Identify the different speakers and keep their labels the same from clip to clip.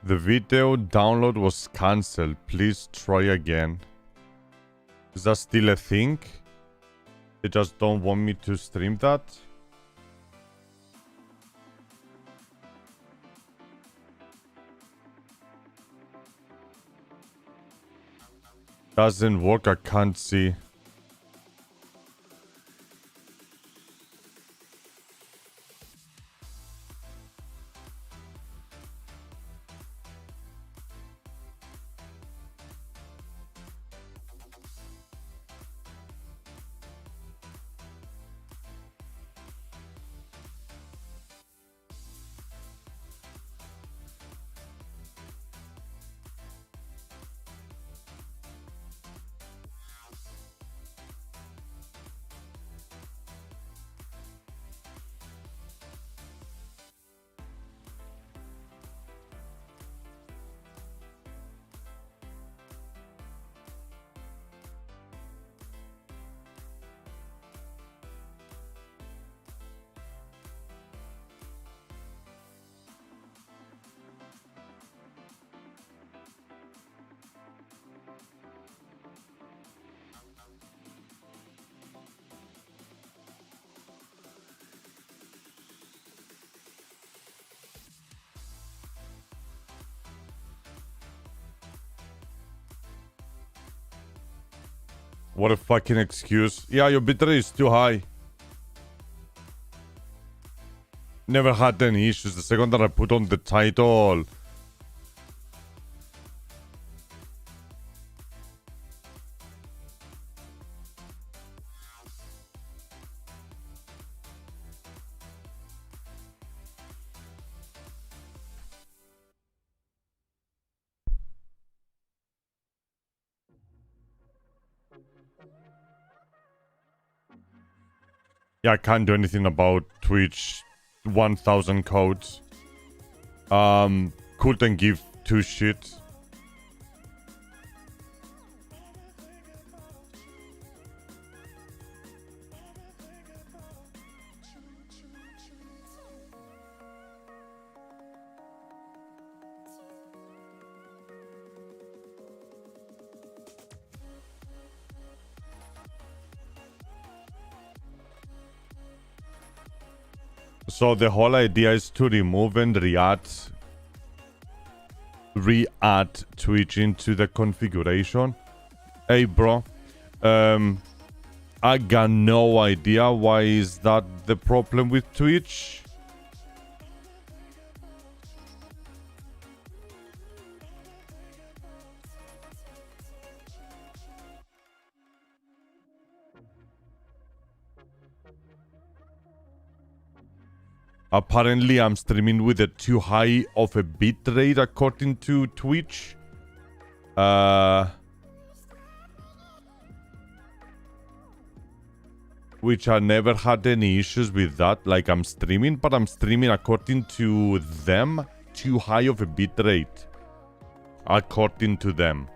Speaker 1: The video download was cancelled. Please try again. Is that still a thing? They just don't want me to stream that? Doesn't work, I can't see. What a fucking excuse. Yeah, your bitrate is too high. Never had any issues. The second that I put on the title. Yeah, I can't do anything about Twitch 1000 codes. Couldn't give two shits. So the whole idea is to remove and re-add Twitch into the configuration. Hey bro, I got no idea why is that the problem with Twitch. Apparently, I'm streaming with a too high of a bitrate according to Twitch. Which I never had any issues with that. Like, I'm streaming, but I'm streaming according to them. Too high of a bitrate. According to them.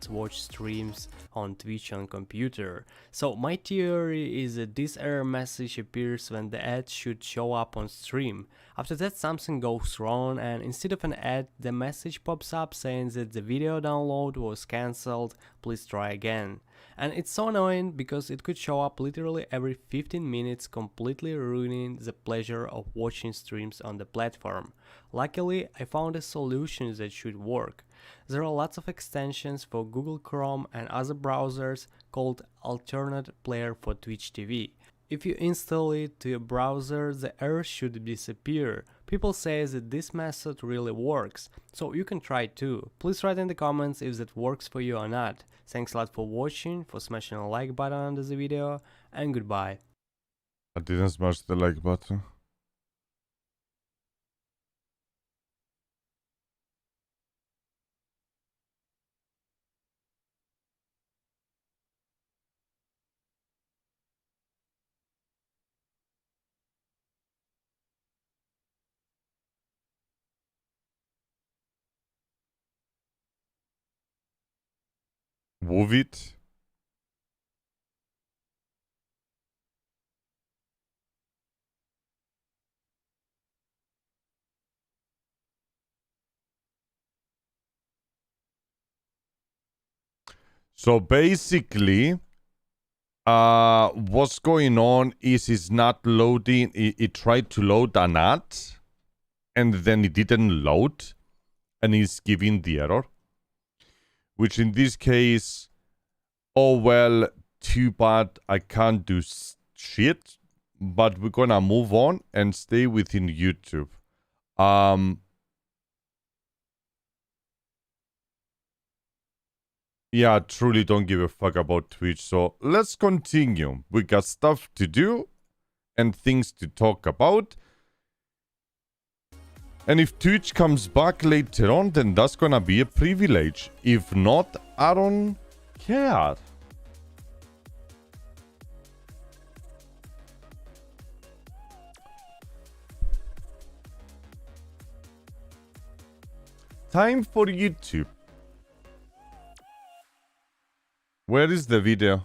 Speaker 2: Watch streams on Twitch on computer. So my theory is that this error message appears when the ad should show up on stream. After that something goes wrong and instead of an ad the message pops up saying that the video download was cancelled, please try again. And it's so annoying because it could show up literally every 15 minutes, completely ruining the pleasure of watching streams on the platform. Luckily, I found a solution that should work. There are lots of extensions for Google Chrome and other browsers called Alternate Player for Twitch TV. If you install it to your browser, the error should disappear. People say that this method really works, so you can try it too. Please write in the comments if that works for you or not. Thanks a lot for watching, for smashing a like button under the video, and goodbye.
Speaker 1: I didn't smash the like button. Move it. So basically, what's going on is it's not loading. It tried to load an ad, and then it didn't load, and it's giving the error. Which in this case, oh well, too bad. I can't do shit. But we're gonna move on and stay within YouTube. Yeah, I truly don't give a fuck about Twitch. So let's continue. We got stuff to do and things to talk about. And if Twitch comes back later on, then that's gonna be a privilege. If not, I don't care. Time for YouTube. Where is the video?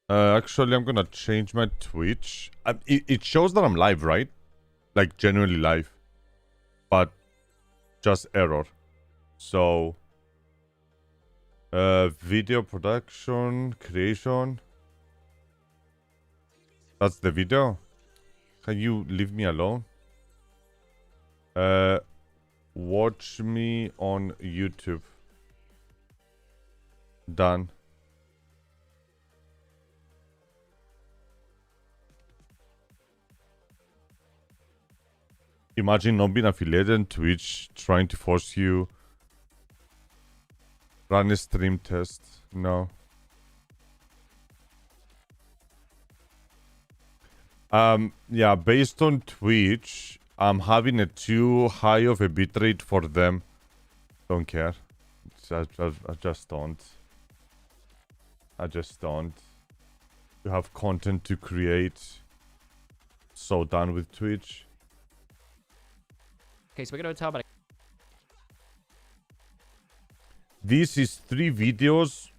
Speaker 1: Actually, I'm gonna change my Twitch. It shows that I'm live, right? Like, genuinely live. But just error. So, video production, creation. That's the video. Can you leave me alone? Watch me on YouTube. Done. Imagine not being affiliated on Twitch, trying to force you run a stream test. No. Yeah, based on Twitch, I'm having a too high of a bitrate for them. Don't care. I just don't. I just don't. You have content to create. So done with Twitch.
Speaker 3: Okay, so we're gonna talk about.
Speaker 1: This is 3 videos.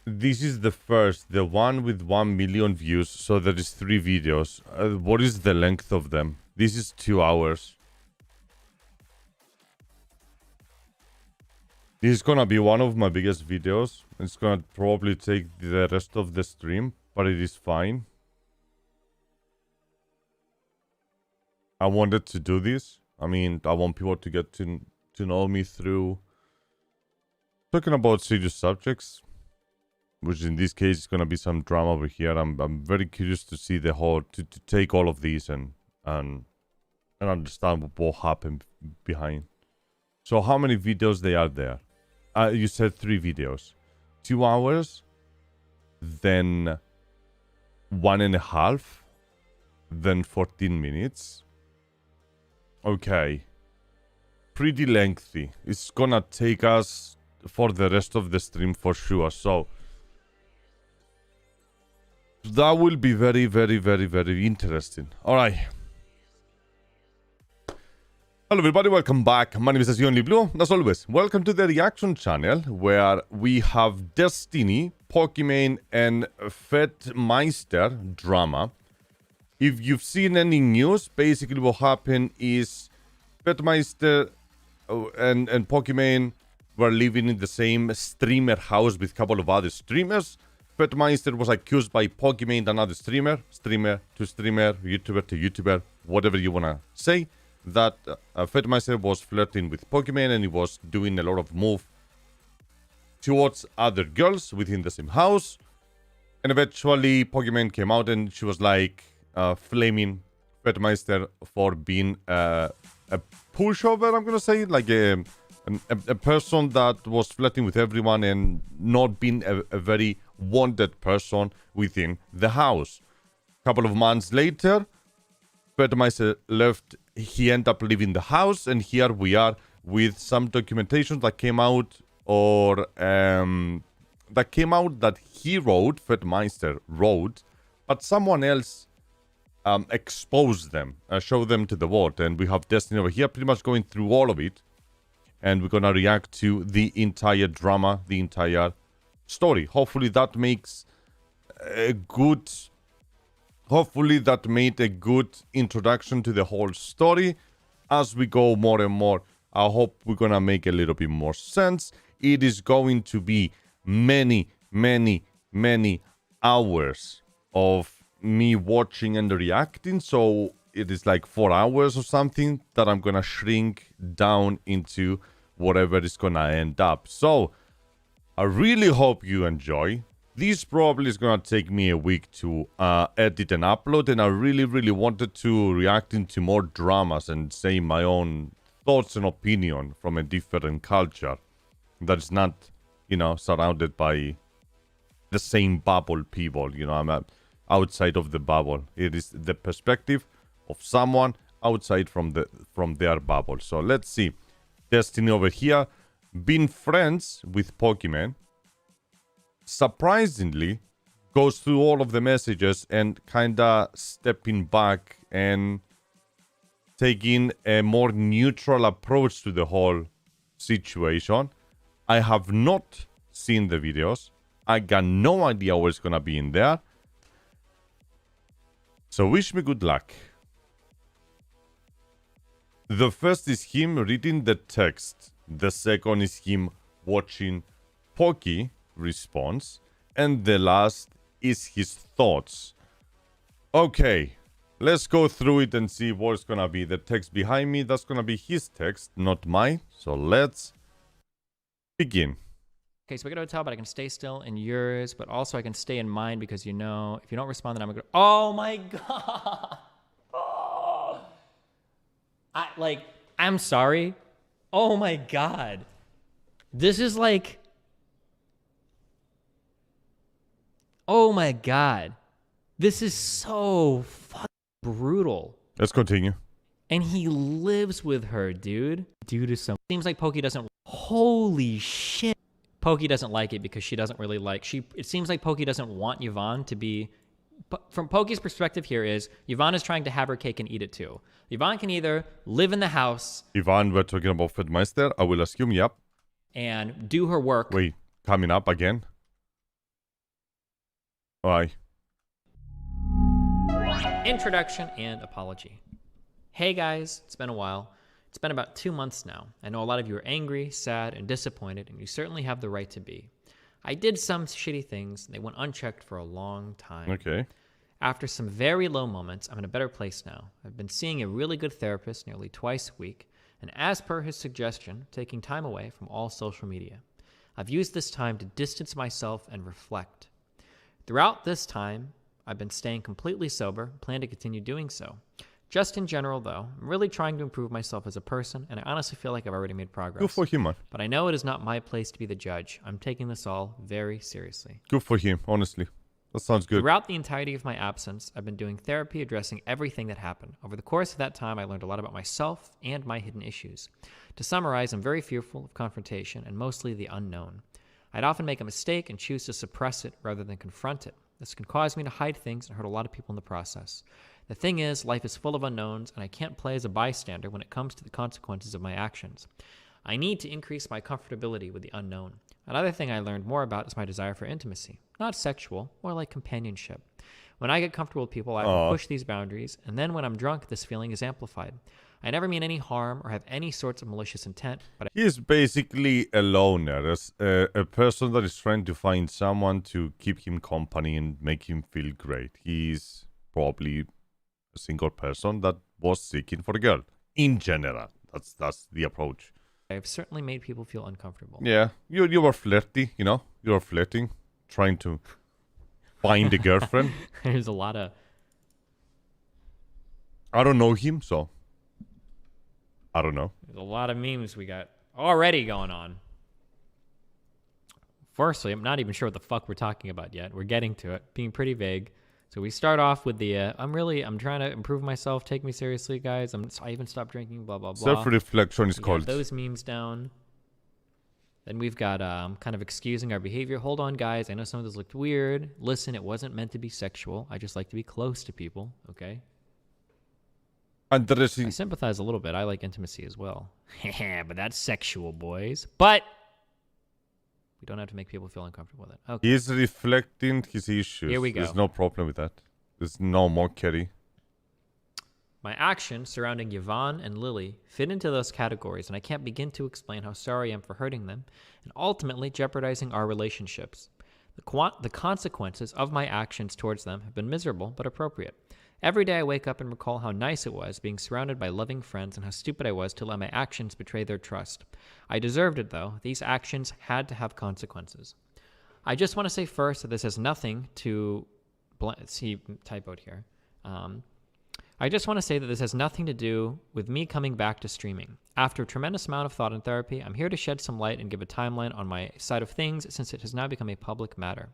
Speaker 1: This is the first, the one with 1 million views. So there is 3 videos. What is the length of them? This is 2 hours. This is gonna be one of my biggest videos. It's gonna probably take the rest of the stream, but it is fine. I wanted to do this. I mean, I want people to get to know me through talking about serious subjects, which in this case is gonna be some drama over here. I'm very curious to see the whole to take all of these and understand what happened behind. So how many videos they are there? You said 3 videos, 2 hours, then 1.5, then 14 minutes. Okay. Pretty lengthy. It's gonna take us for the rest of the stream for sure. So that will be very, very, very, very interesting. Alright. Hello everybody, welcome back. My name is ICOnlyBlue. As always, welcome to the reaction channel where we have Destiny, Pokimane, and Fedmeister drama. If you've seen any news, basically what happened is Fedmeister and Pokimane were living in the same streamer house with a couple of other streamers. Fedmeister was accused by Pokimane, another streamer to streamer, YouTuber to YouTuber, whatever you wanna say, that Fedmeister was flirting with Pokimane and he was doing a lot of move towards other girls within the same house. And eventually Pokimane came out and she was like flaming Fedmeister for being a pushover, I'm gonna say, like a a person that was flirting with everyone and not being a very wanted person within the house. Couple of months later, Fetmeister left. He ended up leaving the house, and here we are with some documentation that came out, or that he wrote, Fetmeister wrote, but someone else exposed them, showed them to the world, and we have Destiny over here pretty much going through all of it, and we're gonna react to the entire drama, the entire story. Hopefully that makes a good... Hopefully that made a good introduction to the whole story. As we go more and more, I hope we're gonna make a little bit more sense. It is going to be many hours of me watching and reacting, so it is like 4 hours or something that I'm gonna shrink down into whatever is gonna end up. So I really hope you enjoy. This probably is gonna take me a week to edit and upload, and I really wanted to react into more dramas and say my own thoughts and opinion from a different culture that is not, you know, surrounded by the same bubble people. You know, I'm outside of the bubble. It is the perspective of someone outside from their bubble. So let's see. Destiny over here, being friends with Pokemon, surprisingly goes through all of the messages and kinda stepping back and taking a more neutral approach to the whole situation. I have not seen the videos. I got no idea what's gonna be in there. So wish me good luck. The first is him reading the text. The second is him watching Poki response, and the last is his thoughts. Okay, let's go through it and see what's gonna be the text behind me. That's gonna be his text, not mine. So let's begin.
Speaker 3: Okay, so we go to a hotel, but I can stay still in yours, but also I can stay in mine because, you know, if you don't respond, then I'm gonna go. Oh my god! Oh. I'm sorry. Oh my god. This is like... Oh my god. This is so fucking brutal.
Speaker 1: Let's continue.
Speaker 3: And he lives with her, dude. Due to some... Seems like Pokey doesn't... Holy shit. Pokey doesn't like it because she doesn't really like... It seems like Pokey doesn't want Yvonne to be... From Pokey's perspective here is, Yvonne is trying to have her cake and eat it too. Yvonne can either live in the house...
Speaker 1: Yvonne, we're talking about Fetmeister. I will assume, yep.
Speaker 3: And do her work...
Speaker 1: Wait, coming up again? Why?
Speaker 3: Introduction and apology. Hey guys, it's been a while. It's been about 2 months now. I know a lot of you are angry, sad, and disappointed, and you certainly have the right to be. I did some shitty things, and they went unchecked for a long time.
Speaker 1: Okay.
Speaker 3: After some very low moments, I'm in a better place now. I've been seeing a really good therapist nearly twice a week, and as per his suggestion, taking time away from all social media. I've used this time to distance myself and reflect. Throughout this time, I've been staying completely sober, plan to continue doing so. Just in general, though, I'm really trying to improve myself as a person, and I honestly feel like I've already made progress.
Speaker 1: Good for him, man.
Speaker 3: But I know it is not my place to be the judge. I'm taking this all very seriously.
Speaker 1: Good for him, honestly. That sounds good.
Speaker 3: Throughout the entirety of my absence, I've been doing therapy addressing everything that happened. Over the course of that time, I learned a lot about myself and my hidden issues. To summarize, I'm very fearful of confrontation and mostly the unknown. I'd often make a mistake and choose to suppress it rather than confront it. This can cause me to hide things and hurt a lot of people in the process. The thing is, life is full of unknowns, and I can't play as a bystander when it comes to the consequences of my actions. I need to increase my comfortability with the unknown. Another thing I learned more about is my desire for intimacy. Not sexual, more like companionship. When I get comfortable with people, I can push these boundaries, and then when I'm drunk, this feeling is amplified. I never mean any harm or have any sorts of malicious intent, but
Speaker 1: He's basically a loner, a person that is trying to find someone to keep him company and make him feel great. He's probably a single person that was seeking for a girl. In general, that's the approach.
Speaker 3: I've certainly made people feel uncomfortable.
Speaker 1: Yeah, you were flirty, you know? You were flirting, trying to find a girlfriend.
Speaker 3: There's a lot of...
Speaker 1: I don't know him, so... I don't know.
Speaker 3: There's a lot of memes we got. already going on. Firstly, I'm not even sure what the fuck we're talking about yet. We're getting to it, being pretty vague. So we start off with the, I'm trying to improve myself. Take me seriously, guys. I even stopped drinking, blah, blah, blah.
Speaker 1: Self-reflection is
Speaker 3: We
Speaker 1: called.
Speaker 3: got those memes down. Then we've got kind of excusing our behavior. Hold on, guys. I know some of this looked weird. Listen, it wasn't meant to be sexual. I just like to be close to people, okay? I sympathize a little bit. I like intimacy as well. But that's sexual, boys. But we don't have to make people feel uncomfortable with it. Okay.
Speaker 1: He's reflecting his issues.
Speaker 3: Here we go.
Speaker 1: There's no problem with that. There's no mockery.
Speaker 3: My actions surrounding Yvonne and Lily fit into those categories, and I can't begin to explain how sorry I am for hurting them and ultimately jeopardizing our relationships. The consequences of my actions towards them have been miserable but appropriate. Every day I wake up and recall how nice it was being surrounded by loving friends and how stupid I was to let my actions betray their trust. I deserved it, though. These actions had to have consequences. I just want to say first that this has nothing to... See, typoed here. I just want to say that this has nothing to do with me coming back to streaming. After a tremendous amount of thought and therapy, I'm here to shed some light and give a timeline on my side of things since it has now become a public matter.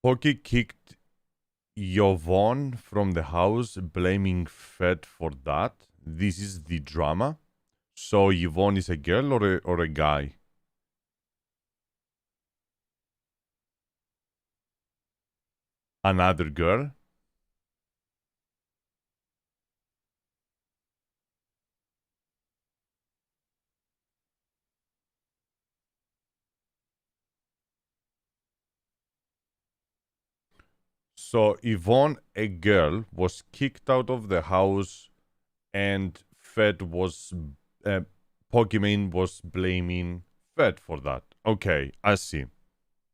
Speaker 1: Poki kicked Yvonne from the house, blaming Fed for that. This is the drama. So Yvonne is a girl or a guy? Another girl? So Yvonne, a girl, was kicked out of the house and Fed was... Pokimane was blaming Fed for that. Okay, I see.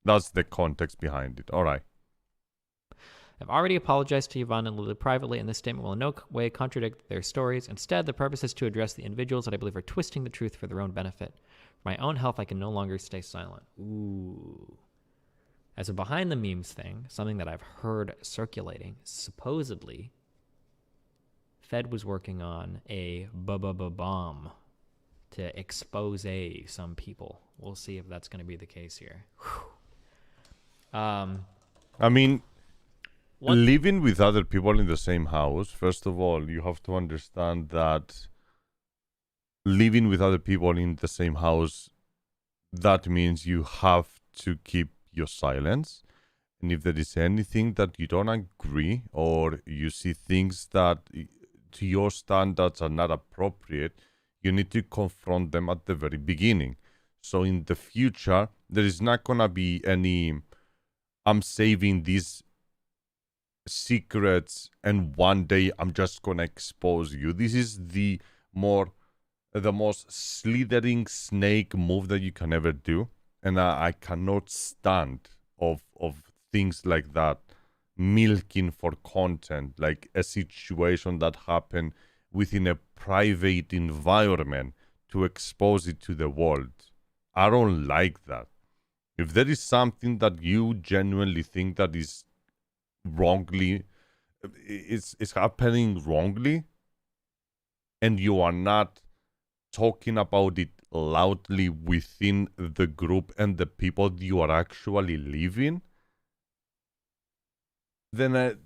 Speaker 1: That's the context behind it. All right.
Speaker 3: I've already apologized to Yvonne and Lily privately, and this statement will in no way contradict their stories. Instead, the purpose is to address the individuals that I believe are twisting the truth for their own benefit. For my own health, I can no longer stay silent. Ooh. As a behind the memes thing, something that I've heard circulating, supposedly, Fed was working on a bomb to expose some people. We'll see if that's going to be the case here.
Speaker 1: I mean... Living with other people in the same house, first of all, you have to understand that living with other people in the same house, that means you have to keep your silence. And if there is anything that you don't agree or you see things that to your standards are not appropriate, you need to confront them at the very beginning. So in the future, there is not going to be any, I'm saving these secrets and one day I'm just gonna expose you. This is the most slithering snake move that you can ever do, and I cannot stand of things like that, milking for content, like a situation that happened within a private environment to expose it to the world. I don't like that. If there is something that you genuinely think that is wrongly, it's happening wrongly, and you are not talking about it loudly within the group and the people you are actually living, then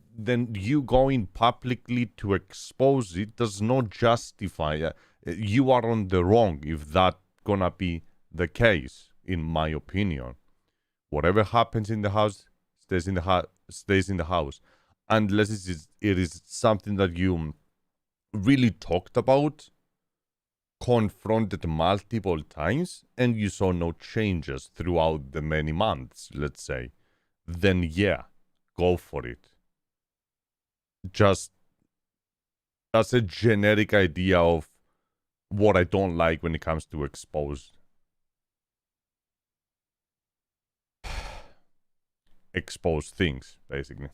Speaker 1: you going publicly to expose it does not justify you are on the wrong if that gonna be the case, in my opinion. Whatever happens in the house stays in the house, unless it is something that you really talked about, confronted multiple times, and you saw no changes throughout the many months, let's say, then yeah, go for it. Just that's a generic idea of what I don't like when it comes to exposed things, basically.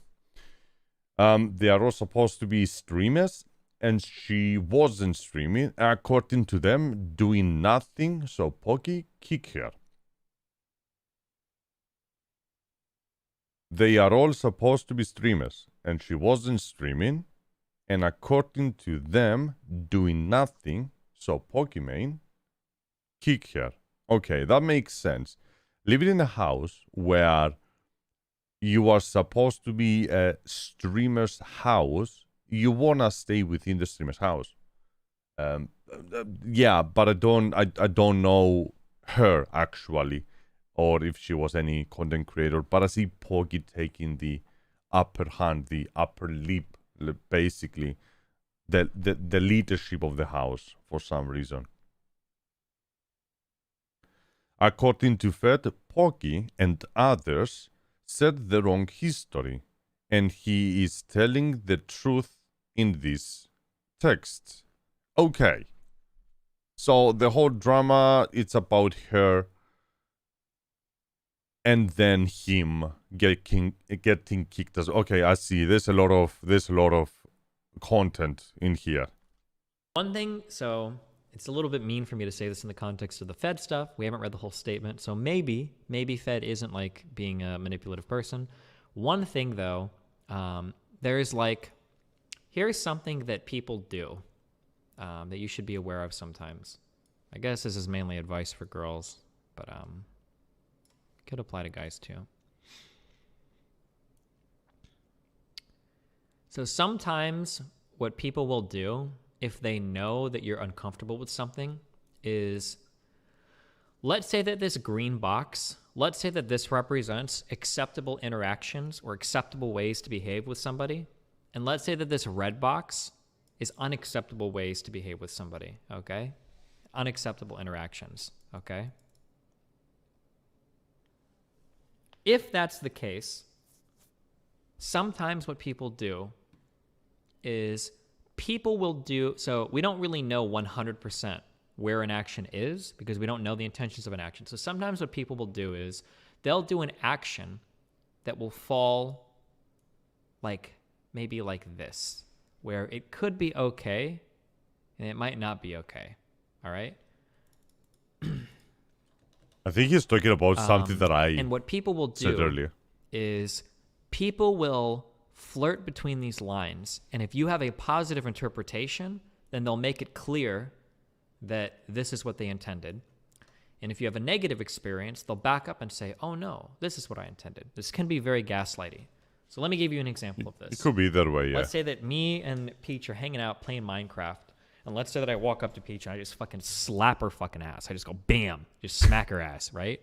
Speaker 1: They are all supposed to be streamers, and she wasn't streaming, according to them, doing nothing, so Poki kick her. They are all supposed to be streamers, and she wasn't streaming, and according to them, doing nothing, so Pokimane, kick her. Okay, that makes sense. Living in a house where you are supposed to be a streamer's house, you wanna stay within the streamer's house. Yeah, but I don't know her actually, or if she was any content creator. But I see Poki taking the upper hand, the upper lip, basically, the leadership of the house for some reason. According to Fed, Poki and others said the wrong history, and he is telling the truth in this text. Okay. So the whole drama, it's about her and then him getting kicked as. Okay, I see. There's a lot of content in here.
Speaker 3: One thing, so it's a little bit mean for me to say this in the context of the Fed stuff. We haven't read the whole statement, so maybe Fed isn't like being a manipulative person. One thing though, there's like, here's something that people do that you should be aware of sometimes. I guess this is mainly advice for girls, but could apply to guys too. So sometimes what people will do if they know that you're uncomfortable with something is, let's say that this green box, let's say that this represents acceptable interactions or acceptable ways to behave with somebody. And let's say that this red box is unacceptable ways to behave with somebody, okay? Unacceptable interactions, okay? If that's the case, sometimes what people do is people will do, so we don't really know 100% where an action is because we don't know the intentions of an action. So sometimes what people will do is they'll do an action that will fall like maybe like this, where it could be okay and it might not be okay. All right?
Speaker 1: I think he's talking about something that I
Speaker 3: and what people will
Speaker 1: said
Speaker 3: do
Speaker 1: earlier.
Speaker 3: is people will flirt between these lines, and if you have a positive interpretation, then they'll make it clear that this is what they intended. And if you have a negative experience, they'll back up and say, oh no, this is what I intended. This can be very gaslighty. So let me give you an example of this.
Speaker 1: It could be that way, yeah.
Speaker 3: Let's say that me and Peach are hanging out playing Minecraft, and let's say that I walk up to Peach and I just fucking slap her fucking ass. I just go bam, just smack her ass, right?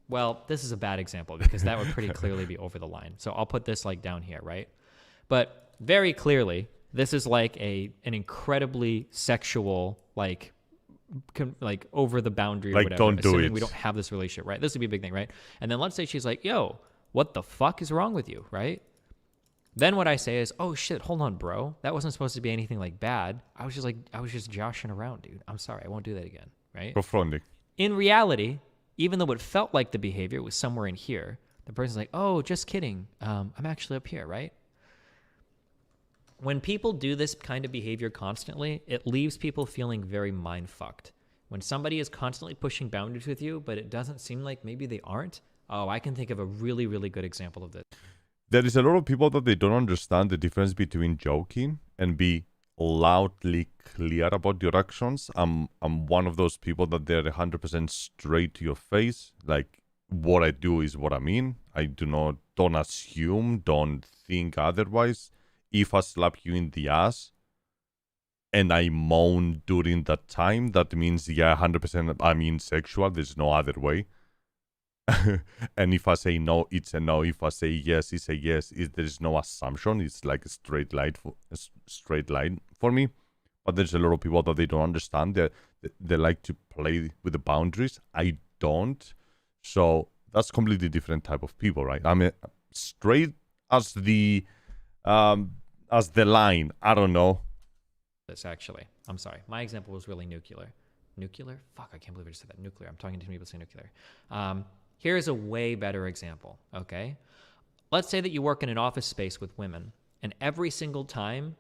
Speaker 3: Well, this is a bad example because that would pretty clearly be over the line. So I'll put this like down here, right? But very clearly, this is like an incredibly sexual, like over the boundary or
Speaker 1: like,
Speaker 3: whatever.
Speaker 1: don't do
Speaker 3: assuming
Speaker 1: it.
Speaker 3: we don't have this relationship, right? This would be a big thing, right? And then let's say she's like, yo, what the fuck is wrong with you, right? Then what I say is, oh shit, hold on, bro. That wasn't supposed to be anything like bad. I was just joshing around, dude. I'm sorry. I won't do that again, right?
Speaker 1: Confronting.
Speaker 3: In reality, even though it felt like the behavior was somewhere in here, the person's like, oh, just kidding. I'm actually up here, right? When people do this kind of behavior constantly, it leaves people feeling very mind-fucked. When somebody is constantly pushing boundaries with you, but it doesn't seem like maybe they aren't, oh, I can think of a really, really good example of this.
Speaker 1: There is a lot of people that they don't understand the difference between joking and be loudly clear about your actions. I'm one of those people that they're 100% straight to your face. Like, what I do is what I mean. I don't assume, don't think otherwise. If I slap you in the ass and I moan during that time, that means, yeah, 100% I mean sexual. There's no other way. And if I say no, it's a no. If I say yes, it's a yes. There is no assumption. It's like a straight line for me. But there's a lot of people that they don't understand. They like to play with the boundaries. I don't. So that's completely different type of people, right? I'm straight as the line. I don't know.
Speaker 3: This actually, I'm sorry. My example was really nuclear. Nuclear? Fuck, I can't believe I just said that. Nuclear. I'm talking to people say nuclear. Here's a way better example, okay? Let's say that you work in an office space with women, and every single time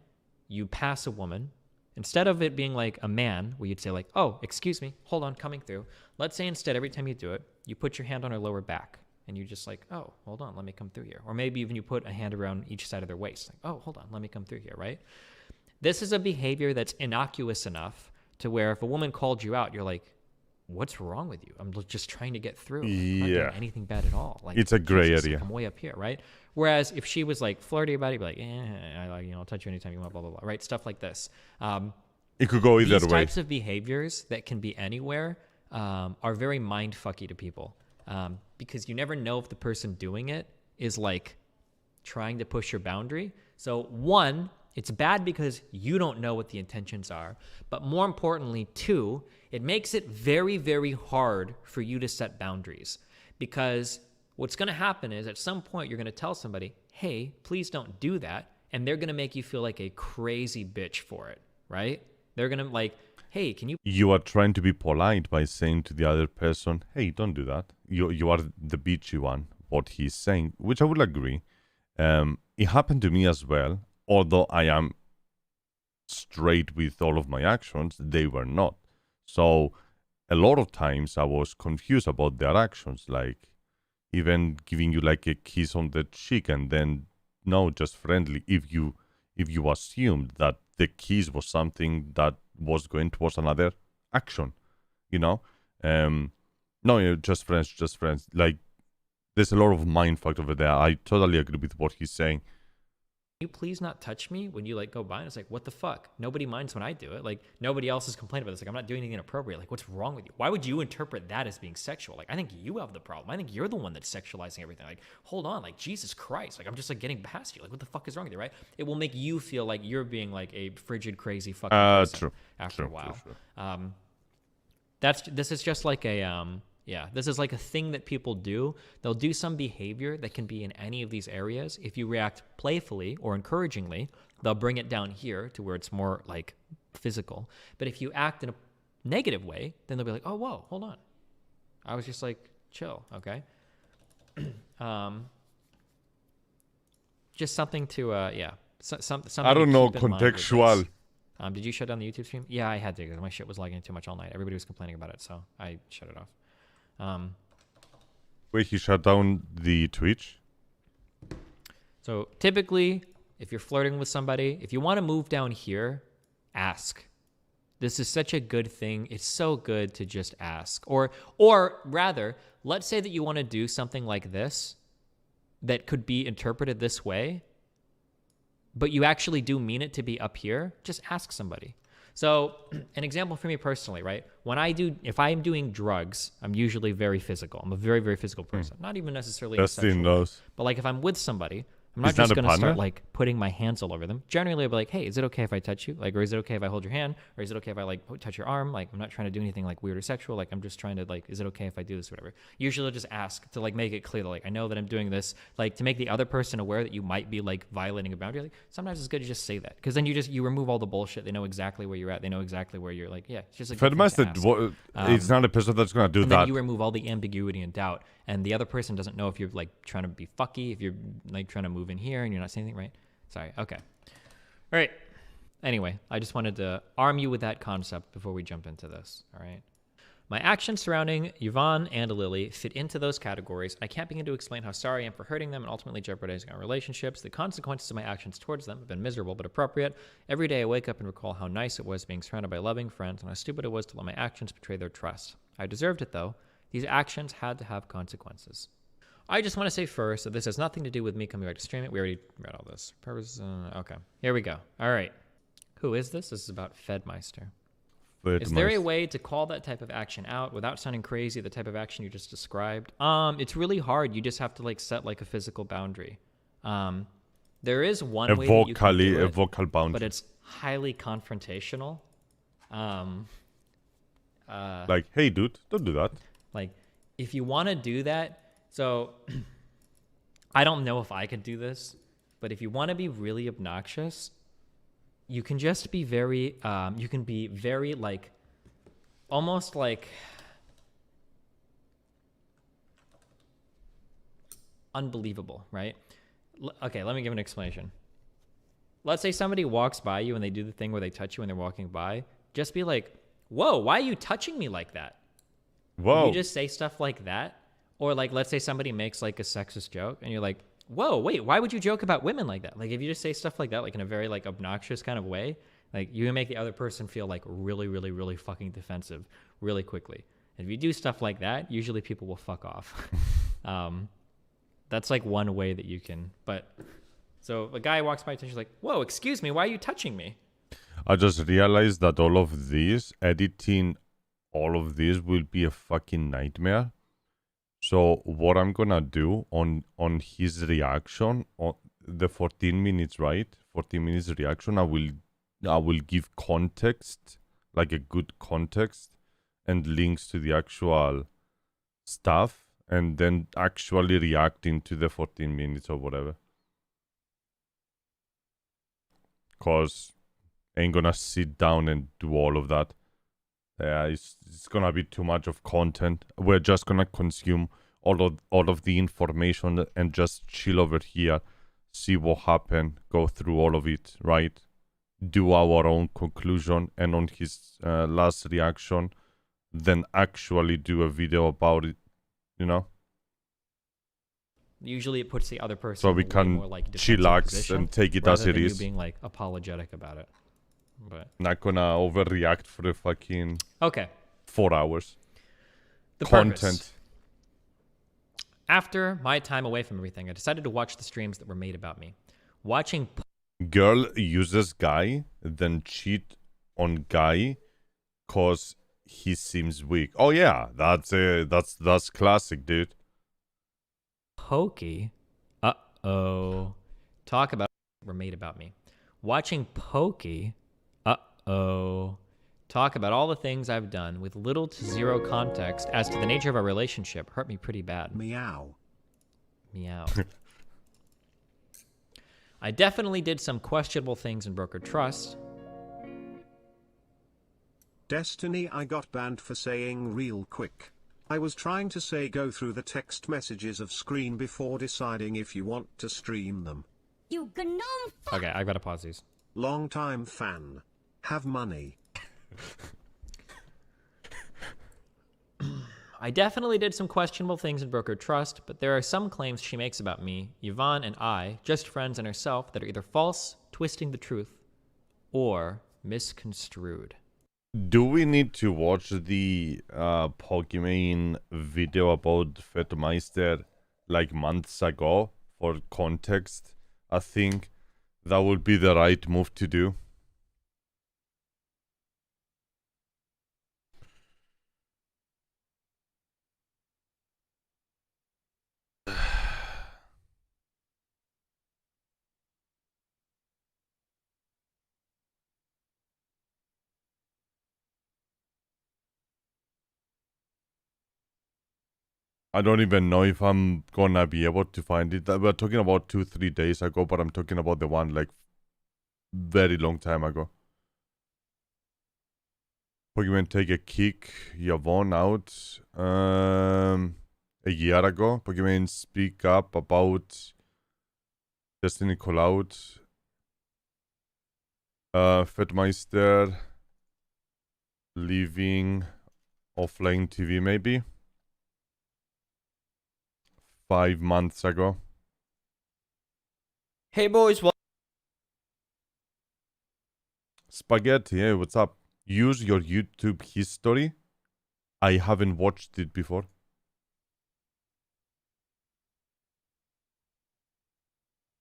Speaker 3: you pass a woman, instead of it being like a man, where you'd say like, oh, excuse me, hold on, coming through. Let's say instead, every time you do it, you put your hand on her lower back, and you're just like, oh, hold on, let me come through here. Or maybe even you put a hand around each side of their waist, like, oh, hold on, let me come through here, right? This is a behavior that's innocuous enough to where if a woman called you out, you're like, what's wrong with you? I'm just trying to get through. I'm not doing anything bad at all. Like,
Speaker 1: it's a gray
Speaker 3: Jesus,
Speaker 1: area.
Speaker 3: like, I'm way up here, right? Whereas if she was like flirty about it, you'd be like, I'll touch you anytime you want, blah, blah, blah, right? Stuff like this.
Speaker 1: It could go either
Speaker 3: These
Speaker 1: way.
Speaker 3: types of behaviors that can be anywhere are very mind-fucky to people because you never know if the person doing it is like trying to push your boundary. So one, it's bad because you don't know what the intentions are. But more importantly, two, it makes it very, very hard for you to set boundaries because what's going to happen is at some point you're going to tell somebody, hey, please don't do that. And they're going to make you feel like a crazy bitch for it, right? They're going to like, hey, can you...
Speaker 1: You are trying to be polite by saying to the other person, hey, don't do that. You are the bitchy one, what he's saying, which I would agree. It happened to me as well. Although I am straight with all of my actions, they were not. So a lot of times I was confused about their actions, like even giving you like a kiss on the cheek and then no, just friendly. If you assumed that the kiss was something that was going towards another action, no, just friends. Like there's a lot of mindfuck over there. I totally agree with what he's saying.
Speaker 3: You please not touch me when you like go by? And it's like, what the fuck? Nobody minds when I do it. Like nobody else is complaining about this. Like I'm not doing anything inappropriate. Like what's wrong with you? Why would you interpret that as being sexual? Like I think you have the problem. I think you're the one that's sexualizing everything. Like hold on, like Jesus Christ. Like I'm just like getting past you. Like what the fuck is wrong with you, right? It will make you feel like you're being like a frigid, crazy fucking person
Speaker 1: true.
Speaker 3: after
Speaker 1: True,
Speaker 3: a while.
Speaker 1: true.
Speaker 3: This is just like a this is like a thing that people do. They'll do some behavior that can be in any of these areas. If you react playfully or encouragingly, they'll bring it down here to where it's more like physical. But if you act in a negative way, then they'll be like, oh, whoa, hold on. I was just like, chill, okay? Just something to, something
Speaker 1: I don't know,
Speaker 3: to keep in mind with
Speaker 1: contextual.
Speaker 3: this. Did you shut down the YouTube stream? Yeah, I had to because my shit was lagging too much all night. Everybody was complaining about it, so I shut it off.
Speaker 1: Wait, he shut down the Twitch?
Speaker 3: So typically, if you're flirting with somebody, if you want to move down here, ask. This is such a good thing. It's so good to just ask. Or rather, let's say that you want to do something like this that could be interpreted this way, but you actually do mean it to be up here, just ask somebody. So an example for me personally, right? If I'm doing drugs, I'm usually very physical. I'm a very, very physical person. Not even necessarily in a sexual way. But like if I'm with somebody, I'm not just going to start like putting my hands all over them. Generally, I'll be like, hey, is it okay if I touch you? Like, or is it okay if I hold your hand? Or is it okay if I like touch your arm? Like, I'm not trying to do anything like weird or sexual. Like, I'm just trying to like, is it okay if I do this or whatever? Usually I'll just ask to like make it clear that like, I know that I'm doing this, like to make the other person aware that you might be like violating a boundary. Like, sometimes it's good to just say that. Because then you remove all the bullshit. They know exactly where you're at. They know exactly where you're like, yeah, it's just like,
Speaker 1: it's not a person that's going to do
Speaker 3: and
Speaker 1: that.
Speaker 3: then you remove all the ambiguity and doubt. And the other person doesn't know if you're like trying to be fucky, if you're like trying to move in here and you're not saying anything right. Sorry. Okay. All right. Anyway, I just wanted to arm you with that concept before we jump into this. All right. My actions surrounding Yvonne and Lily fit into those categories. I can't begin to explain how sorry I am for hurting them and ultimately jeopardizing our relationships. The consequences of my actions towards them have been miserable but appropriate. Every day I wake up and recall how nice it was being surrounded by loving friends and how stupid it was to let my actions betray their trust. I deserved it though. These actions had to have consequences. I just want to say first that this has nothing to do with me coming back to stream it. We already read all this. Okay, here we go. All right. Who is this? This is about Fedmeister. Is there a way to call that type of action out without sounding crazy, the type of action you just described? It's really hard. You just have to like set like a physical boundary. There is one way that you can do it,
Speaker 1: a vocal boundary.
Speaker 3: but it's highly confrontational.
Speaker 1: Like, hey, dude, don't do that.
Speaker 3: Like, if you want to do that, so I don't know if I could do this, but if you want to be really obnoxious, you can just be very, you can be very like, almost like unbelievable, right? Okay, let me give an explanation. Let's say somebody walks by you and they do the thing where they touch you when they're walking by. Just be like, whoa, why are you touching me like that?
Speaker 1: Whoa.
Speaker 3: You just say stuff like that. Or like, let's say somebody makes like a sexist joke and you're like, whoa, wait, why would you joke about women like that? Like, if you just say stuff like that, like in a very like obnoxious kind of way, like you make the other person feel like really, really, really fucking defensive really quickly. And if you do stuff like that, usually people will fuck off. That's like one way that you can, but so a guy walks by and she's like, whoa, excuse me, why are you touching me?
Speaker 1: I just realized that all of these, editing all of these will be a fucking nightmare. So what I'm gonna do on his reaction, on the 14 minutes, right? 14 minutes reaction, I will give context, like a good context, and links to the actual stuff, and then actually reacting to the 14 minutes or whatever. Cause I ain't gonna sit down and do all of that. Yeah, it's gonna be too much of content. We're just gonna consume all of the information and just chill over here, see what happened, go through all of it, right? Do our own conclusion, and on his last reaction, then actually do a video about it, you know?
Speaker 3: Usually it puts the other person
Speaker 1: So we
Speaker 3: in a way
Speaker 1: can
Speaker 3: more like defensive
Speaker 1: chillax
Speaker 3: position,
Speaker 1: and take it
Speaker 3: rather
Speaker 1: as it
Speaker 3: than
Speaker 1: is.
Speaker 3: you being like apologetic about it. But
Speaker 1: Not gonna overreact for the fucking
Speaker 3: okay,
Speaker 1: 4 hours.
Speaker 3: the
Speaker 1: Content.
Speaker 3: purpose. After my time away from everything, I decided to watch the streams that were made about me. Watching
Speaker 1: Girl uses guy, then cheat on guy, cause he seems weak. Oh yeah, that's classic, dude.
Speaker 3: Pokey, talk about were made about me. Watching Pokey, talk about all the things I've done with little to zero context as to the nature of our relationship hurt me pretty bad.
Speaker 4: Meow.
Speaker 3: Meow. I definitely did some questionable things and brokered trust.
Speaker 4: Destiny, I got banned for saying real quick. I was trying to say go through the text messages of screen before deciding if you want to stream them.
Speaker 5: You gnome fuck!
Speaker 3: Okay, I've got to pause these.
Speaker 4: Long time fan. Have money.
Speaker 3: I definitely did some questionable things and brokered trust, but there are some claims she makes about me, Yvonne, and I, just friends and herself, that are either false, twisting the truth, or misconstrued.
Speaker 1: Do we need to watch the Pokemon video about Fettmeister like months ago for context? I think that would be the right move to do. I don't even know if I'm gonna be able to find it. We're talking about 2-3 days ago, but I'm talking about the one like very long time ago. Pokemon take a kick, Yvonne out. A year ago, Pokemon speak up about Destiny call out. Fettmeister leaving offline TV maybe. 5 months ago.
Speaker 6: Hey boys,
Speaker 1: Spaghetti, hey, what's up? Use your YouTube history. I haven't watched it before.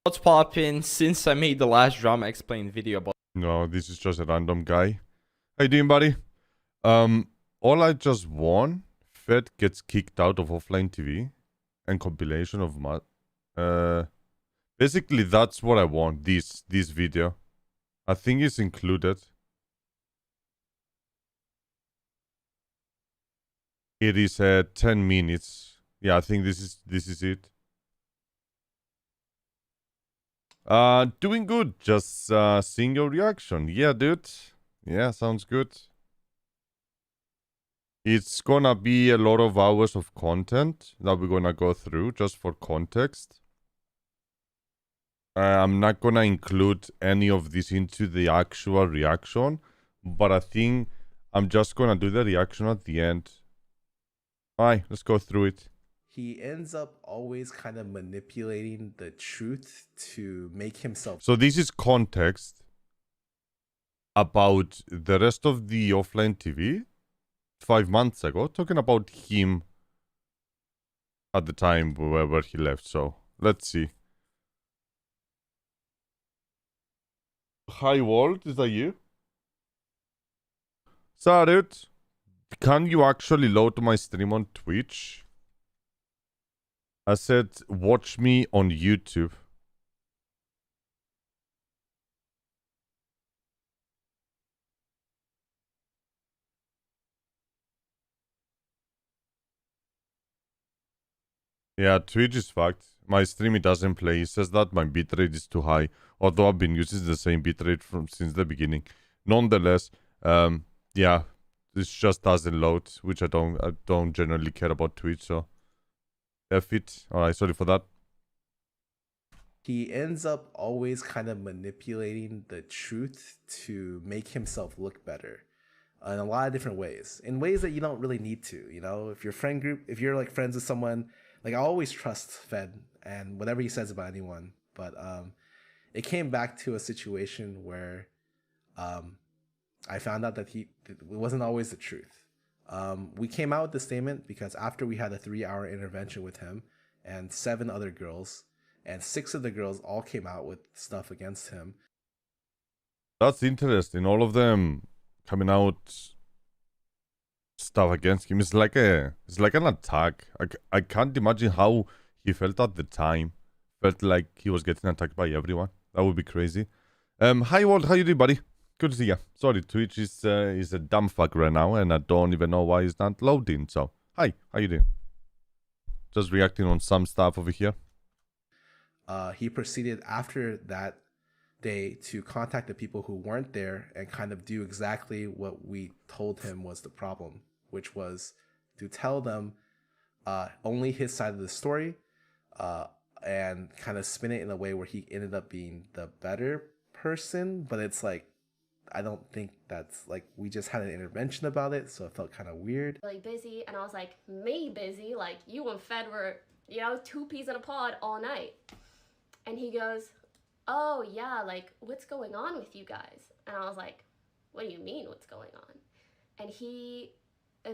Speaker 6: what's poppin'? Since I made the last drama explain video about
Speaker 1: No, this is just a random guy. How you doing, buddy? All I just won, Fed gets kicked out of offline TV and compilation of basically that's what I want, this video. I think it's included. It is 10 minutes. Yeah, I think this is it. Doing good. Just seeing your reaction. Yeah, dude. Yeah, sounds good. It's gonna be a lot of hours of content that we're gonna go through just for context. I'm not gonna include any of this into the actual reaction, but I think I'm just gonna do the reaction at the end. Alright, let's go through it.
Speaker 7: He ends up always kind of manipulating the truth to make himself.
Speaker 1: So this is context about the rest of the offline TV 5 months ago, talking about him at the time where he left. So let's see. Hi world, is that you? Cypriot, can you actually load my stream on Twitch? I said, watch me on YouTube. Yeah, Twitch is fucked. My stream, it doesn't play. It says that my bitrate is too high. Although I've been using the same bitrate since the beginning. Nonetheless, yeah, this just doesn't load, which I don't generally care about Twitch, so F it. Alright, sorry for that.
Speaker 7: He ends up always kind of manipulating the truth to make himself look better in a lot of different ways, in ways that you don't really need to. You know, if your friend group, if you're like friends with someone, like I always trust Fed and whatever he says about anyone, but it came back to a situation where I found out that it wasn't always the truth. We came out with the statement because after we had a 3-hour intervention with him and 7 other girls, and 6 of the girls all came out with stuff against him.
Speaker 1: That's interesting. All of them coming out stuff against him. It's like an attack. I can't imagine how he felt at the time. Felt like he was getting attacked by everyone. That would be crazy. Hi Walt, how you doing, buddy? Good to see you. Sorry, Twitch is a dumb fuck right now, and I don't even know why it's not loading. So, hi, how you doing? Just reacting on some stuff over here.
Speaker 7: He proceeded after that day to contact the people who weren't there and kind of do exactly what we told him was the problem, which was to tell them only his side of the story and kind of spin it in a way where he ended up being the better person. But it's like, I don't think that's like, we just had an intervention about it, so it felt kind of weird.
Speaker 5: Really busy, and I was like, me busy? Like, you and Fed were, you know, 2 peas in a pod all night. And he goes, oh yeah, like, what's going on with you guys? And I was like, what do you mean, what's going on? And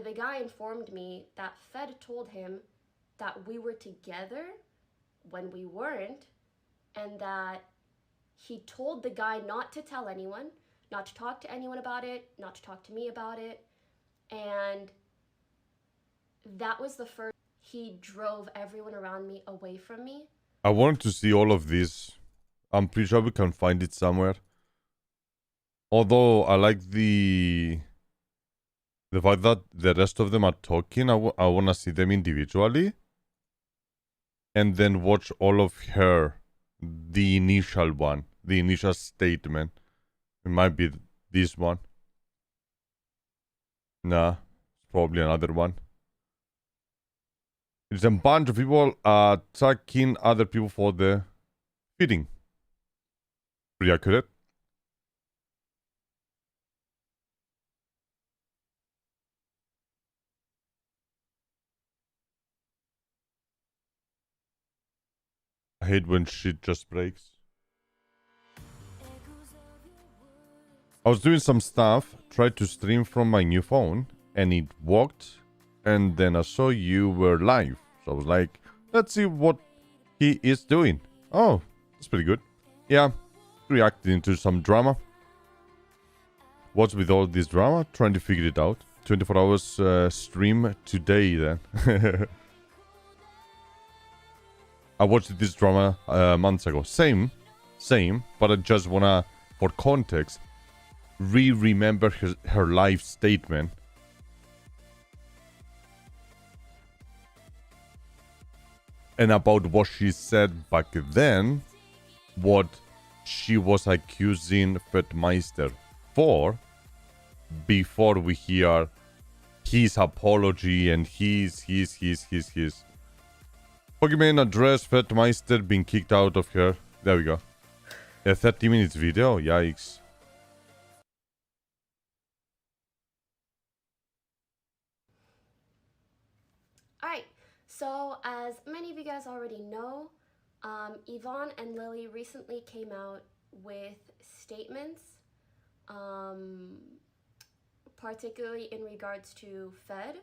Speaker 5: the guy informed me that Fed told him that we were together when we weren't, and that he told the guy not to tell anyone, not to talk to anyone about it, not to talk to me about it. And that was the first, he drove everyone around me away from me.
Speaker 1: I wanted to see all of this. I'm pretty sure we can find it somewhere. Although I like the fact that the rest of them are talking. I want to see them individually. And then watch all of her. The initial one. The initial statement. It might be this one. Nah. It's probably another one. It's a bunch of people attacking other people for the feeding. Pretty accurate. I hate when shit just breaks. I was doing some stuff, tried to stream from my new phone, and it worked. And then I saw you were live. So I was like, let's see what he is doing. Oh, that's pretty good. Yeah, reacting to some drama. What's with all this drama? Trying to figure it out. 24 hours stream today then. I watched this drama months ago. Same, but I just wanna, for context, remember her live statement. And about what she said back then, what she was accusing Fettmeister for, before we hear his apology and his. Pokemon address Fettmeister being kicked out of here. There we go. A 30 minutes video? Yikes.
Speaker 5: All right, So, as many of you guys already know, Yvonne and Lily recently came out with statements, particularly in regards to Fed.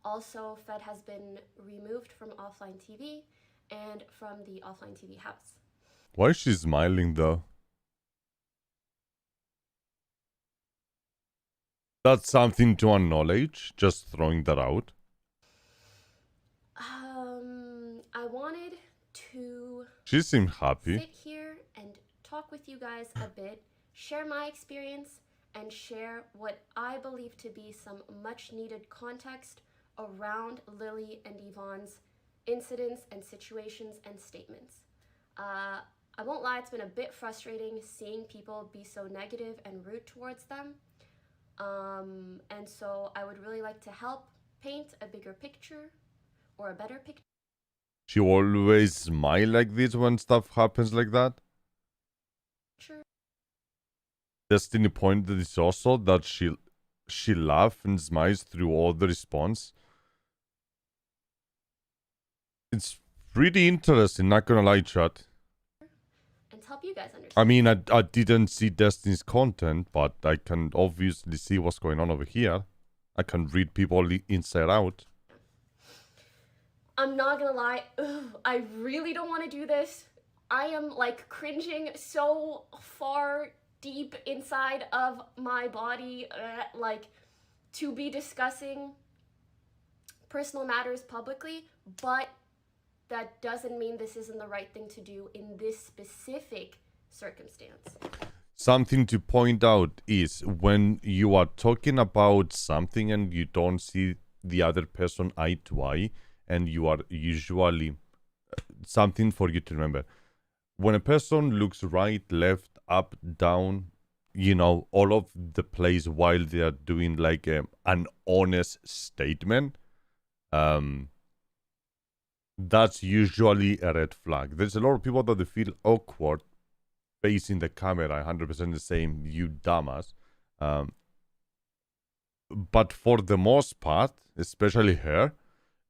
Speaker 5: Also, Fed has been removed from offline TV and from the offline TV house.
Speaker 1: Why is she smiling though? That's something to acknowledge, just throwing that out.
Speaker 5: I wanted to
Speaker 1: She seemed happy.
Speaker 5: sit here and talk with you guys a bit, share my experience, and share what I believe to be some much needed context around Lily and Yvonne's incidents and situations and statements. I won't lie, it's been a bit frustrating seeing people be so negative and rude towards them. And so I would really like to help paint a bigger picture or a better picture.
Speaker 1: She always smile like this when stuff happens like that. Destiny pointed this also that she laughs and smiles through all the response. It's pretty interesting, not gonna lie, chat.
Speaker 5: And to help you guys understand.
Speaker 1: I mean, I didn't see Destiny's content, but I can obviously see what's going on over here. I can read people inside out.
Speaker 5: I'm not gonna lie, I really don't want to do this. I am like cringing so far deep inside of my body, like to be discussing personal matters publicly, but that doesn't mean this isn't the right thing to do in this specific circumstance.
Speaker 1: Something to point out is when you are talking about something and you don't see the other person eye to eye, and you are usually something for you to remember. When a person looks right, left, up, down, you know, all of the place while they are doing like an honest statement, that's usually a red flag. There's a lot of people that they feel awkward facing the camera, 100% the same, you dumbass. But for the most part, especially her,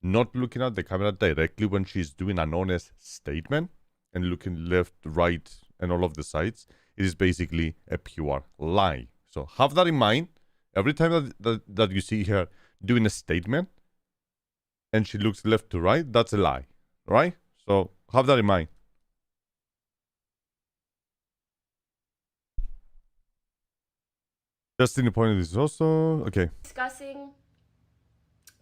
Speaker 1: not looking at the camera directly when she's doing an honest statement and looking left, right, and all of the sides, it is basically a pure lie. So have that in mind. Every time that you see her doing a statement and she looks left to right, that's a lie, right? So have that in mind. Destiny pointed this also. Okay.
Speaker 5: Discussing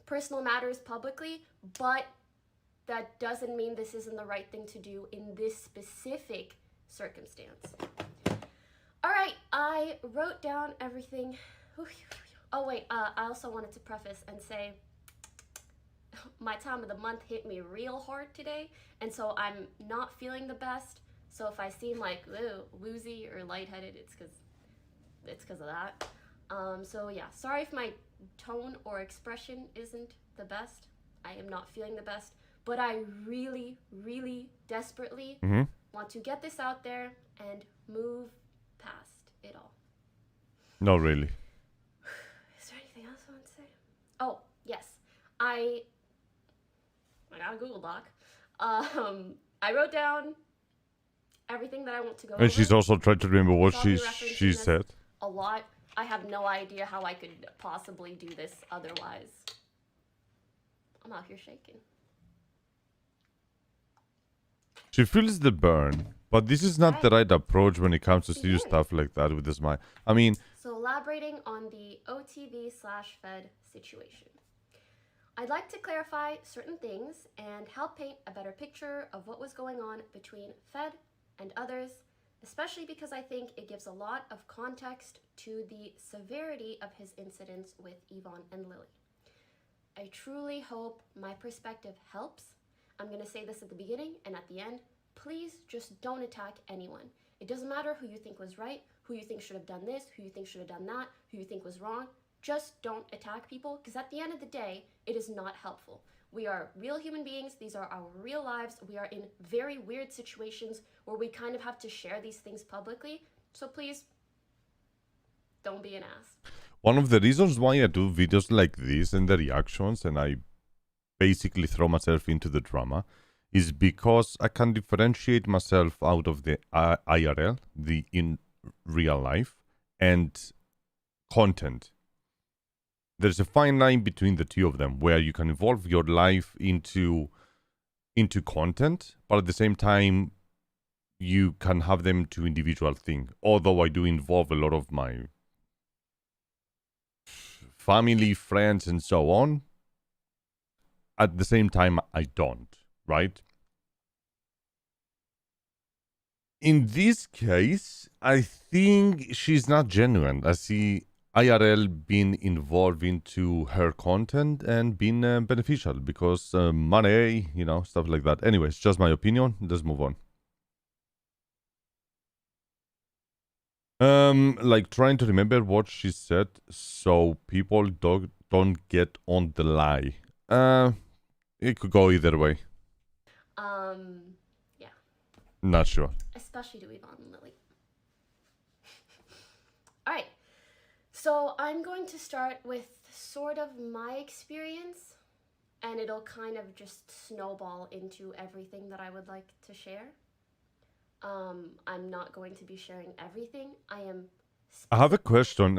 Speaker 5: personal matters publicly, but that doesn't mean this isn't the right thing to do in this specific circumstance. All right, I wrote down everything. Oh wait, I also wanted to preface and say my time of the month hit me real hard today, and so I'm not feeling the best. So if I seem like woozy or lightheaded, it's because of that. So yeah, sorry if my tone or expression isn't the best. I am not feeling the best, but I really, really desperately want to get this out there and move past it all.
Speaker 1: No, really.
Speaker 5: Is there anything else I want to say? Oh, yes. I got a Google Doc. I wrote down everything that I want to go over.
Speaker 1: And she's also trying to remember what
Speaker 5: So I'll be
Speaker 1: she
Speaker 5: referencing this
Speaker 1: said.
Speaker 5: a lot. I have no idea how I could possibly do this otherwise. I'm out here shaking.
Speaker 1: She feels the burn, but this is not the right approach when it comes to serious stuff like that with a smile. I mean,
Speaker 5: So elaborating on the OTV/Fed situation. I'd like to clarify certain things and help paint a better picture of what was going on between Fed and others, especially because I think it gives a lot of context to the severity of his incidents with Yvonne and Lily. I truly hope my perspective helps. I'm going to say this at the beginning and at the end. Please just don't attack anyone. It doesn't matter who you think was right, who you think should have done this, who you think should have done that, who you think was wrong. Just don't attack people, because at the end of the day, it is not helpful. We are real human beings. These are our real lives. We are in very weird situations where we kind of have to share these things publicly. So please, don't be an ass.
Speaker 1: one of the reasons why I do videos like this and the reactions, and I basically throw myself into the drama is because I can differentiate myself out of the IRL, the in real life, and content. There's a fine line between the two of them where you can evolve your life into content, but at the same time you can have them to individual thing. Although I do involve a lot of my family, friends, and so on, at the same time I don't, right? In this case, I think she's not genuine. I see IRL being involved into her content and being beneficial because money, stuff like that. Anyways, just my opinion. Let's move on. Like trying to remember what she said so people don't get on the lie. It could go either way.
Speaker 5: Yeah.
Speaker 1: Not sure.
Speaker 5: Especially to Yvonne and Lily. Alright. So I'm going to start with sort of my experience, and it'll kind of just snowball into everything that I would like to share. I'm not going to be sharing everything.
Speaker 1: I have a question,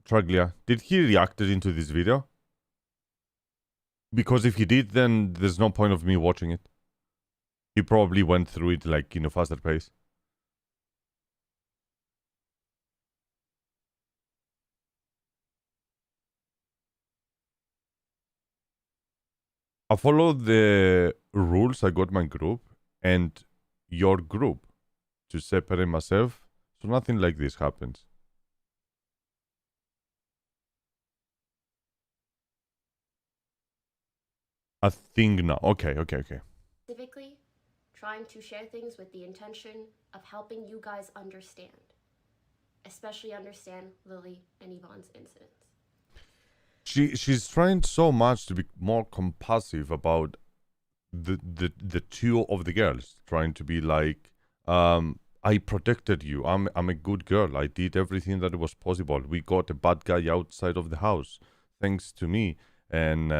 Speaker 1: Traglia. Did he reacted into this video? Because if he did, then there's no point of me watching it. He probably went through it like in a faster pace. I follow the rules I got my group and your group to separate myself so nothing like this happens. I think no. Okay.
Speaker 5: Specifically trying to share things with the intention of helping you guys understand. Especially understand Lily and Yvonne's incidents.
Speaker 1: She's trying so much to be more compulsive about the two of the girls, trying to be like, I protected you. I'm a good girl. I did everything that was possible. We got a bad guy outside of the house, thanks to me, and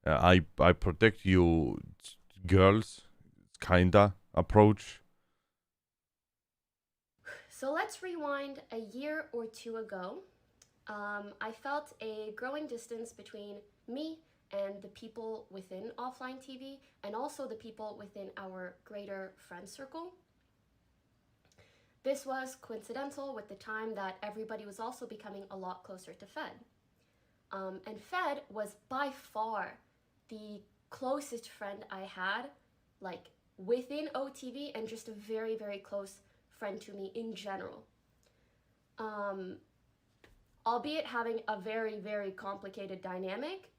Speaker 1: I protect you, girls. Kinda approach.
Speaker 5: So let's rewind a year or two ago. I felt a growing distance between me and the people within offline TV and also the people within our greater friend circle. This was coincidental with the time that everybody was also becoming a lot closer to Fed. And Fed was by far the closest friend I had, like within OTV, and just a very, very close friend to me in general. Albeit having a very, very complicated dynamic,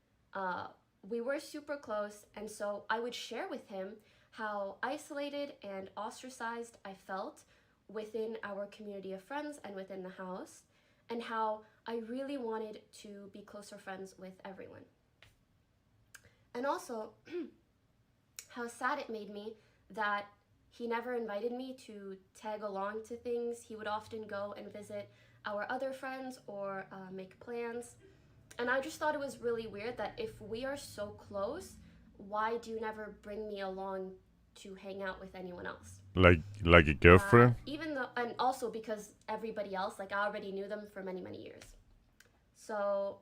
Speaker 5: we were super close, and so I would share with him how isolated and ostracized I felt within our community of friends and within the house, and how I really wanted to be closer friends with everyone. And also, how sad it made me that he never invited me to tag along to things. He would often go and visit our other friends or make plans. And I just thought it was really weird that if we are so close, why do you never bring me along to hang out with anyone else?
Speaker 1: Like a girlfriend?
Speaker 5: Even though, and also because everybody else, like I already knew them for many, many years. So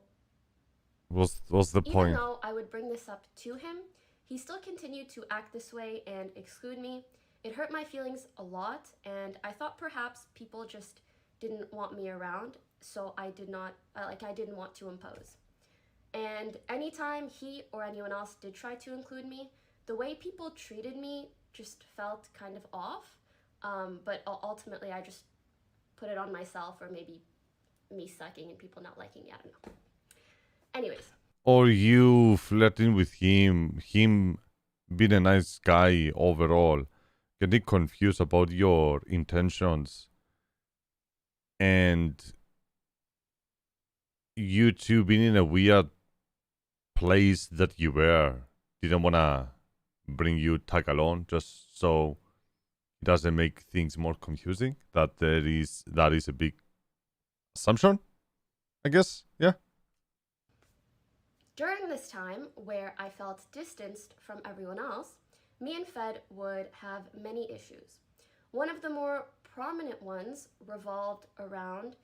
Speaker 1: What's the point?
Speaker 5: even though I would bring this up to him, he still continued to act this way and exclude me. It hurt my feelings a lot, and I thought perhaps people just didn't want me around, so I didn't want to impose. And anytime he or anyone else did try to include me, the way people treated me just felt kind of off, but ultimately I just put it on myself, or maybe me sucking and people not liking me, I don't know. Anyways.
Speaker 1: Or you flirting with him being a nice guy overall, getting confused about your intentions, and you two being in a weird place that you were, didn't want to bring you tag along just so it doesn't make things more confusing. That is a big assumption, I guess. Yeah.
Speaker 5: During this time, where I felt distanced from everyone else, me and Fed would have many issues. One of the more prominent ones revolved around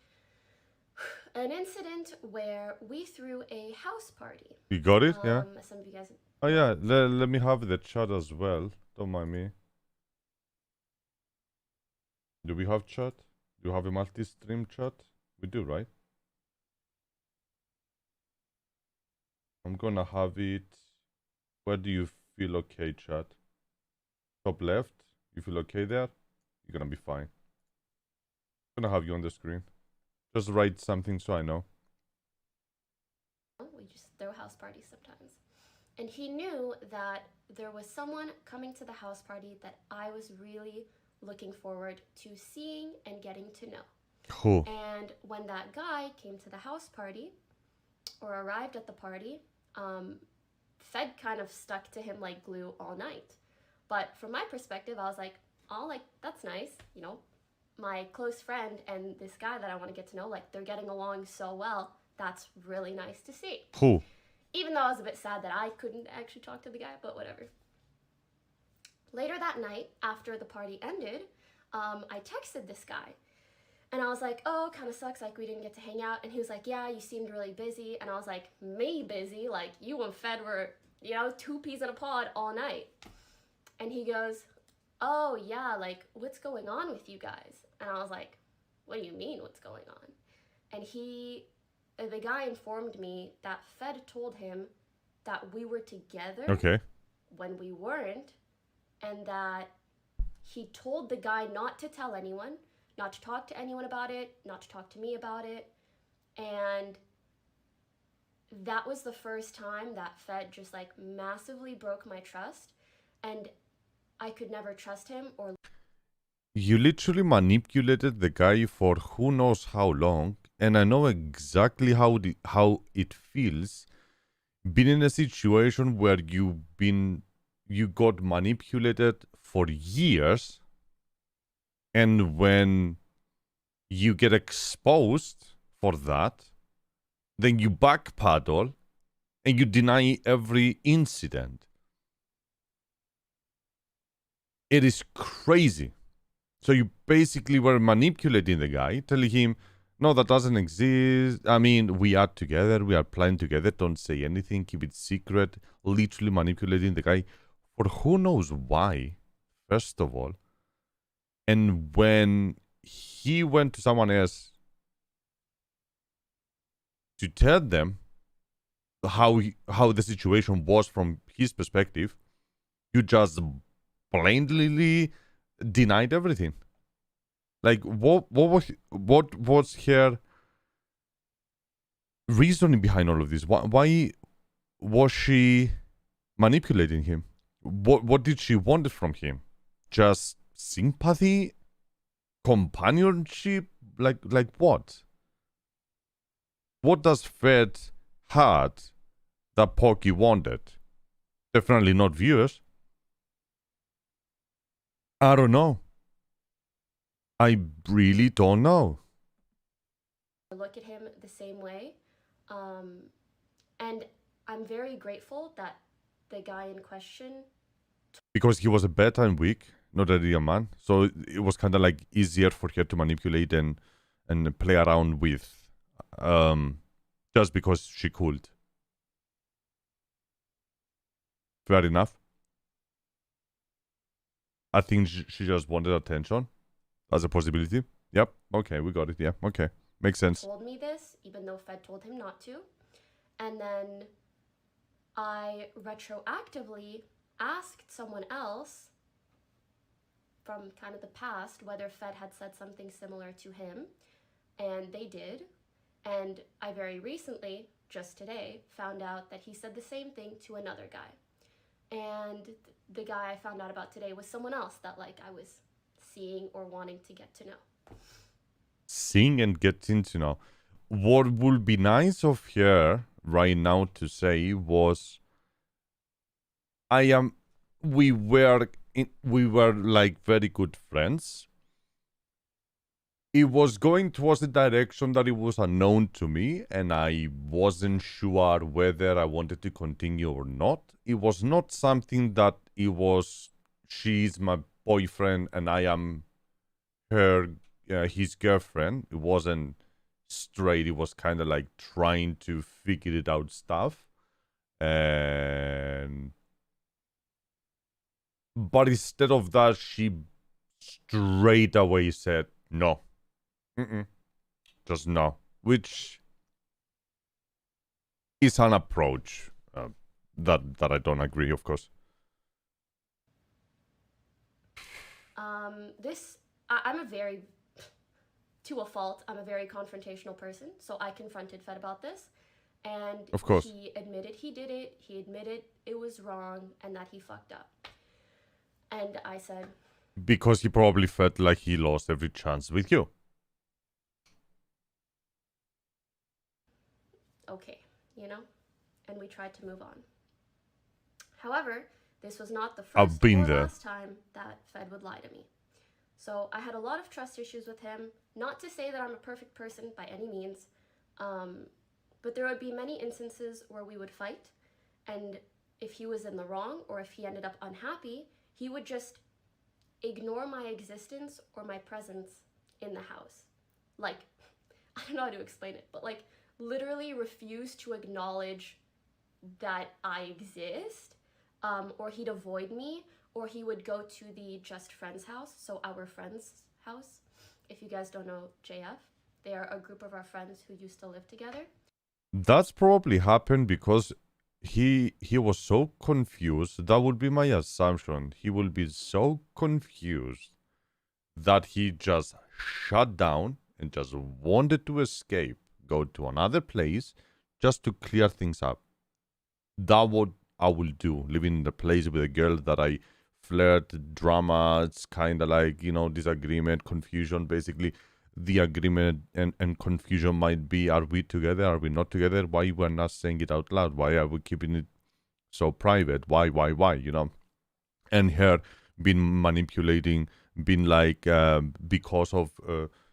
Speaker 5: an incident where we threw a house party.
Speaker 1: You got it? Yeah.
Speaker 5: Some of you guys.
Speaker 1: Oh yeah, let me have the chat as well. Don't mind me. Do we have chat? Do you have a multi-stream chat? We do, right? I'm gonna have it. Where do you feel okay, chat? Top left? You feel okay there? You're gonna be fine. I'm gonna have you on the screen. Just write something so I know.
Speaker 5: We just throw house parties sometimes. And he knew that there was someone coming to the house party that I was really looking forward to seeing and getting to know.
Speaker 1: Who?
Speaker 5: And when that guy came to the house party, or arrived at the party, Fed kind of stuck to him like glue all night. But from my perspective, I was like, oh, like, that's nice. You know, my close friend and this guy that I want to get to know, like, they're getting along so well. That's really nice to see.
Speaker 1: Who?
Speaker 5: Even though I was a bit sad that I couldn't actually talk to the guy, but whatever. Later that night, after the party ended, I texted this guy. And I was like, oh, kind of sucks, like, we didn't get to hang out. And he was like, yeah, you seemed really busy. And I was like, me busy? Like, you and Fed were, you know, 2 peas in a pod all night. And he goes, oh, yeah, like, what's going on with you guys? And I was like, what do you mean, what's going on? And the guy informed me that Fed told him that we were together when we weren't, and that he told the guy not to tell anyone, not to talk to anyone about it, not to talk to me about it. And that was the first time that Fed just like massively broke my trust, and I could never trust him or.
Speaker 1: You literally manipulated the guy for who knows how long, and I know exactly how it feels being in a situation where you got manipulated for years, and when you get exposed for that, then you backpedal and you deny every incident. It is crazy. So you basically were manipulating the guy, telling him, no, that doesn't exist. I mean, we are together. We are playing together. Don't say anything. Keep it secret. Literally manipulating the guy for who knows why, first of all. And when he went to someone else to tell them how the situation was from his perspective, you just blindly denied everything. Like, what was her reasoning behind all of this? Why was she manipulating him? What did she want from him? Just sympathy, companionship, like what? What does Fed had that Pokey wanted? Definitely not viewers. I don't know. I really don't know.
Speaker 5: Look at him the same way. And I'm very grateful that the guy in question.
Speaker 1: Because he was a bad and weak, not a real man. So it was kind of like easier for her to manipulate and play around with. Just because she could. Fair enough. I think she just wanted attention as a possibility. Yep. Okay, we got it. Yeah. Okay. Makes sense.
Speaker 5: Told me this, even though Fed told him not to. And then I retroactively asked someone else from kind of the past whether Fed had said something similar to him. And they did. And I very recently, just today, found out that he said the same thing to another guy. And the guy I found out about today was someone else that like I was seeing or wanting to get to know.
Speaker 1: Seeing and getting to know. What would be nice of her right now to say was, we were like very good friends, it was going towards the direction that it was unknown to me, and I wasn't sure whether I wanted to continue or not. It was not something that it was, she's my boyfriend and I am her, his girlfriend. It wasn't straight. It was kind of like trying to figure it out stuff. And but instead of that, she straight away said no. Just no, which is an approach that I don't agree, of course.
Speaker 5: I'm a very, to a fault, I'm a very confrontational person, so I confronted Fed about this, and
Speaker 1: Of course.
Speaker 5: he admitted he did it, he admitted it was wrong, and that he fucked up. And I said...
Speaker 1: Because he probably felt like he lost every chance with you.
Speaker 5: Okay, you know? And we tried to move on. However, this was not the
Speaker 1: I've
Speaker 5: first
Speaker 1: been
Speaker 5: or
Speaker 1: there.
Speaker 5: last time that Fed would lie to me. So I had a lot of trust issues with him. Not to say that I'm a perfect person by any means, but there would be many instances where we would fight, and if he was in the wrong or if he ended up unhappy, he would just ignore my existence or my presence in the house. Like, I don't know how to explain it, but like literally refuse to acknowledge that I exist, or he'd avoid me, or he would go to the Just Friends house, so our friend's house. If you guys don't know JF, they are a group of our friends who used to live together.
Speaker 1: That's probably happened because he was so confused. That would be my assumption. He will be so confused that he just shut down and just wanted to escape, go to another place just to clear things up. That what I will do, living in the place with a girl that I flirt, drama, it's kind of like, you know, disagreement, confusion. Basically, the agreement and confusion might be, are we together? Are we not together? Why we're not saying it out loud? Why are we keeping it so private? Why, you know? And her being manipulating, being like, because of,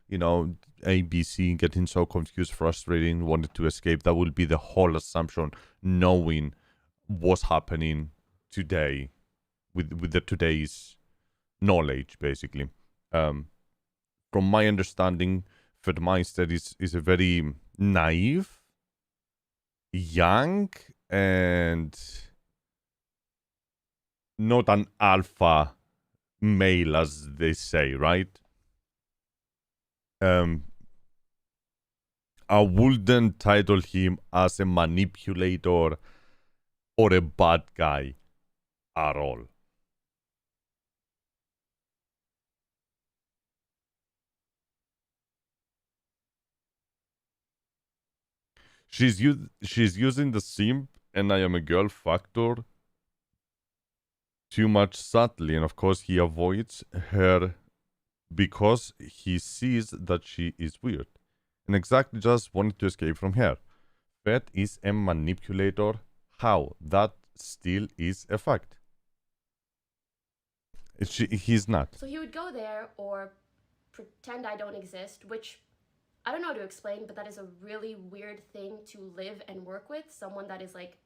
Speaker 1: you know, ABC, getting so confused, frustrating, wanted to escape. That will be the whole assumption, knowing what's happening today with the today's knowledge, basically. From my understanding, Fedmeister is a very naive, young, and not an alpha male, as they say, right? I wouldn't title him as a manipulator or a bad guy at all. She's using the simp and I am a girl factor too much subtly, and of course he avoids her because he sees that she is weird and exactly just wanted to escape from her. Fed is a manipulator. How? That still is a fact. He's not.
Speaker 5: So he would go there or pretend I don't exist, which I don't know how to explain, but that is a really weird thing to live and work with. Someone that is like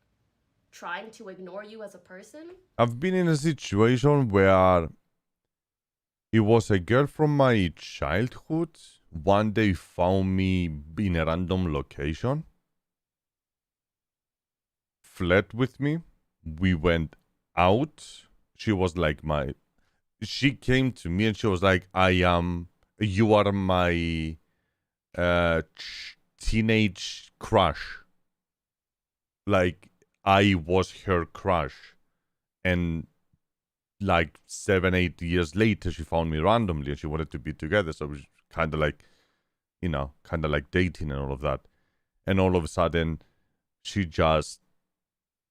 Speaker 5: trying to ignore you as a person.
Speaker 1: I've been in a situation where it was a girl from my childhood. One day found me in a random location, fled with me. We went out. She was like she came to me and she was like, you are my teenage crush. Like, I was her crush. And like 7-8 years later, she found me randomly and she wanted to be together. So it was kind of like, you know, kind of like dating and all of that. And all of a sudden, she just,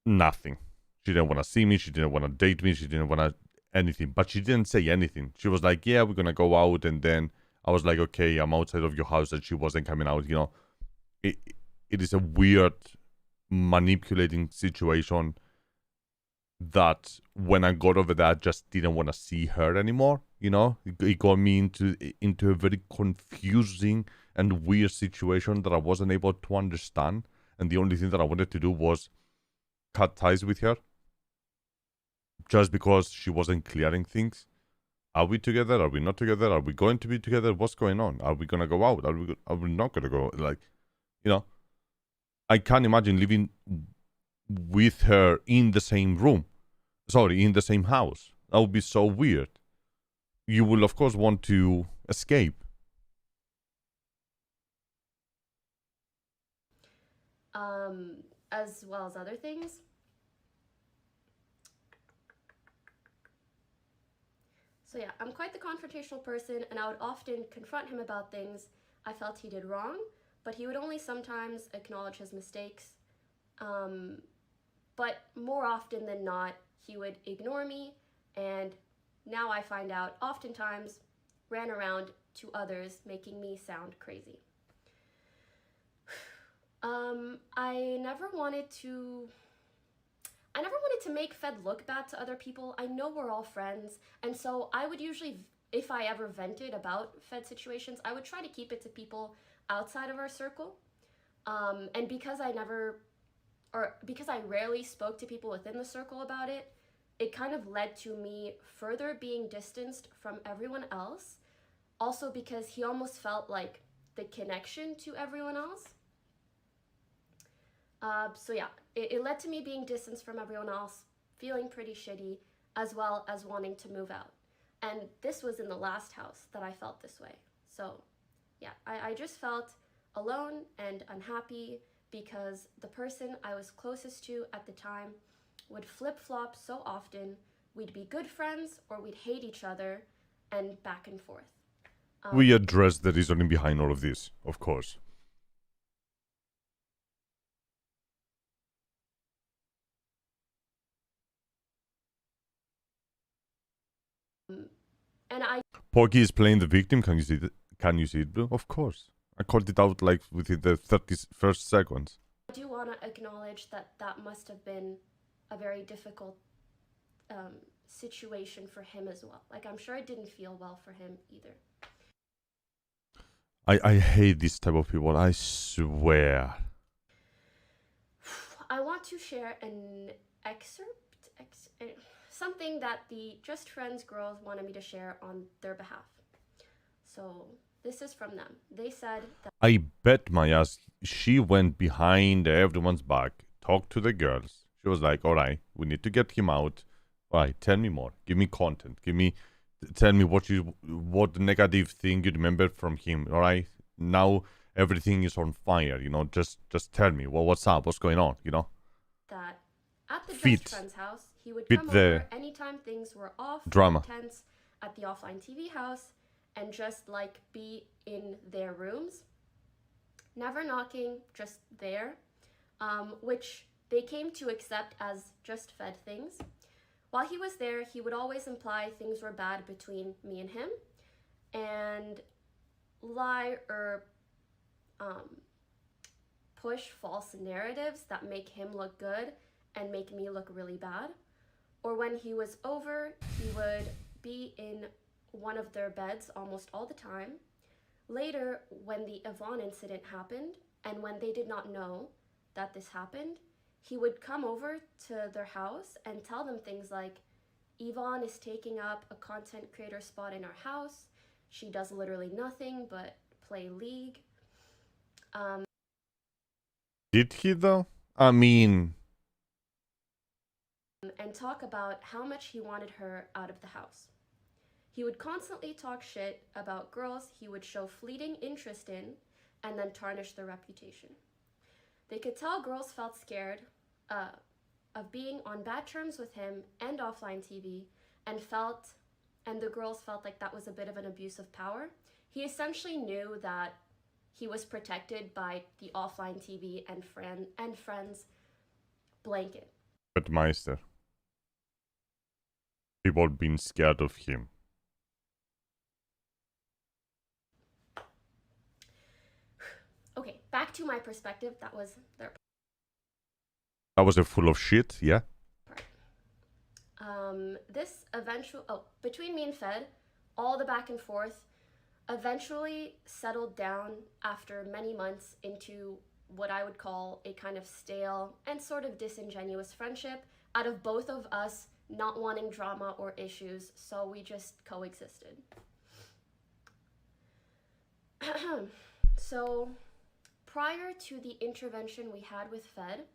Speaker 1: nothing. She didn't want to see me. She didn't want to date me. She didn't want to anything. But she didn't say anything. She was like, yeah, we're going to go out. And then I was like, okay, I'm outside of your house. And she wasn't coming out, you know. It is a weird manipulating situation that when I got over there, I just didn't want to see her anymore. You know, it got me into a very confusing and weird situation that I wasn't able to understand. And the only thing that I wanted to do was cut ties with her, just because she wasn't clearing things. Are we together? Are we not together? Are we going to be together? What's going on? Are we gonna go out? Are we not gonna go? Like, you know, I can't imagine living with her in the same room. Sorry, in the same house. That would be so weird. You will, of course, want to escape.
Speaker 5: As well as other things. So yeah, I'm quite the confrontational person, and I would often confront him about things I felt he did wrong, but he would only sometimes acknowledge his mistakes. But more often than not, he would ignore me, and now I find out oftentimes ran around to others, making me sound crazy. I never wanted to make Fed look bad to other people. I know we're all friends, and so I would usually, if I ever vented about Fed situations, I would try to keep it to people outside of our circle. And because I rarely spoke to people within the circle about it, it kind of led to me further being distanced from everyone else. Also because he almost felt like the connection to everyone else. So yeah, it led to me being distanced from everyone else, feeling pretty shitty, as well as wanting to move out. And this was in the last house that I felt this way. So yeah, I just felt alone and unhappy because the person I was closest to at the time would flip-flop so often. We'd be good friends or we'd hate each other, and back and forth.
Speaker 1: We address the reasoning behind all of this, of course.
Speaker 5: And I
Speaker 1: Porky is playing the victim. Can you see it? Can you see it, Blue? Of course. I called it out like within the 31st seconds.
Speaker 5: do want to acknowledge that that must have been a very difficult situation for him as well. Like, I'm sure it didn't feel well for him either.
Speaker 1: I hate this type of people. I swear.
Speaker 5: I want to share an excerpt, something that the Just Friends girls wanted me to share on their behalf. So this is from them. They said that
Speaker 1: I bet my ass she went behind everyone's back, talked to the girls. She was like, all right, we need to get him out. All right, tell me more. Give me content. Tell me what negative thing you remember from him. All right, now everything is on fire. You know, just tell me what's up, what's going on. You know.
Speaker 5: that at the
Speaker 1: Fit.
Speaker 5: Just Friends house, he would
Speaker 1: Fit
Speaker 5: come
Speaker 1: the
Speaker 5: over anytime things were off,
Speaker 1: drama.
Speaker 5: tense at the offline TV house, and just like be in their rooms, never knocking, just there, which they came to accept as just Fed things. While he was there, he would always imply things were bad between me and him, and lie or push false narratives that make him look good and make me look really bad. Or when he was over, he would be in one of their beds almost all the time. Later, when the Yvonne incident happened, and when they did not know that this happened, he would come over to their house and tell them things like, Yvonne is taking up a content creator spot in our house. She does literally nothing but play League.
Speaker 1: Did he though? I mean,
Speaker 5: And talk about how much he wanted her out of the house. He would constantly talk shit about girls he would show fleeting interest in and then tarnish their reputation. They could tell girls felt scared of being on bad terms with him and offline TV, and the girls felt like that was a bit of an abuse of power. He essentially knew that he was protected by the offline TV and friends blanket.
Speaker 1: but Meister. People being scared of him.
Speaker 5: Okay, back to my perspective. That was their
Speaker 1: That was a full of shit, yeah?
Speaker 5: part. Between me and Fed, all the back and forth eventually settled down after many months into what I would call a kind of stale and sort of disingenuous friendship out of both of us not wanting drama or issues, so we just coexisted. So, prior to the intervention we had with Fed,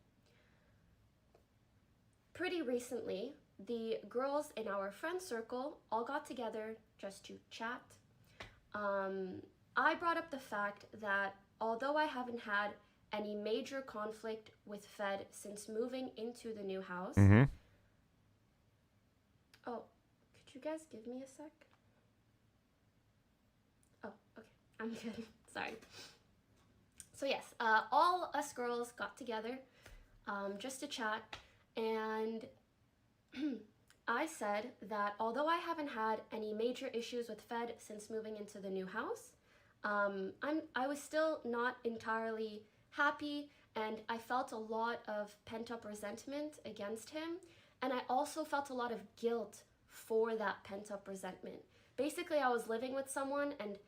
Speaker 5: pretty recently, the girls in our friend circle all got together just to chat. I brought up the fact that although I haven't had any major conflict with Fed since moving into the new house.
Speaker 1: Mm-hmm.
Speaker 5: Oh, could you guys give me a sec? Oh, okay, I'm good. Sorry. So yes, all us girls got together just to chat, and I said that although I haven't had any major issues with Fed since moving into the new house, I was still not entirely happy, and I felt a lot of pent-up resentment against him, and I also felt a lot of guilt for that pent-up resentment. Basically, I was living with someone, and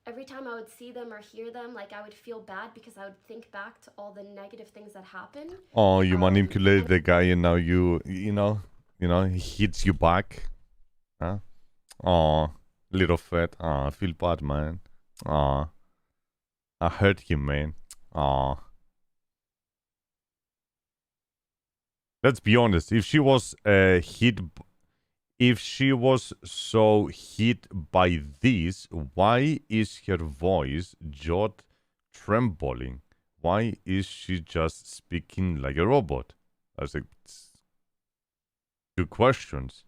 Speaker 5: every time I would see them or hear them, like, I would feel bad because I would think back to all the negative things that happened.
Speaker 1: Oh, you manipulated the guy, and now you know, he hits you back. Huh? Oh, little Fed. Oh, I feel bad, man. Oh, I hurt him, man. Oh. Let's be honest. If she was if she was so hit by this, why is her voice just trembling? Why is she just speaking like a robot? I was like, two questions.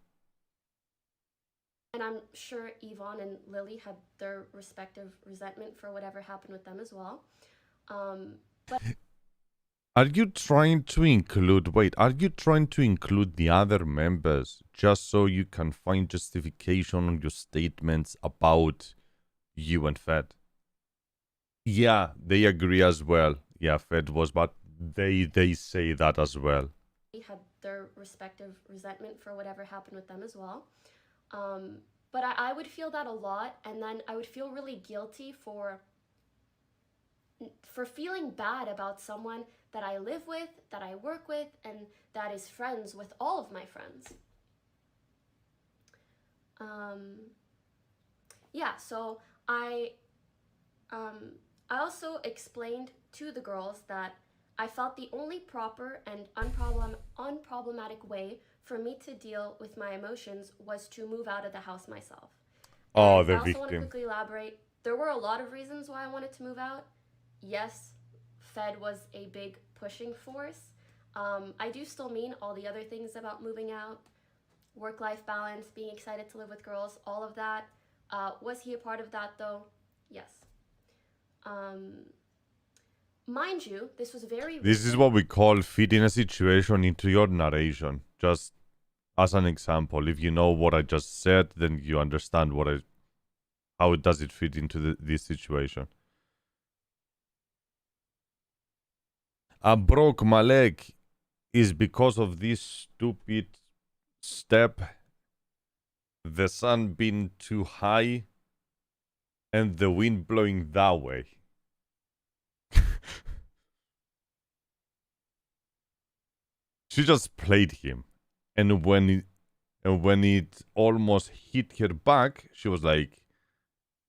Speaker 5: And I'm sure Yvonne and Lily had their respective resentment for whatever happened with them as well. But
Speaker 1: Are you trying to include the other members just so you can find justification on your statements about you and Fed? Yeah, they agree as well. Yeah, Fed was, but they say that as well.
Speaker 5: had their respective resentment for whatever happened with them as well. But I would feel that a lot, and then I would feel really guilty for feeling bad about someone that I live with, that I work with, and that is friends with all of my friends. Yeah, so I also explained to the girls that I felt the only proper and unproblematic way for me to deal with my emotions was to move out of the house myself.
Speaker 1: Oh,
Speaker 5: And
Speaker 1: the
Speaker 5: I also want to
Speaker 1: victim.
Speaker 5: quickly elaborate. There were a lot of reasons why I wanted to move out. Yes, Fed was a big pushing force. I do still mean all the other things about moving out, work-life balance, being excited to live with girls, all of that. Was he a part of that though? Yes. Mind you, this was very
Speaker 1: This is
Speaker 5: recent.
Speaker 1: what we call fitting a situation into your narration. Just as an example, if you know what I just said, then you understand how does it fit into this situation. I broke my leg is because of this stupid step, the sun being too high, and the wind blowing that way. She just played him, and when it almost hit her back, she was like,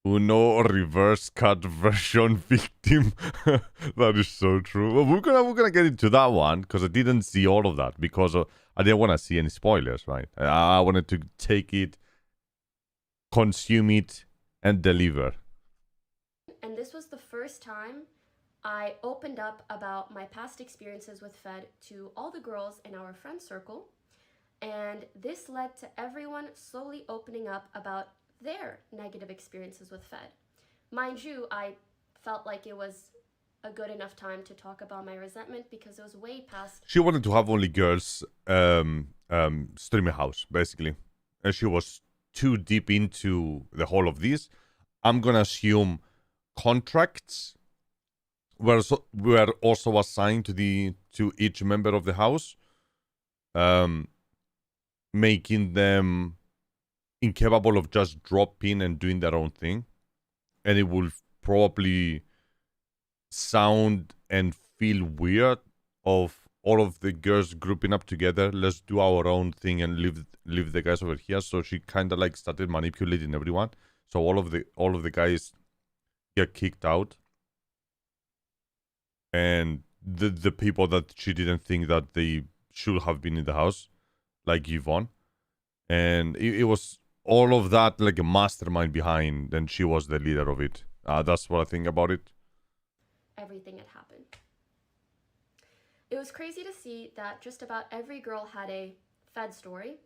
Speaker 1: "Uno reverse cut version victim." That is so true. Well, we're gonna get into that one because I didn't see all of that because I didn't want to see any spoilers. Right? I wanted to take it, consume it, and deliver.
Speaker 5: And this was the first time I opened up about my past experiences with Fed to all the girls in our friend circle, and this led to everyone slowly opening up about their negative experiences with Fed. Mind you, I felt like it was a good enough time to talk about my resentment because it was way past.
Speaker 1: She wanted to have only girls stream a house, basically. And she was too deep into the whole of this. I'm gonna assume contracts were also assigned to each member of the house. making them incapable of just dropping and doing their own thing. And it will probably sound and feel weird of all of the girls grouping up together. Let's do our own thing and leave the guys over here. So she kind of like started manipulating everyone. So all of the guys get kicked out. And the people that she didn't think that they should have been in the house, like Yvonne. And it was all of that like a mastermind behind, and she was the leader of it. That's what I think about it.
Speaker 5: Everything had happened. It was crazy to see that just about every girl had a Fed story.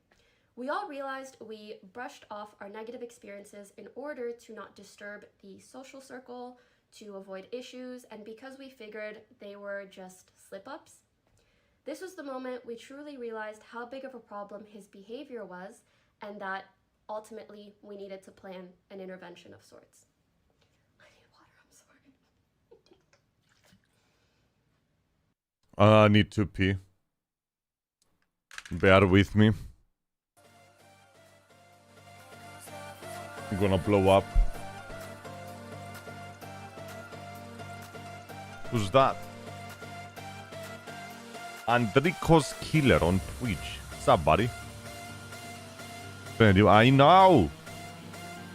Speaker 5: We all realized we brushed off our negative experiences in order to not disturb the social circle, to avoid issues, and because we figured they were just slip-ups. This was the moment we truly realized how big of a problem his behavior was, and that ultimately we needed to plan an intervention of sorts. I need water, I'm sorry.
Speaker 1: I need to pee. Bear with me. I'm gonna blow up. Who's that? Andrikos Killer on Twitch. What's up, buddy? I know!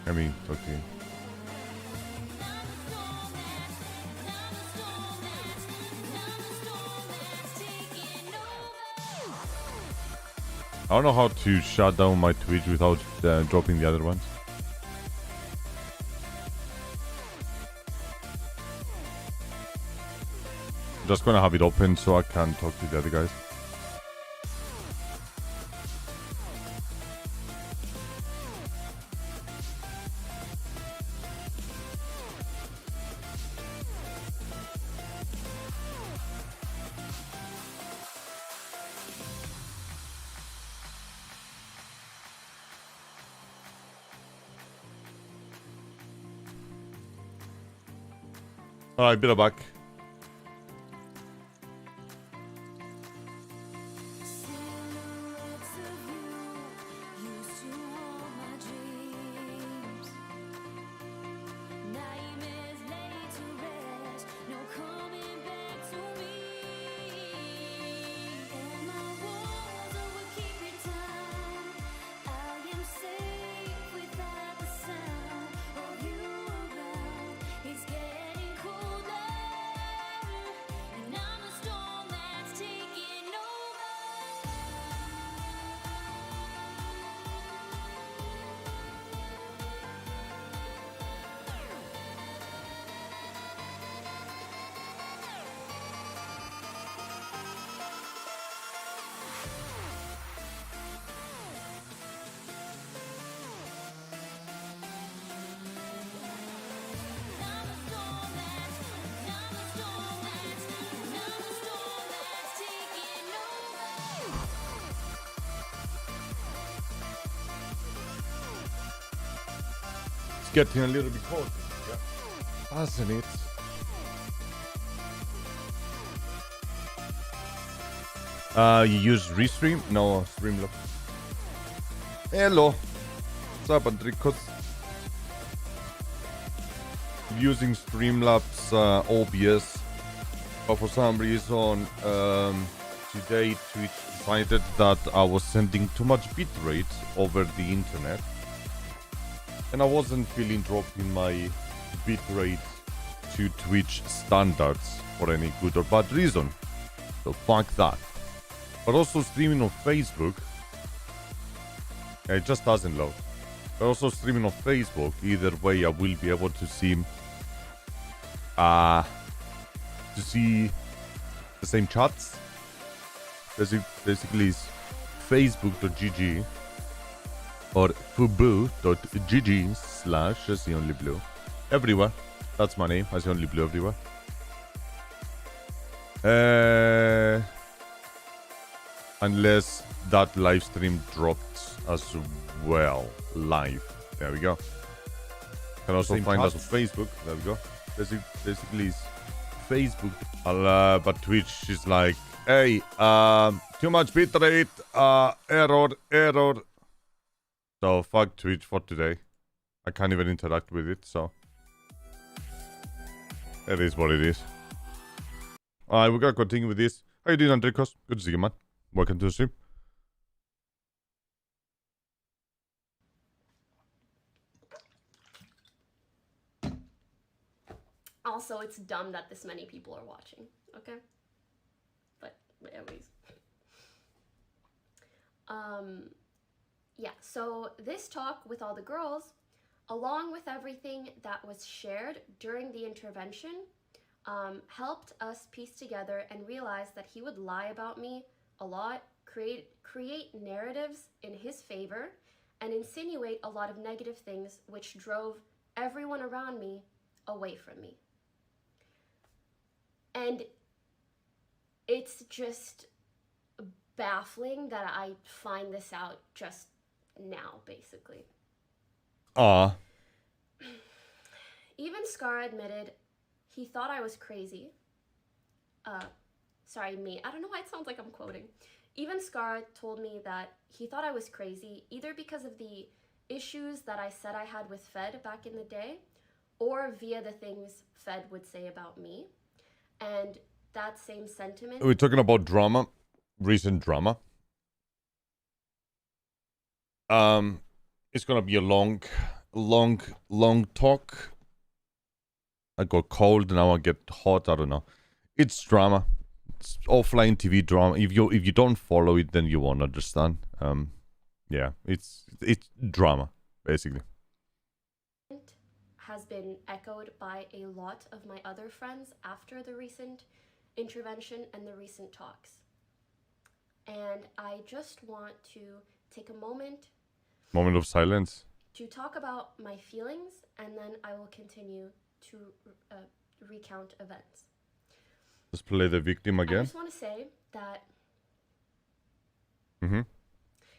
Speaker 1: Let me talk to you. I don't know how to shut down my Twitch without dropping the other ones. I'm just gonna have it open so I can talk to the other guys. Alright, bit of back. Getting a little bit cold. Yeah. Hasn't it? You use Restream? No, Streamlabs. Hello. What's up, Andrikos? Using Streamlabs OBS, but for some reason today Twitch decided that I was sending too much bitrate over the internet. And I wasn't feeling dropping my bitrate to Twitch standards for any good or bad reason. So fuck that. But also streaming on Facebook, it just doesn't load. But also streaming on Facebook, either way I will be able to see the same chats. Basically it's facebook.gg or fubu.gg/ICOnlyBlue. Everywhere. That's my name, ICOnlyBlue everywhere. Unless that live stream dropped as well. Live. There we go. You can also find us on Facebook. There we go. Basically it's Facebook. But Twitch is like Hey, too much bitrate, error. So fuck Twitch for today. I can't even interact with it, so it is what it is. Alright, we gotta continue with this. How you doing, Andrikos? Good to see you, man. Welcome to the stream.
Speaker 5: Also, it's dumb that this many people are watching, okay? But anyways. Yeah, so this talk with all the girls, along with everything that was shared during the intervention, helped us piece together and realize that he would lie about me a lot, create narratives in his favor, and insinuate a lot of negative things, which drove everyone around me away from me. And it's just baffling that I find this out just now, basically. Even Scar admitted he thought I was crazy. Sorry, me. I don't know why it sounds like I'm quoting. Even Scar told me that he thought I was crazy, either because of the issues that I said I had with Fed back in the day, or via the things Fed would say about me. And that same sentiment...
Speaker 1: We're talking about drama, recent drama. It's gonna be a long talk. I got cold, now I get hot, I don't know. It's drama. It's offline TV drama. If you don't follow it, then you won't understand. Yeah, it's drama, basically.
Speaker 5: Has been echoed by a lot of my other friends after the recent intervention and the recent talks. And I just want to take a moment
Speaker 1: of silence
Speaker 5: to talk about my feelings, and then I will continue to recount events.
Speaker 1: Let's play the victim again.
Speaker 5: I just want to say that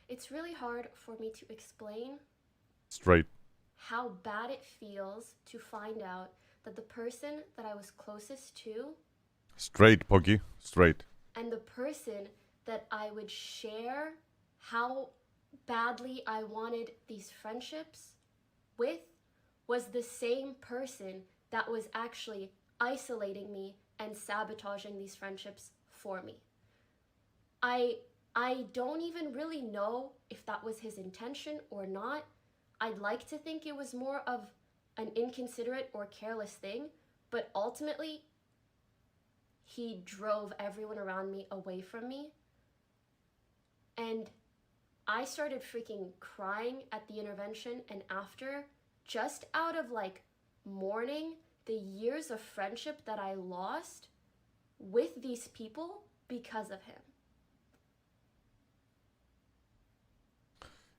Speaker 5: it's really hard for me to explain
Speaker 1: straight
Speaker 5: how bad it feels to find out that the person that I was closest to...
Speaker 1: Straight, Poggy. Straight.
Speaker 5: And the person that I would share how badly I wanted these friendships with was the same person that was actually isolating me and sabotaging these friendships for me. I don't even really know if that was his intention or not. I'd like to think it was more of an inconsiderate or careless thing, but ultimately, he drove everyone around me away from me. And I started freaking crying at the intervention and after, just out of like mourning the years of friendship that I lost with these people because of him.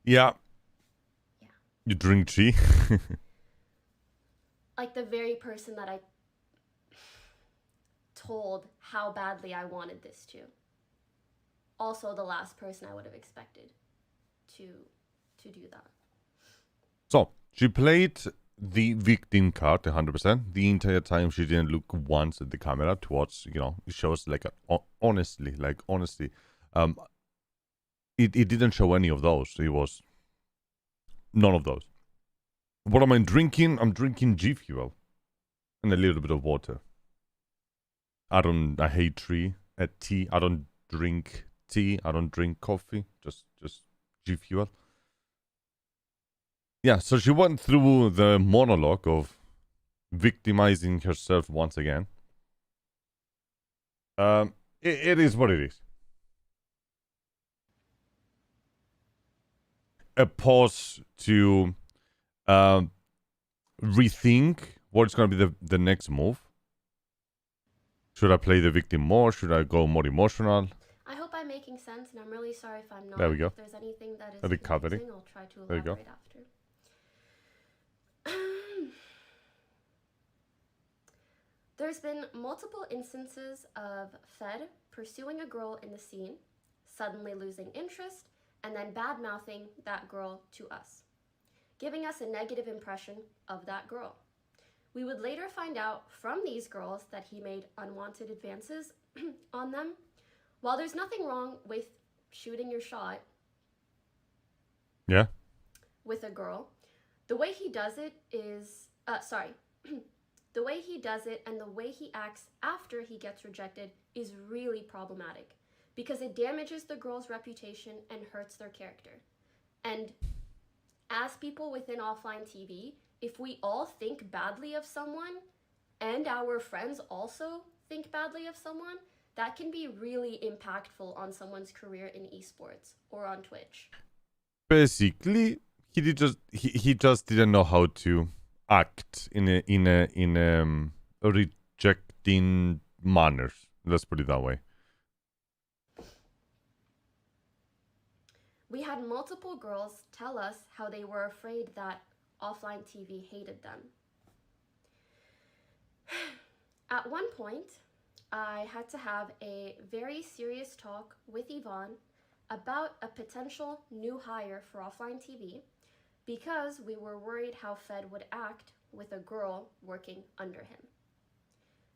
Speaker 1: Yeah. You drink tea?
Speaker 5: Like the very person that I told how badly I wanted this to. Also the last person I would have expected to do that.
Speaker 1: So, she played the victim card 100%. The entire time she didn't look once at the camera towards, it shows like honestly. It didn't show any of those. It was none of those. What am I drinking? I'm drinking G Fuel and a little bit of water. I hate tea. I don't drink tea. I don't drink coffee. Just G Fuel. Yeah, so she went through the monologue of victimizing herself once again. It is what it is. A pause to rethink what's going to be the next move. Should I play the victim more? Should I go more emotional?
Speaker 5: I hope I'm making sense, and I'm really sorry if I'm not.
Speaker 1: There we go.
Speaker 5: If there's anything that is
Speaker 1: recovery.
Speaker 5: confusing, I'll try to
Speaker 1: There you go.
Speaker 5: elaborate after. There's been multiple instances of Fed pursuing a girl in the scene, suddenly losing interest, and then bad-mouthing that girl to us, giving us a negative impression of that girl. We would later find out from these girls that he made unwanted advances on them, while there's nothing wrong with shooting your shot
Speaker 1: Yeah.
Speaker 5: with a girl, the way he does it is, the way he does it and the way he acts after he gets rejected is really problematic because it damages the girl's reputation and hurts their character. And as people within offline TV, if we all think badly of someone and our friends also think badly of someone, that can be really impactful on someone's career in esports or on Twitch.
Speaker 1: Basically, he just didn't know how to act in a rejecting manner. Let's put it that way.
Speaker 5: We had multiple girls tell us how they were afraid that offline TV hated them. At one point, I had to have a very serious talk with Yvonne about a potential new hire for offline TV because we were worried how Fed would act with a girl working under him.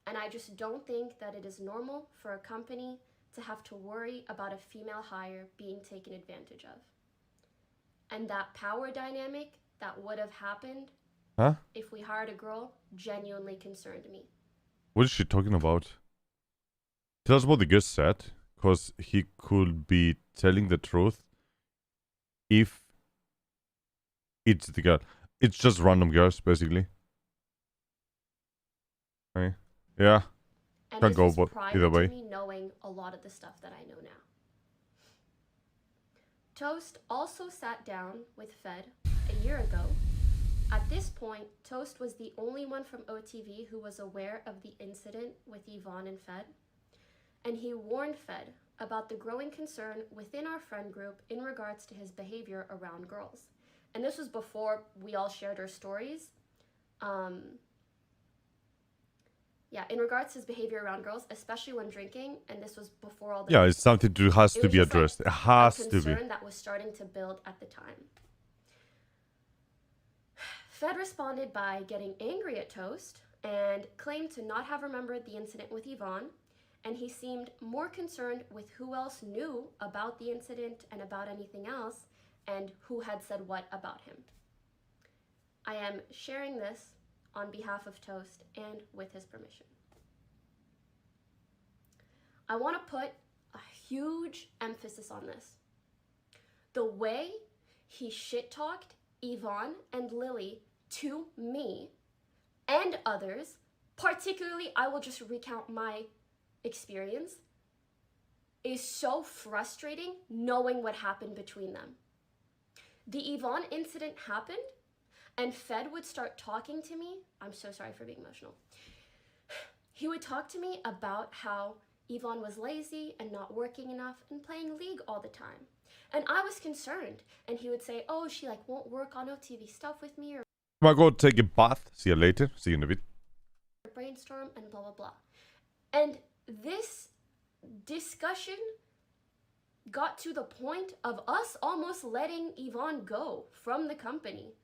Speaker 5: And I just don't think that it is normal for a company to have to worry about a female hire being taken advantage of. And that power dynamic that would have happened if we hired a girl genuinely concerned me.
Speaker 1: What is she talking about? Tell us what the guest said, because he could be telling the truth if it's the girl. It's just random girls, basically. Okay. Yeah.
Speaker 5: And
Speaker 1: Can't
Speaker 5: this
Speaker 1: go
Speaker 5: was
Speaker 1: but
Speaker 5: prior
Speaker 1: either
Speaker 5: to
Speaker 1: way.
Speaker 5: me knowing a lot of the stuff that I know now. Toast also sat down with Fed a year ago. At this point, Toast was the only one from OTV who was aware of the incident with Yvonne and Fed, and he warned Fed about the growing concern within our friend group in regards to his behavior around girls. And this was before we all shared our stories. In regards to his behavior around girls, especially when drinking, and this was before all the...
Speaker 1: Yeah, it's something to has
Speaker 5: it
Speaker 1: to
Speaker 5: was
Speaker 1: be
Speaker 5: just,
Speaker 1: addressed.
Speaker 5: like,
Speaker 1: It has
Speaker 5: a
Speaker 1: to be.
Speaker 5: concern that was starting to build at the time. Fed responded by getting angry at Toast and claimed to not have remembered the incident with Yvonne, and he seemed more concerned with who else knew about the incident and about anything else, and who had said what about him. I am sharing this on behalf of Toast and with his permission. I want to put a huge emphasis on this. The way he shit-talked Yvonne and Lily to me and others, particularly, I will just recount my experience, is so frustrating knowing what happened between them. The Yvonne incident happened and Fed would start talking to me. I'm so sorry for being emotional. He would talk to me about how Yvonne was lazy and not working enough and playing League all the time. And I was concerned. And he would say, oh, she won't work on OTV stuff with me or
Speaker 1: I'm gonna go take a bath. See you later. See you in a bit.
Speaker 5: brainstorm and blah, blah, blah. And this discussion got to the point of us almost letting Yvonne go from the company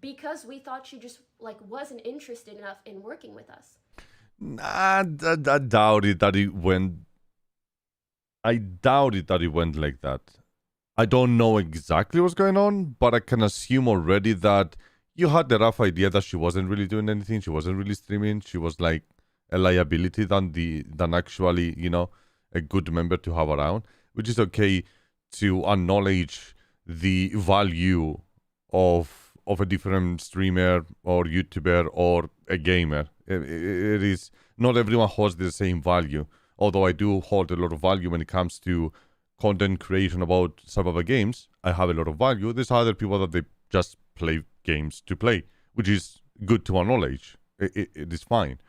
Speaker 5: because we thought she just wasn't interested enough in working with us.
Speaker 1: Nah, I doubt it that it went. I doubt it that it went like that. I don't know exactly what's going on, but I can assume already that you had the rough idea that she wasn't really doing anything. She wasn't really streaming. She was like a liability than actually, a good member to have around, which is okay to acknowledge the value of a different streamer or YouTuber or a gamer. It is not everyone holds the same value. Although I do hold a lot of value when it comes to content creation about survival games, I have a lot of value. There's other people that they just play games to play, which is good to acknowledge. It is fine.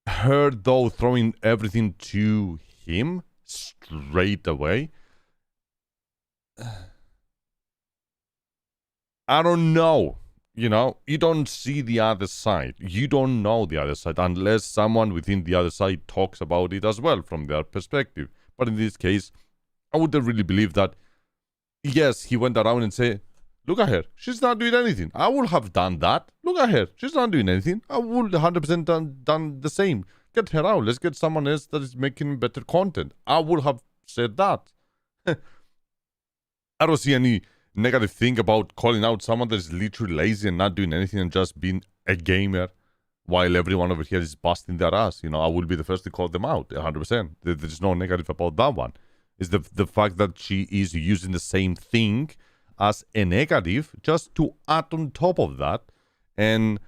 Speaker 1: Her though throwing everything to him straight away, I don't know. You don't see the other side. You don't know the other side unless someone within the other side talks about it as well from their perspective. But in this case, I wouldn't really believe that. Yes, he went around and said, look at her. She's not doing anything. I would have done that. Look at her. She's not doing anything. I would 100% done the same. get her out. Let's get someone else that is making better content. I would have said that. I don't see any negative thing about calling out someone that is literally lazy and not doing anything and just being a gamer while everyone over here is busting their ass. I will be the first to call them out 100%. There's no negative about that one. It's the fact that she is using the same thing as a negative just to add on top of that. And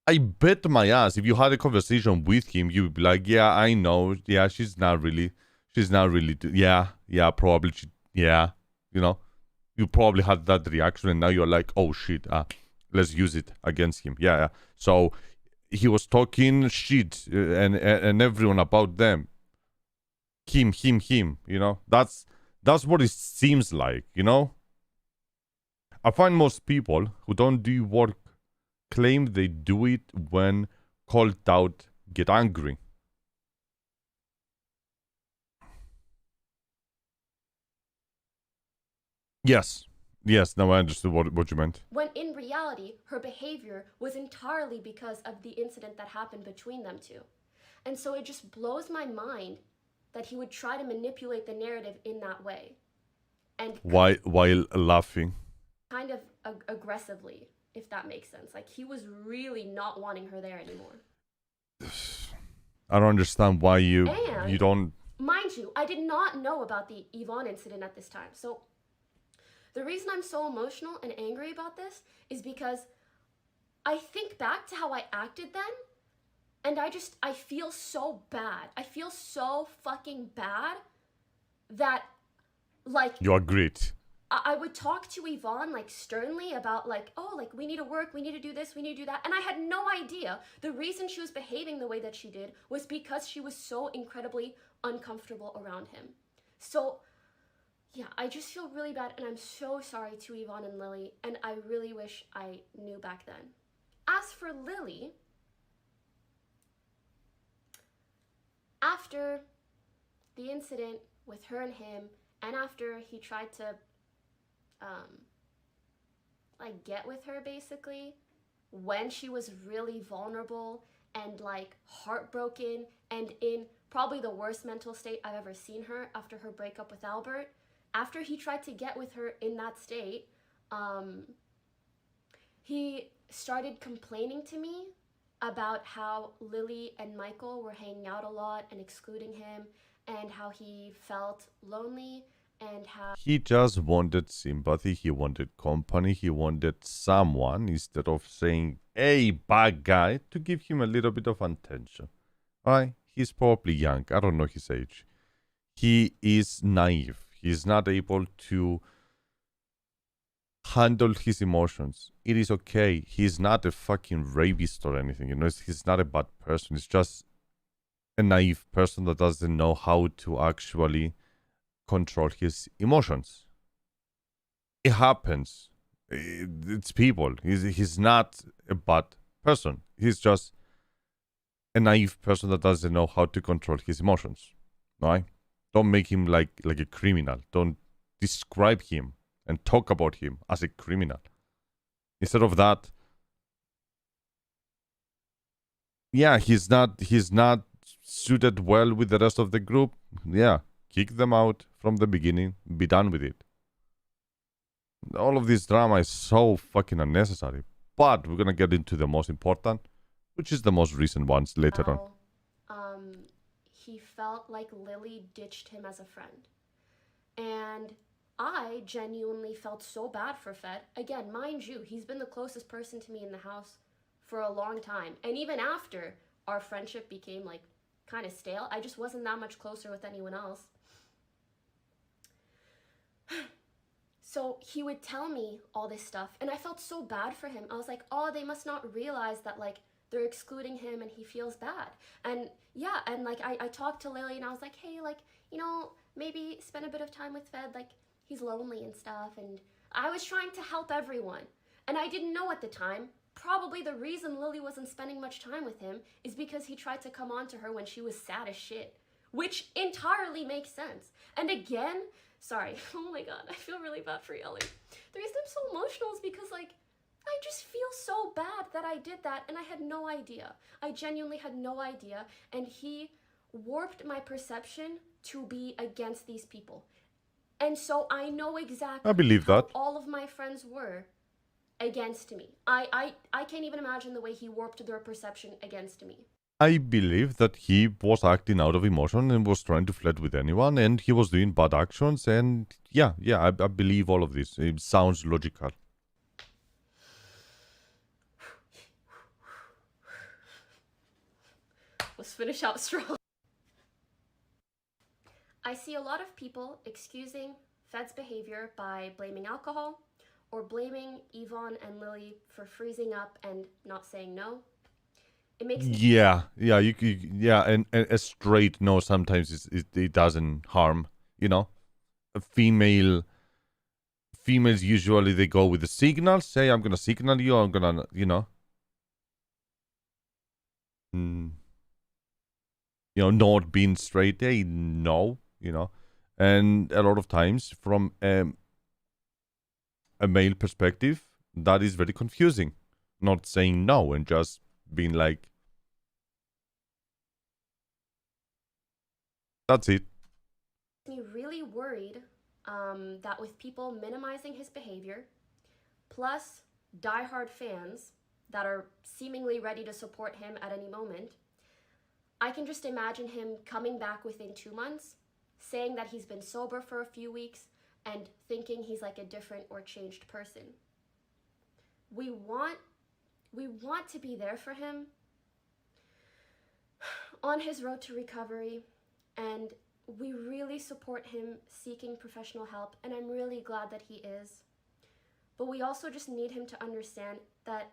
Speaker 1: I bet my ass if you had a conversation with him, you would be like, yeah, I know. Yeah, she's not really, yeah, probably. You probably had that reaction and now you're like, oh shit, let's use it against him. Yeah. So he was talking shit and everyone about them. Him. That's what it seems like, I find most people who don't do work claim they do it when called out, get angry. Yes, now I understood what you meant.
Speaker 5: When in reality, her behavior was entirely because of the incident that happened between them two. And so it just blows my mind that he would try to manipulate the narrative in that way. And
Speaker 1: while laughing.
Speaker 5: Kind of aggressively, if that makes sense. Like, he was really not wanting her there anymore.
Speaker 1: I don't understand why you don't...
Speaker 5: Mind you, I did not know about the Yvonne incident at this time. So the reason I'm so emotional and angry about this is because I think back to how I acted then, and I feel so bad. I feel so fucking bad that, like...
Speaker 1: You agreed.
Speaker 5: I would talk to Yvonne, like, sternly about, like, oh, like, we need to work, we need to do this, we need to do that. And I had no idea the reason she was behaving the way that she did was because she was so incredibly uncomfortable around him. So, yeah, I just feel really bad, and I'm so sorry to Yvonne and Lily, and I really wish I knew back then. As for Lily, after the incident with her and him, and after he tried to like get with her basically, when she was really vulnerable and like heartbroken and in probably the worst mental state I've ever seen her after her breakup with Albert, after he tried to get with her in that state, he started complaining to me about how Lily and Michael were hanging out a lot and excluding him, and how he felt lonely, and how
Speaker 1: he just wanted sympathy, he wanted company, he wanted someone, instead of saying, hey, bad guy, to give him a little bit of attention. Right? He's probably young. I don't know his age. He is naive. He's not able to handle his emotions. It is okay. He's not a fucking rapist or anything. He's not a bad person. He's just a naive person that doesn't know how to actually control his emotions. It happens. It's people. He's not a bad person. He's just a naive person that doesn't know how to control his emotions. Right? Don't make him like a criminal. Don't describe him and talk about him as a criminal. Instead of that, yeah, he's not suited well with the rest of the group. Yeah, kick them out from the beginning. Be done with it. All of this drama is so fucking unnecessary. But we're gonna get into the most important, which is the most recent ones later on.
Speaker 5: He felt like Lily ditched him as a friend. And I genuinely felt so bad for Fed. Again, mind you, he's been the closest person to me in the house for a long time. And even after our friendship became like kind of stale, I just wasn't that much closer with anyone else. So he would tell me all this stuff, and I felt so bad for him. I was like, oh, they must not realize that, like, they're excluding him and he feels bad. And yeah, and like I talked to Lily and I was like, hey, like, maybe spend a bit of time with Fed, like, he's lonely and stuff. And I was trying to help everyone. And I didn't know at the time, probably the reason Lily wasn't spending much time with him is because he tried to come on to her when she was sad as shit, which entirely makes sense. And again, sorry, oh my god, I feel really bad for yelling. The reason I'm so emotional is because, like, I just feel so bad that I did that and I had no idea. I genuinely had no idea, and he warped my perception to be against these people. And so I know exactly
Speaker 1: I believe
Speaker 5: how
Speaker 1: that.
Speaker 5: all of my friends were against me. I can't even imagine the way he warped their perception against me.
Speaker 1: I believe that he was acting out of emotion and was trying to flirt with anyone, and he was doing bad actions. And yeah, I believe all of this. It sounds logical.
Speaker 5: Let's finish out strong. I see a lot of people excusing Fed's behavior by blaming alcohol or blaming Yvonne and Lily for freezing up and not saying no. It makes me
Speaker 1: Yeah, and a straight no sometimes it doesn't harm, you know. A females usually they go with the signals. Say I'm gonna signal you. I'm gonna, you know, not being straight. They know, you know, and a lot of times from a male perspective, that is very confusing. Not saying no and just being like, that's it.
Speaker 5: me really worried that with people minimizing his behavior, plus diehard fans that are seemingly ready to support him at any moment, I can just imagine him coming back within 2 months, saying that he's been sober for a few weeks, and thinking he's like a different or changed person. We want to be there for him on his road to recovery, and we really support him seeking professional help, and I'm really glad that he is. But we also just need him to understand that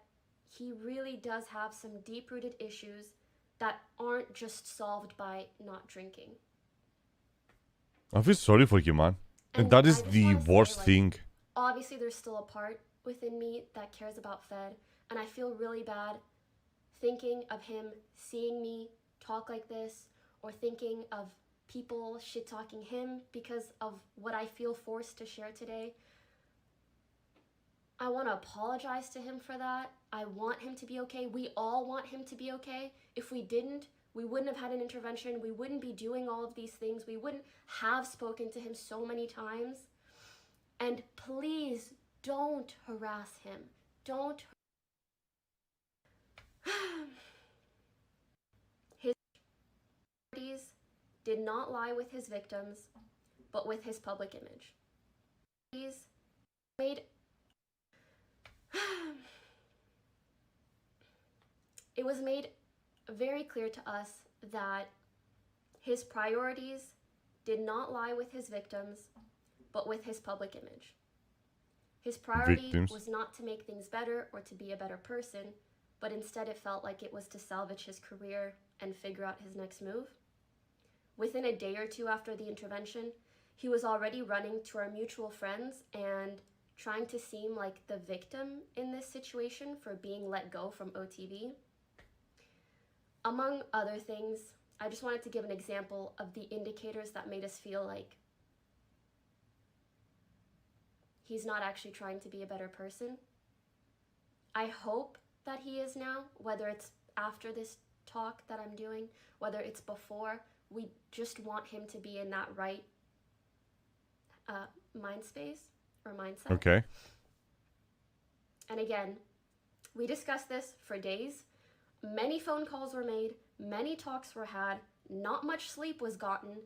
Speaker 5: he really does have some deep-rooted issues that aren't just solved by not drinking.
Speaker 1: I feel sorry for you, man.
Speaker 5: And
Speaker 1: That
Speaker 5: I
Speaker 1: is
Speaker 5: just
Speaker 1: the
Speaker 5: wanna say,
Speaker 1: worst
Speaker 5: like,
Speaker 1: thing.
Speaker 5: Obviously, there's still a part within me that cares about Fed, and I feel really bad thinking of him seeing me talk like this, or thinking of people shit-talking him because of what I feel forced to share today. I want to apologize to him for that. I want him to be okay. We all want him to be okay. If we didn't, we wouldn't have had an intervention. We wouldn't be doing all of these things. We wouldn't have spoken to him so many times. And please don't harass him. Don't. His priorities did not lie with his victims, but with his public image. He's made. It was made very clear to us that his priorities did not lie with his victims, but with his public image. His priority
Speaker 1: Victims.
Speaker 5: was not to make things better or to be a better person, but instead it felt like it was to salvage his career and figure out his next move. Within a day or two after the intervention, he was already running to our mutual friends and trying to seem like the victim in this situation for being let go from OTV. Among other things, I just wanted to give an example of the indicators that made us feel like he's not actually trying to be a better person. I hope that he is now, whether it's after this talk that I'm doing, whether it's before. We just want him to be in that right mind space or mindset.
Speaker 1: Okay.
Speaker 5: And again, we discussed this for days. Many phone calls were made, many talks were had, not much sleep was gotten.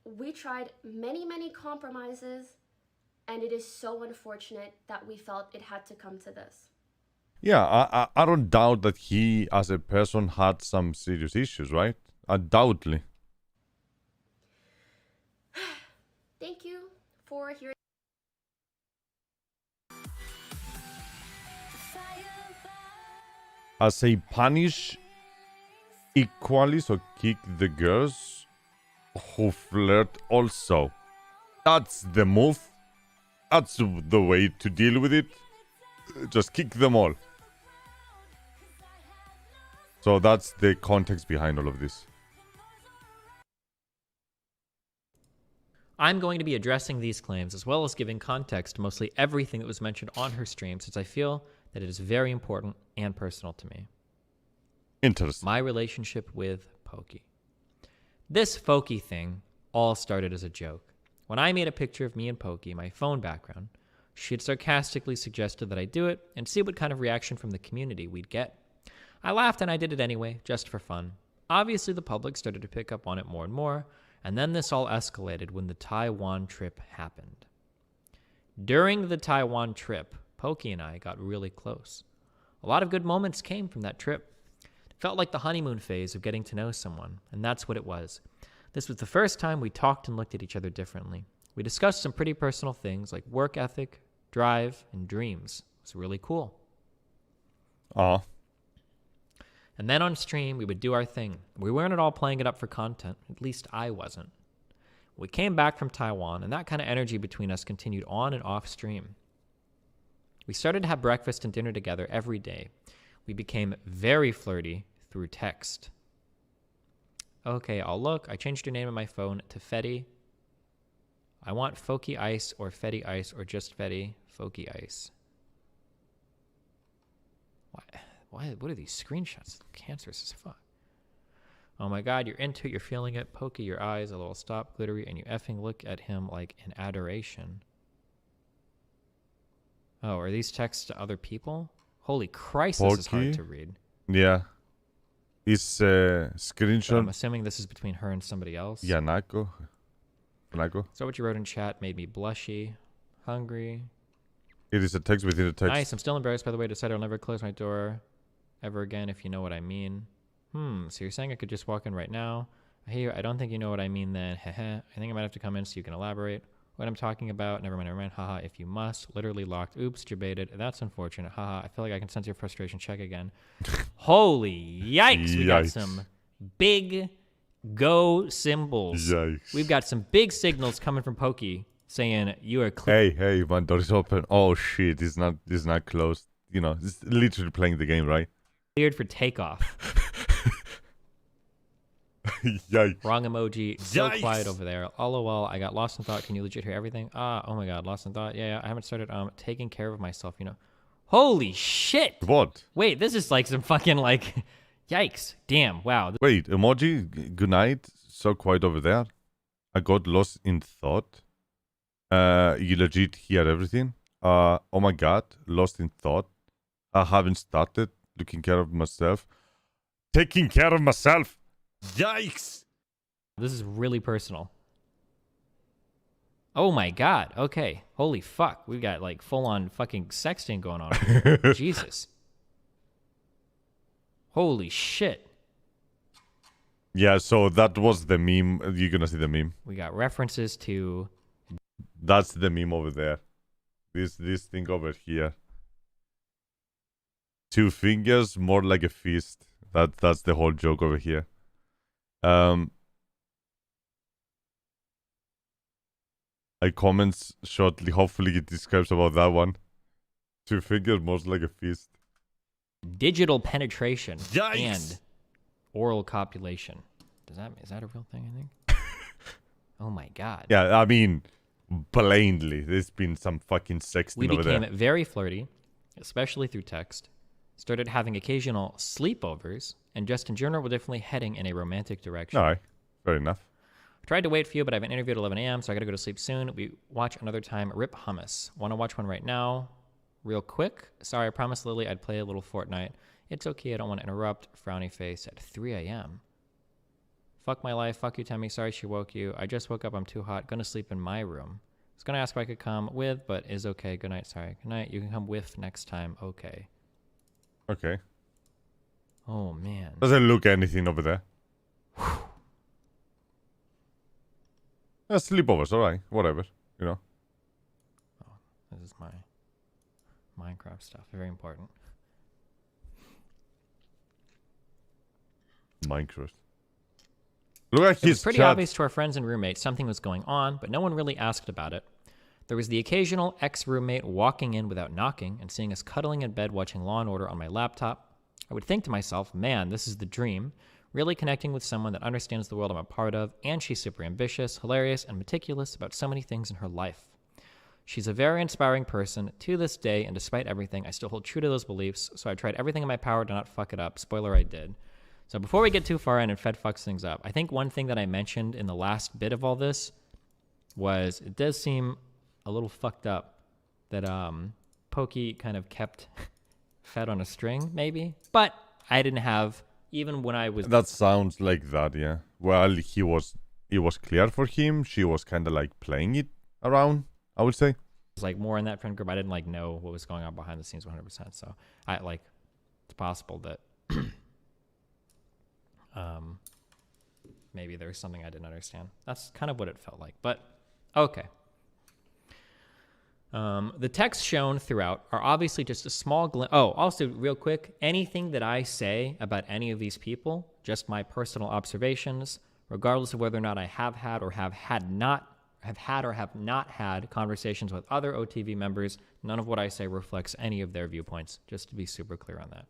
Speaker 5: We tried many compromises, and it is so unfortunate that we felt it had to come to this.
Speaker 1: Yeah, I don't doubt that he, as a person, had some serious issues, right? Undoubtedly.
Speaker 5: Thank you for hearing.
Speaker 1: As a punish equally, so kick the girls who flirt also. That's the move. That's the way to deal with it. Just kick them all. So that's the context behind all of this.
Speaker 3: I'm going to be addressing these claims as well as giving context to mostly everything that was mentioned on her stream, since I feel that it is very important and personal to me.
Speaker 1: Interesting.
Speaker 3: My relationship with Pokey. This Pokey thing all started as a joke. When I made a picture of me and Pokey, my phone background, she had sarcastically suggested that I do it and see what kind of reaction from the community we'd get. I laughed and I did it anyway, just for fun. Obviously, the public started to pick up on it more and more, and then this all escalated when the Taiwan trip happened. During the Taiwan trip, Pokey and I got really close. A lot of good moments came from that trip. It felt like the honeymoon phase of getting to know someone, and that's what it was. This was the first time we talked and looked at each other differently. We discussed some pretty personal things like work ethic, drive, and dreams. It was really cool.
Speaker 1: Aw.
Speaker 3: And then on stream, we would do our thing. We weren't at all playing it up for content. At least I wasn't. We came back from Taiwan, and that kind of energy between us continued on and off stream. We started to have breakfast and dinner together every day. We became very flirty through text. Okay, I'll look. I changed your name in my phone to Fetty. I want Foky Ice or Fetty Ice or just Fetty. Foky Ice. What are these screenshots? Cancerous as fuck. Oh my god, you're into it, you're feeling it. Pokey, your eyes a little stop, glittery, and you effing look at him like in adoration. Oh, are these texts to other people? Holy Christ, this is hard
Speaker 1: Pokey?
Speaker 3: to read.
Speaker 1: Yeah. Is
Speaker 3: But I'm
Speaker 1: screenshot
Speaker 3: assuming this is between her and somebody else.
Speaker 1: Yanako? Yanako?
Speaker 3: So what you wrote in chat made me blushy, hungry.
Speaker 1: It is a text within a text.
Speaker 3: Nice, I'm still embarrassed, by the way. Decided I'll never close my door ever again, if you know what I mean. So you're saying I could just walk in right now? I hear you. I don't think you know what I mean then. Heh. I think I might have to come in so you can elaborate. What I'm talking about, never mind. Haha, if you must. Literally locked. Oops, debated. That's unfortunate. Haha, I feel like I can sense your frustration. Check again. Holy yikes. We got
Speaker 1: Yikes.
Speaker 3: some big go symbols.
Speaker 1: Yikes.
Speaker 3: We've got some big signals coming from Pokey saying you are clear.
Speaker 1: Hey, my door is open. Oh shit, it's not closed. You know, it's literally playing the game, right?
Speaker 3: Cleared for takeoff.
Speaker 1: Yikes.
Speaker 3: Wrong emoji. So
Speaker 1: Yikes.
Speaker 3: quiet over there. LOL. I got lost in thought. Can you legit hear everything? Oh my god, lost in thought. Yeah. I haven't started taking care of myself. You know. Holy shit.
Speaker 1: What?
Speaker 3: Wait, this is like some fucking like. Yikes. Damn. Wow.
Speaker 1: Wait, emoji, good night. So quiet over there. I got lost in thought. You legit hear everything. Oh my god, lost in thought. I haven't started taking care of myself. Taking care of myself. Yikes.
Speaker 3: This is really personal. Oh my god. Okay. Holy fuck. We got like full on fucking sexting going on. Jesus. Holy shit.
Speaker 1: Yeah, so that was the meme. You're gonna see the meme.
Speaker 3: We got references to.
Speaker 1: That's the meme over there. This thing over here. 2 fingers, more like a fist. That's the whole joke over here. I comments shortly. Hopefully it describes about that one. 2 fingers, more like a fist.
Speaker 3: Digital penetration
Speaker 1: Yikes.
Speaker 3: and oral copulation. Is that a real thing, I think? Oh my god.
Speaker 1: Yeah, I mean, plainly, there's been some fucking sexting
Speaker 3: We
Speaker 1: over there.
Speaker 3: became very flirty, especially through text. Started having occasional sleepovers, and just in general, we're definitely heading in a romantic direction.
Speaker 1: All right, fair enough.
Speaker 3: Tried to wait for you, but I have an interview at 11 a.m., so I gotta go to sleep soon. We watch another time. Rip hummus. Want to watch one right now? Real quick? Sorry, I promised Lily I'd play a little Fortnite. It's okay, I don't want to interrupt. Frowny face at 3 a.m. Fuck my life. Fuck you, Tammy. Sorry she woke you. I just woke up. I'm too hot. Gonna sleep in my room. Was gonna ask if I could come with, but is okay. Good night. Sorry. Good night. You can come with next time. Okay.
Speaker 1: Okay.
Speaker 3: Oh, man.
Speaker 1: Doesn't look anything over there. Sleepovers, alright. Whatever, you know.
Speaker 3: Oh, this is my Minecraft stuff. Very important.
Speaker 1: Minecraft. Look at
Speaker 3: It was
Speaker 1: his
Speaker 3: pretty
Speaker 1: chat.
Speaker 3: obvious to our friends and roommates something was going on, but no one really asked about it. There was the occasional ex-roommate walking in without knocking and seeing us cuddling in bed watching Law & Order on my laptop. I would think to myself, man, this is the dream. Really connecting with someone that understands the world I'm a part of, and she's super ambitious, hilarious, and meticulous about so many things in her life. She's a very inspiring person to this day, and despite everything, I still hold true to those beliefs, so I tried everything in my power to not fuck it up. Spoiler, I did. So before we get too far in and Fed fucks things up, I think one thing that I mentioned in the last bit of all this was it does seem a little fucked up that Pokey kind of kept Fed on a string, maybe. But I didn't have, even when I was...
Speaker 1: That sounds like that, yeah. Well, it was clear for him. She was kind of like playing it around, I would say.
Speaker 3: Like more in that friend group. I didn't like know what was going on behind the scenes 100%. So I like, it's possible that maybe there's something I didn't understand. That's kind of what it felt like. But okay. The texts shown throughout are obviously just a small glimpse. Oh, also real quick, anything that I say about any of these people, just my personal observations, regardless of whether or not I have had or have not had conversations with other OTV members, none of what I say reflects any of their viewpoints, just to be super clear on that.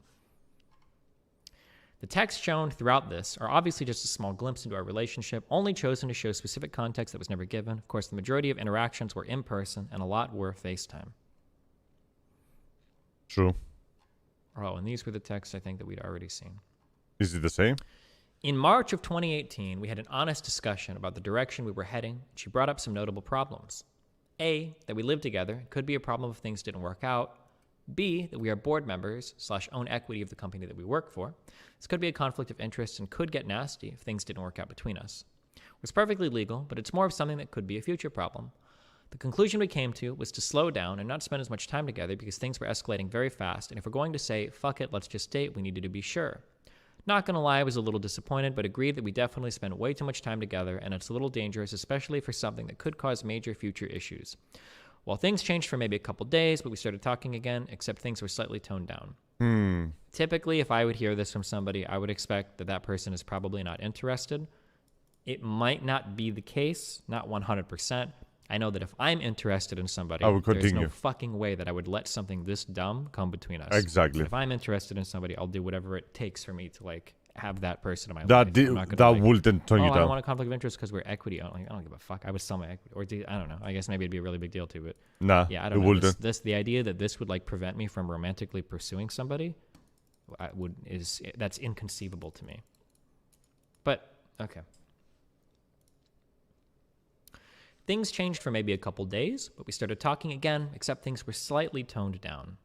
Speaker 3: The texts shown throughout this are obviously just a small glimpse into our relationship, only chosen to show specific context that was never given. Of course, the majority of interactions were in person, and a lot were FaceTime.
Speaker 1: True.
Speaker 3: Oh, and these were the texts I think that we'd already seen.
Speaker 1: Is it the same?
Speaker 3: In March of 2018, we had an honest discussion about the direction we were heading, and she brought up some notable problems. A, that we lived together. It could be a problem if things didn't work out. B, that we are board members / own equity of the company that we work for. This could be a conflict of interest and could get nasty if things didn't work out between us. It was perfectly legal, but it's more of something that could be a future problem. The conclusion we came to was to slow down and not spend as much time together because things were escalating very fast, and if we're going to say, fuck it, let's just date, we needed to be sure. Not gonna lie, I was a little disappointed, but agreed that we definitely spend way too much time together, and it's a little dangerous, especially for something that could cause major future issues. Well, things changed for maybe a couple days, but we started talking again, except things were slightly toned down. Typically, if I would hear this from somebody, I would expect that that person is probably not interested. It might not be the case, not 100%. I know that if I'm interested in somebody, there's no fucking way that I would let something this dumb come between us.
Speaker 1: Exactly.
Speaker 3: If I'm interested in somebody, I'll do whatever it takes for me to like have that person in my life.
Speaker 1: That wouldn't turn you down.
Speaker 3: I don't want a conflict of interest because we're equity. I don't give a fuck. I would sell my equity, or I don't know. I guess maybe it'd be a really big deal too. But
Speaker 1: nah,
Speaker 3: yeah, I don't know. The idea that this would like prevent me from romantically pursuing somebody, that's inconceivable to me. But okay. Things changed for maybe a couple days, but we started talking again, except things were slightly toned down.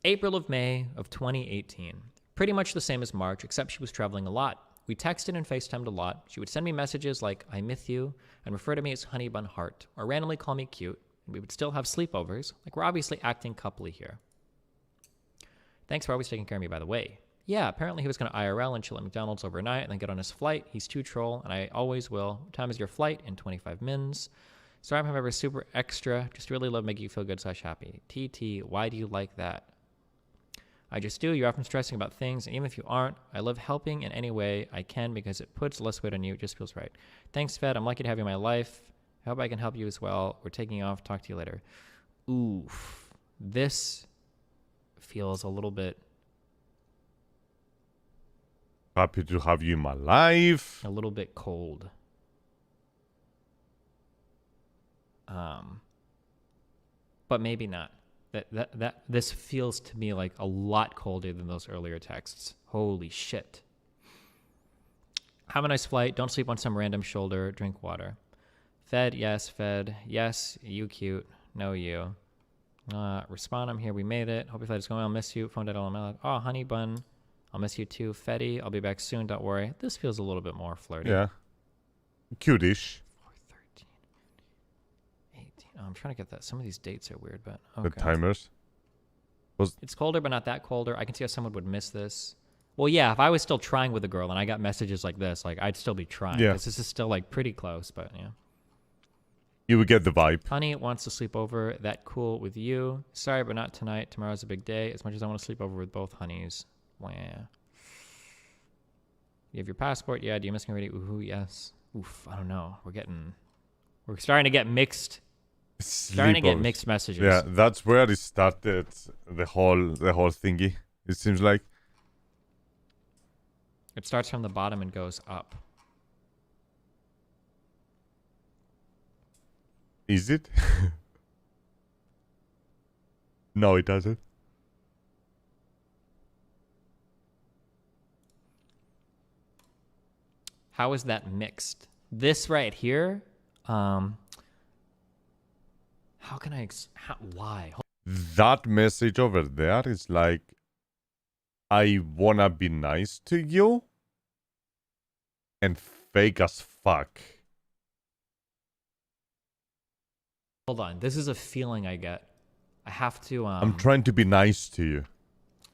Speaker 3: April of May of 2018. Pretty much the same as March, except she was traveling a lot. We texted and FaceTimed a lot. She would send me messages like, I miss you, and refer to me as Honey Bun Heart, or randomly call me cute, and we would still have sleepovers, like we're obviously acting coupley here. Thanks for always taking care of me, by the way. Yeah, apparently he was going to IRL and chill at McDonald's overnight and then get on his flight. He's too troll, and I always will. What time is your flight? In 25 mins. Sorry if I'm ever super extra. Just really love making you feel good / happy. TT, why do you like that? I just do. You're often stressing about things, and even if you aren't, I love helping in any way I can because it puts less weight on you. It just feels right. Thanks, Fed. I'm lucky to have you in my life. I hope I can help you as well. We're taking off. Talk to you later. Oof. This feels a little bit...
Speaker 1: Happy to have you in my life.
Speaker 3: A little bit cold. But maybe not. This feels to me like a lot colder than those earlier texts. Holy shit. Have a nice flight. Don't sleep on some random shoulder. Drink water. Fed, yes. Fed, yes. You cute. No, you. Respond, I'm here. We made it. Hope your flight is going. I'll miss you. Phone dead. Oh, honey bun. I'll miss you too. Fetty, I'll be back soon. Don't worry. This feels a little bit more flirty.
Speaker 1: Yeah. Cutish.
Speaker 3: 4/13, 18. Oh, I'm trying to get that. Some of these dates are weird, but okay.
Speaker 1: The timers.
Speaker 3: It's colder, but not that colder. I can see how someone would miss this. Well, yeah, if I was still trying with a girl and I got messages like this, like I'd still be trying. Yeah. Because this is still like pretty close, but yeah.
Speaker 1: You would get the vibe.
Speaker 3: Honey wants to sleep over. That cool with you. Sorry, but not tonight. Tomorrow's a big day. As much as I want to sleep over with both honeys. Wow. You have your passport? Yeah. Do you miss me already? Ooh, yes. Oof. I don't know. We're starting to get mixed. Starting to get mixed messages.
Speaker 1: Yeah, that's where it started. The whole thingy. It seems like.
Speaker 3: It starts from the bottom and goes up.
Speaker 1: Is it? No, it doesn't.
Speaker 3: How is that mixed? This right here, how can I, why?
Speaker 1: That message over there is like, I wanna be nice to you, and fake as fuck.
Speaker 3: Hold on, this is a feeling I get. I have to,
Speaker 1: I'm trying to be nice to you,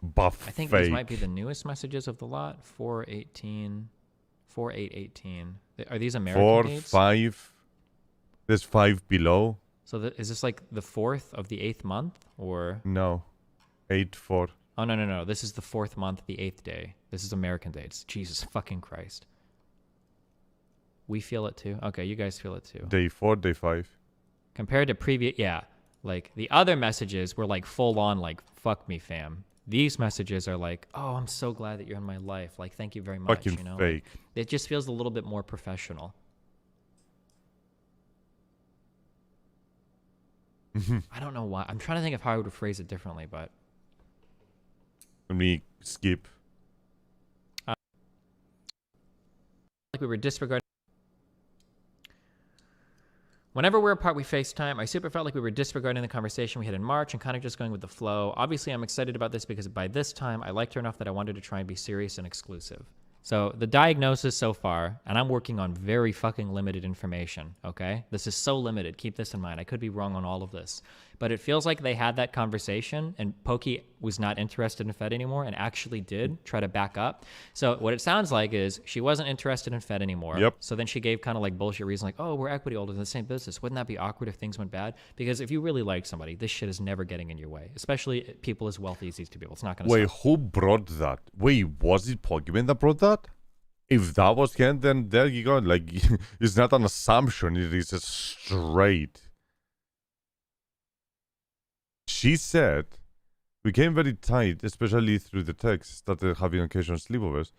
Speaker 1: but
Speaker 3: I think
Speaker 1: fake.
Speaker 3: these might be the newest messages of the lot. 4/18, 4/8/18. Are these American
Speaker 1: 4,
Speaker 3: dates?
Speaker 1: 5. There's 5 below.
Speaker 3: So is this like the 4th of the 8th month, or?
Speaker 1: No. 8, 4.
Speaker 3: Oh, no. This is the 4th month, the 8th day. This is American dates. Jesus fucking Christ. We feel it too? Okay, you guys feel it too.
Speaker 1: Day 4, day 5.
Speaker 3: Compared to previous, yeah. Like, the other messages were like full on, like, fuck me, fam. These messages are like, oh, I'm so glad that you're in my life. Like, thank you very much.
Speaker 1: Fucking
Speaker 3: you know?
Speaker 1: fake.
Speaker 3: Like, it just feels a little bit more professional. I don't know why. I'm trying to think of how I would phrase it differently, but.
Speaker 1: Let me skip.
Speaker 3: Like we were disregarding. Whenever we're apart, we FaceTime. I super felt like we were disregarding the conversation we had in March and kind of just going with the flow. Obviously, I'm excited about this because by this time, I liked her enough that I wanted to try and be serious and exclusive. So the diagnosis so far, and I'm working on very fucking limited information, okay? This is so limited. Keep this in mind. I could be wrong on all of this. But it feels like they had that conversation and Pokey was not interested in Fed anymore and actually did try to back up. So what it sounds like is she wasn't interested in Fed anymore.
Speaker 1: Yep.
Speaker 3: So then she gave kind of like bullshit reasons like, oh, we're equity holders in the same business. Wouldn't that be awkward if things went bad? Because if you really like somebody, this shit is never getting in your way, especially people as wealthy as these two people. It's not going to
Speaker 1: Wait, who brought that? Wait, was it Pokemon that brought that? If that was him, then there you go. Like, it's not an assumption. It is a straight. She said, we came very tight, especially through the text, started having occasional sleepovers.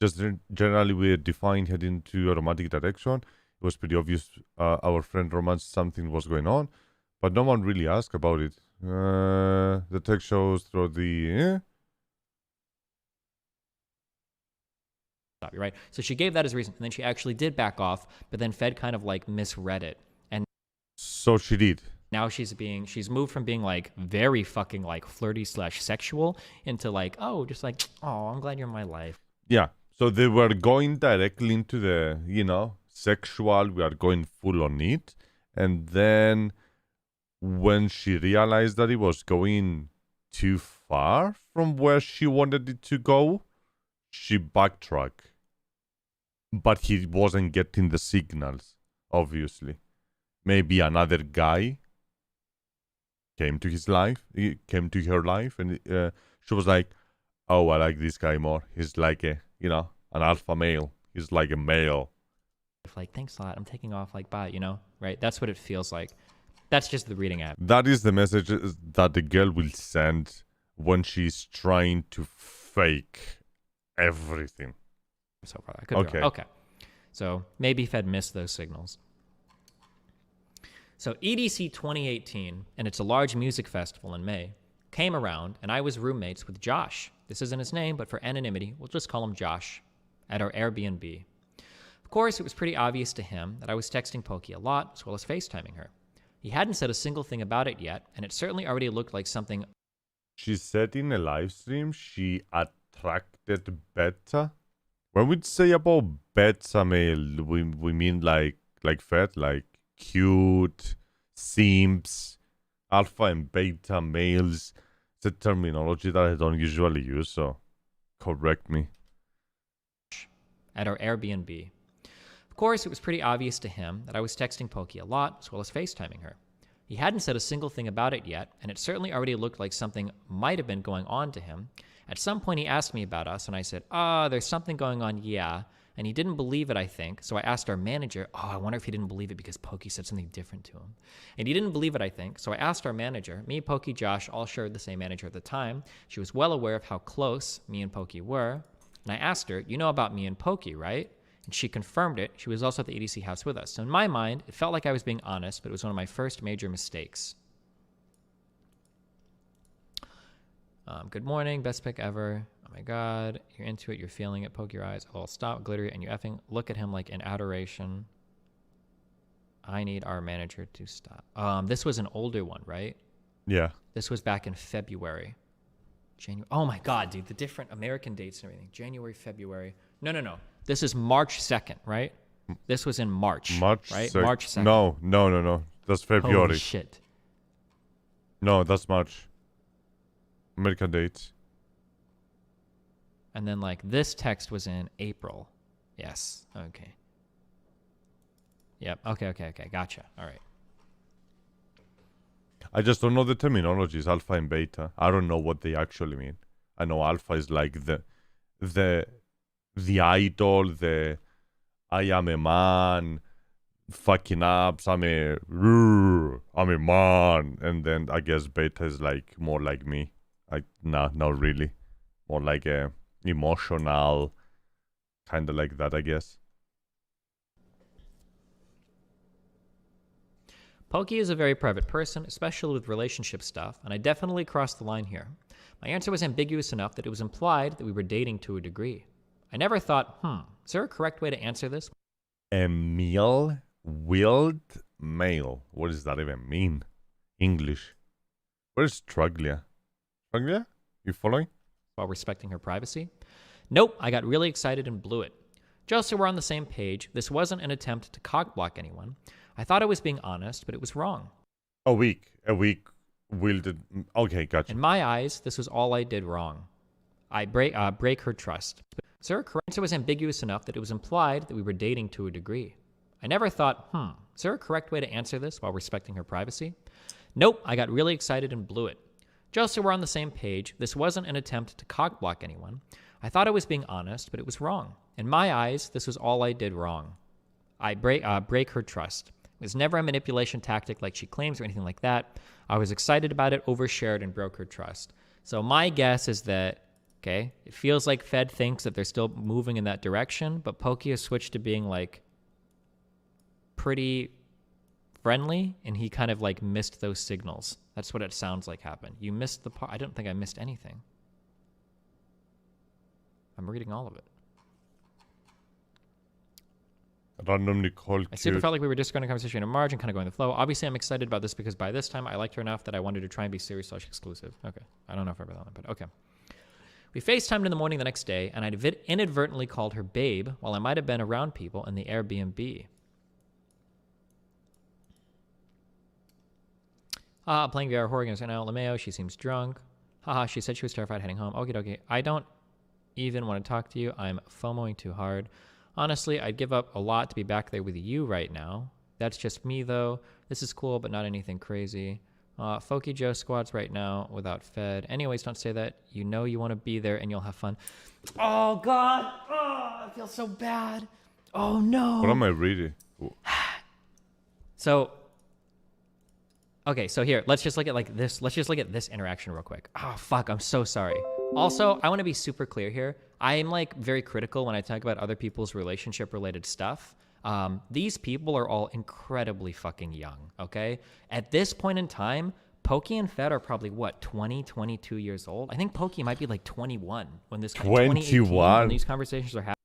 Speaker 1: Just generally, we had defined heading to a romantic direction. It was pretty obvious our friend romance something was going on, but no one really asked about it. The text shows through the...
Speaker 3: right? So she gave that as a reason, and then she actually did back off, but then Fed kind of like misread it. And
Speaker 1: So she did.
Speaker 3: now she's moved from being like very fucking like flirty / sexual into like, oh, just like, oh, I'm glad you're in my life.
Speaker 1: Yeah. So they were going directly into the, sexual, we are going full on it. And then when she realized that it was going too far from where she wanted it to go, she backtracked. But he wasn't getting the signals, obviously. Maybe another guy came to his life, he came to her life, and she was like, oh, I like this guy more. He's like an alpha male. He's like a male.
Speaker 3: Like, thanks a lot. I'm taking off. Like, bye. Right? That's what it feels like. That's just the reading app.
Speaker 1: That is the message that the girl will send when she's trying to fake everything.
Speaker 3: So far, I could be
Speaker 1: Okay.
Speaker 3: wrong. Okay. So maybe Fed missed those signals. So EDC 2018, and it's a large music festival in May, came around, and I was roommates with Josh. This isn't his name, but for anonymity, we'll just call him Josh, at our Airbnb. Of course, it was pretty obvious to him that I was texting Pokey a lot, as well as FaceTiming her. He hadn't said a single thing about it yet, and it certainly already looked like something.
Speaker 1: She said in a live stream she attracted beta. When we say about beta male, we mean like fat, like cute, simps, alpha and beta males. It's a terminology that I don't usually use, so correct me.
Speaker 3: At our Airbnb. Of course, it was pretty obvious to him that I was texting Pokey a lot, as well as FaceTiming her. He hadn't said a single thing about it yet, and it certainly already looked like something might have been going on to him. At some point, he asked me about us, and I said, there's something going on, yeah. And he didn't believe it, I think, so I asked our manager, I wonder if he didn't believe it because Pokey said something different to him. And he didn't believe it, I think, so I asked our manager. Me, Pokey, Josh all shared the same manager at the time. She was well aware of how close me and Pokey were. And I asked her, you know about me and Pokey, right? and she confirmed it. She was also at the EDC house with us. So in my mind, it felt like I was being honest, but it was one of my first major mistakes. Good morning, best pick ever. Oh my God, you're into it, you're feeling it, poke your eyes. Oh, stop, glittery, and you effing look at him like in adoration. I need our manager to stop. This was an older one, right?
Speaker 1: Yeah.
Speaker 3: This was back in February. January. Oh my God, dude, the different American dates and everything. January, February. No. This is March 2nd, right? This was in March.
Speaker 1: March,
Speaker 3: right? March 2nd.
Speaker 1: No. That's February.
Speaker 3: Holy shit.
Speaker 1: No, that's March. American dates.
Speaker 3: And then like this text was in April. Yes. Okay. Yep. Okay. Gotcha. All right.
Speaker 1: I just don't know the terminologies, alpha and beta. I don't know what they actually mean. I know alpha is like the idol, the I am a man, fucking ups, I'm a man. And then I guess beta is like more like me. Like, not really. More like a emotional, kind of like that, I guess.
Speaker 3: Pokey is a very private person, especially with relationship stuff, and I definitely crossed the line here. My answer was ambiguous enough that it was implied that we were dating to a degree. I never thought, is there a correct way to answer this?
Speaker 1: Emil willed male. What does that even mean? English. Where's Truglia? Truglia? You following?
Speaker 3: While respecting her privacy? Nope, I got really excited and blew it. Just so we're on the same page, this wasn't an attempt to cockblock anyone. I thought I was being honest, but it was wrong.
Speaker 1: A week wielded. Okay, gotcha.
Speaker 3: In my eyes, this was all I did wrong. I break her trust. Sir, her answer was ambiguous enough that it was implied that we were dating to a degree. I never thought, is there a correct way to answer this while respecting her privacy? Nope, I got really excited and blew it. Just so we're on the same page, this wasn't an attempt to cockblock anyone. I thought I was being honest, but it was wrong. In my eyes, this was all I did wrong. I break her trust. It was never a manipulation tactic like she claims or anything like that. I was excited about it, overshared, and broke her trust. So my guess is that, okay, it feels like Fed thinks that they're still moving in that direction, but Pokey has switched to being like pretty friendly, and he kind of like missed those signals. That's what it sounds like happened. You missed the part. I don't think I missed anything. I'm reading all of it.
Speaker 1: Randomly called.
Speaker 3: I super felt like we were just going to conversation in March and kind of going the flow. Obviously, I'm excited about this because by this time, I liked her enough that I wanted to try and be serious / exclusive. Okay. I don't know if I read that one, but okay. We FaceTimed in the morning the next day, and I'd inadvertently called her babe while I might have been around people in the Airbnb. Playing VR horror games right now. LeMayo, she seems drunk. Haha, she said she was terrified heading home. Okay. I don't even want to talk to you. I'm FOMOing too hard. Honestly, I'd give up a lot to be back there with you right now. That's just me, though. This is cool, but not anything crazy. Folky Joe squads right now without Fed. Anyways, don't say that. You know you want to be there and you'll have fun. Oh, God. Oh, I feel so bad. Oh, no.
Speaker 1: What am I reading?
Speaker 3: So, okay, so here, let's just look at like this. Let's just look at this interaction real quick. Oh, fuck, I'm so sorry. Also, I want to be super clear here. I'm like very critical when I talk about other people's relationship related stuff. These people are all incredibly fucking young, okay? At this point in time, Pokey and Fed are probably, 20, 22 years old? I think Pokey might be like 21 when this
Speaker 1: 21?
Speaker 3: When these conversations are happening.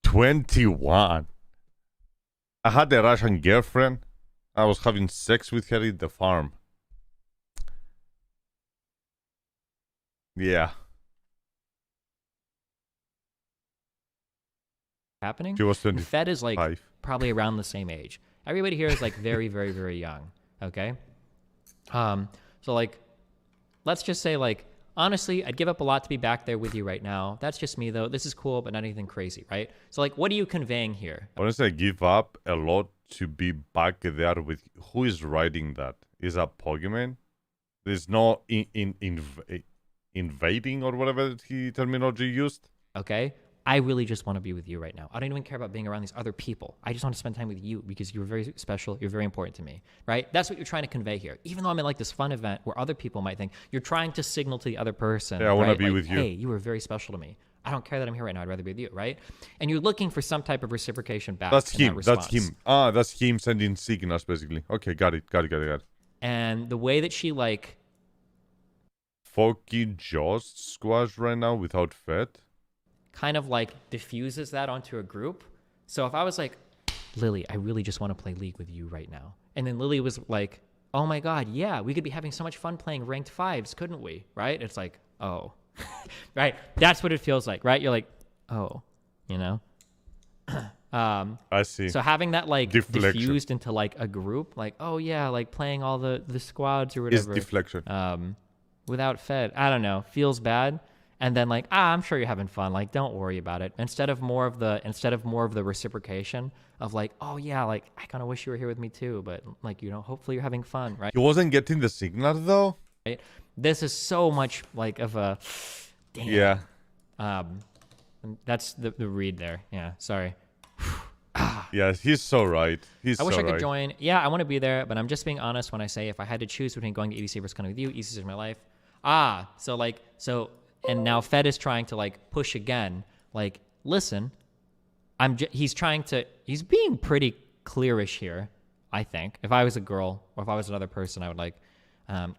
Speaker 1: 21? I had a Russian girlfriend. I was having sex with her in the farm. Yeah.
Speaker 3: Happening.
Speaker 1: She was 25.
Speaker 3: Fed is like probably around the same age. Everybody here is like very, very, very young. Okay. So like, let's just say like, honestly, I'd give up a lot to be back there with you right now. That's just me though. This is cool, but not anything crazy, right? So like, what are you conveying here?
Speaker 1: Honestly, I give up a lot to be back there with. Who is writing that? Is that Pokemon? There's no invading or whatever the terminology used.
Speaker 3: Okay. I really just want to be with you right now. I don't even care about being around these other people. I just want to spend time with you because you're very special. You're very important to me, right? That's what you're trying to convey here. Even though I'm in like this fun event where other people might think you're trying to signal to the other person.
Speaker 1: Yeah, I want to
Speaker 3: right?
Speaker 1: be
Speaker 3: like,
Speaker 1: with you.
Speaker 3: Hey, you were very special to me. I don't care that I'm here right now. I'd rather be with you, right? And you're looking for some type of reciprocation back.
Speaker 1: That's
Speaker 3: in that
Speaker 1: him. That's
Speaker 3: response.
Speaker 1: him. Ah, that's him sending signals, basically. Okay, got it.
Speaker 3: And the way that she like
Speaker 1: Foggy just squash right now without Fed.
Speaker 3: kind of like diffuses that onto a group. So if I was like, Lily, I really just want to play League with you right now. And then Lily was like, oh my God, yeah, we could be having so much fun playing ranked fives, couldn't we? Right? It's like, oh, right. That's what it feels like, right? You're like, oh, you know?
Speaker 1: I see.
Speaker 3: So having that like
Speaker 1: Deflection.
Speaker 3: diffused into like a group, like, oh yeah, like playing all the squads or
Speaker 1: Is
Speaker 3: whatever.
Speaker 1: deflection.
Speaker 3: Without Fed, I don't know, feels bad. And then like, I'm sure you're having fun. Like, don't worry about it. Instead of more of the reciprocation of like, oh yeah, like I kind of wish you were here with me too, but like, you know, hopefully you're having fun, right?
Speaker 1: He wasn't getting the signal though.
Speaker 3: Right? This is so much like of a, damn.
Speaker 1: Yeah.
Speaker 3: That's the read there. Yeah, sorry.
Speaker 1: Yeah, he's so right.
Speaker 3: I wish I could join. Yeah, I want to be there, but I'm just being honest when I say if I had to choose between going to EDC versus coming with you, EDC is my life. And now Fed is trying to like push again. Like, listen, he's being pretty clearish here. I think if I was a girl or if I was another person, I would like,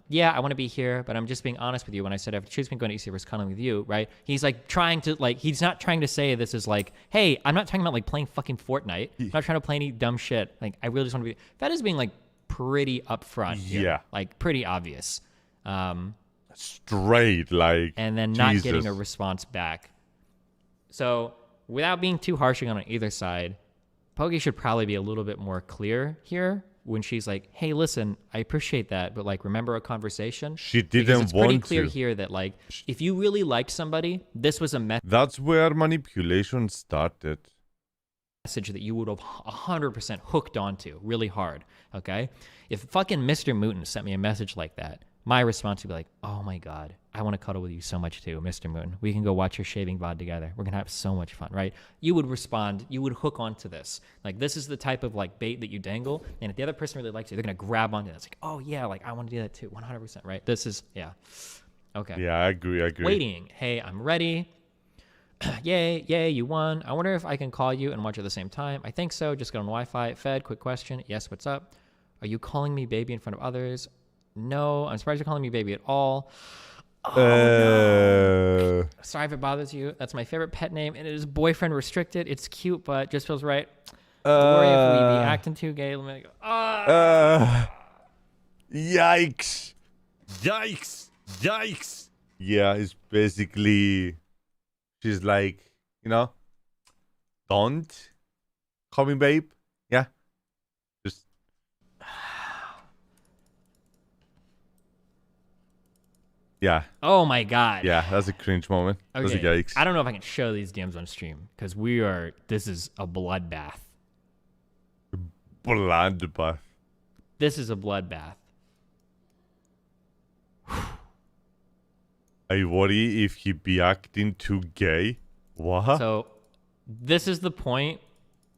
Speaker 3: yeah, I want to be here, but I'm just being honest with you. When I said I have to choose between going to EDC versus coming with you, right? He's like trying to like, he's not trying to say this is like, hey, I'm not talking about like playing fucking Fortnite. I'm not trying to play any dumb shit. Like, I really just want to be. Fed is being like pretty upfront here.
Speaker 1: Yeah.
Speaker 3: Like pretty obvious.
Speaker 1: Straight, like,
Speaker 3: and then not
Speaker 1: Jesus.
Speaker 3: getting a response back. So without being too harshing on either side, Pokey should probably be a little bit more clear here when she's like, hey, listen, I appreciate that, but like, remember a conversation?
Speaker 1: She
Speaker 3: Because
Speaker 1: didn't
Speaker 3: it's pretty
Speaker 1: want
Speaker 3: clear
Speaker 1: to.
Speaker 3: here that like, if you really liked somebody, this was a
Speaker 1: That's where manipulation started.
Speaker 3: message that you would have 100% hooked onto really hard, okay? If fucking Mr. Mooten sent me a message like that, my response would be like, oh my God, I want to cuddle with you so much too, Mr. Mooten. We can go watch your shaving VOD together. We're going to have so much fun, right? You would respond, you would hook onto this. Like, this is the type of like bait that you dangle, and if the other person really likes you, they're going to grab onto it. It's like, oh yeah, like I want to do that too, 100%, right? This is, yeah. Okay.
Speaker 1: Yeah, I agree.
Speaker 3: Waiting. Hey, I'm ready. Yay, you won. I wonder if I can call you and watch at the same time. I think so. Just get on Wi-Fi. Fed, quick question. Yes, what's up? Are you calling me baby in front of others? No, I'm surprised you're calling me baby at all. Oh, no. Sorry if it bothers you. That's my favorite pet name, and it is boyfriend restricted. It's cute, but just feels right. Don't worry if we be acting too gay. Let me go.
Speaker 1: Yikes. Yeah, it's basically, she's like, you know, don't call me babe. Yeah. Just. Yeah.
Speaker 3: Oh my God.
Speaker 1: Yeah, that's a cringe moment. That's a yikes.
Speaker 3: I don't know if I can show these DMs on stream because this is a bloodbath.
Speaker 1: Bloodbath.
Speaker 3: This is a bloodbath.
Speaker 1: I worry if he be acting too gay. What?
Speaker 3: So this is the point.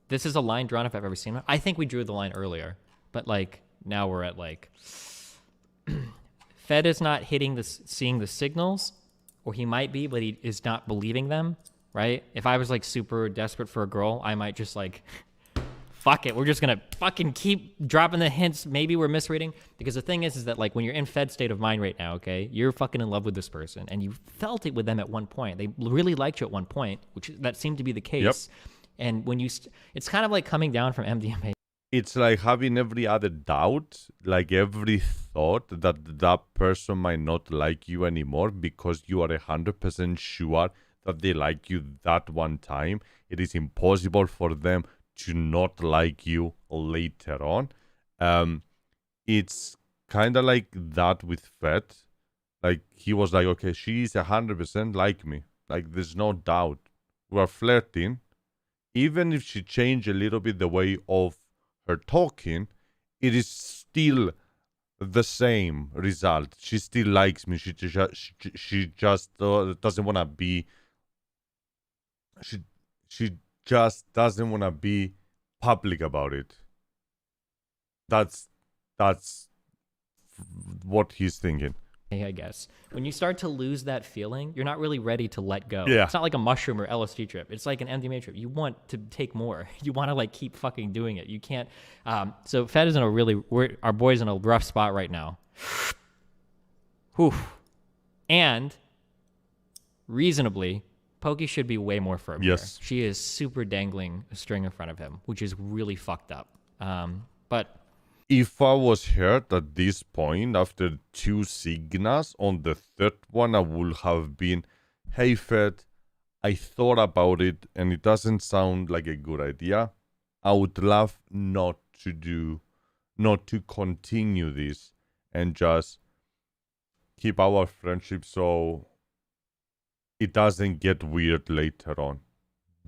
Speaker 3: This is a line drawn if I've ever seen it. I think we drew the line earlier, but like now we're at like Fed is not seeing the signals, or he might be, but he is not believing them, right? If I was like super desperate for a girl, I might just like, fuck it. We're just going to fucking keep dropping the hints. Maybe we're misreading. Because the thing is that like when you're in Fed state of mind right now, okay, you're fucking in love with this person and you felt it with them at one point. They really liked you at one point, that seemed to be the case.
Speaker 1: Yep.
Speaker 3: And when it's kind of like coming down from MDMA.
Speaker 1: It's like having every other doubt, like every thought that that person might not like you anymore because you are 100% sure that they like you that one time. It is impossible for them to not like you later on. It's kind of like that with Fed. Like, he was like, okay, she's 100% like me. Like, there's no doubt. We're flirting. Even if she changed a little bit the way of her talking, it is still the same result. She still likes me. She just doesn't want to be. She just doesn't want to be public about it. That's what he's thinking.
Speaker 3: I guess. When you start to lose that feeling, you're not really ready to let go.
Speaker 1: Yeah.
Speaker 3: It's not like a mushroom or LSD trip. It's like an MDMA trip. You want to take more. You want to like keep fucking doing it. You can't. So Fed is in a really, our boy's in a rough spot right now. Whew. And reasonably, Pokey should be way more firm
Speaker 1: Yes.
Speaker 3: here. She is super dangling a string in front of him, which is really fucked up. But
Speaker 1: If I was hurt at this point after 2 Signas, on the third one I would have been, hey Fed, I thought about it and it doesn't sound like a good idea. I would love not to continue this and just keep our friendship so it doesn't get weird later on.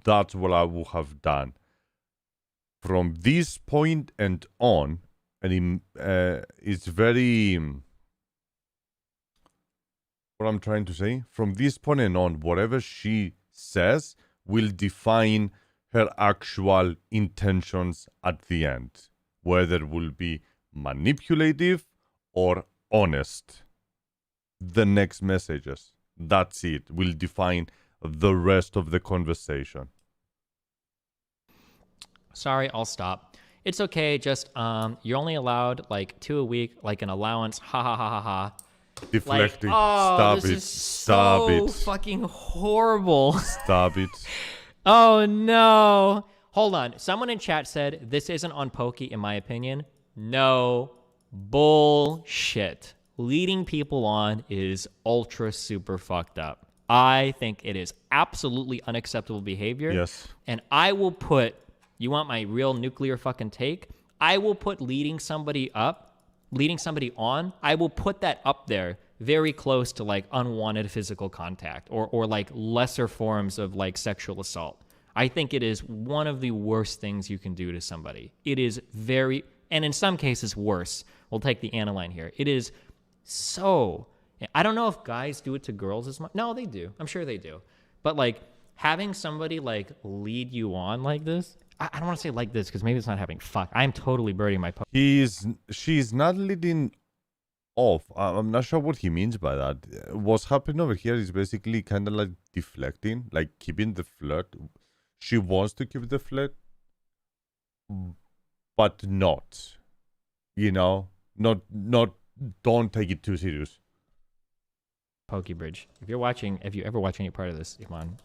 Speaker 1: That's what I would have done. From this point and on, and it's very, what I'm trying to say, from this point and on, whatever she says will define her actual intentions at the end, whether it will be manipulative or honest. The next messages, that's it, will define the rest of the conversation.
Speaker 3: sorry, I'll stop. It's okay. Just you're only allowed like 2 a week, like an allowance. Ha ha ha ha ha.
Speaker 1: Deflecting.
Speaker 3: Like, oh,
Speaker 1: Stop
Speaker 3: this
Speaker 1: it.
Speaker 3: is
Speaker 1: Stop
Speaker 3: so
Speaker 1: it.
Speaker 3: fucking horrible.
Speaker 1: Stop it.
Speaker 3: Oh no. Hold on. Someone in chat said this isn't on Pokey, in my opinion. No. Bullshit. Leading people on is ultra super fucked up. I think it is absolutely unacceptable behavior.
Speaker 1: Yes.
Speaker 3: And I will put, you want my real nuclear fucking take? I will put leading somebody on, I will put that up there very close to like unwanted physical contact or like lesser forms of like sexual assault. I think it is one of the worst things you can do to somebody. It is very, and in some cases worse. We'll take the Anna line here. It is so, I don't know if guys do it to girls as much. No, they do. I'm sure they do. But like having somebody like lead you on like this, I don't want to say like this because maybe it's not happening. Fuck, I'm totally birding my
Speaker 1: She's not leading off. I'm not sure what he means by that. What's happening over here is basically kind of like deflecting, like keeping the flirt. She wants to keep the flirt, but not. You know, not. Don't take it too serious.
Speaker 3: Pokey Bridge. If you ever watch any part of this, Iman,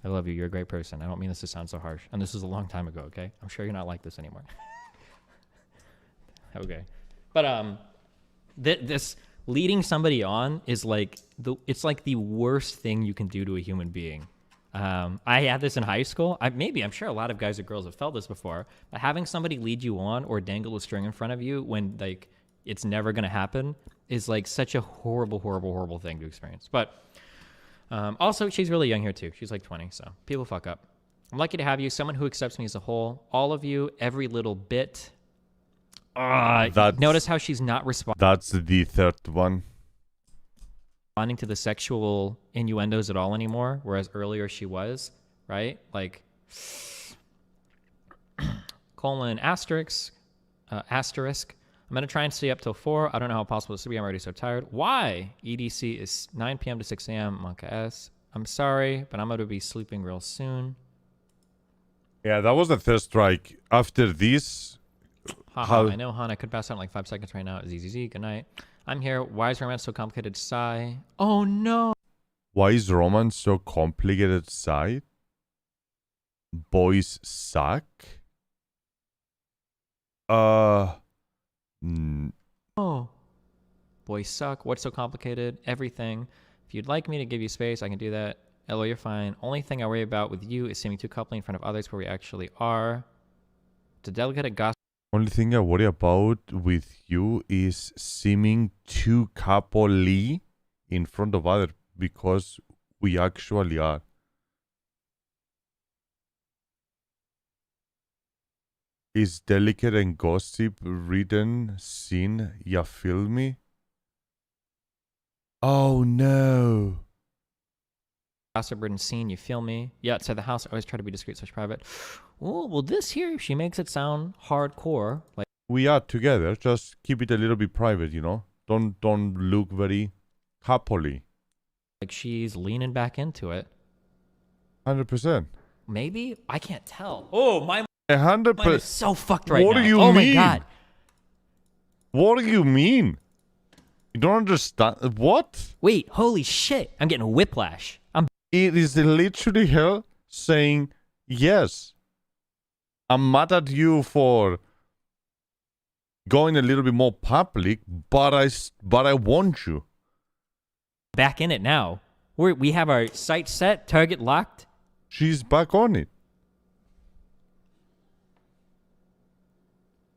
Speaker 3: I love you. You're a great person. I don't mean this to sound so harsh. And this is a long time ago, okay? I'm sure you're not like this anymore. Okay. But this leading somebody on is like it's like the worst thing you can do to a human being. I had this in high school. I'm sure a lot of guys or girls have felt this before. But having somebody lead you on or dangle a string in front of you when like it's never going to happen is like such a horrible, horrible, horrible thing to experience. But also, she's really young here too. She's like 20, so people fuck up. I'm lucky to have you, someone who accepts me as a whole. All of you, every little bit. Notice how she's not
Speaker 1: That's the third one.
Speaker 3: responding to the sexual innuendos at all anymore, whereas earlier she was, right? Like, colon asterisk. I'm going to try and stay up till 4. I don't know how possible this will be. I'm already so tired. Why? EDC is 9 p.m. to 6 a.m. Monka S. I'm sorry, but I'm going to be sleeping real soon.
Speaker 1: Yeah, that was the third strike. After this...
Speaker 3: I know, Han. I could pass out in like 5 seconds right now. ZZZ, good night. I'm here. Why is romance so complicated? Sigh. Oh, no.
Speaker 1: Why is romance so complicated? Side? Boys suck?
Speaker 3: Oh. Boys suck. What's so complicated? Everything. If you'd like me to give you space, I can do that. LO, you're fine. Only thing I worry about with you is seeming too coupling in front of others where we actually are. It's a delicate gossip.
Speaker 1: Only thing I worry about with you is seeming too coupley in front of others because we actually are. Is delicate and gossip written scene? Ya feel me? Oh no.
Speaker 3: Gossip-ridden scene, you feel me? Yeah, outside the house, I always try to be discreet / private. Oh, well, this here, she makes it sound hardcore. Like
Speaker 1: We are together, just keep it a little bit private, you know? Don't look very happily.
Speaker 3: Like she's leaning back into it.
Speaker 1: 100%.
Speaker 3: Maybe? I can't tell. Oh, my mind
Speaker 1: 100%.
Speaker 3: is so fucked right
Speaker 1: What
Speaker 3: now.
Speaker 1: do you
Speaker 3: oh
Speaker 1: mean?
Speaker 3: my god.
Speaker 1: What do you mean? You don't understand. What?
Speaker 3: Wait, holy shit. I'm getting a whiplash.
Speaker 1: It is literally her saying, yes, I'm mad at you for going a little bit more public, but I want you.
Speaker 3: back in it now. We have our sight set, target locked.
Speaker 1: She's back on it.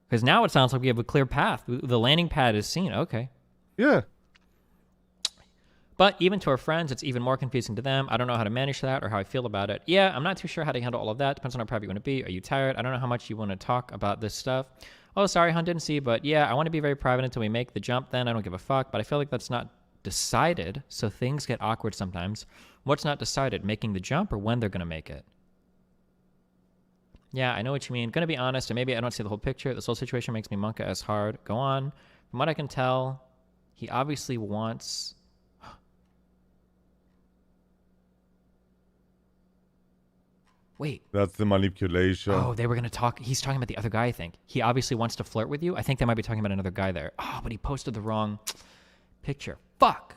Speaker 3: Because now it sounds like we have a clear path. The landing pad is seen. Okay.
Speaker 1: Yeah.
Speaker 3: But even to our friends, it's even more confusing to them. I don't know how to manage that or how I feel about it. Yeah, I'm not too sure how to handle all of that. Depends on how private you want to be. Are you tired? I don't know how much you want to talk about this stuff. Oh, sorry, hon, didn't see. But yeah, I want to be very private until we make the jump. Then I don't give a fuck. But I feel like that's not decided. So things get awkward sometimes. What's not decided? Making the jump or when they're going to make it? Yeah, I know what you mean. Gonna be honest, and maybe I don't see the whole picture. This whole situation makes me monka as hard. Go on. From what I can tell, he obviously wants... Wait.
Speaker 1: That's the manipulation.
Speaker 3: Oh, they were going to talk. He's talking about the other guy, I think. He obviously wants to flirt with you. I think they might be talking about another guy there. Oh, but he posted the wrong picture. Fuck.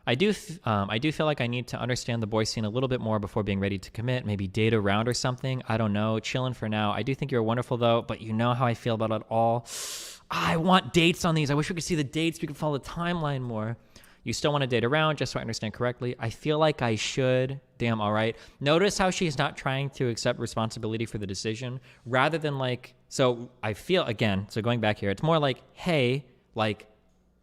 Speaker 3: I do feel like I need to understand the boy scene a little bit more before being ready to commit. Maybe date around or something. I don't know. Chilling for now. I do think you're wonderful, though, but you know how I feel about it all. I want dates on these. I wish we could see the dates. We could follow the timeline more. You still want to date around, just so I understand correctly. I feel like I should. Damn, all right. Notice how she's not trying to accept responsibility for the decision, rather than like, so I feel, again, so going back here, it's more like, hey, like,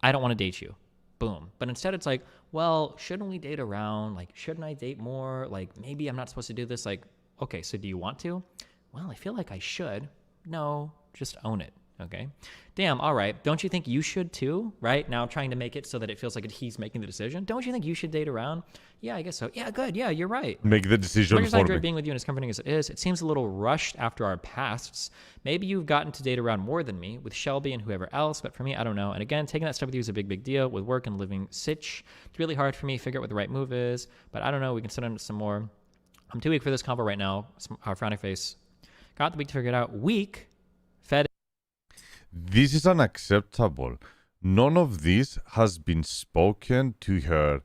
Speaker 3: I don't want to date you. Boom. But instead it's like, well, shouldn't we date around? Like, shouldn't I date more? Like, maybe I'm not supposed to do this. Like, okay, so do you want to? Well, I feel like I should. No, just own it. Okay. Damn, all right. Don't you think you should too? Right? Now I'm trying to make it so that it feels like he's making the decision. Don't you think you should date around? Yeah, I guess so. Yeah, good. Yeah, you're right.
Speaker 1: Make the decision
Speaker 3: I
Speaker 1: for
Speaker 3: enjoyed
Speaker 1: me.
Speaker 3: being with you and as comforting as it is. It seems a little rushed after our pasts. Maybe you've gotten to date around more than me with Shelby and whoever else, but for me, I don't know. And again, taking that step with you is a big, big deal with work and living sitch. It's really hard for me to figure out what the right move is, but I don't know. We can sit on some more. I'm too weak for this convo right now. Frowny face. Got the week to figure it out. Weak. Fed.
Speaker 1: This is unacceptable. None of this has been spoken to her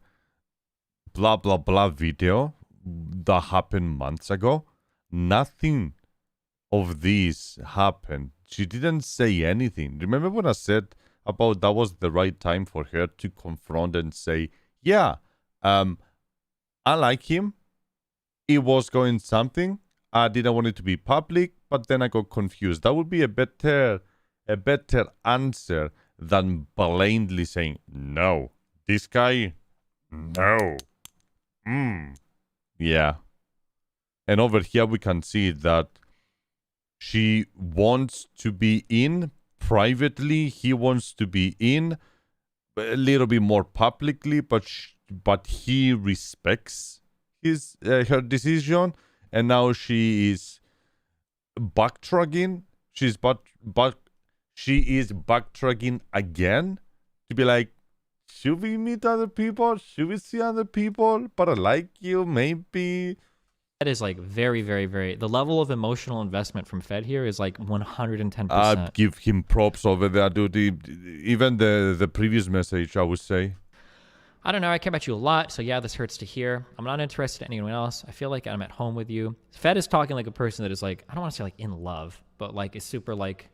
Speaker 1: blah blah blah video that happened months ago. Nothing of this happened. She didn't say anything. Remember when I said about that was the right time for her to confront and say, yeah, I like him. It was going something. I didn't want it to be public, but then I got confused. That would be a better answer than blindly saying, no, this guy, no. Yeah. And over here we can see that she wants to be in privately. He wants to be in a little bit more publicly, but he respects her decision. And now she is backtracking. She is backtracking again to be like, should we meet other people? Should we see other people? But I like you, maybe.
Speaker 3: That is like very, very, very... The level of emotional investment from Fed here is like 110%.
Speaker 1: I'd give him props over there, dude. Even the previous message, I would say.
Speaker 3: I don't know. I care about you a lot. So yeah, this hurts to hear. I'm not interested in anyone else. I feel like I'm at home with you. Fed is talking like a person that is like, I don't want to say like in love, but like is super like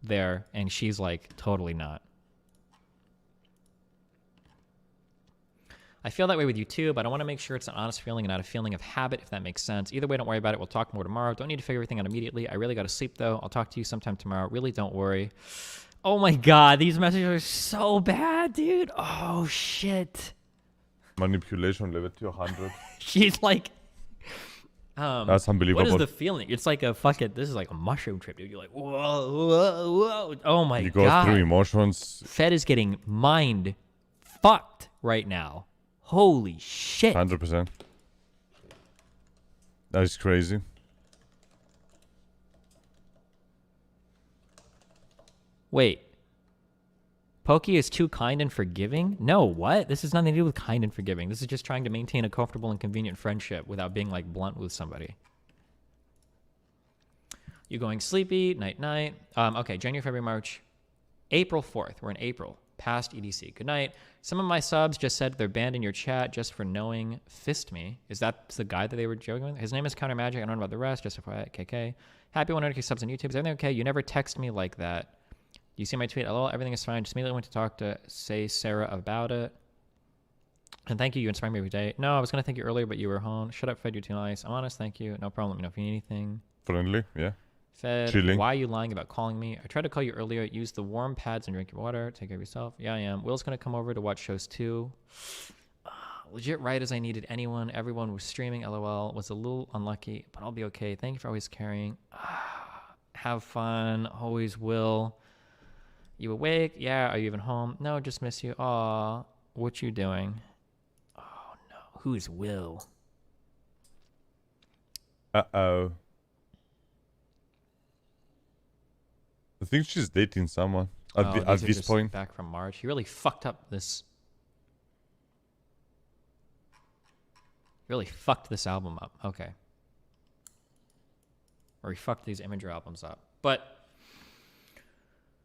Speaker 3: there. And she's like totally not. I feel that way with you too, but I want to make sure it's an honest feeling and not a feeling of habit, if that makes sense. Either way, don't worry about it. We'll talk more tomorrow. Don't need to figure everything out immediately. I really got to sleep though. I'll talk to you sometime tomorrow. Really don't worry. Oh my God, these messages are so bad, dude. Oh shit.
Speaker 1: Manipulation level to 100.
Speaker 3: She's like,
Speaker 1: that's unbelievable.
Speaker 3: what is the feeling? It's like a fucking, this is like a mushroom trip, dude. You're like, whoa, whoa, whoa. Oh my
Speaker 1: You
Speaker 3: God.
Speaker 1: go through emotions.
Speaker 3: Fed is getting mind fucked right now. Holy shit.
Speaker 1: 100%. That is crazy.
Speaker 3: Wait. Pokey is too kind and forgiving? No, what? This has nothing to do with kind and forgiving. This is just trying to maintain a comfortable and convenient friendship without being like blunt with somebody. You going sleepy? Night night. Okay, January, February, March. April 4th. We're in April. Past EDC. Good night. Some of my subs just said they're banned in your chat just for knowing Fist Me. Is that the guy that they were joking with? His name is Counter Magic. I don't know about the rest. Just FYI, KK. Happy 100k subs on YouTube. Is everything okay? You never text me like that. You see my tweet? LOL, everything is fine. Just immediately went to talk to Sarah about it. And thank you. You inspire me every day. No, I was going to thank you earlier, but you were home. Shut up, Fed. You're too nice. I'm honest. Thank you. No problem. Let me know if you need anything.
Speaker 1: Friendly, yeah.
Speaker 3: Fed,
Speaker 1: Chilling.
Speaker 3: why are you lying about calling me? I tried to call you earlier. Use the warm pads and drink your water. Take care of yourself. Yeah, I am. Will's going to come over to watch shows too. Legit right as I needed anyone. Everyone was streaming. LOL. Was a little unlucky, but I'll be okay. Thank you for always caring. Have fun. Always will. You awake? Yeah. Are you even home? No, just miss you. Aw. What you doing? Oh, no. Who's Will?
Speaker 1: Uh-oh. I think she's dating someone at this point.
Speaker 3: Back from March. He really fucked up this. Really fucked this album up. Okay. Or he fucked these Imager albums up. But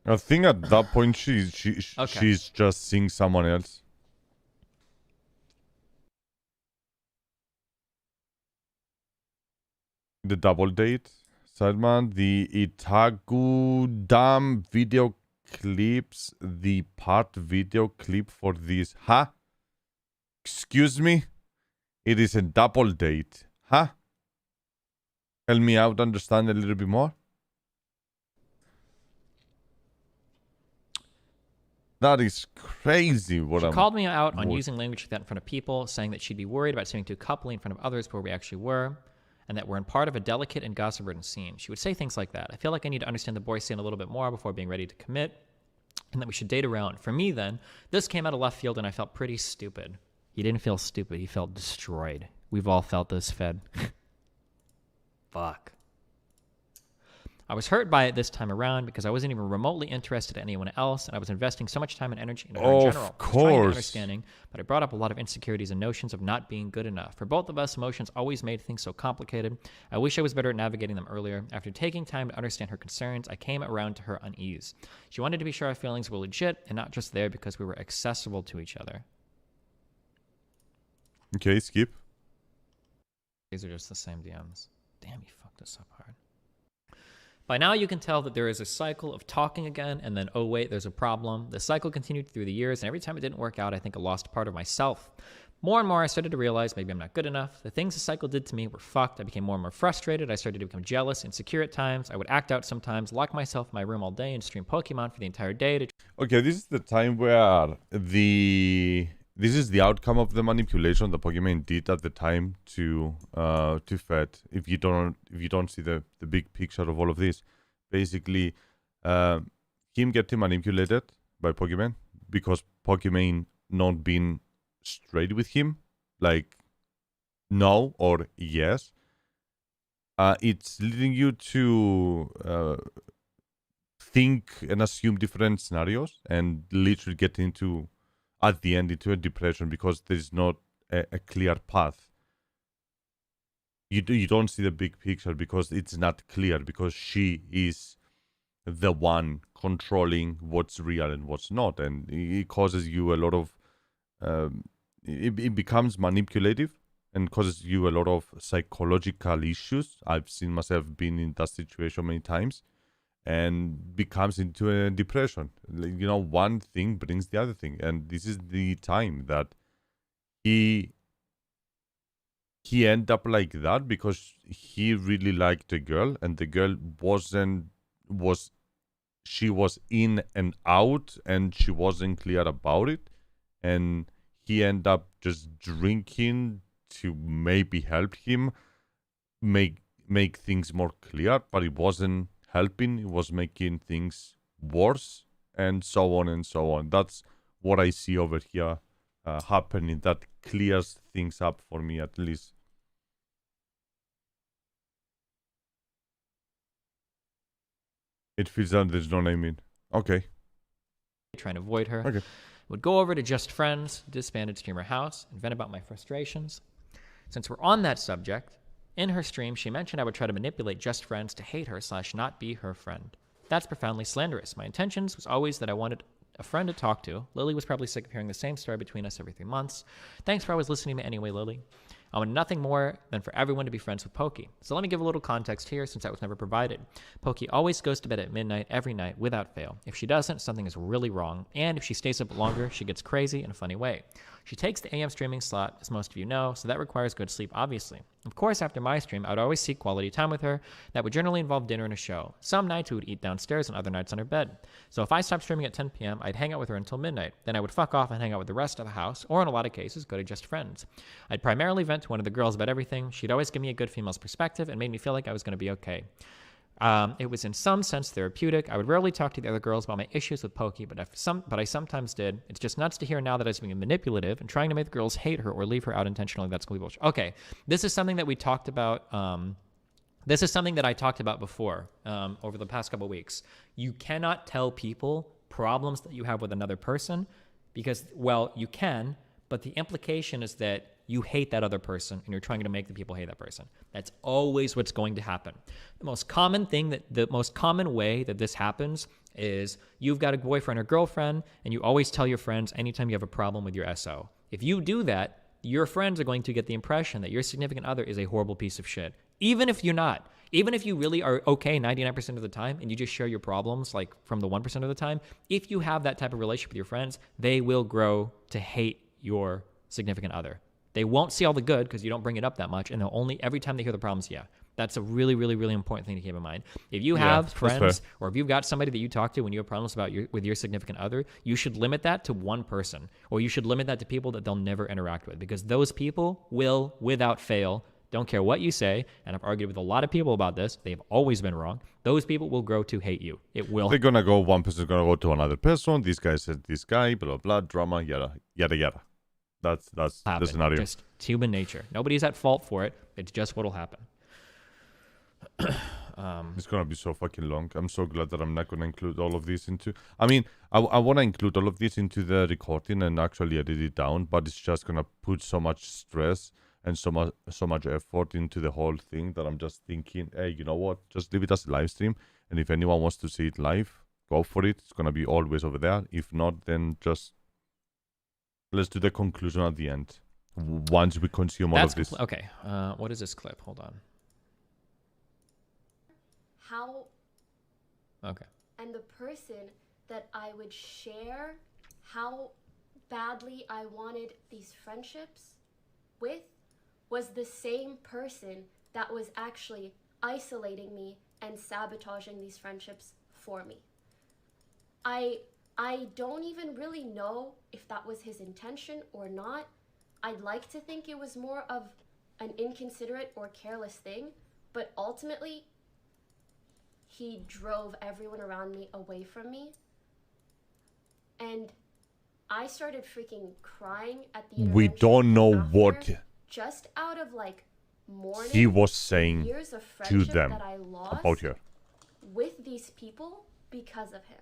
Speaker 1: I think at that point she's just seeing someone else. The double date, Sideman, the Itagu Dam video clips, the part video clip for this. Huh? Excuse me? It is a double date. Huh? Help me out, understand a little bit more. That is crazy.
Speaker 3: She called me out on using language like that in front of people, saying that she'd be worried about seeming too coupley in front of others before we actually were, and that we're in part of a delicate and gossip-ridden scene. She would say things like that. I feel like I need to understand the boy scene a little bit more before being ready to commit, and that we should date around. For me, then, this came out of left field, and I felt pretty stupid. He didn't feel stupid. He felt destroyed. We've all felt this, Fed. Fuck. I was hurt by it this time around because I wasn't even remotely interested in anyone else, and I was investing so much time and energy into her in general.
Speaker 1: Of course.
Speaker 3: I was trying to understanding, but it brought up a lot of insecurities and notions of not being good enough. For both of us, emotions always made things so complicated. I wish I was better at navigating them earlier. After taking time to understand her concerns, I came around to her unease. She wanted to be sure our feelings were legit and not just there because we were accessible to each other.
Speaker 1: Okay, skip.
Speaker 3: These are just the same DMs. Damn, you fucked us up hard. By now, you can tell that there is a cycle of talking again, and then, oh wait, there's a problem. The cycle continued through the years, and every time it didn't work out, I think I lost part of myself. More and more, I started to realize maybe I'm not good enough. The things the cycle did to me were fucked. I became more and more frustrated. I started to become jealous, insecure at times. I would act out sometimes, lock myself in my room all day, and stream Pokemon for the entire day.
Speaker 1: Okay, this is the time where this is the outcome of the manipulation the Pokemon did at the time to Fed. If you don't see the big picture of all of this, basically, him getting manipulated by Pokemon because Pokemon not being straight with him, like no or yes. It's leading you to think and assume different scenarios and literally get into, at the end, into a depression because there's not a clear path. You don't see the big picture because it's not clear, because she is the one controlling what's real and what's not, and it causes you a lot of it becomes manipulative and causes you a lot of psychological issues. I've seen myself being in that situation many times, and becomes into a depression. You know, one thing brings the other thing, and this is the time that he ended up like that because he really liked the girl, and the girl she was in and out, and she wasn't clear about it, and he ended up just drinking to maybe help him make things more clear, but it wasn't helping. It was making things worse, and so on and so on. That's what I see over here happening. That clears things up for me, at least. It feels that there's no naming. Okay.
Speaker 3: trying to avoid her.
Speaker 1: Okay.
Speaker 3: Would go over to Just Friends, disbanded streamer house, and vent about my frustrations. Since we're on that subject, in her stream, she mentioned I would try to manipulate Just Friends to hate her / not be her friend. That's profoundly slanderous. My intentions was always that I wanted a friend to talk to. Lily was probably sick of hearing the same story between us every 3 months. Thanks for always listening to me anyway, Lily. I want nothing more than for everyone to be friends with Pokey. So let me give a little context here since that was never provided. Pokey always goes to bed at midnight every night without fail. If she doesn't, something is really wrong. And if she stays up longer, she gets crazy in a funny way. She takes the AM streaming slot, as most of you know, so that requires good sleep, obviously. Of course, after my stream, I would always seek quality time with her. That would generally involve dinner and a show. Some nights we would eat downstairs and other nights on her bed. So if I stopped streaming at 10 p.m., I'd hang out with her until midnight. Then I would fuck off and hang out with the rest of the house, or in a lot of cases, go to Just Friends. I'd primarily vent to one of the girls about everything. She'd always give me a good female's perspective and made me feel like I was going to be okay. It was in some sense therapeutic. I would rarely talk to the other girls about my issues with Pokey, but I sometimes did. It's just nuts to hear now that I was being manipulative and trying to make the girls hate her or leave her out intentionally. That's completely bullshit. Okay, this is something that we talked about. This is something that I talked about before over the past couple of weeks. You cannot tell people problems that you have with another person because, well, you can, but the implication is that you hate that other person and you're trying to make the people hate that person. That's always what's going to happen. The most common way that this happens is you've got a boyfriend or girlfriend and you always tell your friends anytime you have a problem with your SO. If you do that, your friends are going to get the impression that your significant other is a horrible piece of shit. Even if you're not. Even if you really are okay 99% of the time and you just share your problems like from the 1% of the time, if you have that type of relationship with your friends, they will grow to hate your significant other. They won't see all the good because you don't bring it up that much, and they'll only, every time they hear the problems, that's a really, really, really important thing to keep in mind. If you have friends or if you've got somebody that you talk to when you have problems with your significant other, you should limit that to one person, or you should limit that to people that they'll never interact with, because those people will, without fail, don't care what you say, and I've argued with a lot of people about this, they've always been wrong, those people will grow to hate you. It will.
Speaker 1: They're gonna go, one person's gonna go to another person, this guy said this guy, blah, blah, drama, yada, yada, yada. That's the scenario.
Speaker 3: Just human nature. Nobody's at fault for it. It's just what'll happen.
Speaker 1: It's gonna be so fucking long. I'm so glad that I'm not gonna include all of this into. I mean, I want to include all of this into the recording and actually edit it down, but it's just gonna put so much stress and so much effort into the whole thing that I'm just thinking, hey, you know what? Just leave it as a live stream, and if anyone wants to see it live, go for it. It's gonna be always over there. If not, then just let's do the conclusion at the end. Once we consume all of this.
Speaker 3: Okay. What is this clip? Hold on.
Speaker 5: How?
Speaker 3: Okay.
Speaker 5: And the person that I would share how badly I wanted these friendships with was the same person that was actually isolating me and sabotaging these friendships for me. I don't even really know if that was his intention or not. I'd like to think it was more of an inconsiderate or careless thing, but ultimately, he drove everyone around me away from me. And I started freaking crying at the
Speaker 1: We don't know
Speaker 5: after,
Speaker 1: what
Speaker 5: just out of like mourning
Speaker 1: he was saying
Speaker 5: years of
Speaker 1: to
Speaker 5: friendship
Speaker 1: them
Speaker 5: that I lost
Speaker 1: about her.
Speaker 5: with these people because of him.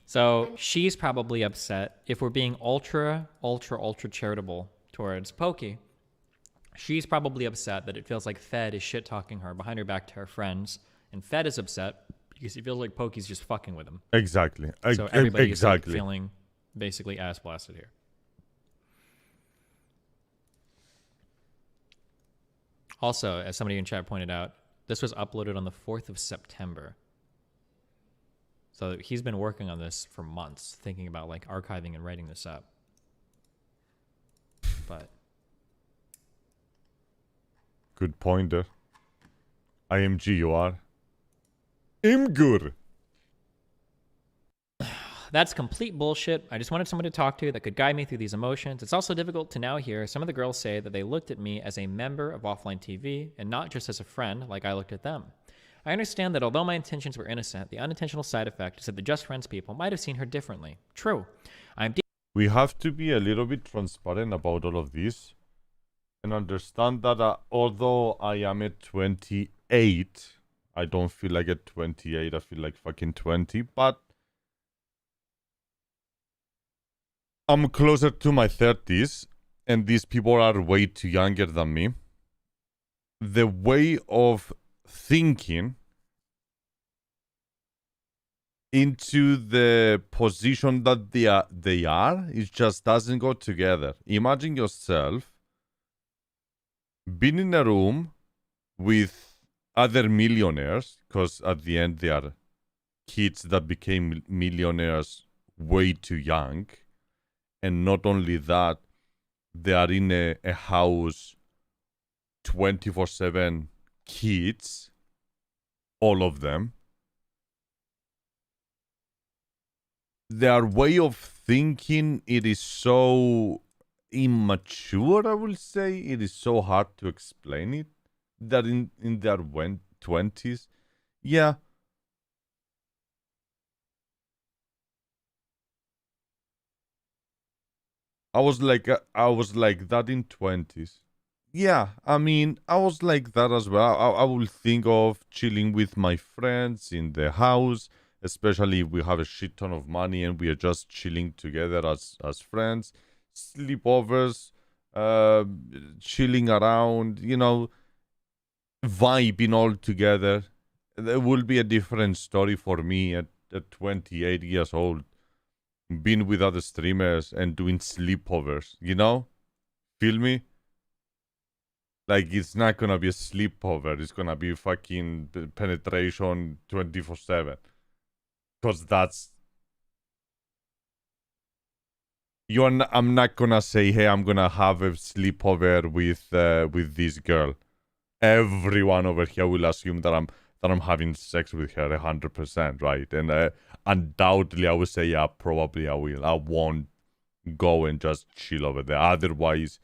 Speaker 3: So she's probably upset. If we're being ultra charitable towards Pokey, she's probably upset that it feels like Fed is shit-talking her behind her back to her friends. And Fed is upset because he feels like Pokey's just fucking with him.
Speaker 1: Exactly.
Speaker 3: So everybody's like feeling basically ass blasted here. Also, as somebody in chat pointed out, this was uploaded on the 4th of September. So he's been working on this for months, thinking about like archiving and writing this up. But
Speaker 1: good pointer. IMG, you are. Imgur.
Speaker 3: that's complete bullshit. I just wanted someone to talk to that could guide me through these emotions. It's also difficult to now hear some of the girls say that they looked at me as a member of offline TV and not just as a friend like I looked at them. I understand that although my intentions were innocent, the unintentional side effect is that the Just Friends people might have seen her differently. True.
Speaker 1: We have to be a little bit transparent about all of this and understand that although I am at 28, I don't feel like at 28, I feel like fucking 20, but I'm closer to my 30s, and these people are way too younger than me. The way of thinking into the position that they are, it just doesn't go together. Imagine yourself being in a room with other millionaires, because at the end they are kids that became millionaires way too young. And not only that, they are in a house 24/7 kids, all of them. Their way of thinking, it is so immature, I will say. It is so hard to explain it. That in their 20s, yeah. I was like that in 20s. Yeah, I mean, I was like that as well. I will think of chilling with my friends in the house, especially if we have a shit ton of money and we are just chilling together as friends, sleepovers, chilling around, vibing all together. There will be a different story for me at 28 years old, being with other streamers and doing sleepovers, Feel me? Like, it's not gonna be a sleepover, it's gonna be fucking penetration 24/7. Because that's... I'm not gonna say, hey, I'm gonna have a sleepover with this girl. Everyone over here will assume that I'm having sex with her 100%, right? And undoubtedly, I would say, yeah, probably I will. I won't go and just chill over there. Otherwise,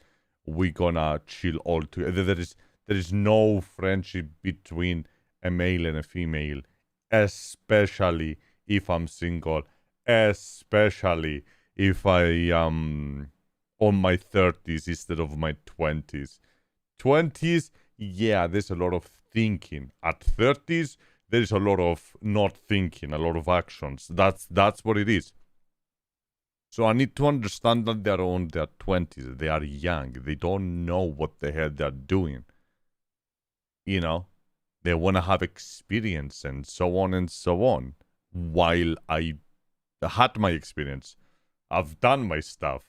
Speaker 1: we're gonna chill all together. There is no friendship between a male and a female, especially if I'm single, especially if I am on my 30s instead of my 20s. 20s, yeah, there's a lot of thinking. At 30s, there's a lot of not thinking, a lot of actions. That's what it is. So I need to understand that they're on their 20s. They are young. They don't know what the hell they're doing. They want to have experience and so on and so on. While I had my experience, I've done my stuff.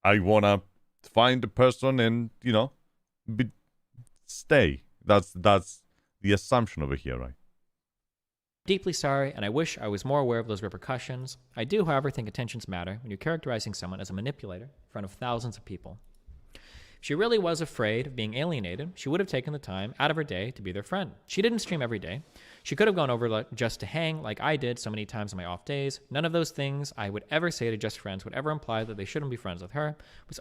Speaker 1: I want to find a person and, stay. That's the assumption over here, right?
Speaker 3: Deeply sorry, and I wish I was more aware of those repercussions. I do, however, think attentions matter when you're characterizing someone as a manipulator in front of thousands of people. If she really was afraid of being alienated, she would have taken the time out of her day to be their friend. She didn't stream every day. She could have gone over just to hang like I did so many times on my off days. None of those things I would ever say to just friends would ever imply that they shouldn't be friends with her. It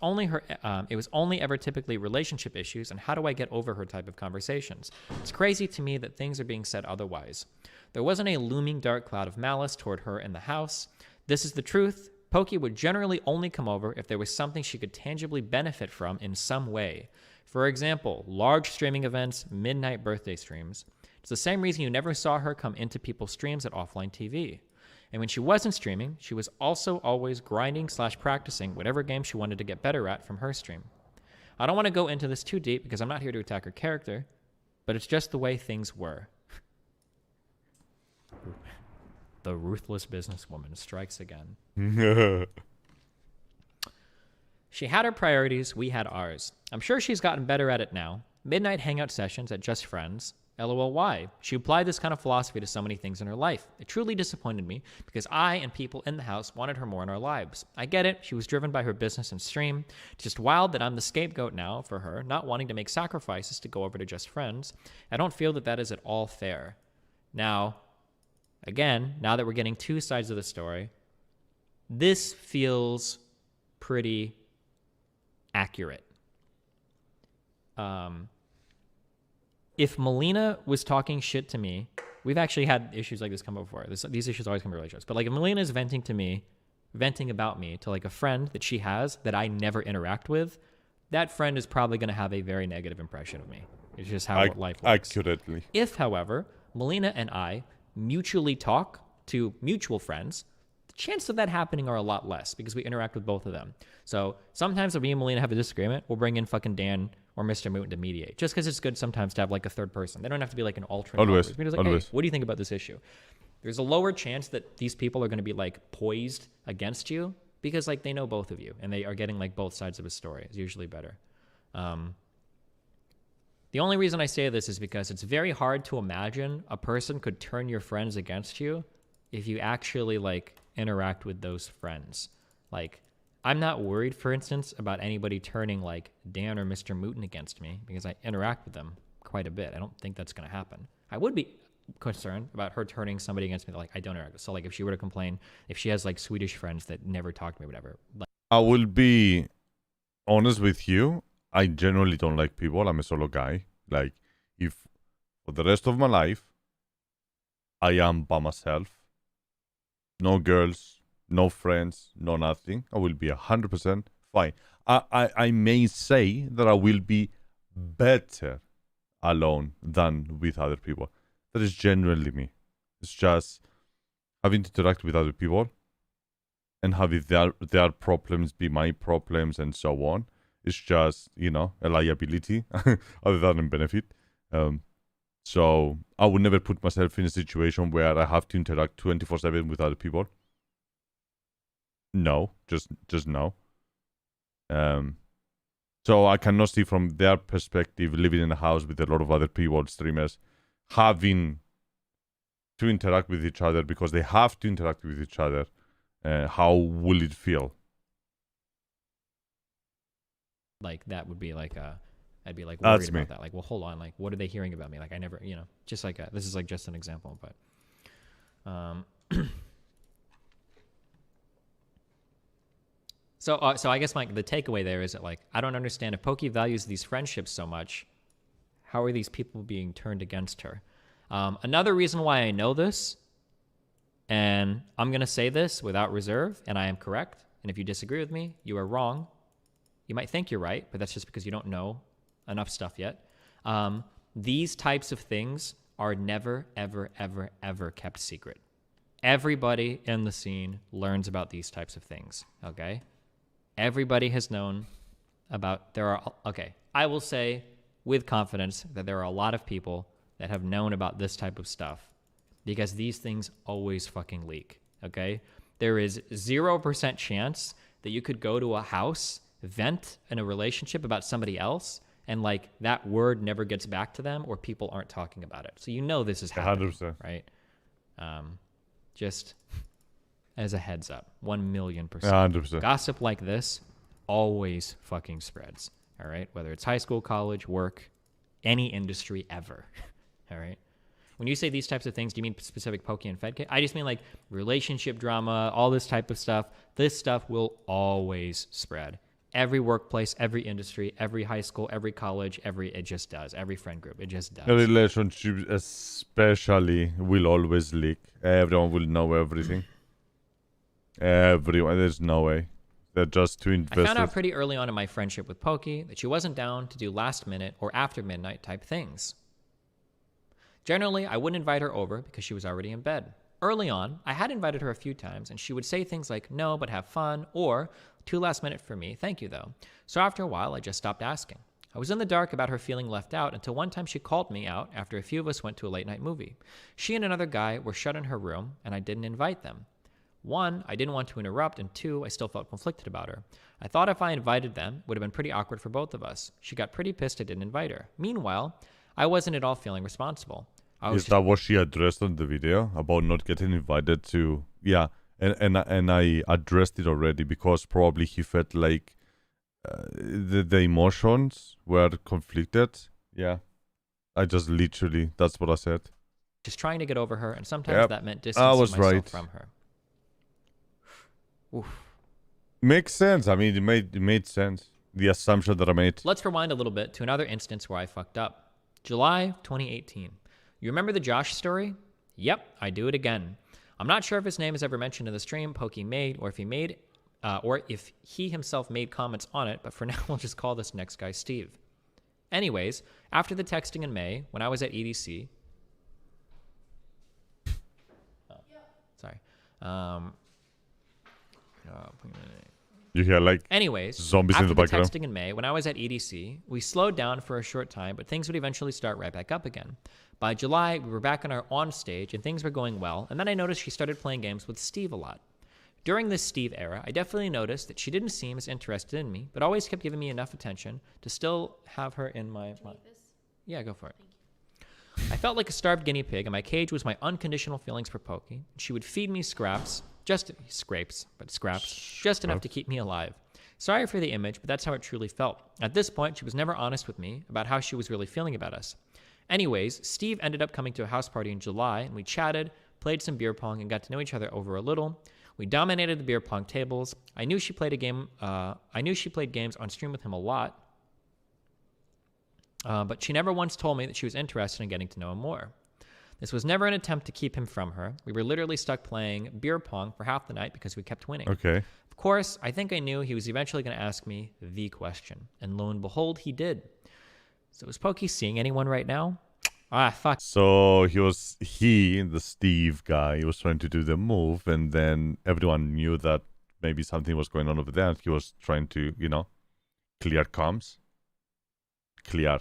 Speaker 3: was only ever typically relationship issues and how do I get over her type of conversations. It's crazy to me that things are being said otherwise. There wasn't a looming dark cloud of malice toward her in the house. This is the truth. Pokey would generally only come over if there was something she could tangibly benefit from in some way. For example, large streaming events, midnight birthday streams. It's the same reason you never saw her come into people's streams at offline TV. And when she wasn't streaming, she was also always grinding/practicing whatever game she wanted to get better at from her stream. I don't want to go into this too deep because I'm not here to attack her character, but it's just the way things were. The ruthless businesswoman strikes again. She had her priorities, we had ours. I'm sure she's gotten better at it now. Midnight hangout sessions at Just Friends. LOL, why? She applied this kind of philosophy to so many things in her life. It truly disappointed me because I and people in the house wanted her more in our lives. I get it. She was driven by her business and stream. It's just wild that I'm the scapegoat now for her, not wanting to make sacrifices to go over to Just Friends. I don't feel that that is at all fair. Now, again, now that we're getting two sides of the story, this feels pretty accurate. If Melina was talking shit to me, we've actually had issues like this come up before. These issues always come to relationships. But like if Melina is venting about me to like a friend that she has that I never interact with, that friend is probably going to have a very negative impression of me. It's just how life works.
Speaker 1: Accurately.
Speaker 3: If, however, Melina and I mutually talk to mutual friends, the chances of that happening are a lot less because we interact with both of them. So sometimes when me and Melina have a disagreement, we'll bring in fucking Dan or Mr. Mooten to mediate, just because it's good sometimes to have like a third person. They don't have to be like an alternate.
Speaker 1: Always.
Speaker 3: We're just like, hey, what do you think about this issue? There's a lower chance that these people are going to be like poised against you because like they know both of you and they are getting like both sides of a story. It's usually better. The only reason I say this is because it's very hard to imagine a person could turn your friends against you if you actually like interact with those friends. Like, I'm not worried, for instance, about anybody turning like Dan or Mr. Mooten against me because I interact with them quite a bit. I don't think that's going to happen. I would be concerned about her turning somebody against me that like I don't interact with. So like if she were to complain, if she has like Swedish friends that never talk to me, whatever. Like,
Speaker 1: I will be honest with you. I generally don't like people. I'm a solo guy. Like, if for the rest of my life, I am by myself, no girls, no friends, no nothing, I will be 100% fine. I may say that I will be better alone than with other people. That is genuinely me. It's just having to interact with other people and having their problems be my problems and so on. It's just, you know, a liability other than a benefit. So I would never put myself in a situation where I have to interact 24/7 with other people. No, just no. So I cannot see from their perspective, living in a house with a lot of other people, streamers, having to interact with each other because they have to interact with each other. How will it feel?
Speaker 3: like that would be like I'd be like
Speaker 1: That's
Speaker 3: worried
Speaker 1: me.
Speaker 3: about that. Like, well, hold on, like what are they hearing about me? Like I never, you know, just like this is like just an example, but so I guess the takeaway there is that like I don't understand if Pokey values these friendships so much, how are these people being turned against her? Another reason why I know this, and I'm gonna say this without reserve, and I am correct, and if you disagree with me, you are wrong. You might think you're right, but that's just because you don't know enough stuff yet. These types of things are never, ever, ever, ever kept secret. Everybody in the scene learns about these types of things, okay? Everybody has known about, I will say with confidence that there are a lot of people that have known about this type of stuff because these things always fucking leak, okay? There is 0% chance that you could go to a house, vent in a relationship about somebody else, and like that word never gets back to them or people aren't talking about it. So you know this is happening,
Speaker 1: 100%.
Speaker 3: right? Just as a heads up, 1,000,000%.
Speaker 1: 100%.
Speaker 3: Gossip like this always fucking spreads, all right? Whether it's high school, college, work, any industry ever, all right? When you say these types of things, do you mean specific Pokey and Fed? I just mean like relationship drama, all this type of stuff. This stuff will always spread. Every workplace, every industry, every high school, every college, it just does. Every friend group, it just does.
Speaker 1: A relationship especially will always leak. Everyone will know everything. Everyone, there's no way. They're just too invested.
Speaker 3: I found out pretty early on in my friendship with Pokey that she wasn't down to do last minute or after midnight type things. Generally, I wouldn't invite her over because she was already in bed. Early on, I had invited her a few times and she would say things like, no, but have fun, or too last minute for me, thank you though. So after a while, I just stopped asking. I was in the dark about her feeling left out until one time she called me out after a few of us went to a late night movie. She and another guy were shut in her room and I didn't invite them. 1, I didn't want to interrupt, and 2, I still felt conflicted about her. I thought if I invited them, it would have been pretty awkward for both of us. She got pretty pissed I didn't invite her. Meanwhile, I wasn't at all feeling responsible.
Speaker 1: Is that what she addressed on the video about not getting invited to? Yeah, and I addressed it already because probably he felt like the emotions were conflicted. Yeah, I just literally, that's what I said.
Speaker 3: Just trying to get over her, and sometimes that meant
Speaker 1: I
Speaker 3: distancing
Speaker 1: was
Speaker 3: myself
Speaker 1: right.
Speaker 3: from her. Oof.
Speaker 1: Makes sense. I mean, it made sense. The assumption that I made.
Speaker 3: Let's rewind a little bit to another instance where I fucked up. July 2018. You remember the Josh story? Yep, I do it again. I'm not sure if his name is ever mentioned in the stream Pokey made, or if he himself made comments on it, but for now we'll just call this next guy Steve. Anyways, after the texting in May, when I was at EDC, Um,
Speaker 1: You hear like
Speaker 3: Anyways,
Speaker 1: zombies
Speaker 3: after
Speaker 1: in the background.
Speaker 3: texting in May, when I was at EDC, we slowed down for a short time, but things would eventually start right back up again. By July, we were back on stage, and things were going well, and then I noticed she started playing games with Steve a lot. During this Steve era, I definitely noticed that she didn't seem as interested in me, but always kept giving me enough attention to still have her in my mind. Yeah, go for it. I felt like a starved guinea pig, and my cage was my unconditional feelings for Pokey. She would feed me scraps, just enough to keep me alive. Sorry for the image, but that's how it truly felt. At this point, she was never honest with me about how she was really feeling about us. Anyways, Steve ended up coming to a house party in July, and we chatted, played some beer pong, and got to know each other over a little. We dominated the beer pong tables. I knew she played games on stream with him a lot, but she never once told me that she was interested in getting to know him more. This was never an attempt to keep him from her. We were literally stuck playing beer pong for half the night because we kept winning.
Speaker 1: Okay.
Speaker 3: Of course, I think I knew he was eventually going to ask me the question, and lo and behold, he did. So is Pokey seeing anyone right now? Ah, fuck.
Speaker 1: So the Steve guy, he was trying to do the move, and then everyone knew that maybe something was going on over there, and he was trying to, clear comms. Clear.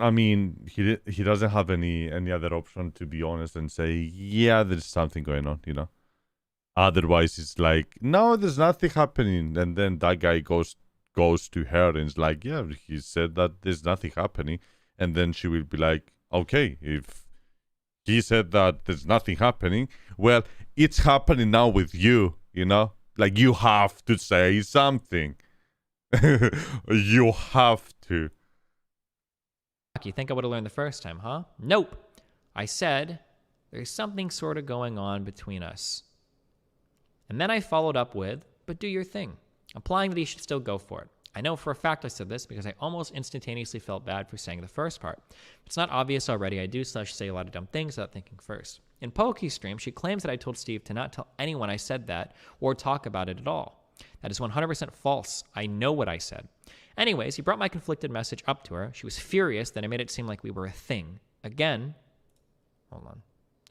Speaker 1: I mean, he doesn't have any other option, to be honest, and say, yeah, there's something going on, Otherwise, it's like, no, there's nothing happening. And then that guy goes to her and is like, yeah, he said that there's nothing happening. And then she will be like, okay, if he said that there's nothing happening, well, it's happening now with you, Like, you have to say something. You have to.
Speaker 3: You think I would have learned the first time, huh? Nope. I said, there's something sort of going on between us. And then I followed up with, but do your thing, implying that he should still go for it. I know for a fact I said this because I almost instantaneously felt bad for saying the first part. If it's not obvious already, I do say a lot of dumb things without thinking first. In Pokey's stream, she claims that I told Steve to not tell anyone I said that or talk about it at all. That is 100% false. I know what I said. Anyways, he brought my conflicted message up to her. She was furious that I made it seem like we were a thing. Again, hold on,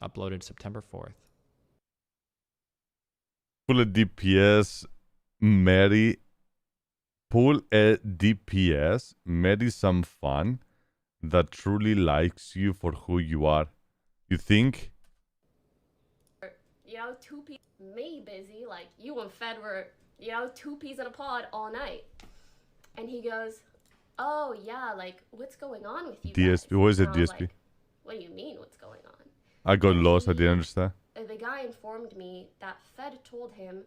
Speaker 3: uploaded September 4th.
Speaker 1: Pull a DPS, marry some fun that truly likes you for who you are. You think?
Speaker 5: Two peas, me busy, like you and Fed were, two peas in a pod all night. And he goes, oh yeah, like what's going on with you guys?
Speaker 1: DSP, what is it,
Speaker 5: And I was
Speaker 1: DSP?
Speaker 5: like, what do you mean what's going on?
Speaker 1: I got
Speaker 5: And
Speaker 1: lost, I didn't understand.
Speaker 5: The guy informed me that Fed told him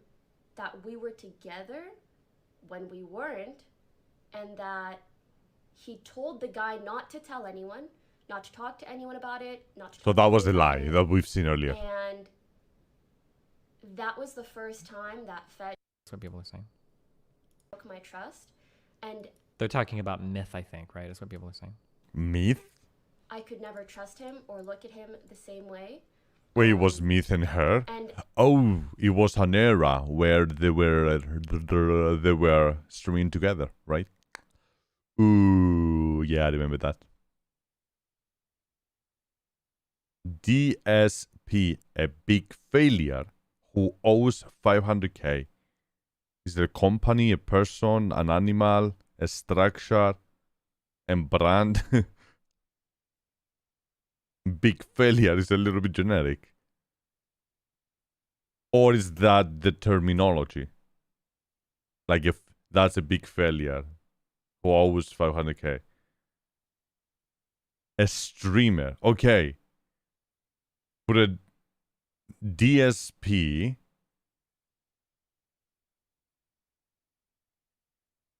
Speaker 5: that we were together when we weren't, and that he told the guy not to tell anyone, not to talk to anyone about it, not to
Speaker 1: So
Speaker 5: talk
Speaker 1: that
Speaker 5: to
Speaker 1: was a
Speaker 5: anyone
Speaker 1: lie
Speaker 5: about it.
Speaker 1: that we've seen earlier.
Speaker 5: And that was the first time that Fed
Speaker 3: That's what people are saying.
Speaker 5: broke my trust, and
Speaker 3: They're talking about myth, I think, right? Is what people are saying.
Speaker 1: Myth?
Speaker 5: I could never trust him or look at him the same way.
Speaker 1: Wait, it was Myth and her?
Speaker 5: And
Speaker 1: Oh, it was an era where they were streaming together, right? Ooh, yeah, I remember that. DSP, a big failure who owes 500k. Is there a company, a person, an animal, a structure, and brand? Big failure is a little bit generic. Or is that the terminology? Like if that's a big failure who owes 500k. A streamer. Okay. Put a DSP.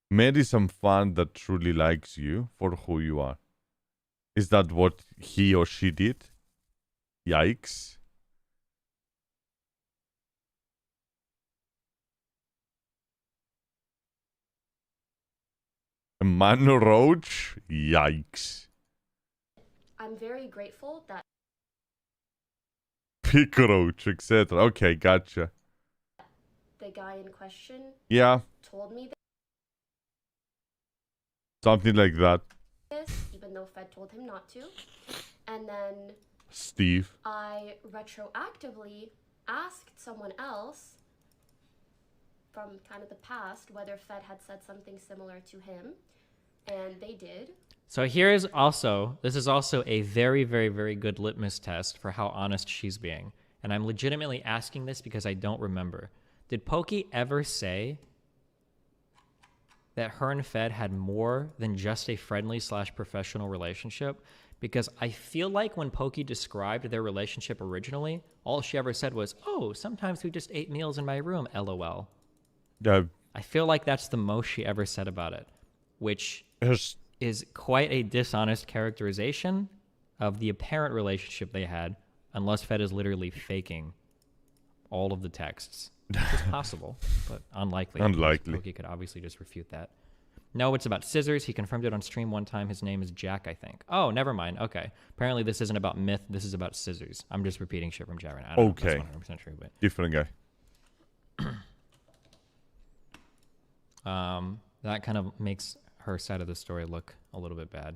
Speaker 1: Maybe some fan that truly likes you for who you are. Is that what he or she did? Yikes. Manu Roach? Yikes.
Speaker 5: I'm very grateful that
Speaker 1: Pick Roach, etc. Okay, gotcha.
Speaker 5: the guy in question
Speaker 1: Yeah,
Speaker 5: told me
Speaker 1: something like that.
Speaker 5: this, even though Fed told him not to. And then
Speaker 1: Steve.
Speaker 5: I retroactively asked someone else from kind of the past whether Fed had said something similar to him, and they did.
Speaker 3: So this is also a very, very, very good litmus test for how honest she's being. And I'm legitimately asking this because I don't remember. Did Pokey ever say that her and Fed had more than just a friendly/professional relationship? Because I feel like when Pokey described their relationship originally, all she ever said was, "Oh, sometimes we just ate meals in my room, LOL."
Speaker 1: Yeah.
Speaker 3: I feel like that's the most she ever said about it, which
Speaker 1: Hers-
Speaker 3: is quite a dishonest characterization of the apparent relationship they had, unless Fed is literally faking all of the texts. It's possible, but unlikely.
Speaker 1: Unlikely.
Speaker 3: Pokey could obviously just refute that. No, it's about scissors. He confirmed it on stream one time. His name is Jack, I think. Oh, never mind. Okay. Apparently this isn't about myth. This is about scissors. I'm just repeating shit from chat right now. I don't know if
Speaker 1: Okay.
Speaker 3: that's 100% true, but
Speaker 1: Different guy.
Speaker 3: that kind of makes her side of the story look a little bit bad.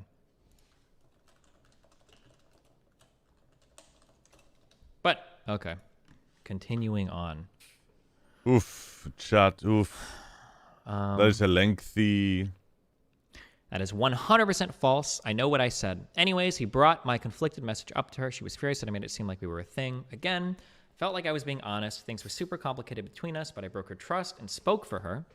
Speaker 3: But, okay. Continuing on.
Speaker 1: Oof, chat, oof. That is a lengthy...
Speaker 3: That is 100% false. I know what I said. Anyways, he brought my conflicted message up to her. She was furious that I made it seem like we were a thing. Again, felt like I was being honest. Things were super complicated between us, but I broke her trust and spoke for her.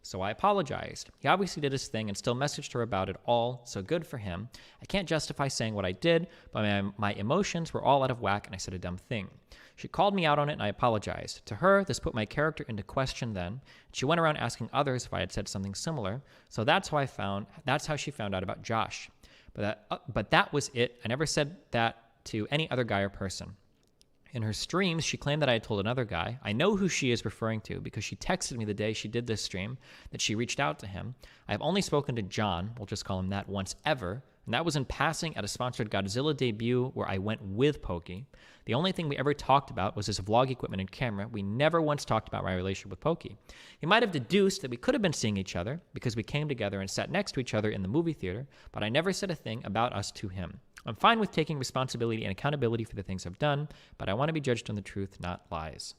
Speaker 3: So I apologized. He obviously did his thing and still messaged her about it all, so good for him. I can't justify saying what I did, but my emotions were all out of whack and I said a dumb thing. She called me out on it and I apologized. To her, this put my character into question then. She went around asking others if I had said something similar, so that's how she found out about Josh. But that was it. I never said that to any other guy or person. In her streams, she claimed that I had told another guy. I know who she is referring to because she texted me the day she did this stream that she reached out to him. I have only spoken to John, we'll just call him that, once ever, and that was in passing at a sponsored Godzilla debut where I went with Pokey. The only thing we ever talked about was his vlog equipment and camera. We never once talked about my relationship with Pokey. He might have deduced that we could have been seeing each other because we came together and sat next to each other in the movie theater, but I never said a thing about us to him. I'm fine with taking responsibility and accountability for the things I've done, but I want to be judged on the truth, not lies.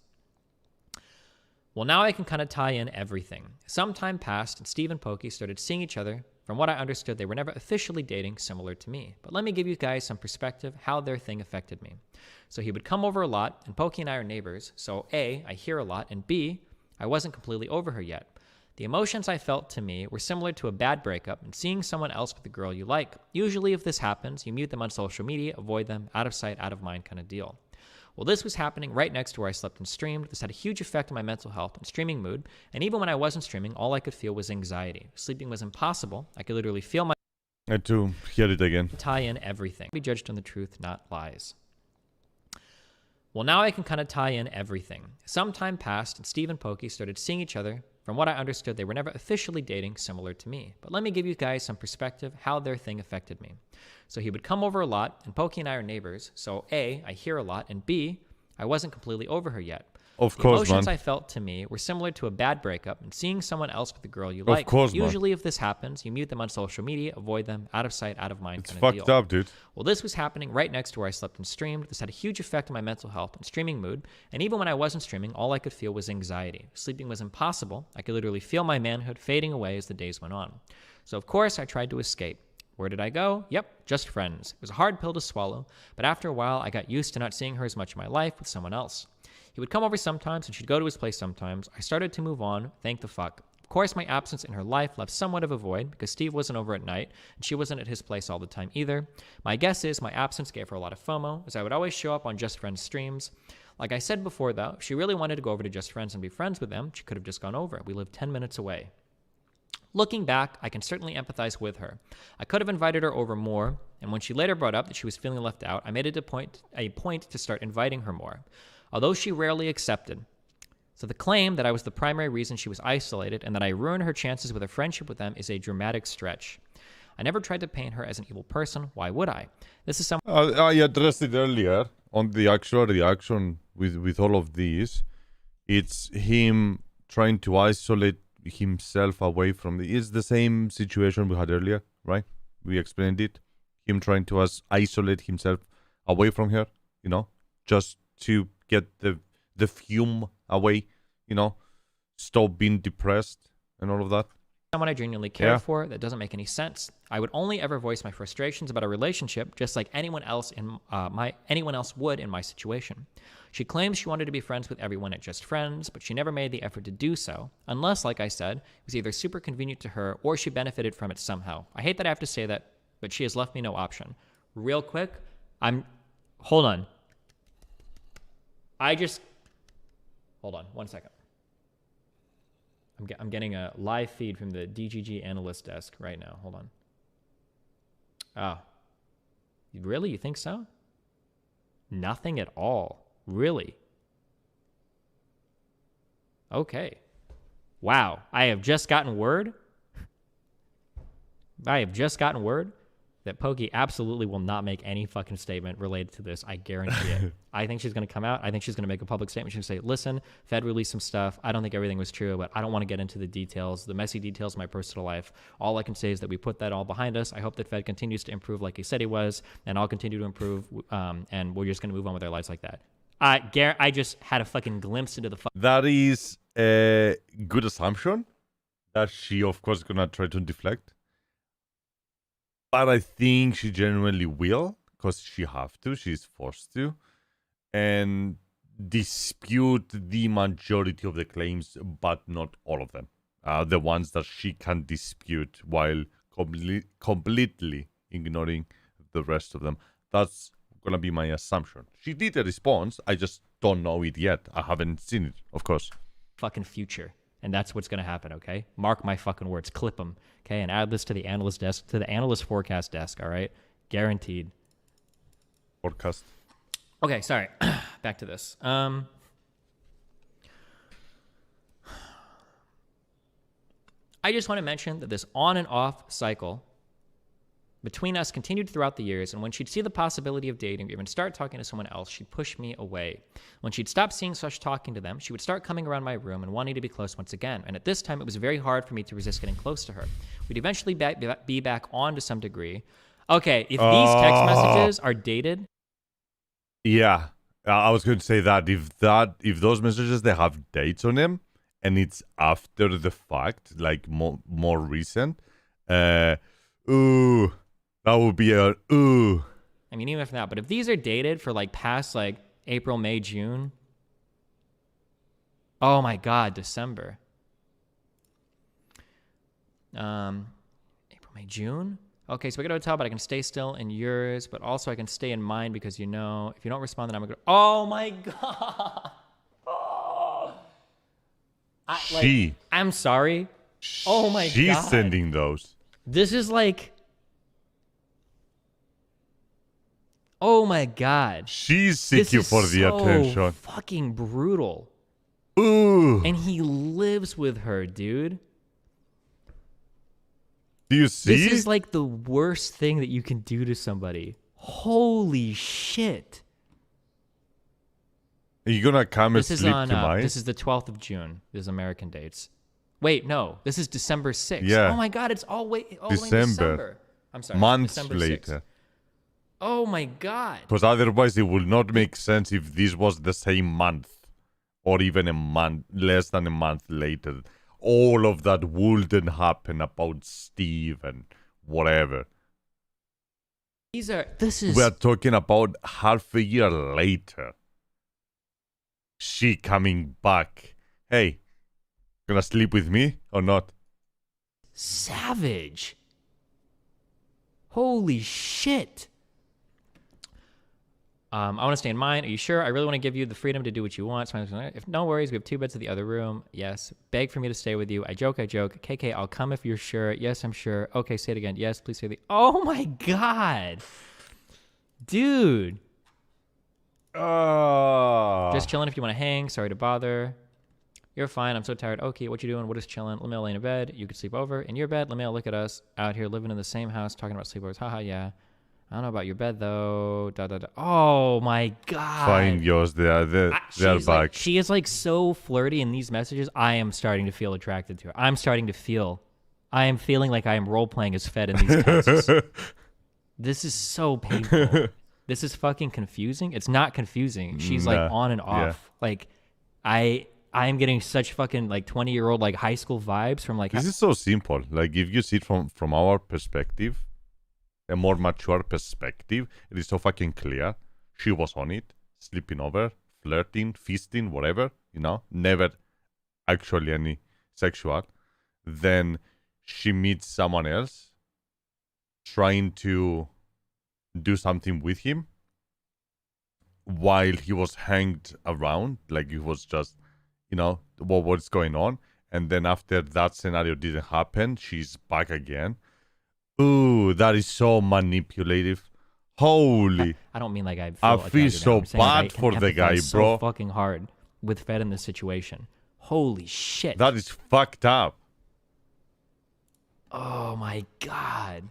Speaker 3: Well, now I can kind of tie in everything. Some time passed, and Steve and Pokey started seeing each other. From what I understood, they were never officially dating, similar to me. But let me give you guys some perspective how their thing affected me. So he would come over a lot, and Pokey and I are neighbors, so A, I hear a lot, and B, I wasn't completely over her yet. The emotions I felt to me were similar to a bad breakup and seeing someone else with a girl you like. Usually if this happens, you mute them on social media, avoid them, out of sight, out of mind kind of deal. Well, this was happening right next to where I slept and streamed. This had a huge effect on my mental health and streaming mood, and even when I wasn't streaming, all I could feel was anxiety. Sleeping was impossible. I could literally feel my...
Speaker 1: I had to hear it again.
Speaker 3: Tie in everything. Be judged on the truth, not lies. Well, now I can kind of tie in everything. Some time passed, and Steve and Pokey started seeing each other. From what I understood, they were never officially dating, similar to me. But let me give you guys some perspective how their thing affected me. So he would come over a lot, and Pokey and I are neighbors, so A, I hear a lot, and B, I wasn't completely over her yet.
Speaker 1: Of
Speaker 3: The
Speaker 1: course,
Speaker 3: emotions
Speaker 1: man.
Speaker 3: I felt to me were similar to a bad breakup and seeing someone else with a girl you
Speaker 1: Of
Speaker 3: like.
Speaker 1: course, man.
Speaker 3: Usually if this happens, you mute them on social media, avoid them, out of sight, out of mind
Speaker 1: It's
Speaker 3: kind of
Speaker 1: fucked
Speaker 3: deal.
Speaker 1: up, dude.
Speaker 3: Well, this was happening right next to where I slept and streamed. This had a huge effect on my mental health and streaming mood. And even when I wasn't streaming, all I could feel was anxiety. Sleeping was impossible. I could literally feel my manhood fading away as the days went on. So, of course, I tried to escape. Where did I go? Yep, just friends. It was a hard pill to swallow, but after a while, I got used to not seeing her as much in my life with someone else. He would come over sometimes, and she'd go to his place sometimes. I started to move on, thank the fuck. Of course, my absence in her life left somewhat of a void because Steve wasn't over at night, and she wasn't at his place all the time either. My guess is my absence gave her a lot of FOMO, as I would always show up on Just Friends streams. Like I said before, though, if she really wanted to go over to Just Friends and be friends with them, she could have just gone over. We lived 10 minutes away. Looking back, I can certainly empathize with her. I could have invited her over more, and when she later brought up that she was feeling left out, I made it a point to start inviting her more, although she rarely accepted. So the claim that I was the primary reason she was isolated and that I ruined her chances with a friendship with them is a dramatic stretch. I never tried to paint her as an evil person. Why would I? This is some...
Speaker 1: I addressed it earlier on the actual reaction with all of these. It's him trying to isolate himself away from it's the same situation we had earlier, right? We explained it. him trying to isolate himself away from her, just to get the fume away, stop being depressed and all of that.
Speaker 3: Someone I genuinely care
Speaker 1: Yeah.
Speaker 3: for, that doesn't make any sense. I would only ever voice my frustrations about a relationship just like anyone else would in my situation. She claims she wanted to be friends with everyone at Just Friends, but she never made the effort to do so, unless, like I said, it was either super convenient to her or she benefited from it somehow. I hate that I have to say that, but she has left me no option. Real quick, hold on. Hold on, 1 second. I'm getting a live feed from the DGG analyst desk right now. Hold on. Oh. Really? You think so? Nothing at all. Really? Okay. Wow. I have just gotten word that Pokey absolutely will not make any fucking statement related to this. I guarantee it. I think she's going to come out. I think she's going to make a public statement. She's going to say, listen, Fed released some stuff. I don't think everything was true, but I don't want to get into the details, the messy details of my personal life. All I can say is that we put that all behind us. I hope that Fed continues to improve like he said he was, and I'll continue to improve, and we're just going to move on with our lives like that. I just had a fucking glimpse into the
Speaker 1: That is a good assumption that she, of course, is going to try to deflect. But I think she genuinely will, because she have to, she's forced to, and dispute the majority of the claims, but not all of them. The ones that she can dispute while completely ignoring the rest of them. That's going to be my assumption. She did a response, I just don't know it yet. I haven't seen it, of course.
Speaker 3: fucking future. And that's what's going to happen, okay? Mark my fucking words. Clip them, okay? And add this to the analyst desk, to the analyst forecast desk, all right? Guaranteed.
Speaker 1: Forecast.
Speaker 3: Okay, sorry. Back to this. I just want to mention that this on and off cycle between us continued throughout the years, and when she'd see the possibility of dating or even start talking to someone else, she'd push me away. When she'd stop seeing such talking to them, she would start coming around my room and wanting to be close once again. And at this time, it was very hard for me to resist getting close to her. We'd eventually be back on to some degree. Okay, if these text messages are dated...
Speaker 1: Yeah, I was going to say that if those messages, they have dates on them, and it's after the fact, like more recent, ooh, that would be a ooh.
Speaker 3: I mean, even if not, but if these are dated for like past like April, May, June, oh my God, December. April, May, June. Okay, so we got a hotel, but I can stay still in yours, but also I can stay in mine because you know, if you don't respond, then I'm gonna go. Oh my God. Oh. I'm sorry. Oh my God.
Speaker 1: She's sending those.
Speaker 3: This is like, oh my God.
Speaker 1: She's seeking for the attention.
Speaker 3: Fucking brutal.
Speaker 1: Ooh.
Speaker 3: And he lives with her, dude.
Speaker 1: Do you see?
Speaker 3: This is like the worst thing that you can do to somebody. Holy shit.
Speaker 1: Are you gonna come and
Speaker 3: This is
Speaker 1: sleep
Speaker 3: on.
Speaker 1: tonight?
Speaker 3: This is the 12th of June. This is American dates. Wait, no. This is December 6th.
Speaker 1: Yeah.
Speaker 3: Oh my God, it's all way in
Speaker 1: December.
Speaker 3: December. I'm sorry.
Speaker 1: Months
Speaker 3: December 6th.
Speaker 1: later.
Speaker 3: Oh my God.
Speaker 1: Because otherwise it would not make sense if this was the same month. Or even a month, less than a month later. All of that wouldn't happen about Steve and whatever. We're talking about half a year later. She coming back. Hey, gonna sleep with me or not?
Speaker 3: Savage. Holy shit. I want to stay in mine. Are you sure? I really want to give you the freedom to do what you want. If no worries, we have 2 beds in the other room. Yes. Beg for me to stay with you. I joke. KK, I'll come if you're sure. Yes, I'm sure. Okay, say it again. Yes, please say the... Oh my God. Dude. Just chilling if you want to hang. Sorry to bother. You're fine. I'm so tired. Okay, what you doing? What is chilling? Let me lay in a bed. You could sleep over in your bed. Let me look at us out here living in the same house talking about sleepovers. Haha, yeah. I don't know about your bed though. Oh my God.
Speaker 1: Fine, yours. They're back.
Speaker 3: Like, she is like so flirty in these messages. I am starting to feel attracted to her. I am feeling like I am role playing as Fed in these texts. This is so painful. This is fucking confusing. It's not confusing. She's like
Speaker 1: Nah,
Speaker 3: on and
Speaker 1: yeah.
Speaker 3: off. Like I am getting such fucking like 20-year-old like high school vibes from like
Speaker 1: This is so simple. Like if you see it from our perspective, a more mature perspective, it is so fucking clear. She was on it, sleeping over, flirting, feasting, whatever, you know, never actually any sexual. Then she meets someone else trying to do something with him while he was hanged around, like it was just, you know, what's going on. And then after that scenario didn't happen, she's back again. Ooh, that is so manipulative. Holy.
Speaker 3: I don't mean like I
Speaker 1: I
Speaker 3: feel,
Speaker 1: feel
Speaker 3: attracted to her.
Speaker 1: so
Speaker 3: I'm saying, like, I
Speaker 1: bad for
Speaker 3: can
Speaker 1: the guy,
Speaker 3: empathize so
Speaker 1: bro.
Speaker 3: fucking hard with Fed in this situation. Holy shit.
Speaker 1: That is fucked up.
Speaker 3: Oh my god.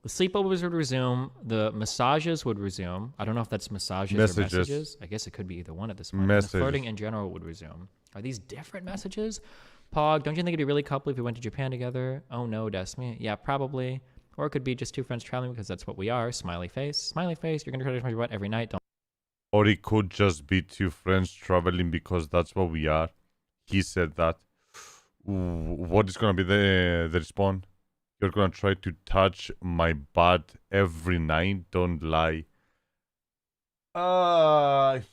Speaker 3: The sleepovers would resume. The massages would resume. I don't know if that's massages or messages. I guess it could be either one at this point. And the flirting in general would resume. Are these different messages? Pog, don't you think it'd be really couple if we went to Japan together? Oh no, Desmi. Yeah, probably. Or it could be just two friends traveling because that's what we are. Smiley face. Smiley face. You're going to try to touch my butt every night. Don't.
Speaker 1: Or it could just be two friends traveling because that's what we are. He said that. Ooh, what is going to be the response? You're going to try to touch my butt every night. Don't lie.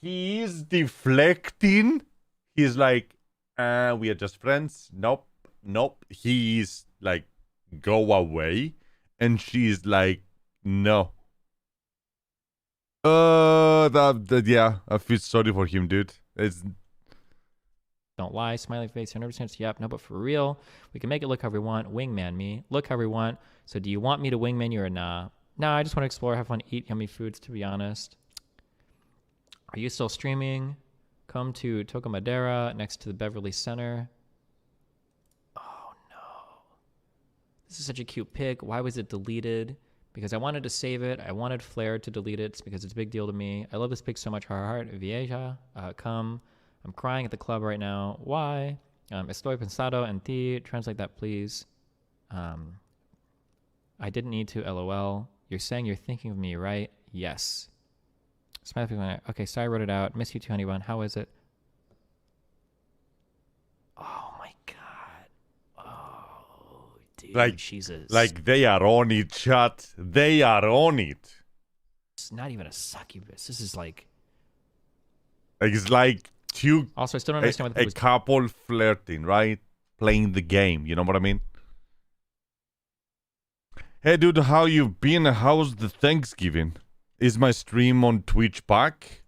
Speaker 1: He is deflecting. He's like, we are just friends. Nope. He's like, go away. And she's like, no. Yeah, I feel sorry for him, dude. It's
Speaker 3: Don't lie. Smiley face. 100%. Yep. No, but for real, we can make it look however we want. Wingman me. Look however we want. So do you want me to wingman you or nah? Nah, I just want to explore, have fun, eat yummy foods, to be honest. Are you still streaming? Come to Tocomadera next to the Beverly Center. Oh no. This is such a cute pic. Why was it deleted? Because I wanted to save it. I wanted Flair to delete it because it's a big deal to me. I love this pic so much. Heart. Vieja. Come. I'm crying at the club right now. Why? Estoy pensado en ti. Translate that, please. I didn't need to. LOL. You're saying you're thinking of me, right? Yes. Okay, sorry I wrote it out. Miss you too, honey bun. How is it? Oh my god. Oh, dude.
Speaker 1: like,
Speaker 3: she's a...
Speaker 1: like they are on it, chat. They are on it.
Speaker 3: It's not even a succubus. This is like...
Speaker 1: It's like two...
Speaker 3: Also, I still don't understand what
Speaker 1: a couple flirting, right? Playing the game, you know what I mean? Hey, dude, how you been? How's the Thanksgiving? Is my stream on Twitch back?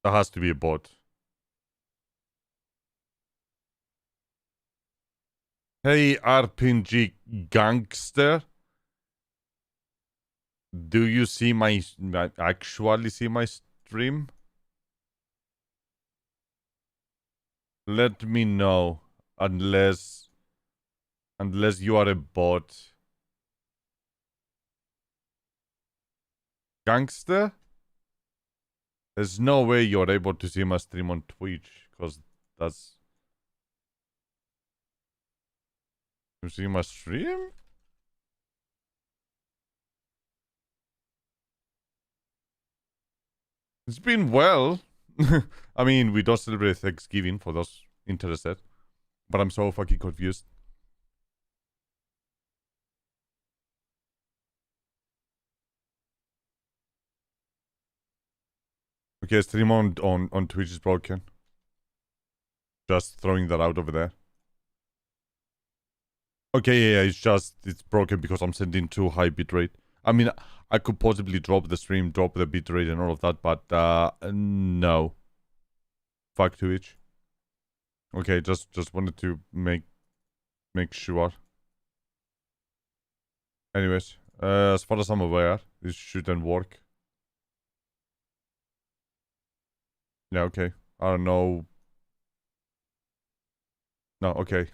Speaker 1: That has to be a bot. Hey, RPG gangster. Do you see actually see my stream? Let me know, unless you are a bot. Gangster? There's no way you're able to see my stream on Twitch, because that's... You see my stream? It's been well. I mean, we don't celebrate Thanksgiving for those interested. But I'm so fucking confused. Okay, stream on Twitch is broken. Just throwing that out over there. Okay, yeah, it's broken because I'm sending too high bitrate. I mean, I could possibly drop the stream, drop the bitrate and all of that, but no. Fuck Twitch. Okay, just wanted to make sure. Anyways, as far as I'm aware, this shouldn't work. Yeah, okay. I don't know. No, okay.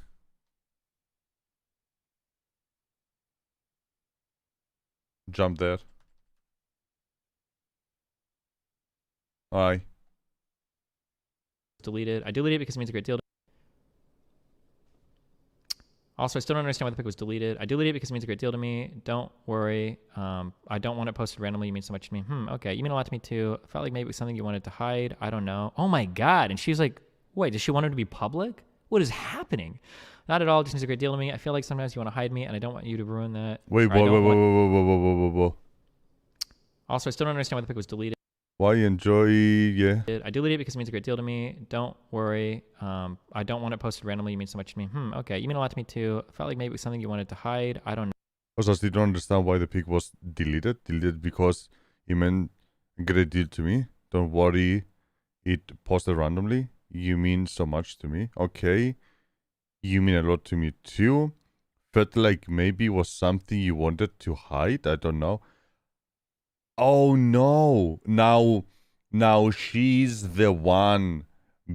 Speaker 1: Jump there. Aye.
Speaker 3: deleted. I deleted it because it means a great deal. Also, I still don't understand why the pic was deleted. I deleted it because it means a great deal to me. Don't worry. I don't want it posted randomly. You mean so much to me. Okay. You mean a lot to me too. Felt like maybe it was something you wanted to hide. I don't know. Oh my God. And she's like, wait, does she want it to be public? What is happening? Not at all. Just means a great deal to me. I feel like sometimes you want to hide me and I don't want you to ruin that.
Speaker 1: Wait, whoa.
Speaker 3: Also, I still don't understand why the pic was deleted.
Speaker 1: Why enjoy? Yeah.
Speaker 3: I deleted it because it means a great deal to me. Don't worry. I don't want it posted randomly. You mean so much to me. Okay. You mean a lot to me too. Felt like maybe it was something you wanted to hide. I don't know.
Speaker 1: Also, I still don't understand why the pic was deleted. Deleted because it meant a great deal to me. Don't worry. It posted randomly. You mean so much to me. Okay. You mean a lot to me too. Felt like maybe it was something you wanted to hide. I don't know. Oh no. Now she's the one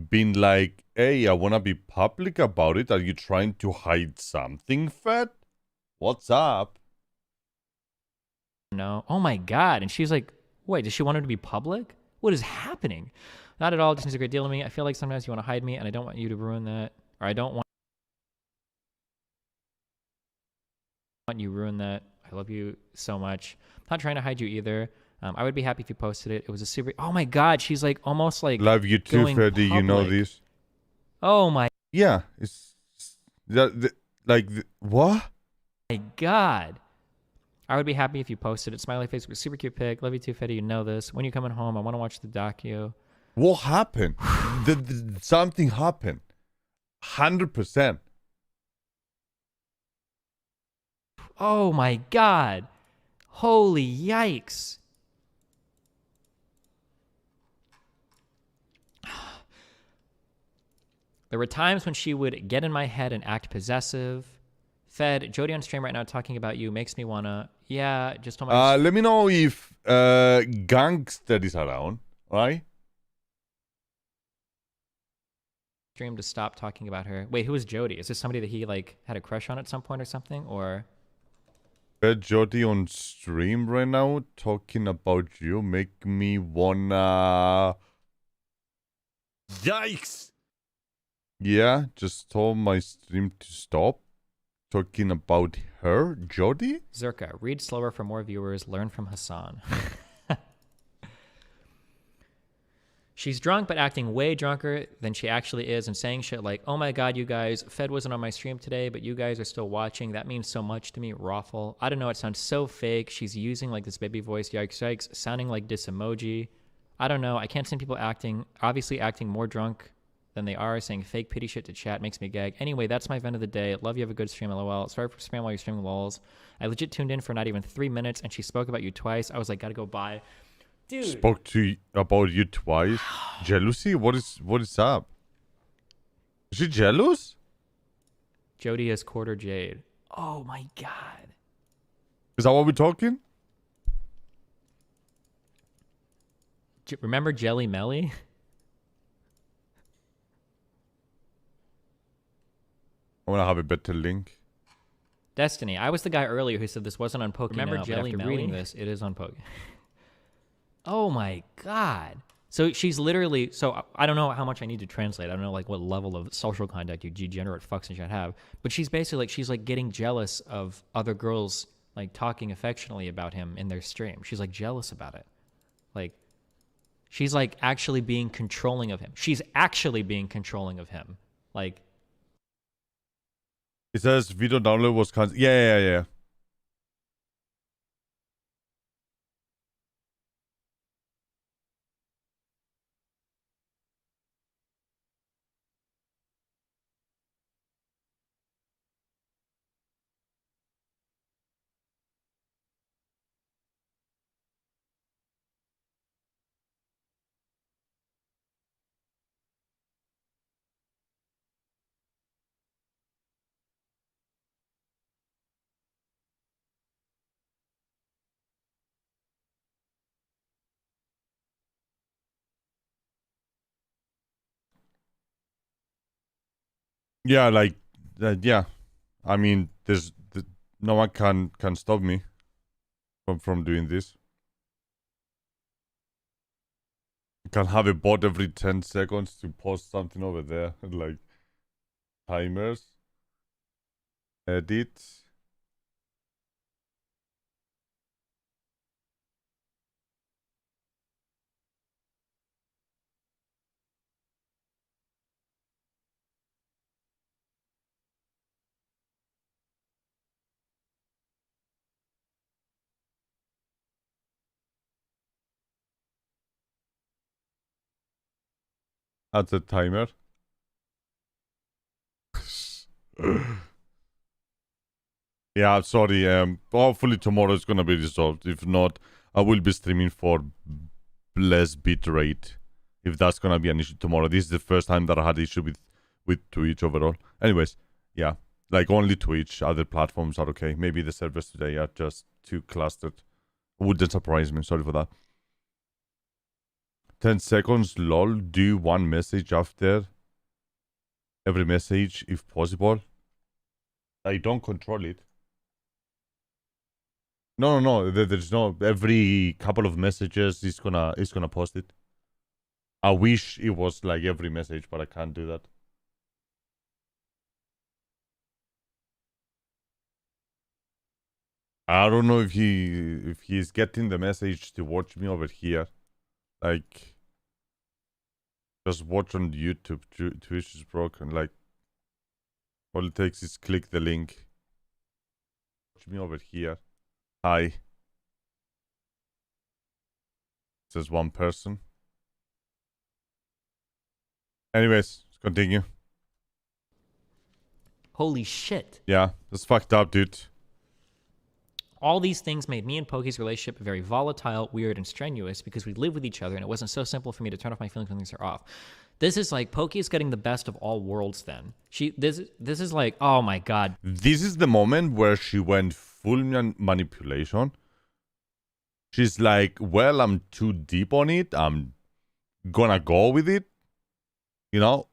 Speaker 1: being like, hey, I wanna be public about it. Are you trying to hide something, Fed? What's up?
Speaker 3: No. Oh my God. And she's like, wait, does she want it to be public? What is happening? Not at all. Just means a great deal to me. I feel like sometimes you want to hide me and I don't want you to ruin that. Or I don't want you ruin that. I love you so much. Not trying to hide you either. I would be happy if you posted it. It was a super. Oh my God. She's like almost like.
Speaker 1: Love you too, Freddy. You know this.
Speaker 3: Oh my.
Speaker 1: Yeah. It's what?
Speaker 3: My God. I would be happy if you posted it. Smiley face with super cute pic. Love you too, Fetty. You know this. When you're coming home, I want to watch the docu.
Speaker 1: What happened? Something happened. 100%.
Speaker 3: Oh my God. Holy yikes. There were times when she would get in my head and act possessive. Fed, Jody on stream right now talking about you makes me wanna. Yeah, just told my.
Speaker 1: Let me know if Gangster is around, right?
Speaker 3: Stream to stop talking about her. Wait, who is Jody? Is this somebody that he like had a crush on at some point or something, or?
Speaker 1: Jody on stream right now talking about you make me wanna. Yikes! Yeah, just told my stream to stop talking about her, Jody?
Speaker 3: Zerka, read slower for more viewers. Learn from Hassan. She's drunk, but acting way drunker than she actually is and saying shit like, oh my God, you guys, Fed wasn't on my stream today, but you guys are still watching. That means so much to me. Raffle. I don't know. It sounds so fake. She's using like this baby voice, yikes, yikes, sounding like this emoji. I don't know. I can't stand people obviously acting more drunk than they are, saying fake pity shit to chat makes me gag. Anyway, that's my vent of the day. Love you. Have a good stream, lol. Sorry for spam while you're streaming lols. I legit tuned in for not even 3 minutes and she spoke about you twice. I was like, gotta go bye. Dude.
Speaker 1: Spoke about you twice. Jealousy? What is up? Is she jealous?
Speaker 3: Jody is quarter jade. Oh my God.
Speaker 1: Is that what we're talking?
Speaker 3: Remember Jelly Melly?
Speaker 1: I want to have a better link.
Speaker 3: Destiny. I was the guy earlier who said this wasn't on Pokemon. Remember Jelly Melly? After reading this, it is on Pokemon. Oh my God. So she's literally, so I don't know how much I need to translate. I don't know like what level of social contact you degenerate fucks and shit have, but she's basically like, she's like getting jealous of other girls like talking affectionately about him in their stream. She's like jealous about it. Like she's like actually being controlling of him. She's actually being controlling of him. Like.
Speaker 1: It says video download was cancelled. Yeah. Yeah, like, yeah. I mean, no one can stop me from doing this. You can have a bot every 10 seconds to post something over there, like timers. Edit. Add the timer. Yeah, sorry. Hopefully tomorrow is gonna be resolved. If not, I will be streaming for less bitrate. If that's gonna be an issue tomorrow. This is the first time that I had issue with Twitch overall. Anyways, yeah, like only Twitch. Other platforms are okay. Maybe the servers today are just too clustered. Wouldn't surprise me. Sorry for that. 10 seconds. Lol. Do one message after every message if possible. I don't control it. No. There's no. Every couple of messages is gonna post it. I wish it was like every message, but I can't do that. I don't know if he's getting the message to watch me over here. Like, just watch on YouTube. Twitch is broken. Like, all it takes is click the link. Watch me over here. Hi. Says one person. Anyways, let's continue.
Speaker 3: Holy shit.
Speaker 1: Yeah, that's fucked up, dude.
Speaker 3: All these things made me and Pokey's relationship very volatile, weird, and strenuous because we live with each other and it wasn't so simple for me to turn off my feelings when things are off. This is like Pokey's getting the best of all worlds then. This is like, oh my god.
Speaker 1: This is the moment where she went full manipulation. She's like, well, I'm too deep on it. I'm gonna go with it. You know?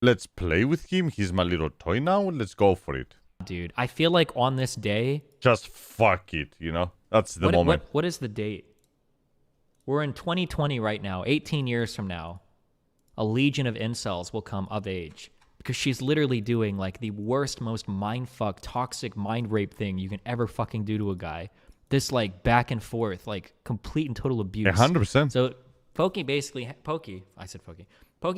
Speaker 1: Let's play with him. He's my little toy now. Let's go for it.
Speaker 3: Dude, I feel like on this day...
Speaker 1: Just fuck it, you know? That's the moment.
Speaker 3: What is the date? We're in 2020 right now. 18 years from now, a legion of incels will come of age. Because she's literally doing like the worst, most mindfuck, toxic mind rape thing you can ever fucking do to a guy. This like back and forth, like complete and total abuse.
Speaker 1: 100%.
Speaker 3: So Pokey basically... Pokey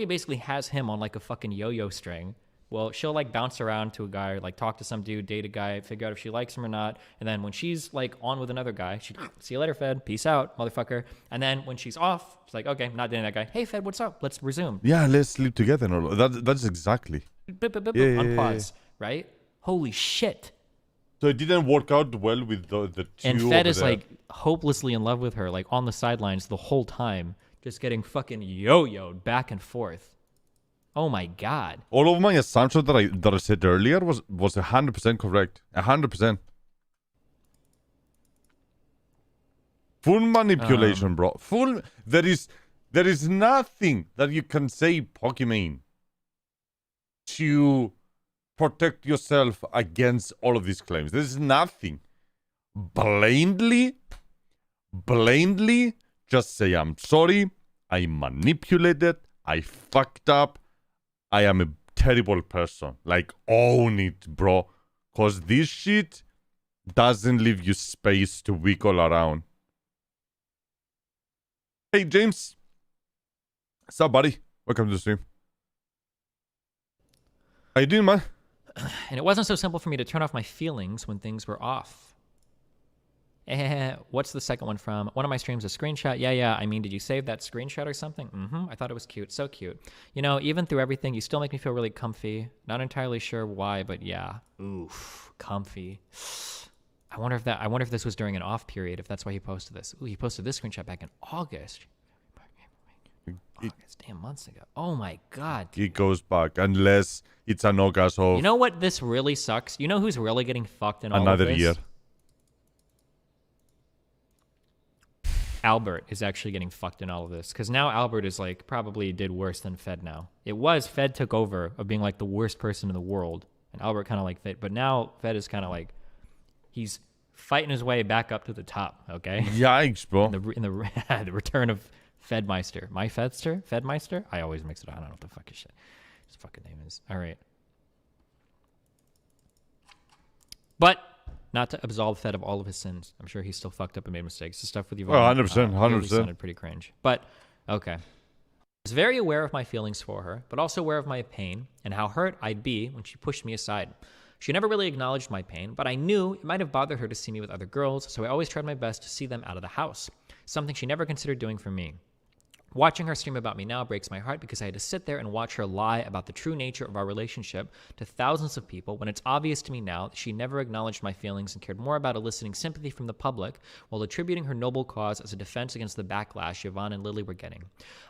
Speaker 3: basically has him on like a fucking yo-yo string. Well, she'll like bounce around to a guy, like talk to some dude, date a guy, figure out if she likes him or not. And then when she's like on with another guy, she see you later, Fed. Peace out, motherfucker. And then when she's off, it's like, okay, not dating that guy. Hey, Fed, what's up? Let's resume.
Speaker 1: Yeah, let's sleep together. That's exactly.
Speaker 3: On pause, right? Holy shit.
Speaker 1: So it didn't work out well with the two.
Speaker 3: And Fed is
Speaker 1: there.
Speaker 3: like hopelessly in love with her, like on the sidelines the whole time, just getting fucking yo-yoed back and forth. Oh my god.
Speaker 1: All of my assumptions that I said earlier was 100% correct. 100%. Full manipulation, bro. Full. There is nothing that you can say, Pokemon, to protect yourself against all of these claims. There's nothing. Blindly, just say I'm sorry. I manipulated. I fucked up. I am a terrible person. Like, own it, bro. Because this shit doesn't leave you space to wiggle around. Hey, James. What's up, buddy? Welcome to the stream. How you doing, man?
Speaker 3: And it wasn't so simple for me to turn off my feelings when things were off. What's the second one from? One of my streams, a screenshot. Yeah. I mean, did you save that screenshot or something? I thought it was cute. So cute. You know, even through everything, you still make me feel really comfy. Not entirely sure why, but yeah. Oof, comfy. I wonder if this was during an off period, if that's why he posted this. Ooh, he posted this screenshot back in August. August, damn, months ago. Oh my god.
Speaker 1: It goes back, unless it's an August of
Speaker 3: You know what this really sucks? You know who's really getting fucked in all of this?
Speaker 1: another year.
Speaker 3: Albert is actually getting fucked in all of this because now Albert is like probably did worse than Fed now. It was Fed took over of being like the worst person in the world and Albert kind of like Fed, but now Fed is kind of like he's fighting his way back up to the top. Okay.
Speaker 1: Yikes, bro.
Speaker 3: In the return of Fedmeister, Fedmeister. I always mix it up. I don't know what the fuck his fucking name is. All right. But not to absolve Fed of all of his sins. I'm sure he's still fucked up and made mistakes. The stuff with Yvonne,
Speaker 1: Oh, 100%,
Speaker 3: really
Speaker 1: 100%.
Speaker 3: sounded pretty cringe. But, okay. I was very aware of my feelings for her, but also aware of my pain and how hurt I'd be when she pushed me aside. She never really acknowledged my pain, but I knew it might have bothered her to see me with other girls, so I always tried my best to see them out of the house, something she never considered doing for me. Watching her stream about me now breaks my heart because I had to sit there and watch her lie about the true nature of our relationship to thousands of people when it's obvious to me now that she never acknowledged my feelings and cared more about eliciting sympathy from the public while attributing her noble cause as a defense against the backlash Yvonne and Lily were getting.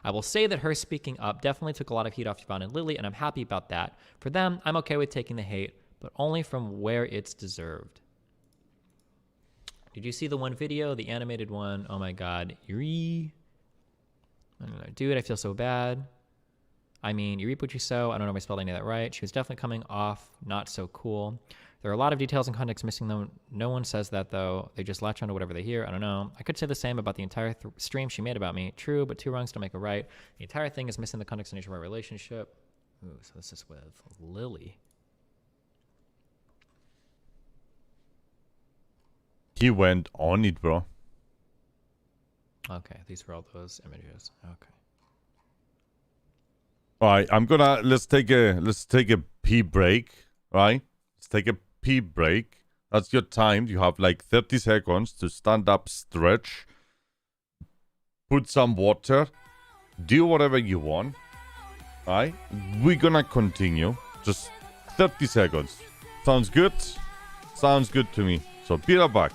Speaker 3: I will say that her speaking up definitely took a lot of heat off Yvonne and Lily, and I'm happy about that. For them, I'm okay with taking the hate, but only from where it's deserved. Did you see the one video, the animated one? Oh my god, Yuri. I don't know, dude, I feel so bad. I mean, you reap what you sow. I don't know if I spelled any of that right. She was definitely coming off not so cool. There are a lot of details and context missing, though. No one says that, though. They just latch onto whatever they hear. I don't know. I could say the same about the entire stream she made about me. True, but two wrongs don't make a right. The entire thing is missing the context and nature of our relationship. Ooh, so this is with Lily.
Speaker 1: He went on it, bro.
Speaker 3: Okay, these were all those images. Okay.
Speaker 1: All right, let's take a pee break, right? Let's take a pee break. That's your time. You have like 30 seconds to stand up, stretch, put some water, do whatever you want. All right? We're gonna continue. Just 30 seconds. Sounds good? Sounds good to me. So be right back.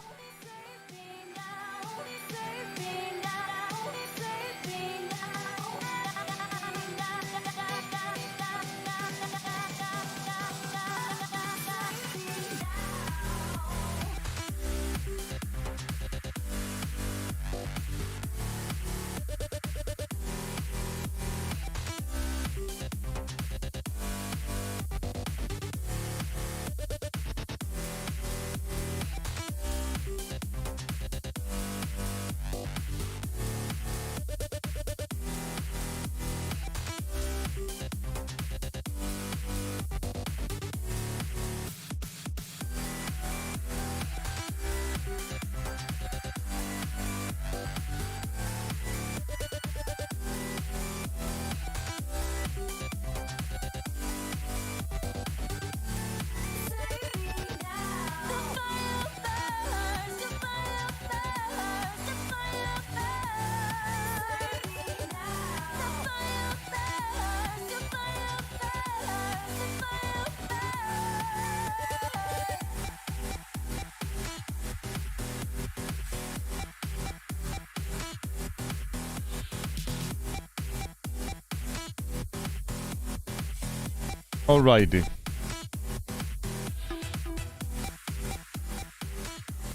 Speaker 1: Alrighty.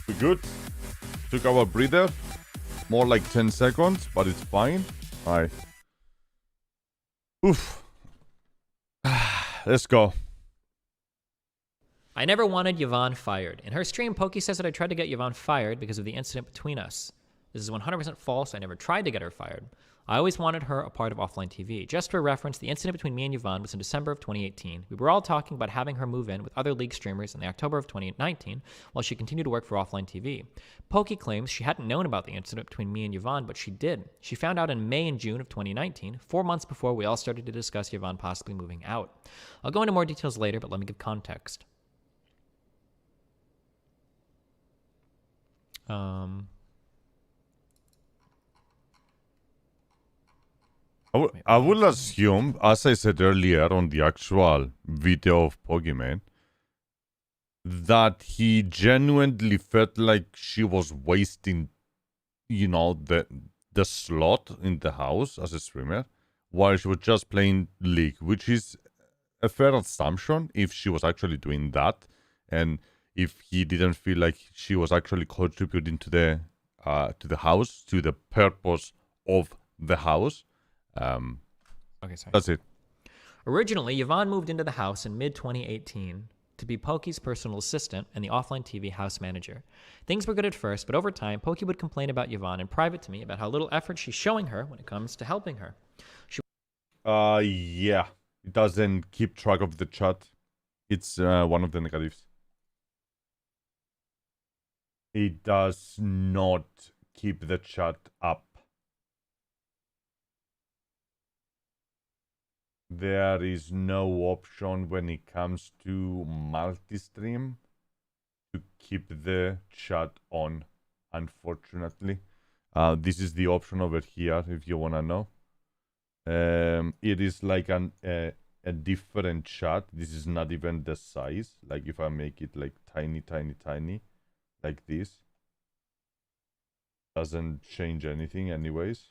Speaker 1: We good? Took our breather. More like 10 seconds, but it's fine. Alright. Oof. Let's go.
Speaker 3: I never wanted Yvonne fired. In her stream, Pokey says that I tried to get Yvonne fired because of the incident between us. This is 100% false. I never tried to get her fired. I always wanted her a part of offline TV. Just for reference, the incident between me and Yvonne was in December of 2018. We were all talking about having her move in with other league streamers in the October of 2019 while she continued to work for offline TV. Pokey claims she hadn't known about the incident between me and Yvonne, but she did. She found out in May and June of 2019, 4 months before we all started to discuss Yvonne possibly moving out. I'll go into more details later, but let me give context.
Speaker 1: I will assume, as I said earlier on the actual video of Pokemon, that he genuinely felt like she was wasting, you know, the slot in the house as a streamer, while she was just playing League, which is a fair assumption if she was actually doing that, and if he didn't feel like she was actually contributing to the house, to the purpose of the house.
Speaker 3: Okay, sorry.
Speaker 1: That's it.
Speaker 3: Originally, Yvonne moved into the house in mid-2018 to be Pokey's personal assistant and the offline TV house manager. Things were good at first, but over time, Pokey would complain about Yvonne in private to me about how little effort she's showing her when it comes to helping her.
Speaker 1: Yeah. It doesn't keep track of the chat. It's one of the negatives. It does not keep the chat up. There is no option when it comes to multi-stream to keep the chat on, unfortunately. This is the option over here, if you want to know. It is like a different chat. This is not even the size. Like if I make it like tiny, like this, doesn't change anything anyways.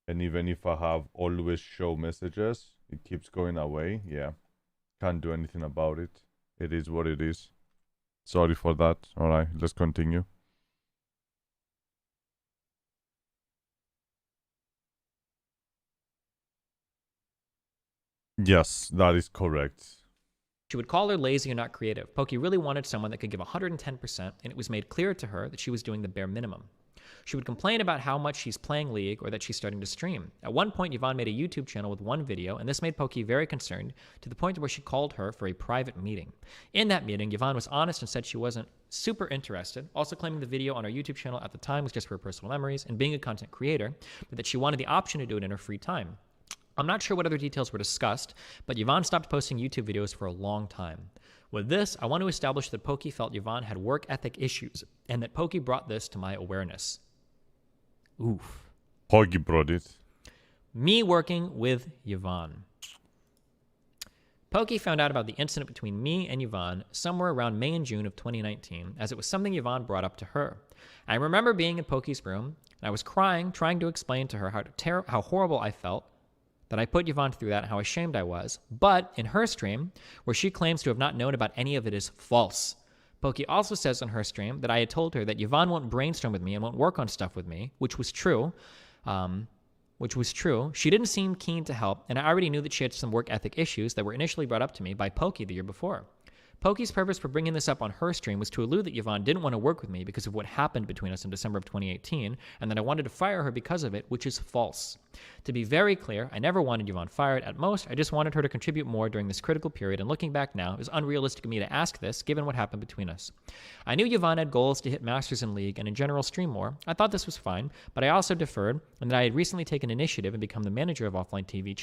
Speaker 1: And even if I have always show messages, it keeps going away. Yeah, can't do anything about it. It is what it is. Sorry for that. All right, let's continue. Yes, that is correct.
Speaker 3: She would call her lazy or not creative. Pokey really wanted someone that could give 110%, and it was made clear to her that she was doing the bare minimum. She would complain about how much she's playing League or that she's starting to stream. At one point, Yvonne made a YouTube channel with one video, and this made Pokey very concerned to the point where she called her for a private meeting. In that meeting, Yvonne was honest and said she wasn't super interested, also claiming the video on her YouTube channel at the time was just for her personal memories and being a content creator, but that she wanted the option to do it in her free time. I'm not sure what other details were discussed, but Yvonne stopped posting YouTube videos for a long time. With this, I want to establish that Pokey felt Yvonne had work ethic issues, and that Pokey brought this to my awareness. Oof.
Speaker 1: Pokey brought it.
Speaker 3: Me working with Yvonne. Pokey found out about the incident between me and Yvonne somewhere around May and June of 2019, as it was something Yvonne brought up to her. I remember being in Pokey's room, and I was crying, trying to explain to her how horrible I felt, that I put Yvonne through that, and how ashamed I was. But in her stream, where she claims to have not known about any of it, is false. Pokey also says on her stream that I had told her that Yvonne won't brainstorm with me and won't work on stuff with me, which was true. She didn't seem keen to help, and I already knew that she had some work ethic issues that were initially brought up to me by Pokey the year before. Pokey's purpose for bringing this up on her stream was to allude that Yvonne didn't want to work with me because of what happened between us in December of 2018, and that I wanted to fire her because of it, which is false. To be very clear, I never wanted Yvonne fired. At most, I just wanted her to contribute more during this critical period, and looking back now, it was unrealistic of me to ask this, given what happened between us. I knew Yvonne had goals to hit Masters in League and in general stream more. I thought this was fine, but I also deferred, and that I had recently taken initiative and become the manager of the Offline TV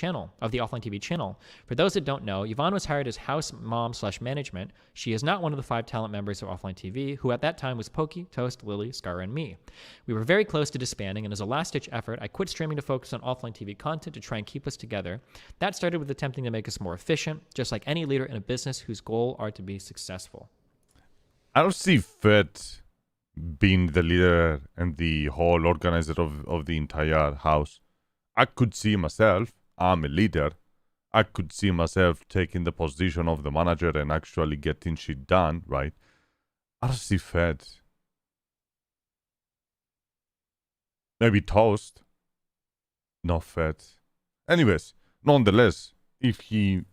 Speaker 3: channel. For those that don't know, Yvonne was hired as house mom/management. She is not one of the 5 talent members of Offline TV, who at that time was Pokey, Toast, Lily, Scar, and me. We were very close to disbanding, and as a last-ditch effort, I quit streaming to focus on Offline TV content to try and keep us together. That started with attempting to make us more efficient, just like any leader in a business whose goal are to be successful.
Speaker 1: I don't see Fed being the leader and the whole organizer of the entire house. I could see myself, I'm a leader. I could see myself taking the position of the manager and actually getting shit done, right? I don't see Fed. Maybe Toast. No Fed. Anyways, nonetheless, if he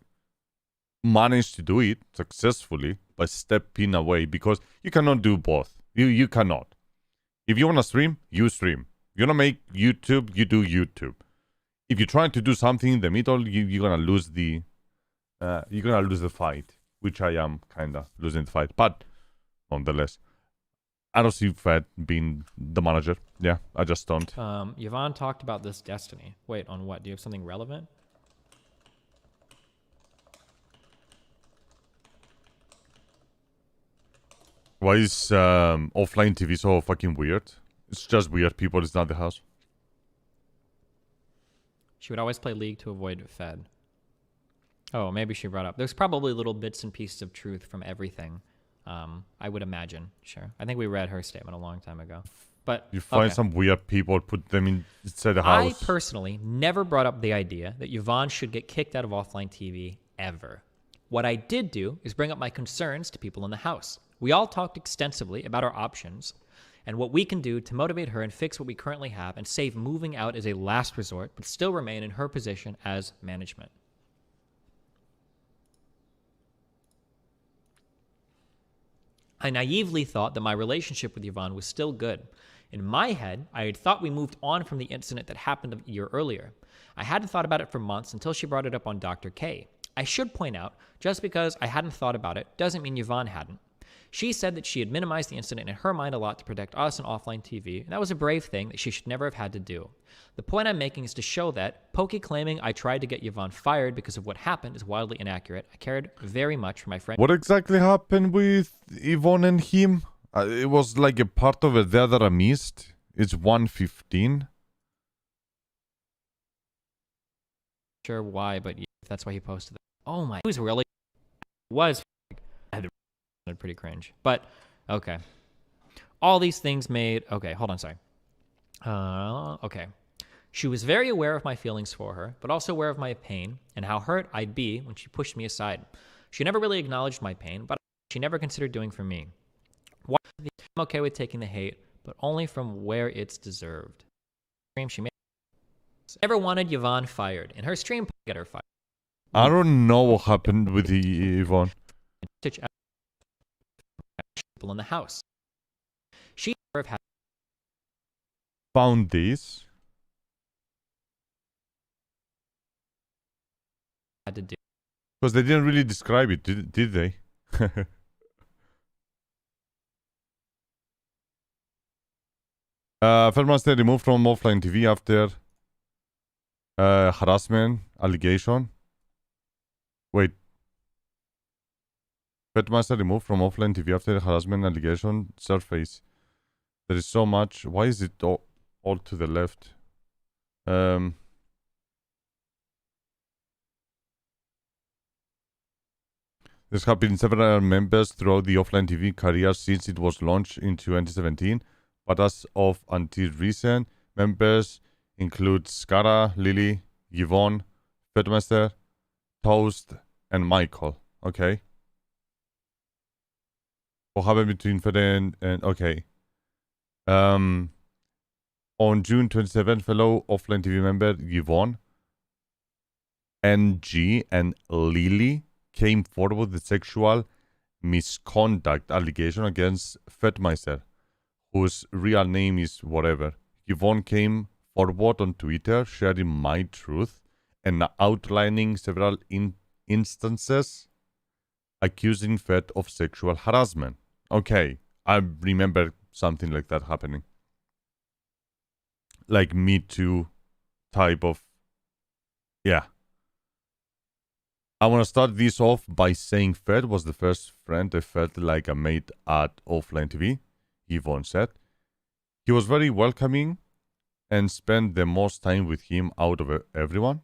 Speaker 1: managed to do it successfully by stepping away, because you cannot do both. You cannot. If you want to stream, you stream. If you want to make YouTube, you do YouTube. If you're trying to do something in the middle, you're gonna lose the fight, which I am kind of losing the fight. But nonetheless, I don't see Fed being the manager. Yeah, I just don't.
Speaker 3: Yvonne talked about this Destiny. Wait, on what? Do you have something relevant?
Speaker 1: Why is offline TV so fucking weird? It's just weird, people. It's not the house.
Speaker 3: She would always play League to avoid Fed. Oh, maybe she brought up. There's probably little bits and pieces of truth from everything. I would imagine. Sure. I think we read her statement a long time ago. But
Speaker 1: you find some weird people, put them inside the house.
Speaker 3: I personally never brought up the idea that Yvonne should get kicked out of offline TV ever. What I did do is bring up my concerns to people in the house. We all talked extensively about our options and what we can do to motivate her and fix what we currently have and save moving out as a last resort, but still remain in her position as management. I naively thought that my relationship with Yvonne was still good. In my head, I had thought we moved on from the incident that happened a year earlier. I hadn't thought about it for months until she brought it up on Dr. K. I should point out, just because I hadn't thought about it doesn't mean Yvonne hadn't. She said that she had minimized the incident in her mind a lot to protect us and offline TV, and that was a brave thing that she should never have had to do. The point I'm making is to show that Pokey claiming I tried to get Yvonne fired because of what happened is wildly inaccurate. I cared very much for my friend.
Speaker 1: What exactly happened with Yvonne and him? It was like a part of it there that I missed. It's 1:15.
Speaker 3: Sure why, but yeah, if that's why he posted that. Oh my, it was really was pretty cringe. But okay, all these things made okay. Hold on, sorry. Okay. She was very aware of my feelings for her, but also aware of my pain and how hurt I'd be when she pushed me aside. She never really acknowledged my pain, but she never considered doing for me. I'm okay with taking the hate, but only from where it's deserved. She made never wanted Yvonne fired. In her stream, get her fired.
Speaker 1: I don't know what happened with Yvonne.
Speaker 3: People in the house. She never had
Speaker 1: Found this.
Speaker 3: to do.
Speaker 1: Because they didn't really describe it, did they? Feldmaster removed from offline TV after harassment allegation. Wait. Feldmaster removed from offline TV after harassment allegation surface. There is so much. Why is it all to the left? There's have been several members throughout the offline TV career since it was launched in 2017, but as of until recent, members include Skara, Lily, Yvonne, Fedmaster, Toast, and Michael. Okay. What happened between Fed and okay. On June 27, fellow offline TV member Yvonne, NG, and Lily came forward with the sexual misconduct allegation against Fedmeister, whose real name is whatever. Yvonne came forward on Twitter sharing my truth and outlining several instances accusing Fed of sexual harassment. Okay, I remember something like that happening. Like Me Too type of... Yeah. I want to start this off by saying Fed was the first friend I felt like I made at offline TV, Yvonne said. He was very welcoming and spent the most time with him out of everyone.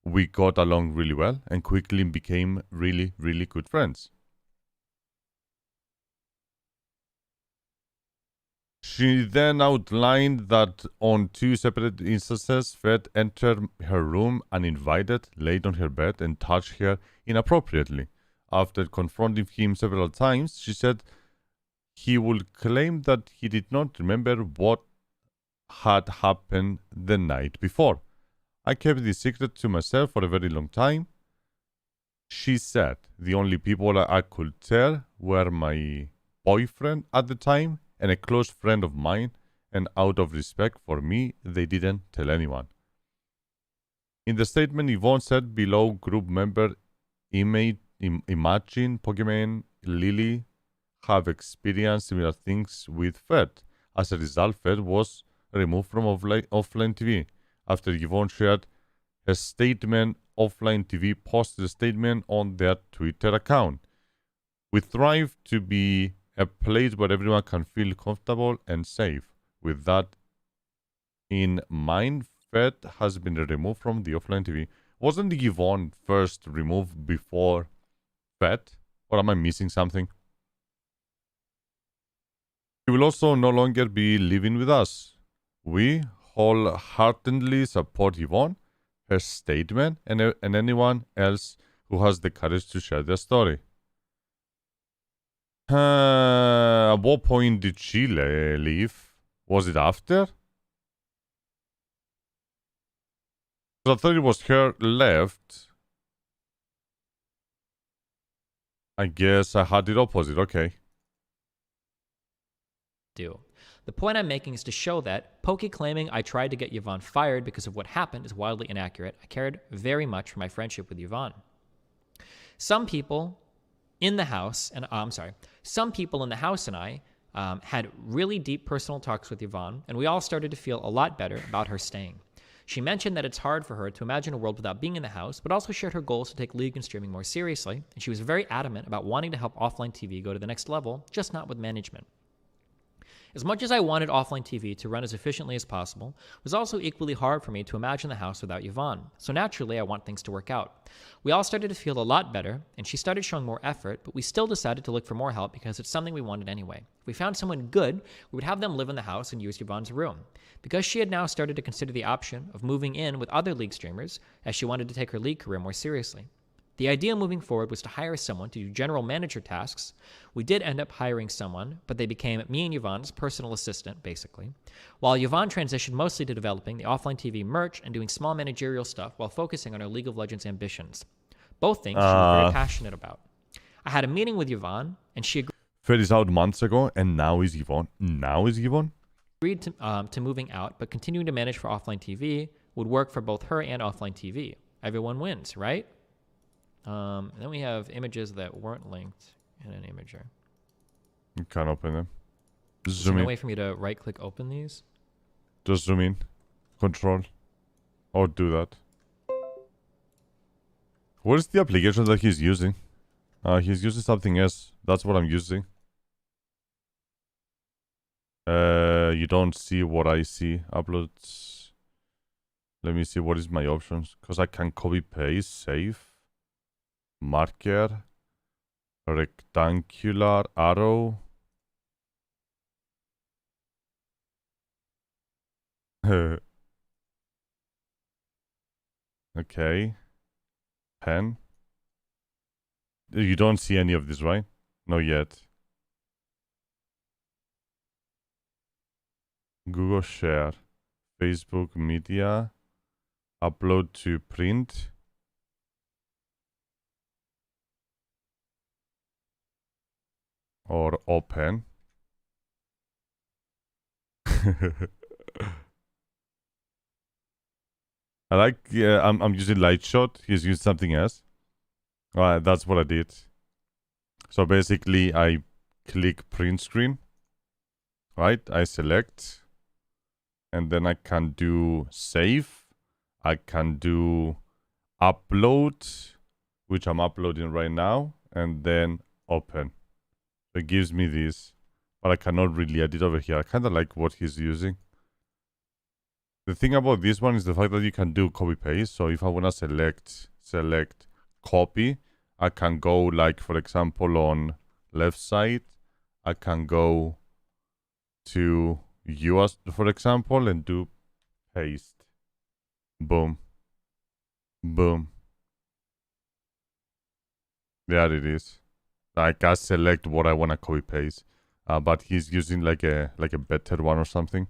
Speaker 1: We got along really well and quickly became really, really good friends. She then outlined that on 2 separate instances, Fed entered her room uninvited, laid on her bed, and touched her inappropriately. After confronting him several times, she said he would claim that he did not remember what had happened the night before. I kept the secret to myself for a very long time. She said the only people I could tell were my boyfriend at the time and a close friend of mine, and out of respect for me, they didn't tell anyone. In the statement, Yvonne said below, group member Imagine, Pokemon, Lily have experienced similar things with Fed. As a result, Fed was removed from offline TV. After Yvonne shared her statement, offline TV posted a statement on their Twitter account. We strive to be a place where everyone can feel comfortable and safe. With that in mind, Fed has been removed from the offline TV. Wasn't Yvonne first removed before Fed? Or am I missing something? He will also no longer be living with us. We wholeheartedly support Yvonne, her statement, and anyone else who has the courage to share their story. At what point did she leave? Was it after? I thought it was her left. I guess I had it opposite. Okay.
Speaker 3: The point I'm making is to show that Pokey claiming I tried to get Yvonne fired because of what happened is wildly inaccurate. I cared very much for my friendship with Yvonne. Some people in the house, and Some people in the house and I had really deep personal talks with Yvonne, and we all started to feel a lot better about her staying. She mentioned that it's hard for her to imagine a world without being in the house, but also shared her goals to take League and streaming more seriously, and she was very adamant about wanting to help offline TV go to the next level, just not with management. As much as I wanted offline TV to run as efficiently as possible, it was also equally hard for me to imagine the house without Yvonne. So naturally, I want things to work out. We all started to feel a lot better, and she started showing more effort, but we still decided to look for more help because it's something we wanted anyway. If we found someone good, we would have them live in the house and use Yvonne's room. Because she had now started to consider the option of moving in with other League streamers, as she wanted to take her League career more seriously. The idea moving forward was to hire someone to do general manager tasks. We did end up hiring someone, but they became me and Yvonne's personal assistant, basically. While Yvonne transitioned mostly to developing the offline TV merch and doing small managerial stuff while focusing on her League of Legends ambitions. Both things she was very passionate about. I had a meeting with Yvonne, and she
Speaker 1: Fed is out months ago, and now is Yvonne.
Speaker 3: agreed to moving out, but continuing to manage for offline TV would work for both her and offline TV. Everyone wins, right? Then we have images that weren't linked in an imager.
Speaker 1: You can't open them.
Speaker 3: There's
Speaker 1: Zoom
Speaker 3: no
Speaker 1: in.
Speaker 3: way for me to right-click open these.
Speaker 1: Just zoom in. Control. Or do that. What is the application that he's using? He's using something else. That's what I'm using. You don't see what I see. Uploads. Let me see what is my options. Because I can copy paste, save. Marker, rectangular arrow. Okay. Pen. You don't see any of this, right? Not yet. Google Share. Facebook Media. Upload to print. Or open. I like, yeah, I'm using light shot. He's using something else. Alright, that's what I did. So basically, I click print screen. Right, I select. And then I can do save. I can do upload, which I'm uploading right now. And then open. So it gives me this. But I cannot really edit over here. I kind of like what he's using. The thing about this one is the fact that you can do copy paste. So if I want to select copy, I can go like, for example, on left side, I can go to US, for example, and do paste. Boom. Boom. There it is. I can select what I want to copy paste. But he's using like a better one or something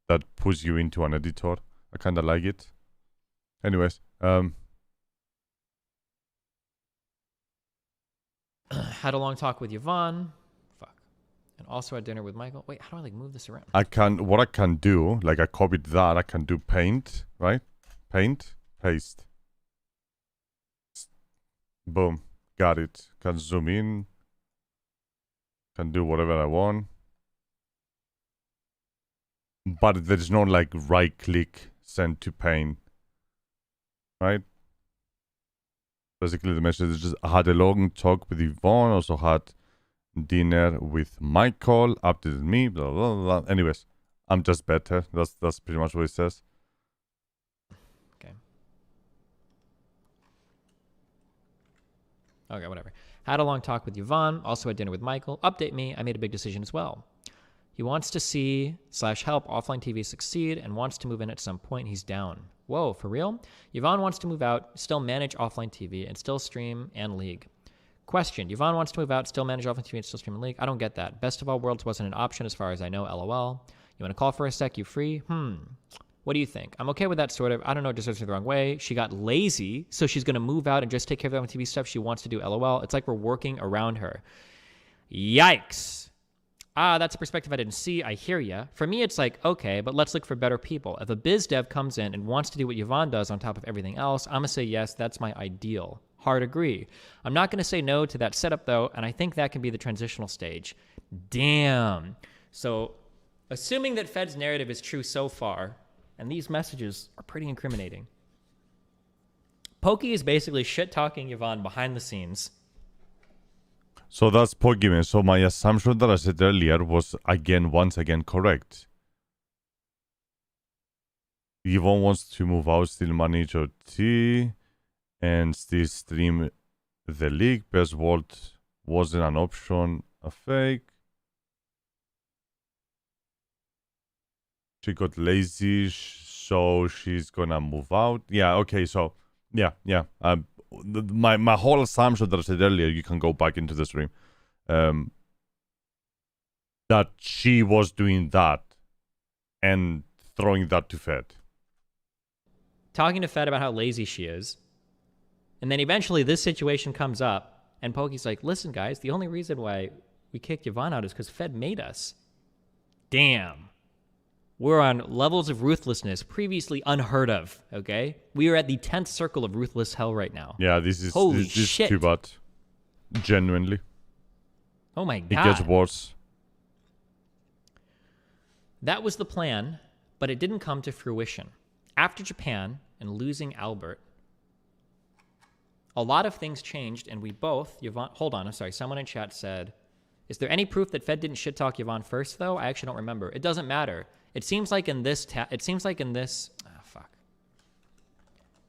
Speaker 1: that puts you into an editor. I kind of like it. Anyways,
Speaker 3: had a long talk with Yvonne. Fuck. And also had dinner with Michael. Wait, how do I like move this around?
Speaker 1: what I can do, like I copied that, I can do paint, right? Paint, paste. Boom. Got it. Can zoom in. Can do whatever I want. But there's no like right click, send to paint. Right? Basically the message is just I had a long talk with Yvonne, also had dinner with Michael, updated me, blah blah blah. Anyways, I'm just better. That's pretty much what it says.
Speaker 3: Okay, whatever. Had a long talk with Yvonne, also had dinner with Michael. Update me, I made a big decision as well. He wants to see/help offline TV succeed and wants to move in at some point. He's down. Whoa, for real? Yvonne wants to move out, still manage offline TV, and still stream and League. Question, Yvonne wants to move out, still manage offline TV, and still stream and League? I don't get that. Best of all worlds wasn't an option as far as I know, LOL. You want to call for a sec? You free? What do you think? I'm okay with that sort of. I don't know, it deserves me the wrong way. She got lazy, so she's going to move out and just take care of the TV stuff she wants to do, LOL. It's like we're working around her. Yikes. That's a perspective I didn't see. I hear ya. For me, it's like, okay, but let's look for better people. If a biz dev comes in and wants to do what Yvonne does on top of everything else, I'm going to say yes, that's my ideal. Hard agree. I'm not going to say no to that setup, though, and I think that can be the transitional stage. Damn. So, assuming that Fed's narrative is true so far, and these messages are pretty incriminating, Pokey is basically shit-talking Yvonne behind the scenes.
Speaker 1: So that's Pokemon. So my assumption that I said earlier was, once again, correct. Yvonne wants to move out, still manage OT, and still stream the league. Best World wasn't an option, a fake. She got lazy, so she's gonna move out. Yeah, okay, so, yeah. My whole assumption that I said earlier, you can go back into the stream, that she was doing that and throwing that to Fed.
Speaker 3: Talking to Fed about how lazy she is. And then eventually this situation comes up, and Pokey's like, listen, guys, the only reason why we kicked Yvonne out is because Fed made us. Damn. We're on levels of ruthlessness previously unheard of, okay? We are at the 10th circle of ruthless hell right now.
Speaker 1: Yeah, this is
Speaker 3: Holy shit.
Speaker 1: too bad. Genuinely.
Speaker 3: Oh my
Speaker 1: It
Speaker 3: God.
Speaker 1: gets worse.
Speaker 3: That was the plan, but it didn't come to fruition. After Japan and losing Albert, a lot of things changed, and we both, Yvonne, hold on, I'm sorry, someone in chat said, is there any proof that Fed didn't shit-talk Yvonne first, though? I actually don't remember. It doesn't matter. It seems like in this, fuck.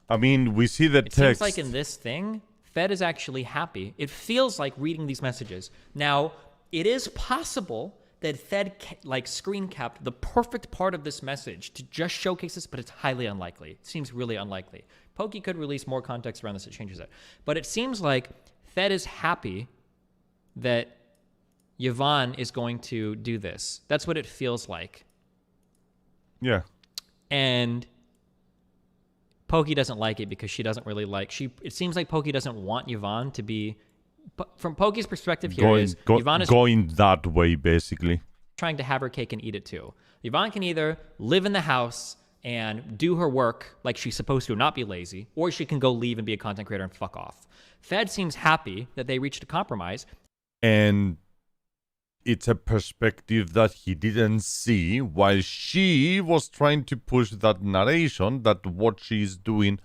Speaker 1: I mean, we see the
Speaker 3: It
Speaker 1: text.
Speaker 3: seems like in this thing, Fed is actually happy. It feels like reading these messages. Now, it is possible that Fed screen capped the perfect part of this message to just showcase this, but it's highly unlikely. It seems really unlikely. Pokey could release more context around this that changes it. But it seems like Fed is happy that Yvonne is going to do this. That's what it feels like.
Speaker 1: Yeah.
Speaker 3: And Pokey doesn't like it because she doesn't really like... It seems like Pokey doesn't want Yvonne to be... From Pokey's perspective here Yvonne is
Speaker 1: going that way, basically.
Speaker 3: trying to have her cake and eat it too. Yvonne can either live in the house and do her work like she's supposed to and not be lazy, or she can go leave and be a content creator and fuck off. Fed seems happy that they reached a compromise.
Speaker 1: And it's a perspective that he didn't see while she was trying to push that narration that what she's doing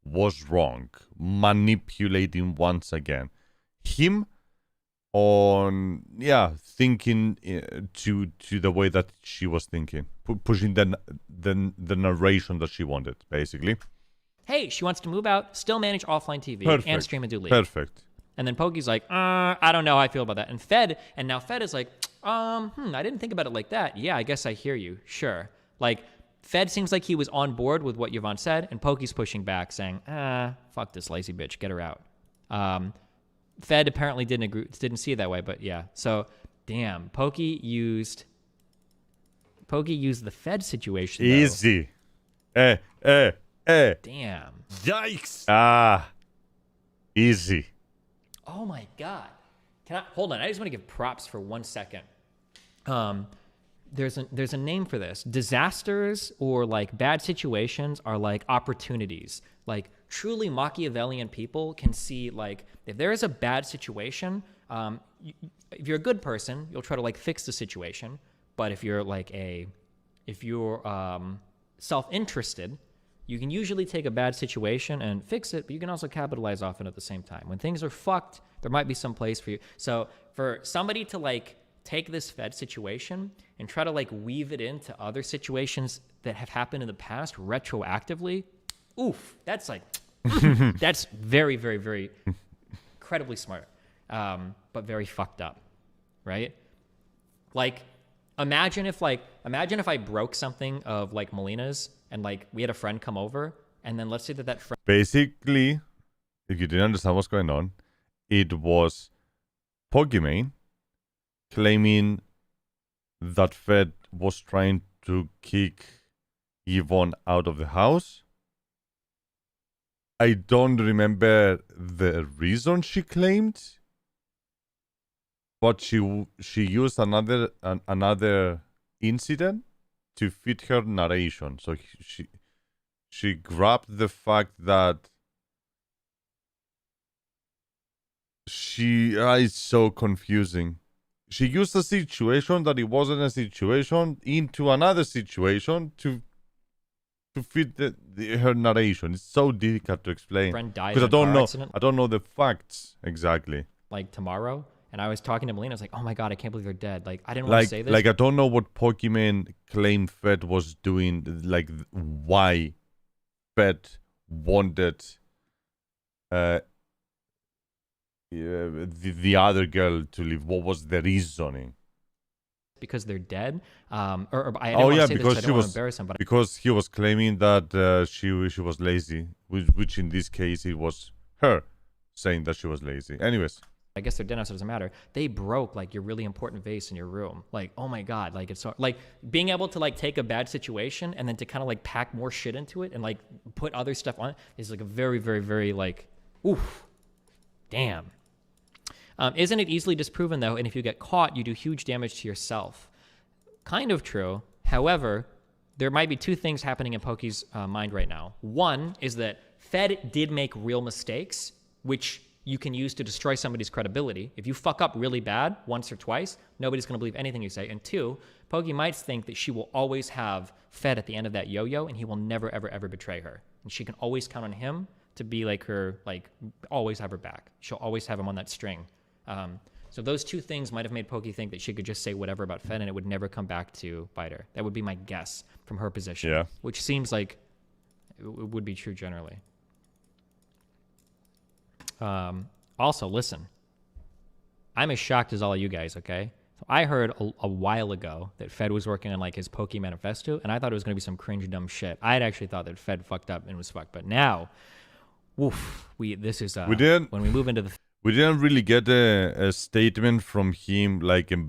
Speaker 1: was wrong. Manipulating once again. Him on, thinking to the way that she was thinking. Pushing the narration that she wanted, basically.
Speaker 3: Hey, she wants to move out, still manage offline TV,
Speaker 1: Perfect.
Speaker 3: and stream and do league.
Speaker 1: Perfect.
Speaker 3: And then Pokey's like, I don't know how I feel about that. And now Fed is like, I didn't think about it like that. Yeah, I guess I hear you. Sure. Like, Fed seems like he was on board with what Yvonne said, and Pokey's pushing back, saying, fuck this lazy bitch, get her out. Fed apparently didn't see it that way, but yeah. So, damn, Pokey used the Fed situation, though.
Speaker 1: Easy. Damn. Yikes. Easy.
Speaker 3: Oh my God. Hold on, I just want to give props for 1 second. There's a name for this. Disasters or like bad situations are like opportunities. Like truly Machiavellian people can see like if there is a bad situation, if you're a good person, you'll try to like fix the situation. But if you're self-interested, you can usually take a bad situation and fix it, but you can also capitalize off it at the same time. When things are fucked, there might be some place for you. So for somebody to like take this Fed situation and try to like weave it into other situations that have happened in the past retroactively, oof, that's like, that's very, very, very incredibly smart, but very fucked up, right? Like, imagine if I broke something of like Melina's and like we had a friend come over and then let's say that friend...
Speaker 1: Basically, if you didn't understand what's going on, it was Pokimane claiming that Fed was trying to kick Yvonne out of the house. I don't remember the reason she claimed, but she used another incident to fit her narration. So she grabbed the fact that It's so confusing. She used a situation that it wasn't a situation into another situation to fit her narration. It's so difficult to explain
Speaker 3: friend died
Speaker 1: because
Speaker 3: in a car accident.
Speaker 1: I don't know the facts exactly.
Speaker 3: Like tomorrow, and I was talking to Melina. I was like, "Oh my god, I can't believe they're dead." Like I didn't want to say this.
Speaker 1: Like I don't know what Pokemon claimed Fed was doing. Like why Fed wanted the other girl to leave. What was the reasoning?
Speaker 3: Because they're dead. Or I didn't want to say this 'cause I didn't want to embarrass him, but
Speaker 1: because he was claiming that she was lazy, which in this case it was her saying that she was lazy. Anyways,
Speaker 3: I guess they're dead now, so it doesn't matter. They broke like your really important vase in your room. Like, oh my god, like it's so, like being able to like take a bad situation and then to kind of like pack more shit into it and like put other stuff on it is like a very, very, very like, oof, damn. Isn't it easily disproven though? And if you get caught, you do huge damage to yourself. Kind of true. However, there might be two things happening in Pokey's mind right now. One is that Fed did make real mistakes, which you can use to destroy somebody's credibility. If you fuck up really bad once or twice, nobody's going to believe anything you say. And two, Pokey might think that she will always have Fed at the end of that yo-yo, and he will never, ever, ever betray her. And she can always count on him to be like her, like always have her back. She'll always have him on that string. So those two things might have made Pokey think that she could just say whatever about Fed and it would never come back to bite her. That would be my guess from her position.
Speaker 1: Yeah.
Speaker 3: Which seems like it would be true generally. Also, listen, I'm as shocked as all of you guys, okay? So I heard a while ago that Fed was working on like his Poke Manifesto, and I thought it was going to be some cringe dumb shit. I had actually thought that Fed fucked up and was fucked, but now, woof, this is when we move into the
Speaker 1: we didn't really get a statement from him, like a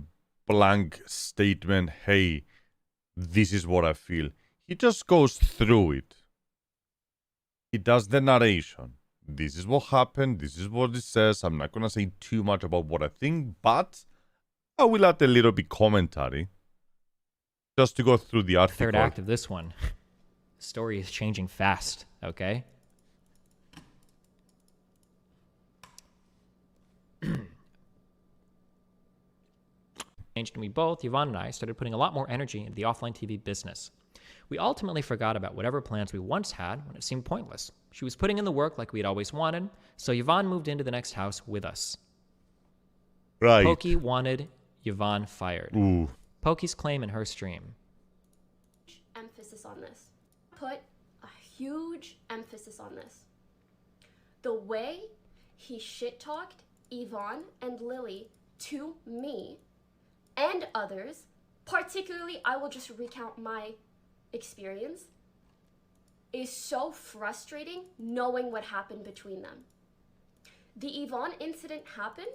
Speaker 1: blank statement, hey, this is what I feel. He just goes through it. He does the narration. This is what happened. This is what it says. I'm not going to say too much about what I think, but I will add a little bit commentary just to go through the article.
Speaker 3: third act of this one. The story is changing fast, okay? And we both, Yvonne and I, started putting a lot more energy into the offline TV business. We ultimately forgot about whatever plans we once had when it seemed pointless. She was putting in the work like we had always wanted, so Yvonne moved into the next house with us.
Speaker 1: Right.
Speaker 3: Pokey wanted Yvonne fired.
Speaker 1: Ooh.
Speaker 3: Pokey's claim in her stream.
Speaker 5: Emphasis on this. Put a huge emphasis on this. The way he shit-talked Yvonne and Lily to me and others, particularly, I will just recount my experience, is so frustrating knowing what happened between them. The Yvonne incident happened,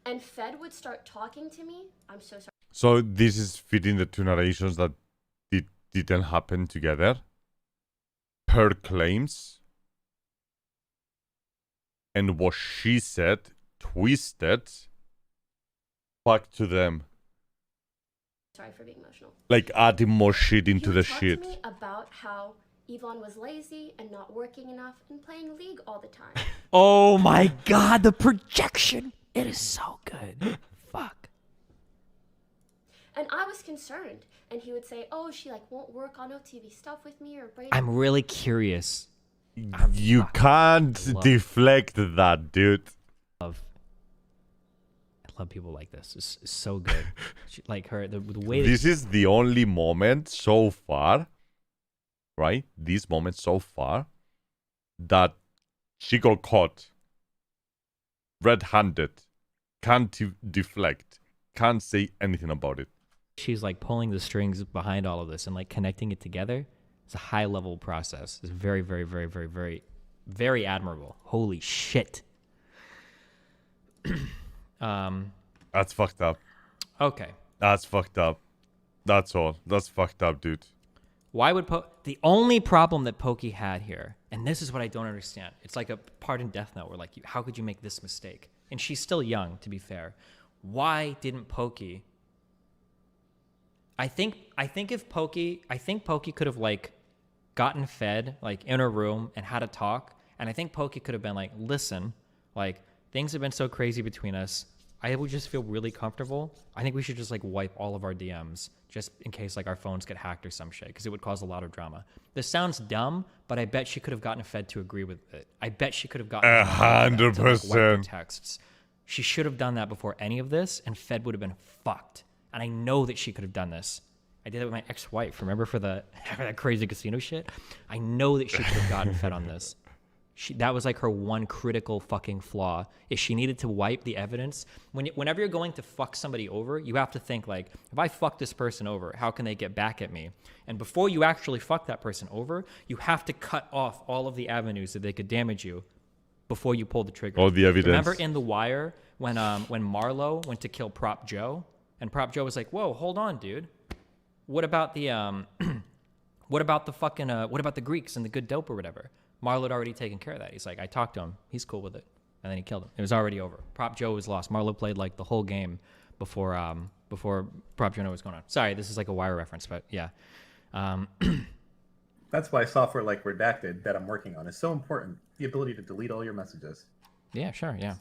Speaker 5: and Fed would start talking to me. I'm so sorry.
Speaker 1: So this is fitting the two narrations that didn't happen together. Her claims and what she said twisted back to them.
Speaker 5: Sorry for being emotional.
Speaker 1: Like adding more shit
Speaker 5: He
Speaker 1: into
Speaker 5: would
Speaker 1: the
Speaker 5: talk
Speaker 1: shit.
Speaker 5: to me about how Yvonne was lazy and not working enough and playing League all the time.
Speaker 3: Oh my god, the projection! It is so good. Fuck.
Speaker 5: And I was concerned. And he would say, oh, she like won't work on OTV stuff with me or brain.
Speaker 3: I'm really curious.
Speaker 1: You can't deflect that, dude.
Speaker 3: I love people like this. It's so good. Like her, the way
Speaker 1: This is the only moment so far, right? This moment so far that she got caught red-handed, can't deflect, can't say anything about it.
Speaker 3: she's like pulling the strings behind all of this and like connecting it together. It's a high level process. It's very, very, very, very, very, very admirable. Holy shit.
Speaker 1: That's fucked up.
Speaker 3: Okay.
Speaker 1: That's fucked up. That's all. That's fucked up, dude.
Speaker 3: Why would the only problem that Pokey had here, and this is what I don't understand. It's like a part in Death Note where like, how could you make this mistake? And she's still young, to be fair. Why didn't Pokey? I think Pokey could have like gotten fed like in a room and had a talk, and I think Pokey could have been like, listen, like Things have been so crazy between us. I would just feel really comfortable. I think we should just like wipe all of our DMs just in case like our phones get hacked or some shit, because it would cause a lot of drama. This sounds dumb, but I bet she could have gotten Fed to agree with it. I bet she could have gotten
Speaker 1: 100%.
Speaker 3: texts. She should have done that before any of this, and Fed would have been fucked. And I know that she could have done this. I did it with my ex-wife. Remember for that crazy casino shit? I know that she could have gotten Fed on this. That was like her one critical fucking flaw, is she needed to wipe the evidence. Whenever you're going to fuck somebody over, you have to think like, if I fuck this person over, how can they get back at me? And before you actually fuck that person over, you have to cut off all of the avenues that they could damage you before you pull the trigger.
Speaker 1: All the evidence.
Speaker 3: Remember in The Wire when Marlo went to kill Prop Joe, and Prop Joe was like, "Whoa, hold on, dude. What about the what about the Greeks and the good dope or whatever?" Marlo had already taken care of that. He's like, I talked to him. He's cool with it. And then he killed him. It was already over. Prop Joe was lost. Marlo played like the whole game before Prop Joe knew what was going on. Sorry, this is like a Wire reference, but yeah.
Speaker 8: That's why software like Redacted that I'm working on is so important. The ability to delete all your messages.
Speaker 3: Yeah, sure, yeah.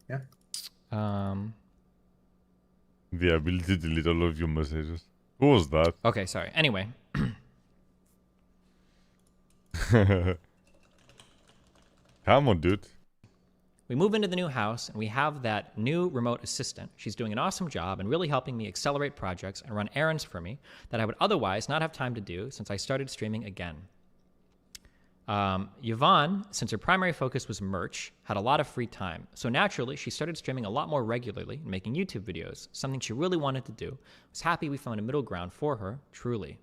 Speaker 8: Yeah.
Speaker 1: The ability to delete all of your messages. Who was that?
Speaker 3: Okay, sorry. Anyway.
Speaker 1: Come on, dude.
Speaker 3: We move into the new house, and we have that new remote assistant. She's doing an awesome job and really helping me accelerate projects and run errands for me that I would otherwise not have time to do since I started streaming again. Yvonne, since her primary focus was merch, had a lot of free time. So naturally, she started streaming a lot more regularly and making YouTube videos, something she really wanted to do. I was happy we found a middle ground for her, truly.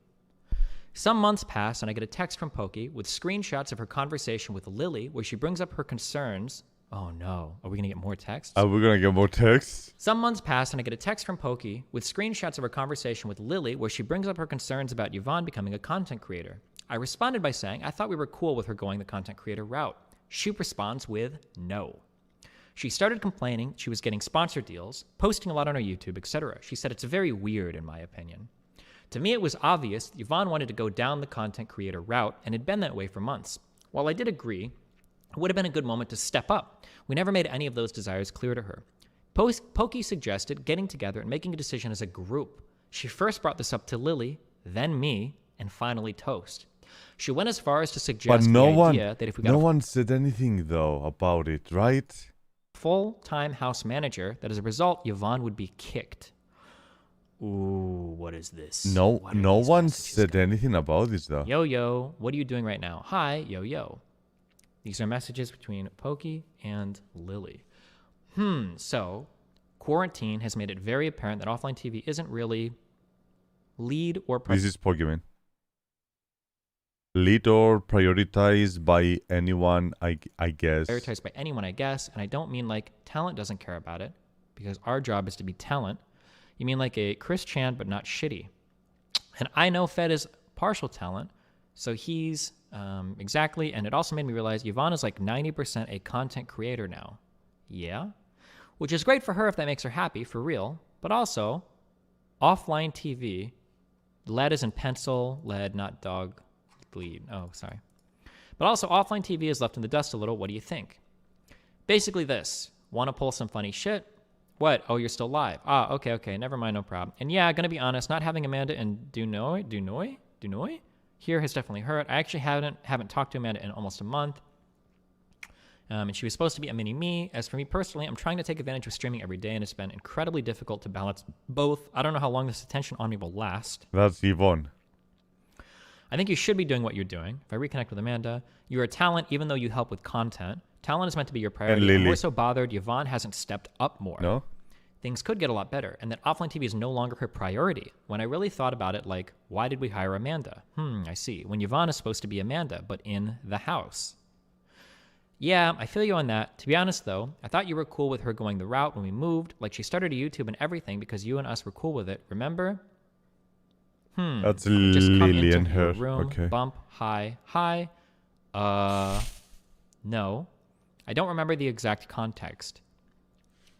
Speaker 3: Some months pass, and I get a text from Pokey with screenshots of her conversation with Lily, where she brings up her concerns. Oh no, are we gonna get more texts?
Speaker 1: Are we gonna get more texts?
Speaker 3: Some months pass, and I get a text from Pokey with screenshots of her conversation with Lily, where she brings up her concerns about Yvonne becoming a content creator. I responded by saying I thought we were cool with her going the content creator route. She responds with no. She started complaining she was getting sponsor deals, posting a lot on her YouTube, etc. She said it's very weird, in my opinion. To me, it was obvious that Yvonne wanted to go down the content creator route and had been that way for months. While I did agree, it would have been a good moment to step up. We never made any of those desires clear to her. Pokey suggested getting together and making a decision as a group. She first brought this up to Lily, then me, and finally Toast. She went as far as to suggest the idea that if we got
Speaker 1: no one said anything though about it, right?
Speaker 3: Full-time house manager, that as a result, Yvonne would be kicked. Ooh, what is this?
Speaker 1: No one said anything about this though.
Speaker 3: Yo, what are you doing right now? Hi, yo. These are messages between Pokey and Lily. So quarantine has made it very apparent that offline TV isn't really lead or
Speaker 1: This is Pokemon. Lead or prioritized by anyone, I guess.
Speaker 3: Prioritized by anyone, I guess. And I don't mean like talent doesn't care about it, because our job is to be talent. You mean like a Chris Chan, but not shitty. And I know Fed is partial talent, so he's exactly. And it also made me realize Yvonne is like 90% a content creator now. Yeah. Which is great for her if that makes her happy, for real. But also, offline TV, lead is in pencil, lead, not dog, bleed. Oh, sorry. But also, offline TV is left in the dust a little. What do you think? Basically this. Want to pull some funny shit? What? Oh, you're still live. Ah, okay. Never mind, no problem. And yeah, gonna be honest, not having Amanda and Dunoy here has definitely hurt. I actually haven't talked to Amanda in almost a month. And she was supposed to be a mini me. As for me personally, I'm trying to take advantage of streaming every day, and it's been incredibly difficult to balance both. I don't know how long this attention on me will last.
Speaker 1: That's Yvonne.
Speaker 3: I think you should be doing what you're doing. If I reconnect with Amanda, you're a talent even though you help with content. Talent is meant to be your priority. I'm more so bothered Yvonne hasn't stepped up more.
Speaker 1: No?
Speaker 3: Things could get a lot better, and that offline TV is no longer her priority. When I really thought about it, like, why did we hire Amanda? I see. When Yvonne is supposed to be Amanda, but in the house. Yeah, I feel you on that. To be honest, though, I thought you were cool with her going the route when we moved. Like, she started a YouTube and everything because you and us were cool with it. Remember?
Speaker 1: That's
Speaker 3: Just come
Speaker 1: Lily
Speaker 3: into
Speaker 1: and her.
Speaker 3: your room,
Speaker 1: Okay.
Speaker 3: bump, hi. No. I don't remember the exact context.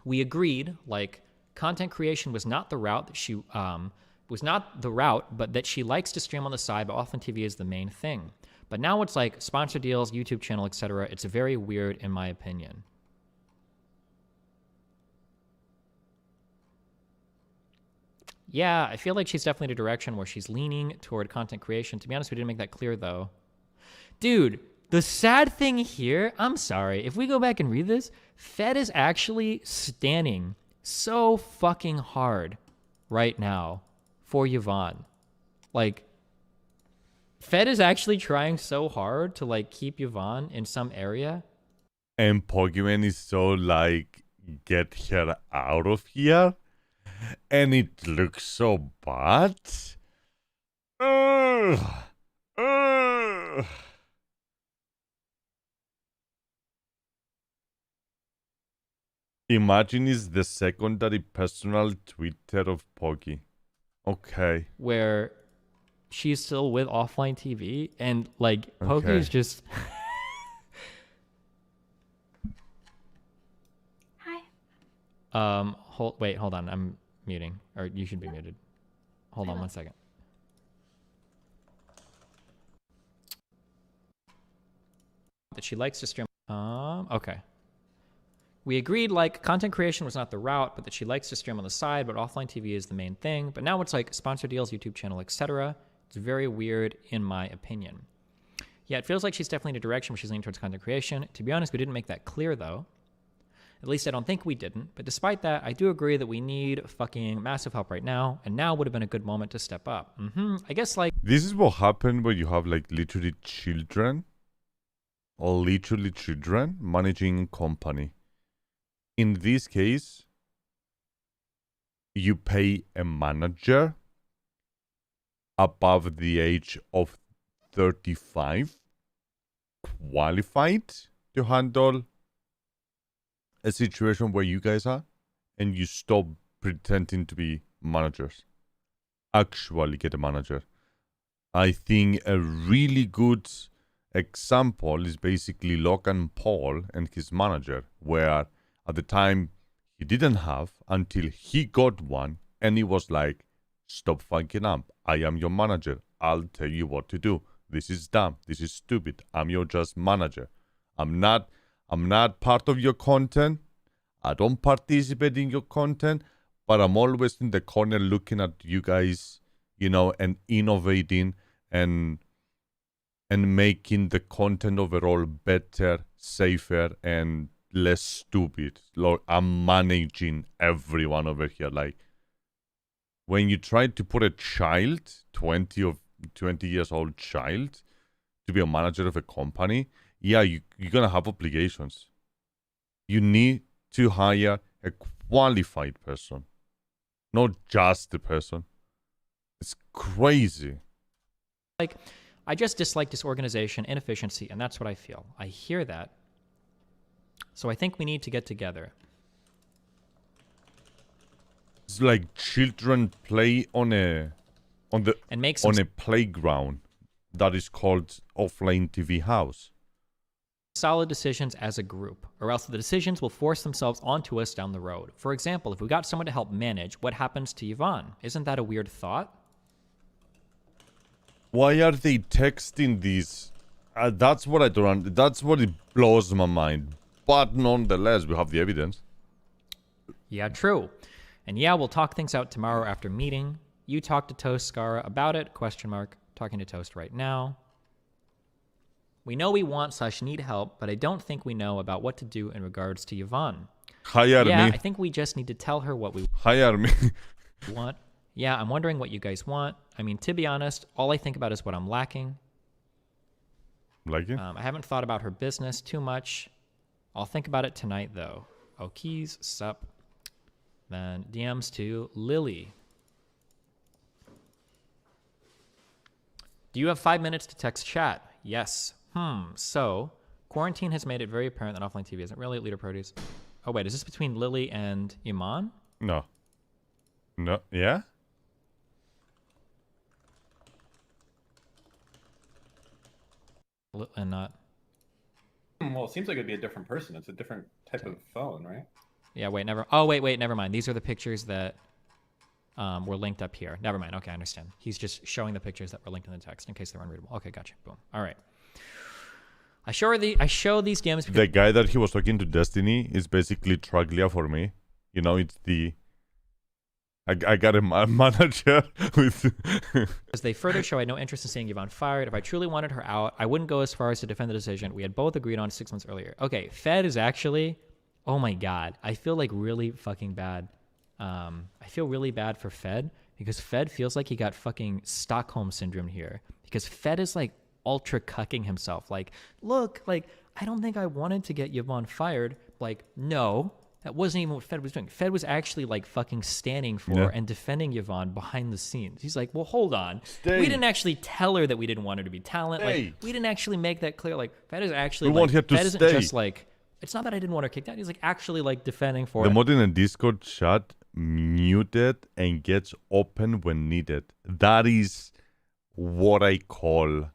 Speaker 3: We agreed, like, content creation was not the route that she, but that she likes to stream on the side, but offline TV is the main thing. But now it's like sponsor deals, YouTube channel, etc. It's very weird in my opinion. Yeah, I feel like she's definitely in a direction where she's leaning toward content creation. To be honest, we didn't make that clear, though. Dude, the sad thing here, I'm sorry, if we go back and read this, Fed is actually standing so fucking hard right now for Yvonne. Like, Fed is actually trying so hard to, like, keep Yvonne in some area.
Speaker 1: And Pokemon is so like, get her out of here. And it looks so bad. Ugh. Ugh. Imagine is the secondary personal Twitter of Pogi. Okay.
Speaker 3: Where she's still with offline TV and like Poki's just
Speaker 5: Hi.
Speaker 3: hold on, I'm muting, or you should be muted. Hold on 1 second. That she likes to stream. Okay. We agreed like content creation was not the route, but that she likes to stream on the side, but offline TV is the main thing. But now it's like sponsor deals, YouTube channel, etc. It's very weird in my opinion. Yeah, it feels like she's definitely in a direction where she's leaning towards content creation. To be honest, we didn't make that clear though. At least I don't think we didn't. But despite that, I do agree that we need fucking massive help right now, and now would have been a good moment to step up. I guess like
Speaker 1: This is what happened when you have like literally children managing a company. In this case, you pay a manager above the age of 35 qualified to handle a situation where you guys are, and you stop pretending to be managers. Actually get a manager. I think a really good example is basically Logan Paul and his manager, where at the time he didn't have until he got one, and he was like, stop fucking up. I am your manager. I'll tell you what to do. This is dumb. This is stupid. I'm your just manager. I'm not part of your content. I don't participate in your content, but I'm always in the corner looking at you guys, you know, and innovating and making the content overall better, safer, and less stupid. Look, I'm managing everyone over here. Like, when you try to put a child, 20 years old child, to be a manager of a company, yeah, you're gonna have obligations. You need to hire a qualified person, not just a person. It's crazy.
Speaker 3: like I just dislike disorganization, inefficiency, and that's what I feel. I hear that. So I think we need to get together.
Speaker 1: It's like children play on a playground that is called offline TV house.
Speaker 3: Solid decisions as a group, or else the decisions will force themselves onto us down the road. For example, if we got someone to help manage, what happens to Yvonne? Isn't that a weird thought?
Speaker 1: Why are they texting these? That's what I don't. That's what it blows my mind. But nonetheless, we have the evidence.
Speaker 3: Yeah, true. And yeah, we'll talk things out tomorrow after meeting. You talk to Toast, Scara, about it? ? Talking to Toast right now. We know we want/need help, but I don't think we know about what to do in regards to Yvonne.
Speaker 1: Hire me.
Speaker 3: I think we just need to tell her what we
Speaker 1: Hire me.
Speaker 3: want. Yeah, I'm wondering what you guys want. I mean, to be honest, all I think about is what I'm lacking.
Speaker 1: Like it?
Speaker 3: I haven't thought about her business too much. I'll think about it tonight, though. Oh, keys, sup. Then DMs to Lily. Do you have 5 minutes to text chat? Yes. So, quarantine has made it very apparent that offline TV isn't really leader priorities. Oh, wait, is this between Lily and Iman?
Speaker 1: No. No. Yeah?
Speaker 3: And not...
Speaker 8: Well, it seems like it'd be a different person. It's a different type of phone, right?
Speaker 3: Yeah, wait, never... Oh, wait, never mind. These are the pictures that were linked up here. Never mind. Okay, I understand. He's just showing the pictures that were linked in the text in case they're unreadable. Okay, gotcha. Boom. All right. I show these DMs because...
Speaker 1: The guy that he was talking to Destiny is basically Traglia for me. You know, it's the I got a manager with.
Speaker 3: As they further show I had no interest in seeing Yvonne fired. If I truly wanted her out, I wouldn't go as far as to defend the decision we had both agreed on 6 months earlier. Okay, Fed is actually, oh my god, I feel like really fucking bad. I feel really bad for Fed because Fed feels like he got fucking Stockholm syndrome here because Fed is like ultra cucking himself. Like, look, like I don't think I wanted to get Yvonne fired. Like, no. That wasn't even what Fed was doing. Fed was actually like fucking standing for and defending Yvonne behind the scenes. He's like, well, hold on.
Speaker 1: Stay.
Speaker 3: We didn't actually tell her that we didn't want her to be talent.
Speaker 1: Stay.
Speaker 3: Like, we didn't actually make that clear. Like, Fed is actually
Speaker 1: We want her to
Speaker 3: Fed isn't
Speaker 1: stay.
Speaker 3: just like, it's not that I didn't want her kicked out. He's like actually like defending for
Speaker 1: The
Speaker 3: it.
Speaker 1: mod in a Discord chat muted and gets open when needed. That is what I call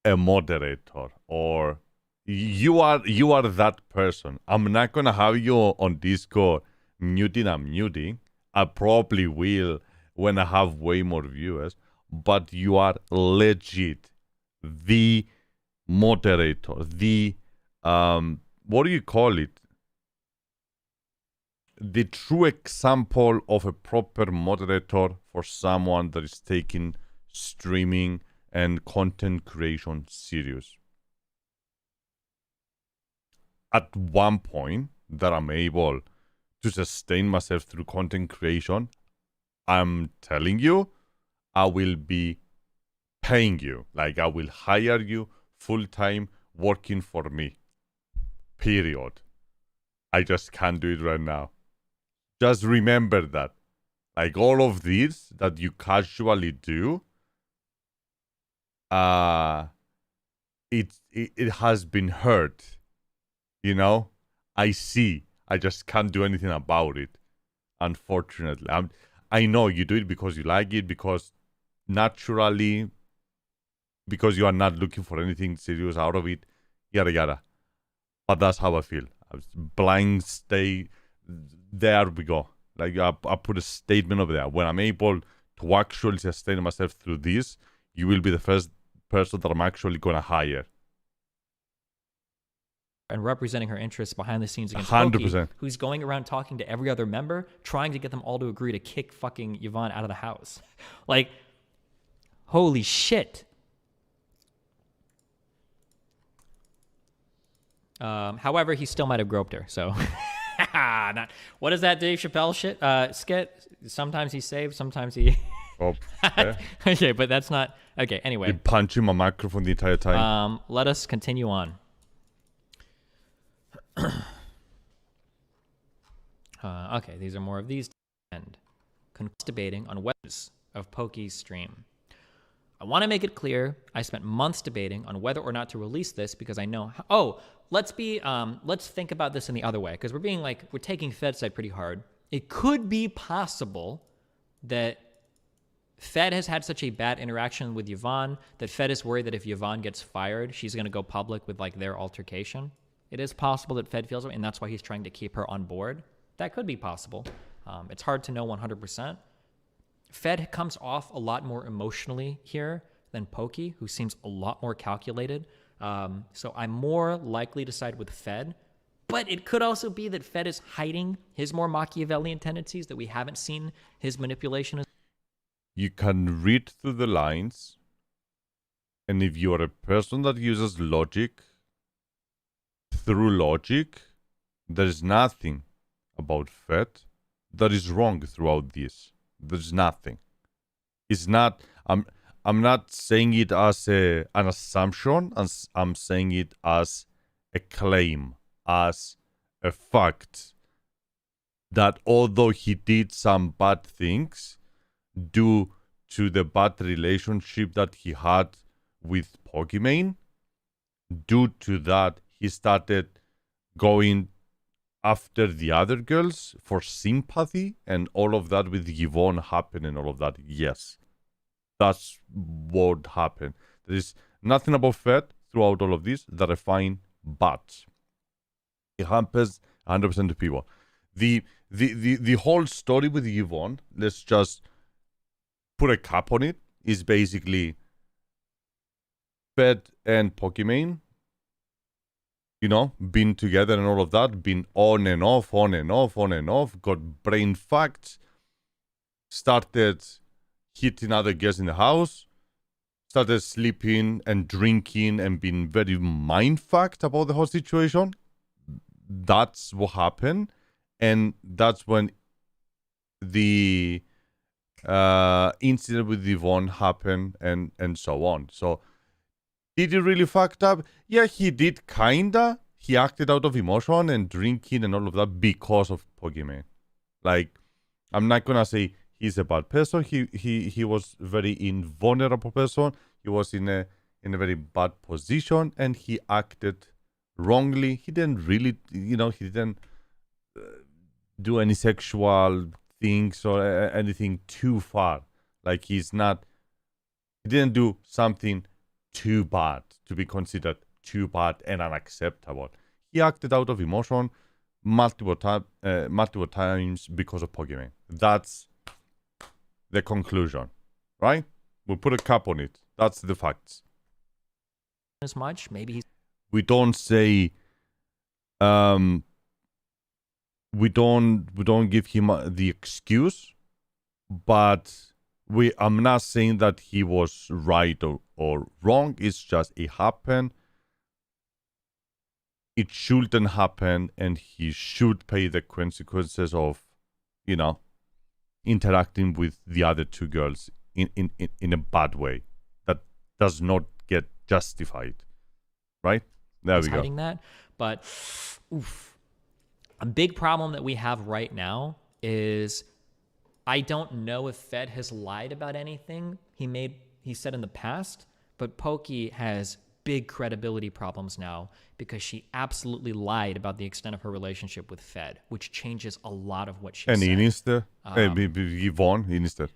Speaker 1: a moderator, or you are that person. I'm not gonna have you on Discord muting and muting. I probably will when I have way more viewers, but you are legit the moderator, the what do you call it? The true example of a proper moderator for someone that is taking streaming and content creation serious. At one point that I'm able to sustain myself through content creation, I'm telling you, I will be paying you. Like, I will hire you full-time working for me. Period. I just can't do it right now. Just remember that. Like, all of these that you casually do, it has been heard. You know? I see. I just can't do anything about it. Unfortunately. I know you do it because you like it, because naturally, because you are not looking for anything serious out of it, yada yada. But that's how I feel. Blind stay. There we go. Like, I put a statement over there. When I'm able to actually sustain myself through this, you will be the first person that I'm actually going to hire.
Speaker 3: And representing her interests behind the scenes against
Speaker 1: 100%.
Speaker 3: Pokey, who's going around talking to every other member, trying to get them all to agree to kick fucking Yvonne out of the house. Like, holy shit. However, he still might have groped her, so... Not, what is that Dave Chappelle shit? Skit? Sometimes he saves, sometimes he...
Speaker 1: Oh, yeah.
Speaker 3: Okay, but that's not... Okay, anyway.
Speaker 1: Been punching my microphone the entire time.
Speaker 3: Let us continue on. Okay, these are more of these. And debating on whether of Pokey's stream. I want to make it clear, I spent months debating on whether or not to release this because I know... let's think about this in the other way, because we're taking Fed side pretty hard. It could be possible that Fed has had such a bad interaction with Yvonne that Fed is worried that if Yvonne gets fired, she's going to go public with like their altercation. It is possible that Fed feels it, and that's why he's trying to keep her on board. That could be possible. It's hard to know 100%. Fed comes off a lot more emotionally here than Pokey, who seems a lot more calculated. So I'm more likely to side with Fed. But it could also be that Fed is hiding his more Machiavellian tendencies, that we haven't seen his manipulation.
Speaker 1: You can read through the lines, and if you are a person that uses logic, through logic, there is nothing about Fed that is wrong throughout this. There's nothing. It's not... I'm not saying it as an assumption. I'm saying it as a claim, as a fact, that although he did some bad things due to the bad relationship that he had with Pokimane, due to that, he started going after the other girls for sympathy, and all of that with Yvonne happened and all of that. Yes. That's what happened. There is nothing about Fed throughout all of this that I find bad. It happens 100% to people. The whole story with Yvonne, let's just put a cap on it, is basically Fed and Pokimane you know, been together and all of that, been on and off, on and off, on and off, got brain fucked, started hitting other girls in the house, started sleeping and drinking and being very mind fucked about the whole situation. That's what happened. And that's when the incident with Yvonne happened and so on. So did he really fucked up? Yeah, he did kinda. He acted out of emotion and drinking and all of that because of Pokemon. Like, I'm not gonna say he's a bad person. He was very invulnerable person. He was in a very bad position and he acted wrongly. He didn't really, you know, he didn't do any sexual things or anything too far. Like he didn't do something too bad to be considered too bad and unacceptable. He acted out of emotion multiple times because of Pokemon. That's the conclusion, right? We'll put a cap on it. That's the facts.
Speaker 3: As much, maybe he's
Speaker 1: We don't say, we don't give him the excuse, but I'm not saying that he was right or wrong. It's just it happened. It shouldn't happen, and he should pay the consequences of, you know, interacting with the other two girls in a bad way that does not get justified. Right? There we go.
Speaker 3: hiding that. But a big problem that we have right now is I don't know if Fed has lied about anything he said in the past, but Pokey has big credibility problems now because she absolutely lied about the extent of her relationship with Fed, which changes a lot of what she
Speaker 1: And
Speaker 3: said.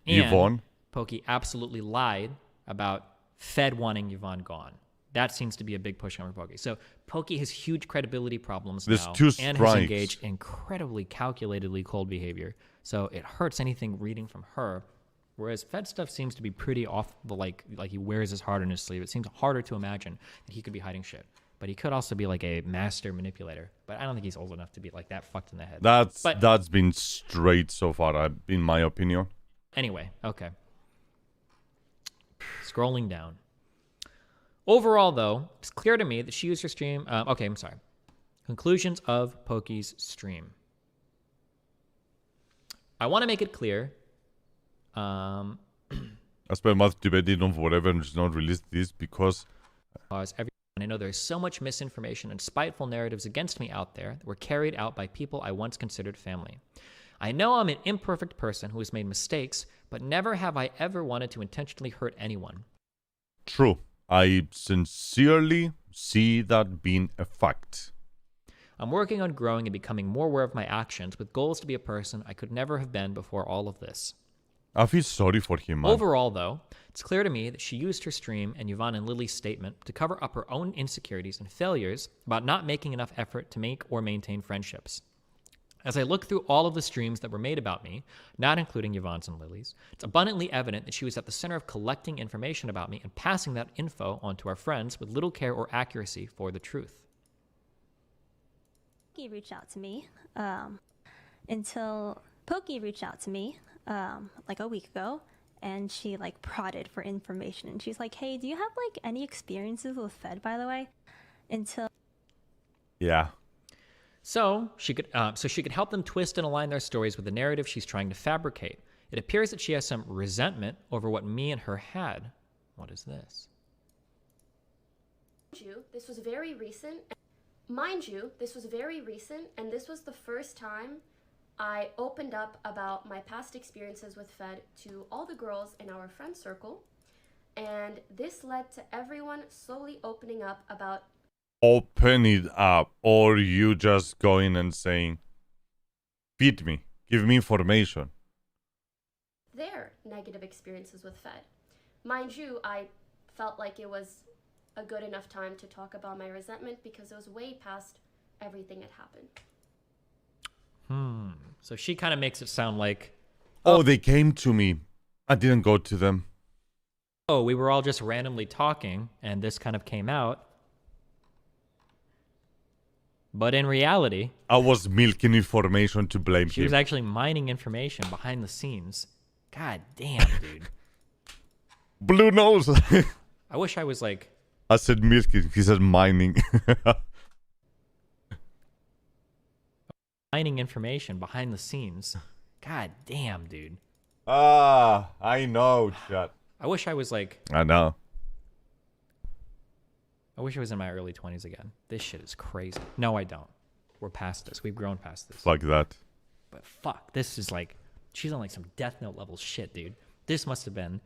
Speaker 1: Yvonne.
Speaker 3: Pokey absolutely lied about Fed wanting Yvonne gone. That seems to be a big push on Pokey. So Pokey has huge credibility problems
Speaker 1: There's
Speaker 3: now
Speaker 1: 2
Speaker 3: and has
Speaker 1: strikes.
Speaker 3: engaged incredibly calculatedly cold behavior. So it hurts anything reading from her. Whereas Fed stuff seems to be pretty off, like he wears his heart on his sleeve. It seems harder to imagine that he could be hiding shit. But he could also be like a master manipulator. But I don't think he's old enough to be like that fucked in the head.
Speaker 1: That's been straight so far, in my opinion.
Speaker 3: Anyway, okay. Scrolling down. Overall, though, it's clear to me that she used her stream. Okay, I'm sorry. Conclusions of Pokey's stream. I want to make it clear.
Speaker 1: I spent months debating on whatever and just not release this because
Speaker 3: I know there's so much misinformation and spiteful narratives against me out there that were carried out by people I once considered family. I know I'm an imperfect person who has made mistakes, but never have I ever wanted to intentionally hurt anyone.
Speaker 1: True. I sincerely see that being a fact.
Speaker 3: I'm working on growing and becoming more aware of my actions with goals to be a person I could never have been before all of this.
Speaker 1: I feel sorry for him, man.
Speaker 3: Overall, though, it's clear to me that she used her stream and Yvonne and Lily's statement to cover up her own insecurities and failures about not making enough effort to make or maintain friendships. As I look through all of the streams that were made about me, not including Yvonne's and Lily's, it's abundantly evident that she was at the center of collecting information about me and passing that info on to our friends with little care or accuracy for the truth.
Speaker 9: Pokey reached out to me like a week ago, and she like prodded for information, and she's like, hey, do you have like any experiences with Fed, by the way?
Speaker 1: Yeah.
Speaker 3: So she could help them twist and align their stories with the narrative she's trying to fabricate. It appears that she has some resentment over what me and her had. What is this?
Speaker 5: This was very recent. Mind you, this was very recent, and this was the first time I opened up about my past experiences with Fed to all the girls in our friend circle, and this led to everyone slowly opening up about
Speaker 1: Open it up, or you just going and saying, feed me, give me information.
Speaker 5: their negative experiences with Fed. Mind you, I felt like it was a good enough time to talk about my resentment because it was way past everything that happened.
Speaker 3: So she kind of makes it sound like,
Speaker 1: Oh, they came to me. I didn't go to them.
Speaker 3: oh, we were all just randomly talking, and this kind of came out. But in reality,
Speaker 1: I was milking information to blame
Speaker 3: she
Speaker 1: him.
Speaker 3: was actually mining information behind the scenes. God damn, dude.
Speaker 1: Blue knows.
Speaker 3: I wish I was like...
Speaker 1: I said milking. He said mining.
Speaker 3: mining information behind the scenes. God damn, dude.
Speaker 1: I know, chat.
Speaker 3: I wish I was like...
Speaker 1: I know.
Speaker 3: I wish I was in my early 20s again. This shit is crazy. No, I don't. We're past this. We've grown past this.
Speaker 1: Fuck that.
Speaker 3: But fuck, this is like... She's on like some Death Note level shit, dude. This must have been...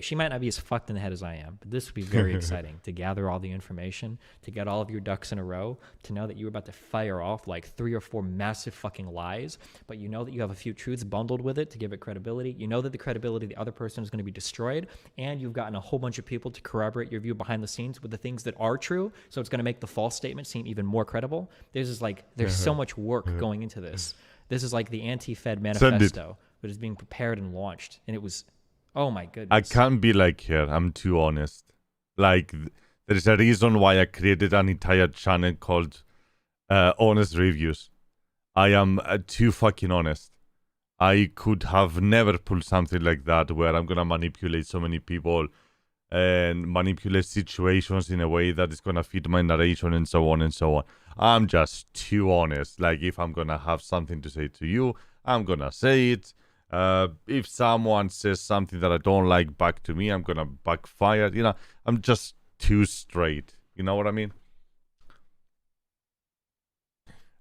Speaker 3: She might not be as fucked in the head as I am, but this would be very exciting to gather all the information, to get all of your ducks in a row, to know that you were about to fire off like 3 or 4 massive fucking lies, but you know that you have a few truths bundled with it to give it credibility. You know that the credibility of the other person is going to be destroyed, and you've gotten a whole bunch of people to corroborate your view behind the scenes with the things that are true, so it's going to make the false statement seem even more credible. There's so much work going into this. This is like the anti-Fed manifesto, but it's being prepared and launched, and it was... Oh my goodness.
Speaker 1: I can't be like her. I'm too honest. Like, there's a reason why I created an entire channel called Honest Reviews. I am too fucking honest. I could have never pulled something like that where I'm going to manipulate so many people and manipulate situations in a way that is going to fit my narration and so on and so on. I'm just too honest. Like, if I'm going to have something to say to you, I'm going to say it. If someone says something that I don't like back to me, I'm gonna backfire. You know, I'm just too straight. You know what I mean?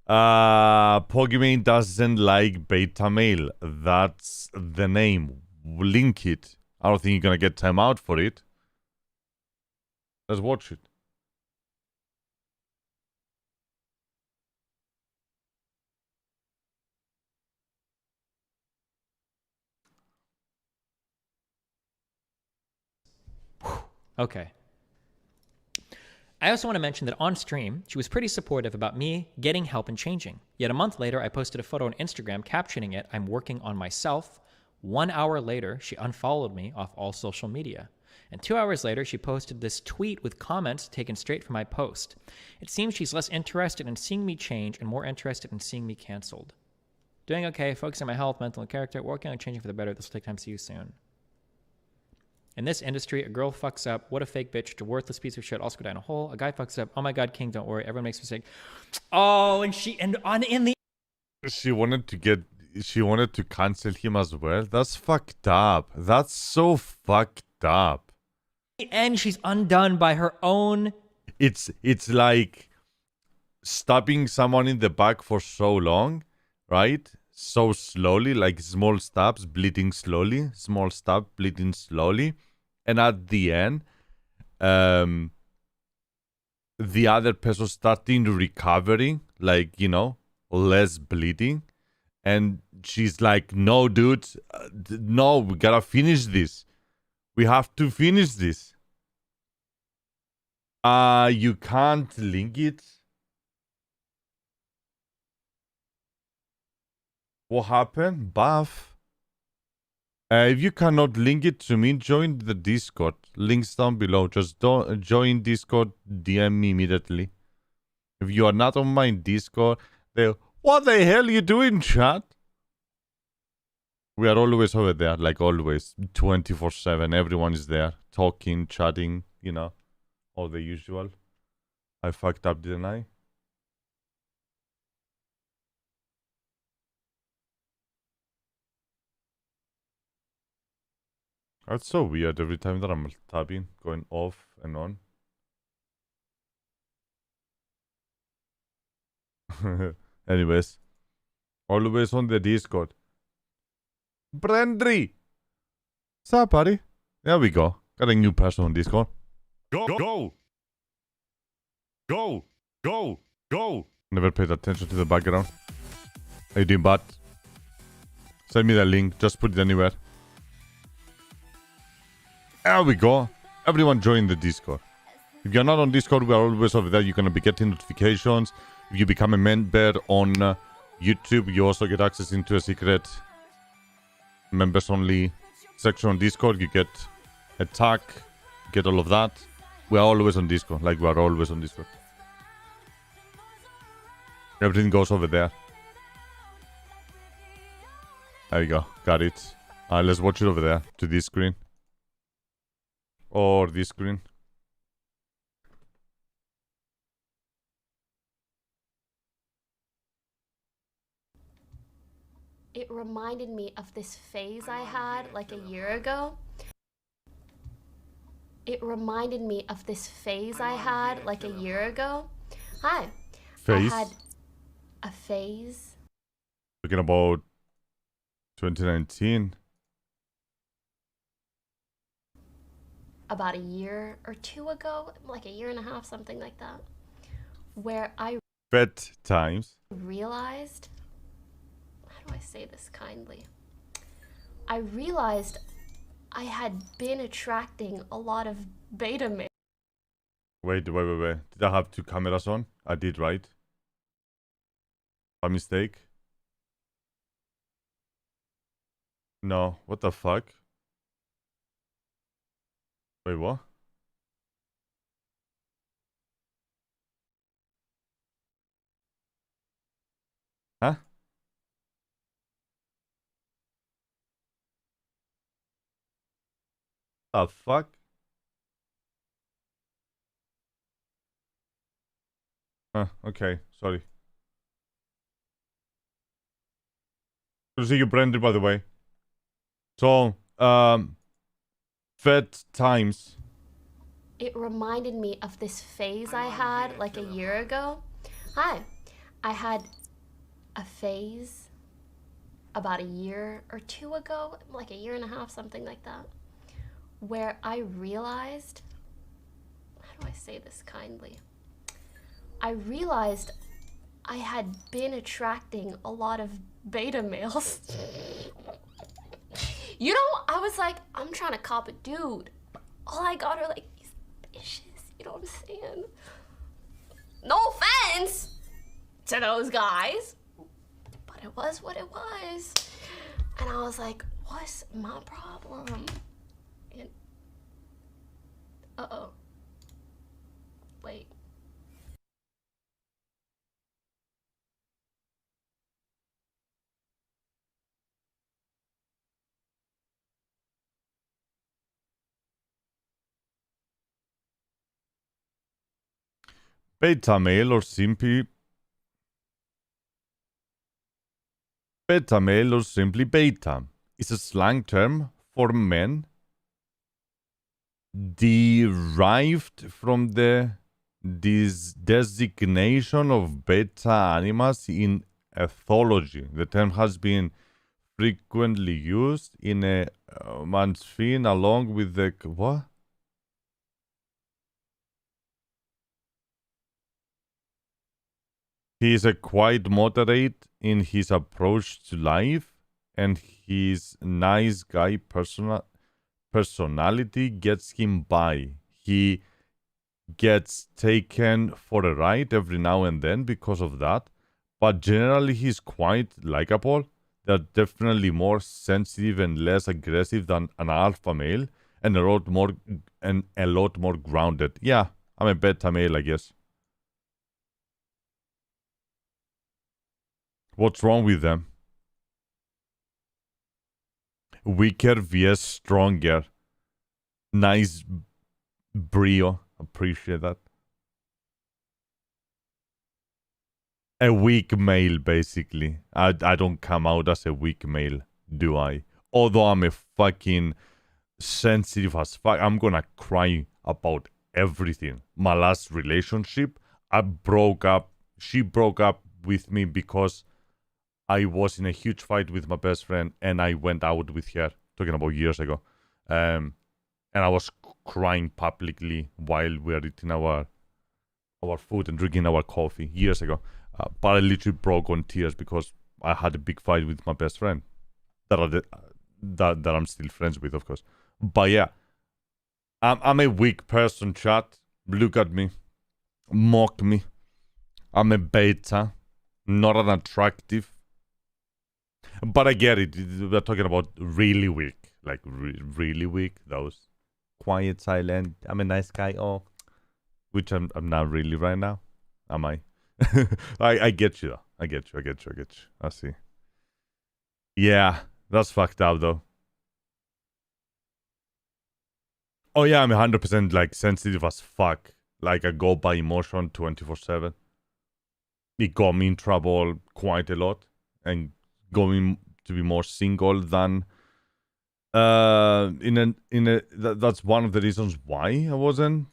Speaker 1: Pokimane doesn't like beta male. That's the name. Link it. I don't think you're gonna get time out for it. Let's watch it.
Speaker 3: Okay. I also want to mention that on stream, she was pretty supportive about me getting help and changing. Yet a month later, I posted a photo on Instagram captioning it, "I'm working on myself." 1 hour later, she unfollowed me off all social media. And 2 hours later, she posted this tweet with comments taken straight from my post. It seems she's less interested in seeing me change and more interested in seeing me canceled. Doing okay, focusing on my health, mental, and character, working on changing for the better. This will take time. See you soon. In this industry, a girl fucks up. What a fake bitch. A worthless piece of shit. Also go down a hole. A guy fucks up. Oh my God, King, don't worry. Everyone makes a mistake. Oh, and she
Speaker 1: wanted to cancel him as well. That's fucked up. That's so fucked up.
Speaker 3: And she's undone by her own.
Speaker 1: It's like stabbing someone in the back for so long, right? So slowly, like small stabs, bleeding slowly, small stab, bleeding slowly. And at the end, the other person starting recovering, like, you know, less bleeding. And she's like, no, dude, no, we gotta finish this. We have to finish this. You can't link it. What happened? Buff. If you cannot link it to me, join the Discord. Links down below. Just don't join Discord. DM me immediately. If you are not on my Discord, what the hell are you doing, chat? We are always over there, like always, 24/7. Everyone is there, talking, chatting, you know, all the usual. I fucked up, didn't I? That's so weird every time that I'm tabbing, going off and on. Anyways, always on the Discord. Brandry! What's up, buddy? There we go. Got a new person on Discord. Go! Go! Go! Go! Go! Never paid attention to the background. How you doing, bud? Send me the link. Just put it anywhere. There we go. Everyone join the Discord. If you're not on Discord, we are always over there. You're going to be getting notifications. If you become a member on YouTube, you also get access into a secret members only section on Discord. You get a tag, get all of that. We are always on Discord. Like, we are always on Discord. Everything goes over there. There we go. Got it. Let's watch it over there. To this screen. Or this screen.
Speaker 5: It reminded me of this phase I had like a year ago. It reminded me of this phase I had like a year ago. Hi.
Speaker 1: Phase?
Speaker 5: I had a phase.
Speaker 1: Talking about 2019.
Speaker 5: About a year or two ago, like a year and a half, something like that, where I
Speaker 1: Fed times.
Speaker 5: realized, how do I say this kindly? I realized I had been attracting a lot of beta males.
Speaker 1: Wait. Did I have two cameras on? I did, right? A mistake? No. What the fuck? Wait, what? Huh? The fuck? Okay. Sorry. Good to see you, Brendan, by the way. So, Fed times.
Speaker 5: It reminded me of this phase I had like a year ago. Hi. I had a phase about a year or two ago, like a year and a half, something like that, where I realized, how do I say this kindly? I realized I had been attracting a lot of beta males. You know, I was like, I'm trying to cop a dude. All I got are like these bitches, you know what I'm saying? No offense to those guys, but it was what it was. And I was like, what's my problem? And, uh-oh. Wait.
Speaker 1: Beta male or simply beta male or simply beta is a slang term for men derived from the designation of beta animals in ethology. The term has been frequently used in a Mansfield along with the what? He is a quite moderate in his approach to life, and his nice guy personality gets him by. He gets taken for a ride every now and then because of that, but generally he's quite likable. They're definitely more sensitive and less aggressive than an alpha male, and a lot more grounded. Yeah, I'm a beta male, I guess. What's wrong with them? Weaker vs stronger. Nice brio. Appreciate that. A weak male, basically. I don't come out as a weak male, do I? Although I'm a fucking sensitive as fuck. I'm gonna cry about everything. My last relationship, she broke up with me because I was in a huge fight with my best friend, and I went out with her, talking about years ago. And I was crying publicly while we were eating our food and drinking our coffee years ago. But I literally broke on tears because I had a big fight with my best friend that I'm still friends with, of course. But yeah, I'm a weak person, chat. Look at me. Mock me. I'm a beta. Not an attractive. But I get it. We're talking about really weak. Like, really weak. Those quiet, silent. I'm a nice guy. Oh, which I'm not really right now. Am I? I get you though. I get you. I see. Yeah, that's fucked up though. Oh yeah, I'm 100% like sensitive as fuck. Like I go by emotion 24/7. It got me in trouble quite a lot, and going to be more single than that's one of the reasons why I wasn't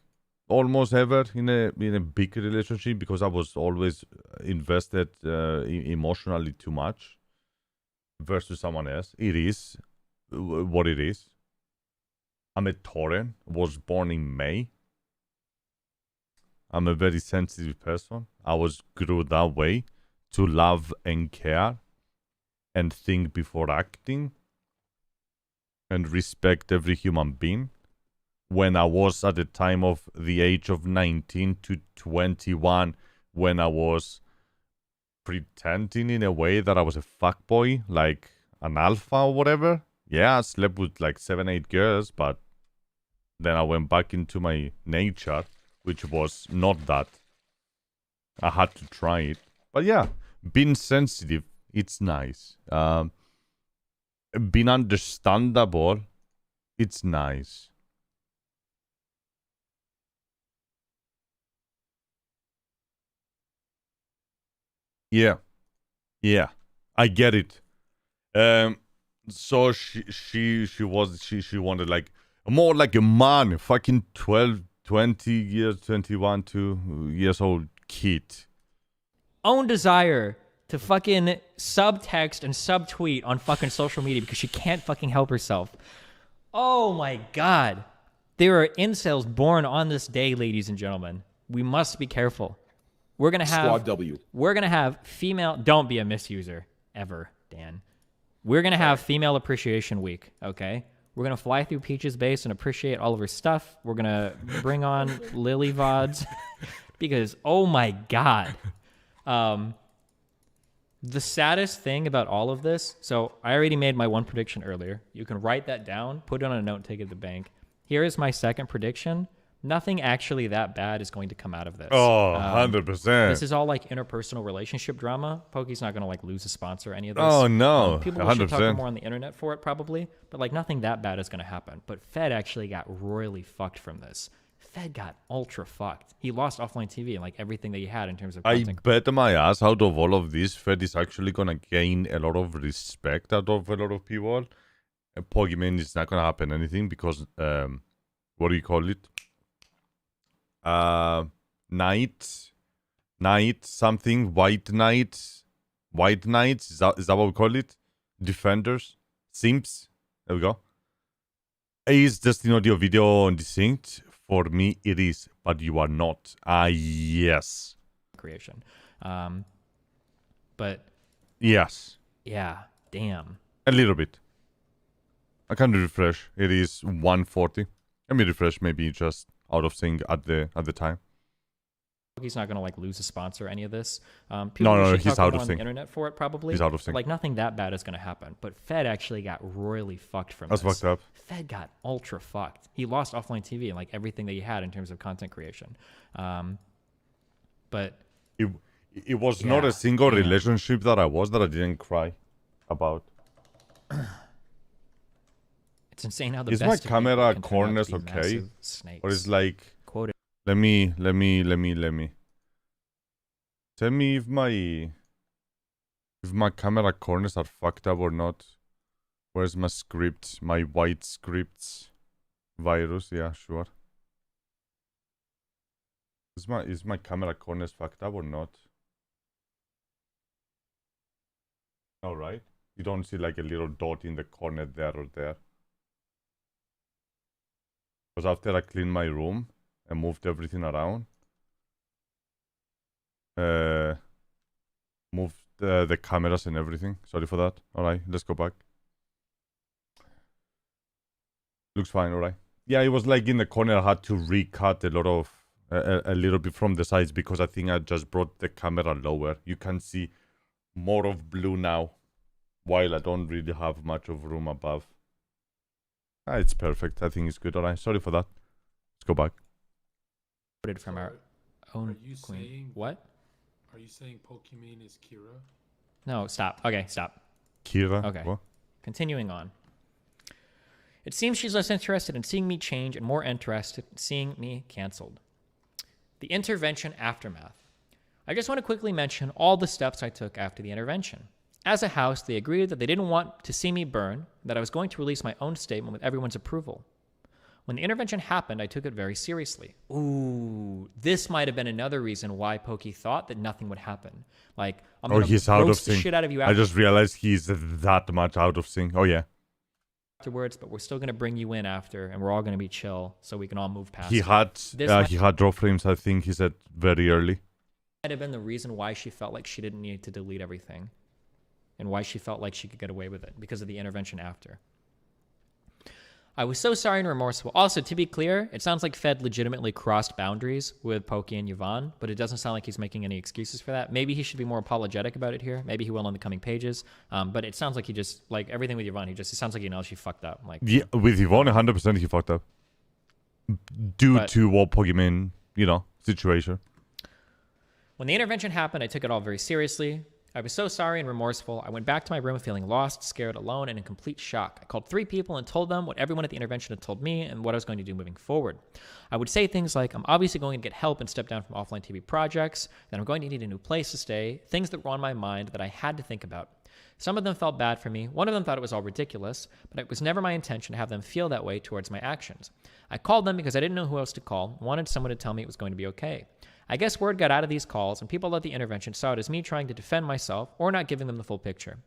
Speaker 1: almost ever in a big relationship, because I was always invested emotionally too much versus someone else. It is what it is. I'm a Tauran, was born in May. I'm a very sensitive person. I was grew that way, to love and care and think before acting and respect every human being. When I was at the time of the age of 19 to 21, when I was pretending in a way that I was a fuckboy, like an alpha or whatever. Yeah, I slept with like 7, 8 girls, but then I went back into my nature, which was not that. I had to try it. But yeah, being sensitive, it's nice. Being understandable, it's nice. Yeah, yeah, I get it. So she wanted like more like a man, fucking 12, 20 years, 21, 2 years old kid.
Speaker 3: Own desire to fucking subtext and subtweet on fucking social media because she can't fucking help herself. Oh my god. There are incels born on this day, ladies and gentlemen. We must be careful. We're gonna have
Speaker 10: Squad W.
Speaker 3: We're gonna have female. Don't be a misuser ever, Dan. We're gonna have Female Appreciation Week. Okay, we're gonna fly through Peach's base and appreciate all of her stuff. We're gonna bring on Lily VODs because oh my god, the saddest thing about all of this. So I already made my one prediction earlier. You can write that down, put it on a note, take it to the bank. Here is my second prediction. Nothing actually that bad is going to come out of this.
Speaker 1: Oh, 100%.
Speaker 3: This is all like interpersonal relationship drama. Pokey's not going to like lose a sponsor or any of this.
Speaker 1: Oh, no.
Speaker 3: People
Speaker 1: 100%.
Speaker 3: should talk more on the internet for it probably, but like nothing that bad is going to happen. But Fed actually got royally fucked from this. Fed got ultra fucked. He lost offline TV and like everything that he had in terms of content.
Speaker 1: I bet my ass out of all of this, Fed is actually going to gain a lot of respect out of a lot of people. Pokemon is not going to happen anything because, what do you call it? Knight something, white knights, is that what we call it? Defenders, simps, there we go. Is Destiny audio video desynced? For me it is, but you are not. Yes.
Speaker 3: Creation. But
Speaker 1: yes.
Speaker 3: Yeah, damn.
Speaker 1: A little bit. I can refresh. It is 140. Let me refresh, maybe just out of sync at the time.
Speaker 3: He's not going to like lose a sponsor or any of this.
Speaker 1: No, he's out of
Speaker 3: sync. On the internet for it probably.
Speaker 1: He's out of sync.
Speaker 3: Like nothing that bad is going to happen. But Fed actually got royally fucked from
Speaker 1: this. That's fucked up.
Speaker 3: Fed got ultra fucked. He lost offline TV and like everything that he had in terms of content creation. But
Speaker 1: it was not a single relationship that I didn't cry about.
Speaker 3: It's insane how the
Speaker 1: is
Speaker 3: best
Speaker 1: my camera corners okay? Or is like
Speaker 3: quoted.
Speaker 1: Let me. Tell me if my camera corners are fucked up or not. Where's my script? My white scripts virus? Yeah, sure. Is my camera corners fucked up or not? All right. You don't see like a little dot in the corner there or there. Because after I cleaned my room and moved everything around, moved the cameras and everything. Sorry for that. Alright, let's go back. Looks fine, alright. Yeah, it was like in the corner. I had to recut a little bit from the sides because I think I just brought the camera lower. You can see more of blue now, while I don't really have much of room above. It's perfect. I think it's good. Alright, sorry for that. Let's go back.
Speaker 3: From our own queen. What?
Speaker 10: Are you saying Pokimane is Kira?
Speaker 3: No, stop. Okay, stop.
Speaker 1: Kira?
Speaker 3: Okay.
Speaker 1: What?
Speaker 3: Continuing on. It seems she's less interested in seeing me change and more interested in seeing me canceled. The intervention aftermath. I just want to quickly mention all the steps I took after the intervention. As a house, they agreed that they didn't want to see me burn, that I was going to release my own statement with everyone's approval. When the intervention happened, I took it very seriously. Ooh, this might have been another reason why Pokey thought that nothing would happen. Like, I'm going
Speaker 1: he's
Speaker 3: to
Speaker 1: out of
Speaker 3: roast the
Speaker 1: sync.
Speaker 3: shit out of you
Speaker 1: I just realized he's that much out of sync. Oh, yeah.
Speaker 3: afterwards, but we're still going to bring you in after, and we're all going to be chill so we can all move past
Speaker 1: He
Speaker 3: it.
Speaker 1: had he had draw frames, I think he said, very early.
Speaker 3: Might have been the reason why she felt like she didn't need to delete everything and why she felt like she could get away with it because of the intervention after. I was so sorry and remorseful. Also, to be clear, it sounds like Fed legitimately crossed boundaries with Pokey and Yvonne, but it doesn't sound like he's making any excuses for that. Maybe he should be more apologetic about it here. Maybe he will in the coming pages. But it sounds like he just, like everything with Yvonne, it sounds like he knows she fucked up. Like,
Speaker 1: Yeah, with Yvonne, 100% he fucked up. Due to what Pokemon, situation.
Speaker 3: When the intervention happened, I took it all very seriously. I was so sorry and remorseful. I went back to my room feeling lost, scared, alone, and in complete shock. I called 3 people and told them what everyone at the intervention had told me and what I was going to do moving forward. I would say things like, I'm obviously going to get help and step down from offline TV projects, that I'm going to need a new place to stay, things that were on my mind that I had to think about. Some of them felt bad for me. One of them thought it was all ridiculous, but it was never my intention to have them feel that way towards my actions. I called them because I didn't know who else to call, wanted someone to tell me it was going to be okay. I guess word got out of these calls, and people at the intervention saw it as me trying to defend myself or not giving them the full picture.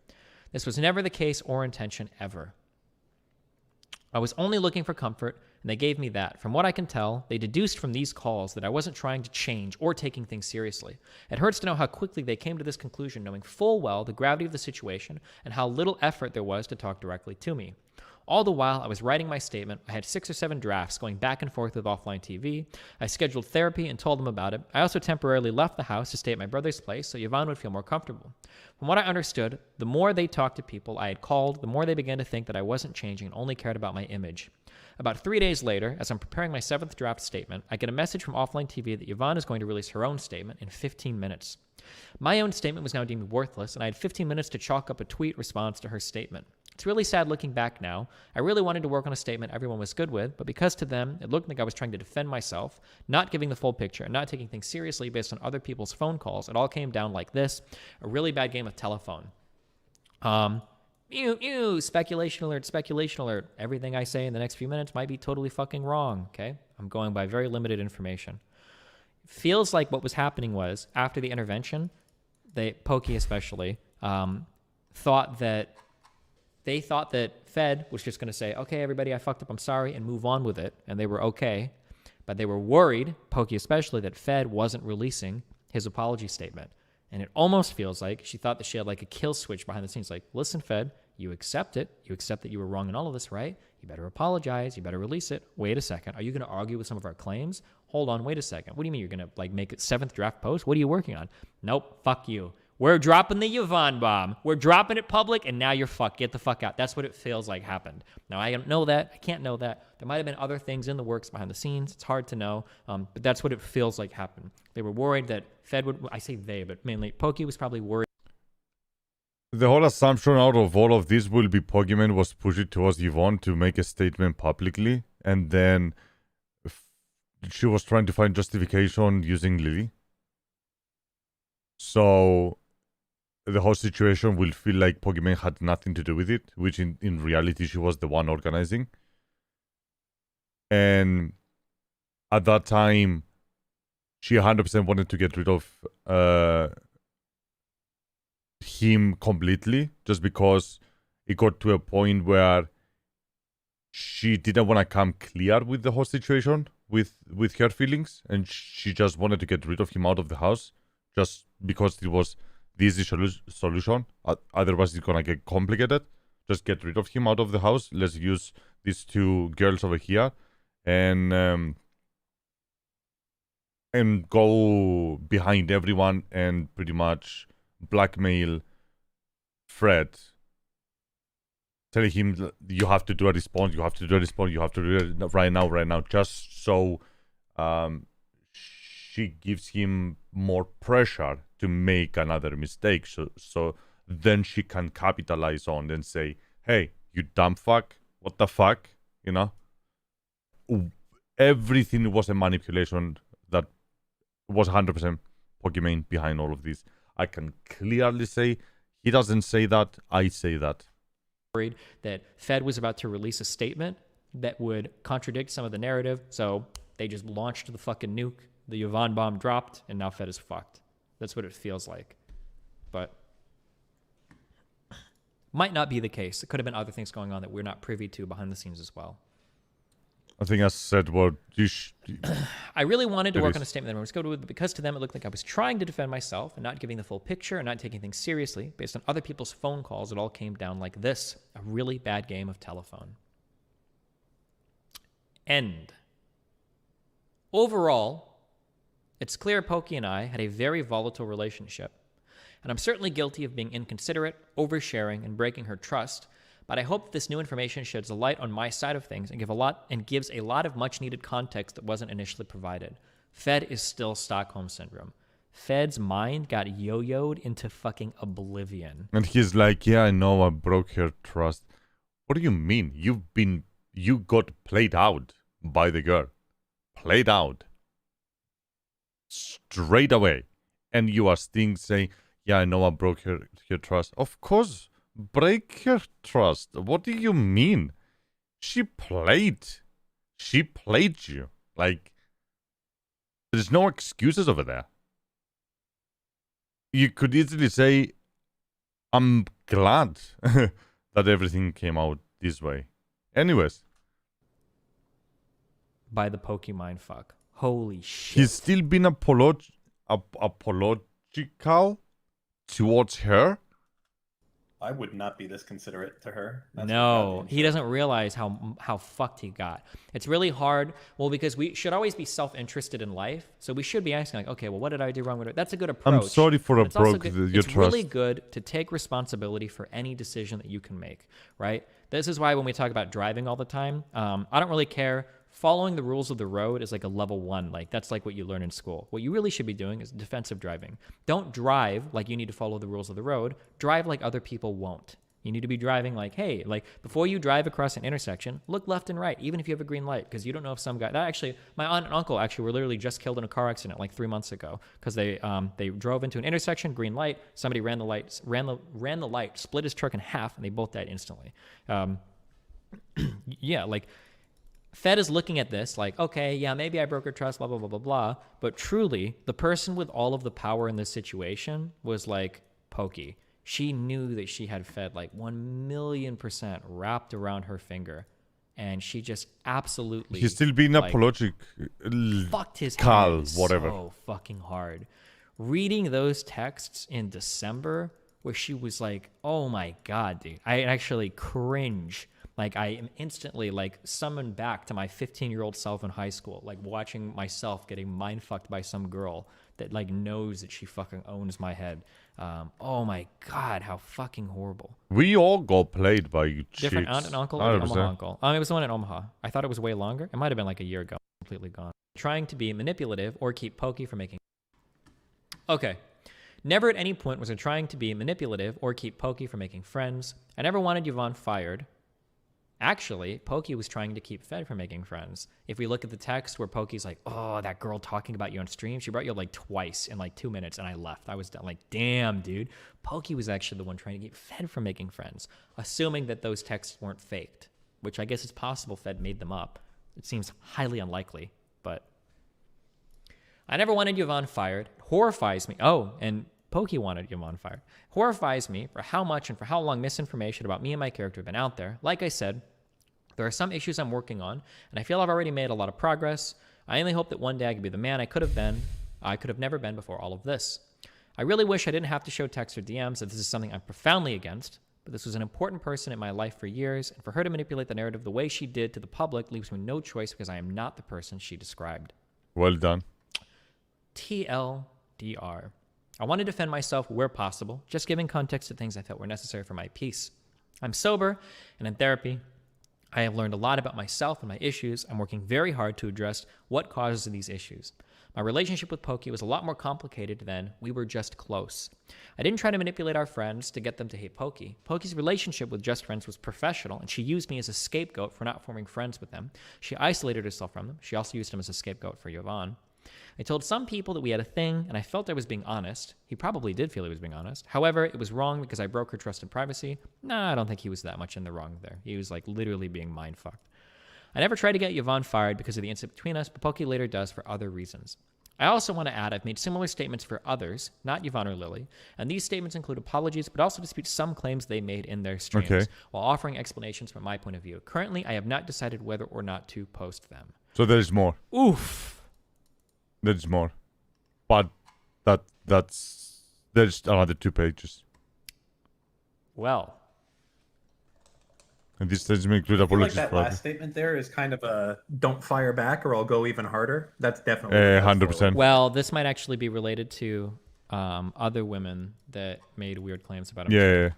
Speaker 3: This was never the case or intention ever. I was only looking for comfort, and they gave me that. From what I can tell, they deduced from these calls that I wasn't trying to change or taking things seriously. It hurts to know how quickly they came to this conclusion, knowing full well the gravity of the situation and how little effort there was to talk directly to me. All the while I was writing my statement, I had 6 or 7 drafts going back and forth with offline TV. I scheduled therapy and told them about it. I also temporarily left the house to stay at my brother's place so Yvonne would feel more comfortable. From what I understood, the more they talked to people I had called, the more they began to think that I wasn't changing and only cared about my image. About 3 days later, as I'm preparing my 7th draft statement, I get a message from offline TV that Yvonne is going to release her own statement in 15 minutes. My own statement was now deemed worthless, and I had 15 minutes to chalk up a tweet response to her statement. It's really sad looking back now. I really wanted to work on a statement everyone was good with, but because to them, it looked like I was trying to defend myself, not giving the full picture, and not taking things seriously based on other people's phone calls, it all came down like this: a really bad game of telephone. Speculation alert, speculation alert. Everything I say in the next few minutes might be totally fucking wrong, okay? I'm going by very limited information. Feels like what was happening was, after the intervention, Pokey especially, thought that Fed was just going to say, okay, everybody, I fucked up, I'm sorry, and move on with it, and they were okay. But they were worried, Pokey especially, that Fed wasn't releasing his apology statement. And it almost feels like she thought that she had like a kill switch behind the scenes. Like, listen, Fed, you accept it. You accept that you were wrong in all of this, right? You better apologize. You better release it. Wait a second. Are you going to argue with some of our claims? Hold on. Wait a second. What do you mean you're going to like make a 7th draft post? What are you working on? Nope. Fuck you. We're dropping the Yvonne bomb. We're dropping it public, and now you're fucked. Get the fuck out. That's what it feels like happened. Now, I don't know that. I can't know that. There might have been other things in the works behind the scenes. It's hard to know, but that's what it feels like happened. They were worried that Fed would, I say they, but mainly Pokey was probably worried.
Speaker 1: The whole assumption out of all of this will be Pokemon was pushing towards Yvonne to make a statement publicly, and then she was trying to find justification using Lily. So the whole situation will feel like Pokemon had nothing to do with it, which in reality she was the one organizing. And at that time, she 100% wanted to get rid of him completely, just because it got to a point where she didn't want to come clear with the whole situation, with her feelings, and she just wanted to get rid of him out of the house, just because it was the easy solution. Otherwise, it's gonna get complicated. Just get rid of him out of the house. Let's use these 2 girls over here, and go behind everyone and pretty much blackmail Fred, telling him you have to do a response, you have to do a response, you have to do it right now, just so she gives him more pressure to make another mistake. So then she can capitalize on and say, hey, you dumb fuck, what the fuck, you know? Everything was a manipulation that was 100% Pokimane behind all of this. I can clearly say he doesn't say that, I say that.
Speaker 3: Worried that Fed was about to release a statement that would contradict some of the narrative, so they just launched the fucking nuke, the Yvonne bomb dropped, and now Fed is fucked. That's what it feels like. But might not be the case. It could have been other things going on that we're not privy to behind the scenes as well.
Speaker 1: I think I said what you
Speaker 3: I really wanted to work on a statement that everyone was good with, because to them it looked like I was trying to defend myself and not giving the full picture and not taking things seriously. Based on other people's phone calls, it all came down like this: a really bad game of telephone. End. Overall, it's clear Pokey and I had a very volatile relationship, and I'm certainly guilty of being inconsiderate, oversharing, and breaking her trust. But I hope this new information sheds a light on my side of things and gives a lot of much-needed context that wasn't initially provided. Fed is still Stockholm Syndrome. Fed's mind got yo-yoed into fucking oblivion.
Speaker 1: And he's like, yeah, I know I broke her trust. What do you mean? You got played out by the girl. Played out. Straight away. And you are still saying, yeah, I know I broke her trust. Of course. Break her trust. What do you mean? She played you. Like, there's no excuses over there. You could easily say, I'm glad that everything came out this way. Anyways.
Speaker 3: By the Pokemon fuck. Holy shit.
Speaker 1: He's still been apological towards her.
Speaker 8: I would not be this considerate to her.
Speaker 3: No, he doesn't realize how fucked he got. It's really hard. Well, because we should always be self-interested in life, so we should be asking like, okay, well, what did I do wrong with it? That's a good approach.
Speaker 1: I'm sorry for
Speaker 3: your trust.
Speaker 1: It's
Speaker 3: really good to take responsibility for any decision that you can make, right? This is why when we talk about driving all the time, I don't really care. Following the rules of the road is like a level 1. Like, that's like what you learn in school. What you really should be doing is defensive driving. Don't drive like you need to follow the rules of the road. Drive like other people won't. You need to be driving like, hey, like before you drive across an intersection, look left and right, even if you have a green light, because you don't know if some guy. That actually, my aunt and uncle actually were literally just killed in a car accident like 3 months ago because they drove into an intersection, green light, somebody ran the light, split his truck in half, and they both died instantly. Yeah, like. Fed is looking at this like, okay, yeah, maybe I broke her trust, blah, blah, blah, blah, blah. But truly, the person with all of the power in this situation was like Pokey. She knew that she had Fed like 1,000,000% wrapped around her finger. And she just absolutely...
Speaker 1: He's still being apologetic.
Speaker 3: Fucked his
Speaker 1: Cal,
Speaker 3: hand
Speaker 1: whatever.
Speaker 3: So fucking hard. Reading those texts in December where she was like, oh my God, dude. I actually cringe. Like, I am instantly, like, summoned back to my 15-year-old self in high school, like, watching myself getting mind-fucked by some girl that, like, knows that she fucking owns my head. Oh, my God, how fucking horrible.
Speaker 1: We all got played by chicks.
Speaker 3: Different aunt and uncle or Omaha uncle? It was the one in Omaha. I thought it was way longer. It might have been, like, a year ago. Completely gone. Trying to be manipulative or keep Pokey from making... Okay. Never at any point was I trying to be manipulative or keep Pokey from making friends. I never wanted Yvonne fired. Actually, Pokey was trying to keep Fed from making friends. If we look at the text where Pokey's like, oh, that girl talking about you on stream, she brought you up like twice in like 2 minutes, and I left. I was like, damn, dude. Pokey was actually the one trying to keep Fed from making friends, assuming that those texts weren't faked, which I guess it's possible Fed made them up. It seems highly unlikely, but... I never wanted Yvonne fired. Horrifies me. Oh, and Pokey wanted Yvonne fired. Horrifies me for how much and for how long misinformation about me and my character have been out there. Like I said, there are some issues I'm working on, and I feel I've already made a lot of progress. I only hope that one day I can be the man I could have never been before all of this. I really wish I didn't have to show texts or DMs, that this is something I'm profoundly against, but this was an important person in my life for years, and for her to manipulate the narrative the way she did to the public leaves me no choice because I am not the person she described.
Speaker 1: Well done.
Speaker 3: TLDR. I want to defend myself where possible, just giving context to things I felt were necessary for my peace. I'm sober and in therapy. I have learned a lot about myself and my issues. I'm working very hard to address what causes these issues. My relationship with Pokey was a lot more complicated than we were just close. I didn't try to manipulate our friends to get them to hate Pokey. Pokey's relationship with just friends was professional, and she used me as a scapegoat for not forming friends with them. She isolated herself from them. She also used him as a scapegoat for Yvonne. I told some people that we had a thing, and I felt I was being honest. He probably did feel he was being honest. However, it was wrong because I broke her trust and privacy. Nah, I don't think he was that much in the wrong there. He was like literally being mind-fucked. I never tried to get Yvonne fired because of the incident between us, but Pokey later does for other reasons. I also want to add I've made similar statements for others, not Yvonne or Lily, and these statements include apologies, but also dispute some claims they made in their streams, while offering explanations from my point of view. Currently, I have not decided whether or not to post them.
Speaker 1: So there's more.
Speaker 3: Oof.
Speaker 1: There's more. But there's another 2 pages.
Speaker 3: Well.
Speaker 1: And this statement include
Speaker 8: I feel like
Speaker 1: apologies
Speaker 8: that
Speaker 1: for
Speaker 8: last statement there is kind of a don't fire back or I'll go even harder. That's definitely
Speaker 1: 100%.
Speaker 3: Well, this might actually be related to other women that made weird claims about him.
Speaker 1: Yeah.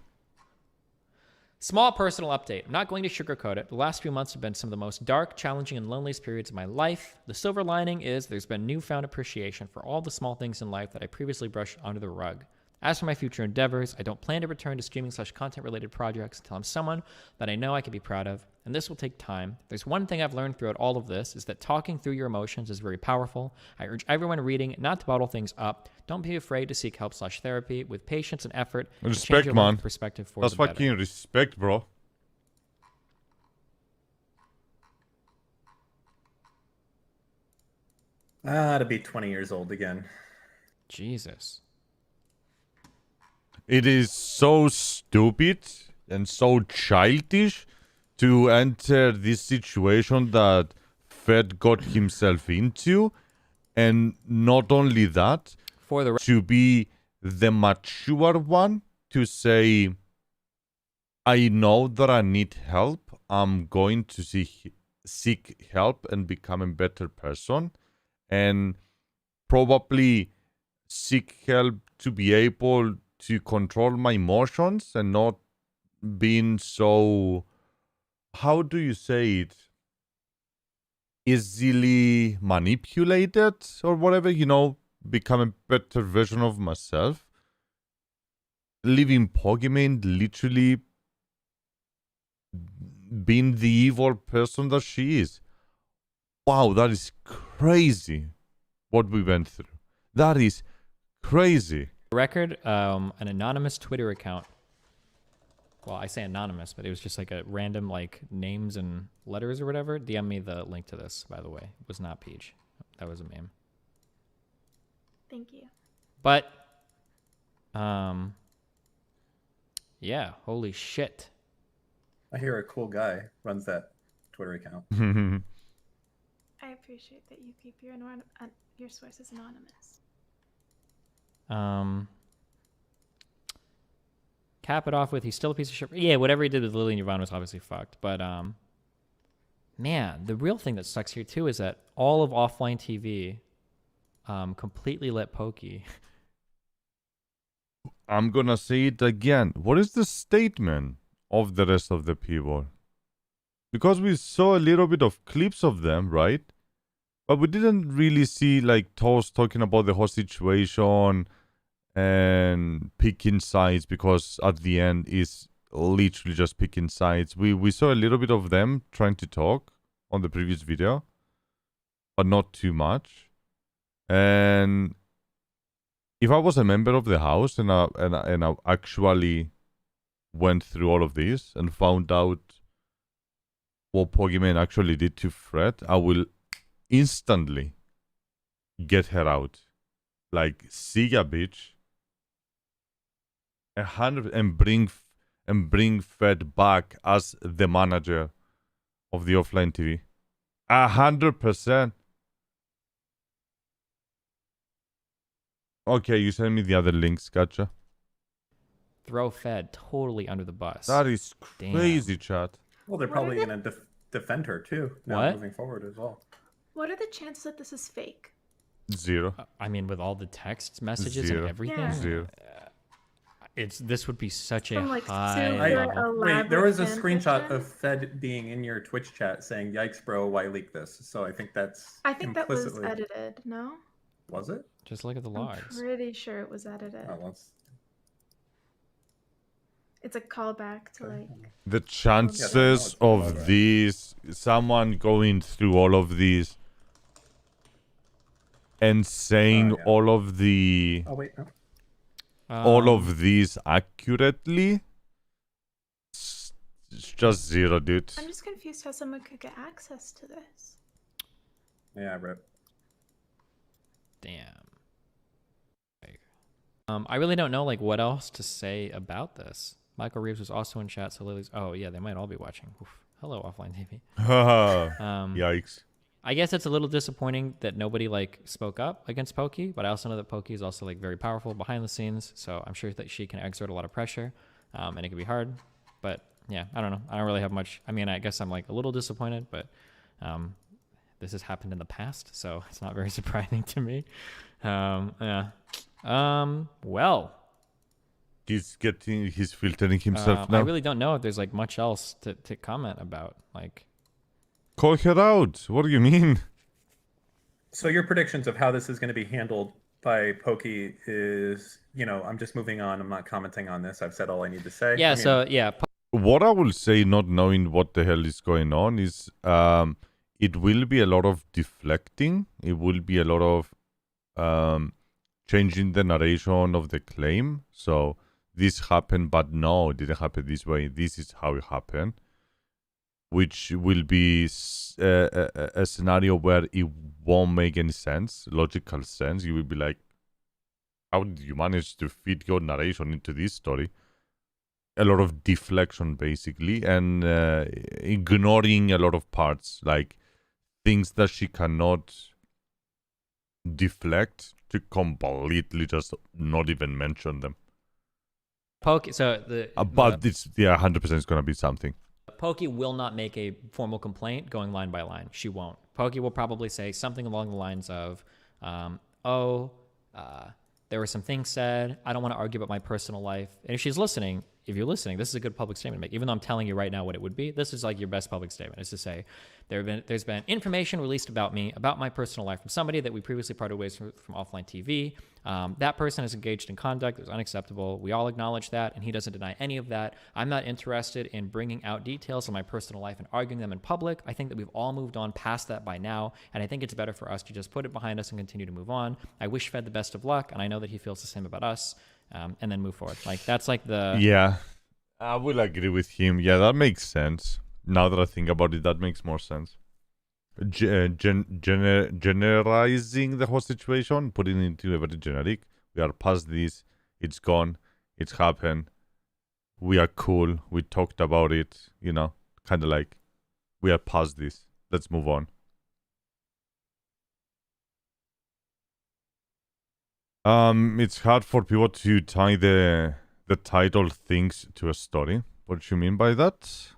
Speaker 3: Small personal update. I'm not going to sugarcoat it. The last few months have been some of the most dark, challenging, and loneliest periods of my life. The silver lining is there's been newfound appreciation for all the small things in life that I previously brushed under the rug. As for my future endeavors, I don't plan to return to streaming/content-related projects until I'm someone that I know I can be proud of, and this will take time. There's one thing I've learned throughout all of this, is that talking through your emotions is very powerful. I urge everyone reading not to bottle things up. Don't be afraid to seek help/therapy. With patience and effort,
Speaker 1: Respect, man.
Speaker 3: Perspective for
Speaker 1: That's
Speaker 3: the better.
Speaker 1: fucking respect, bro.
Speaker 8: To be 20 years old again.
Speaker 3: Jesus.
Speaker 1: It is so stupid and so childish to enter this situation that Fed got himself into, and not only that,
Speaker 3: for the
Speaker 1: to be the mature one to say, I know that I need help, I'm going to seek help and become a better person, and probably seek help to be able to control my emotions and not being so, how do you say it, easily manipulated or whatever, become a better version of myself. Leaving Pokimane literally being the evil person that she is. Wow, that is crazy what we went through. That is crazy.
Speaker 3: Record, an anonymous Twitter account. Well, I say anonymous, but it was just like a random names and letters or whatever. DM me the link to this, by the way. It was not Peach. That was a meme.
Speaker 11: Thank you.
Speaker 3: But, yeah, holy shit.
Speaker 8: I hear a cool guy runs that Twitter account.
Speaker 11: I appreciate that you keep your sources anonymous.
Speaker 3: Cap it off with he's still a piece of shit. Yeah, whatever he did with Lily and Yvonne was obviously fucked. But man, the real thing that sucks here too is that all of offline TV completely let Pokey.
Speaker 1: I'm gonna say it again. What is the statement of the rest of the people? Because we saw a little bit of clips of them, right? But we didn't really see Toast talking about the whole situation and picking sides, because at the end is literally just picking sides. We saw a little bit of them trying to talk on the previous video, but not too much. And if I was a member of the house and I actually went through all of this and found out what Pokimane actually did to Fred, I will instantly get her out. See ya, bitch. 100, and bring Fed back as the manager of the offline TV. 100%. Okay, you send me the other links, gotcha.
Speaker 3: Throw Fed totally under the bus.
Speaker 1: That is crazy, chat.
Speaker 8: Well, they're probably going to defend her too, now moving forward as well.
Speaker 11: What are the chances that this is fake?
Speaker 1: 0.
Speaker 3: I mean, with all the text messages
Speaker 1: 0.
Speaker 3: and everything?
Speaker 11: Yeah.
Speaker 1: 0.
Speaker 3: This would be such a
Speaker 11: Some,
Speaker 3: high level.
Speaker 8: Wait, there was a screenshot of Fed being in your Twitch chat saying, "Yikes, bro, why leak this?" So I think that's
Speaker 11: I think that was
Speaker 8: implicitly...
Speaker 11: edited. No.
Speaker 8: Was it?
Speaker 3: Just look at the
Speaker 11: I'm
Speaker 3: logs.
Speaker 11: pretty sure it was edited.
Speaker 8: Oh, let's.
Speaker 11: It's a callback to like.
Speaker 1: The
Speaker 8: Yes,
Speaker 1: chances
Speaker 8: I know
Speaker 1: of
Speaker 8: it's
Speaker 1: these, someone going through all of these and saying
Speaker 8: yeah.
Speaker 1: all of the
Speaker 8: Oh wait, no.
Speaker 1: all of these accurately, it's just zero, dude.
Speaker 11: I'm just confused how someone could get access to this.
Speaker 8: Yeah, rip.
Speaker 3: Damn. I really don't know like what else to say about this. Michael Reeves was also in chat, so Lily's. Oh yeah, they might all be watching. Oof. Hello, Offline TV.
Speaker 1: Yikes.
Speaker 3: I guess it's a little disappointing that nobody like spoke up against Pokey, but I also know that Pokey is also like very powerful behind the scenes, so I'm sure that she can exert a lot of pressure, and it can be hard. But yeah, I don't know. I don't really have much. I mean, I guess I'm like a little disappointed, but this has happened in the past, so it's not very surprising to me. Yeah. Well.
Speaker 1: He's filtering himself now.
Speaker 3: I really don't know if there's like much else to comment about. Like,
Speaker 1: call her out. What do you mean?
Speaker 8: So your predictions of how this is going to be handled by Pokey is, I'm just moving on. I'm not commenting on this. I've said all I need to say.
Speaker 3: Yeah.
Speaker 1: What I will say, not knowing what the hell is going on, is it will be a lot of deflecting. It will be a lot of changing the narration of the claim. So this happened, but no, it didn't happen this way. This is how it happened. Which will be a scenario where it won't make any sense, logical sense. You will be like, how did you manage to fit your narration into this story? A lot of deflection, basically, and ignoring a lot of parts, like things that she cannot deflect, to completely just not even mention them.
Speaker 3: Pokey.
Speaker 1: But it's 100% is gonna be something.
Speaker 3: Pokey will not make a formal complaint going line by line. She won't. Pokey will probably say something along the lines of, there were some things said. I don't want to argue about my personal life. And if she's listening, if you're listening, this is a good public statement to make. Even though I'm telling you right now what it would be, this is like your best public statement, is to say, there's been information released about me, about my personal life from somebody that we previously parted ways from offline TV. That person is engaged in conduct that was unacceptable. We all acknowledge that, and he doesn't deny any of that. I'm not interested in bringing out details of my personal life and arguing them in public. I think that we've all moved on past that by now, and I think it's better for us to just put it behind us and continue to move on. I wish Fed the best of luck, and I know that he feels the same about us, and then move forward. Like, that's like the...
Speaker 1: Yeah, I will agree with him. Yeah, that makes sense. Now that I think about it, that makes more sense. Generalizing the whole situation, putting it into a very generic. We are past this. It's gone. It's happened. We are cool. We talked about it. Kind of like, we are past this. Let's move on. It's hard for people to tie the title things to a story. What do you mean by that?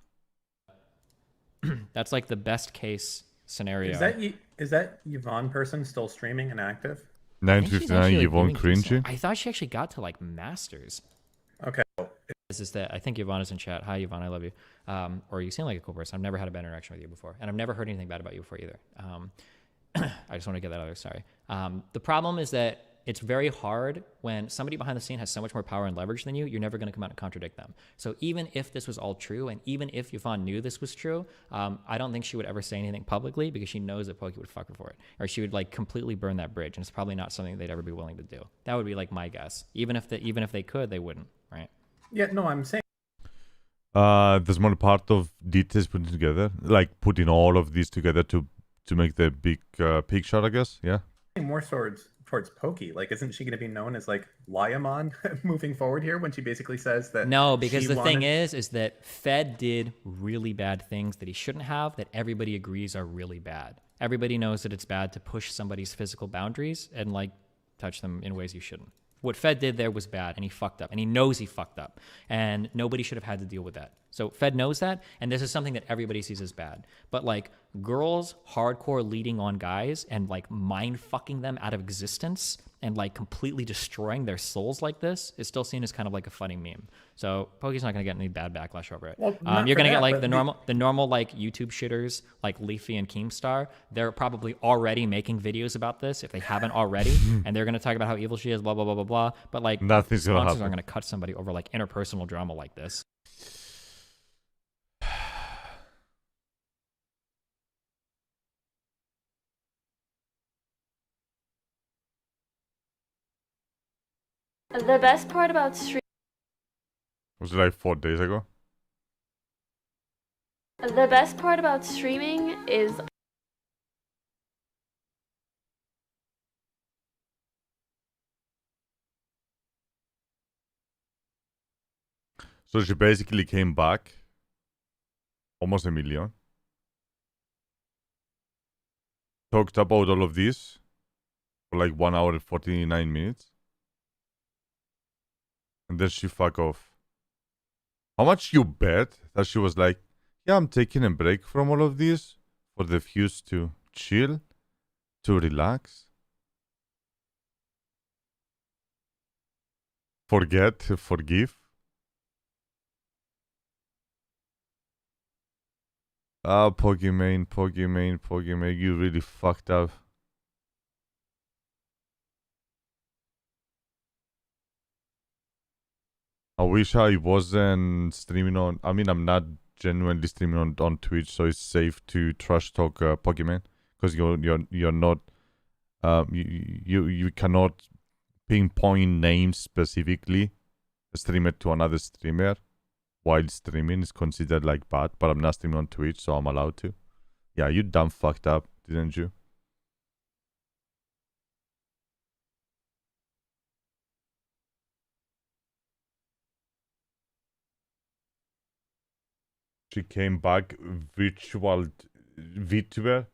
Speaker 3: That's like the best case scenario.
Speaker 8: Is that Yvonne person still streaming and active?
Speaker 1: 959 Yvonne cringy.
Speaker 3: I thought she actually got to like masters.
Speaker 8: Okay.
Speaker 3: This is that I think Yvonne is in chat. Hi Yvonne, I love you. Or you seem like a cool person. I've never had a bad interaction with you before, and I've never heard anything bad about you before either. I just want to get that out there. Sorry. The problem is that it's very hard when somebody behind the scene has so much more power and leverage than you. You're never going to come out and contradict them. So even if this was all true, and even if Yvonne knew this was true, I don't think she would ever say anything publicly, because she knows that Pokey would fuck her for it, or she would like completely burn that bridge, and it's probably not something they'd ever be willing to do. That would be like my guess. Even if they could, they wouldn't, right?
Speaker 8: Yeah, no, I'm saying.
Speaker 1: There's more part of details putting together, like putting all of these together to make the big picture, I guess. Yeah.
Speaker 8: More towards Pokey. Like, isn't she going to be known as like Liamon moving forward here, when she basically says that?
Speaker 3: No, because the thing is that Fed did really bad things that he shouldn't have, that everybody agrees are really bad. Everybody knows that it's bad to push somebody's physical boundaries and like touch them in ways you shouldn't. What Fed did there was bad, and he fucked up, and he knows he fucked up, and nobody should have had to deal with that. So Fed knows that, and this is something that everybody sees as bad. But like girls hardcore leading on guys and like mind fucking them out of existence and like completely destroying their souls like this is still seen as kind of like a funny meme. So Pokey's not gonna get any bad backlash over it.
Speaker 8: Well,
Speaker 3: You're gonna get like the normal like YouTube shitters like Leafy and Keemstar. They're probably already making videos about this if they haven't already, and they're gonna talk about how evil she is, blah blah blah blah blah. But like
Speaker 1: nothing's gonna
Speaker 3: sponsors
Speaker 1: happen.
Speaker 3: aren't gonna cut somebody over like interpersonal drama like this.
Speaker 5: The best part about stream.
Speaker 1: Was it like 4 days ago?
Speaker 5: The best part about streaming is
Speaker 1: So she basically came back. Almost a million. Talked about all of this for like 1 hour and 49 minutes. And then she fuck off. How much you bet that she was like, yeah, I'm taking a break from all of this for the views to chill, to relax, forget, forgive. Ah, Pokimane, you really fucked up. I wish I wasn't streaming on. I mean, I'm not genuinely streaming on Twitch, so it's safe to trash talk Pokemon because you're not. You cannot pinpoint names specifically. Stream it to another streamer while streaming is considered like bad. But I'm not streaming on Twitch, so I'm allowed to. Yeah, you dumb fucked up, didn't you? She came back virtual VTuber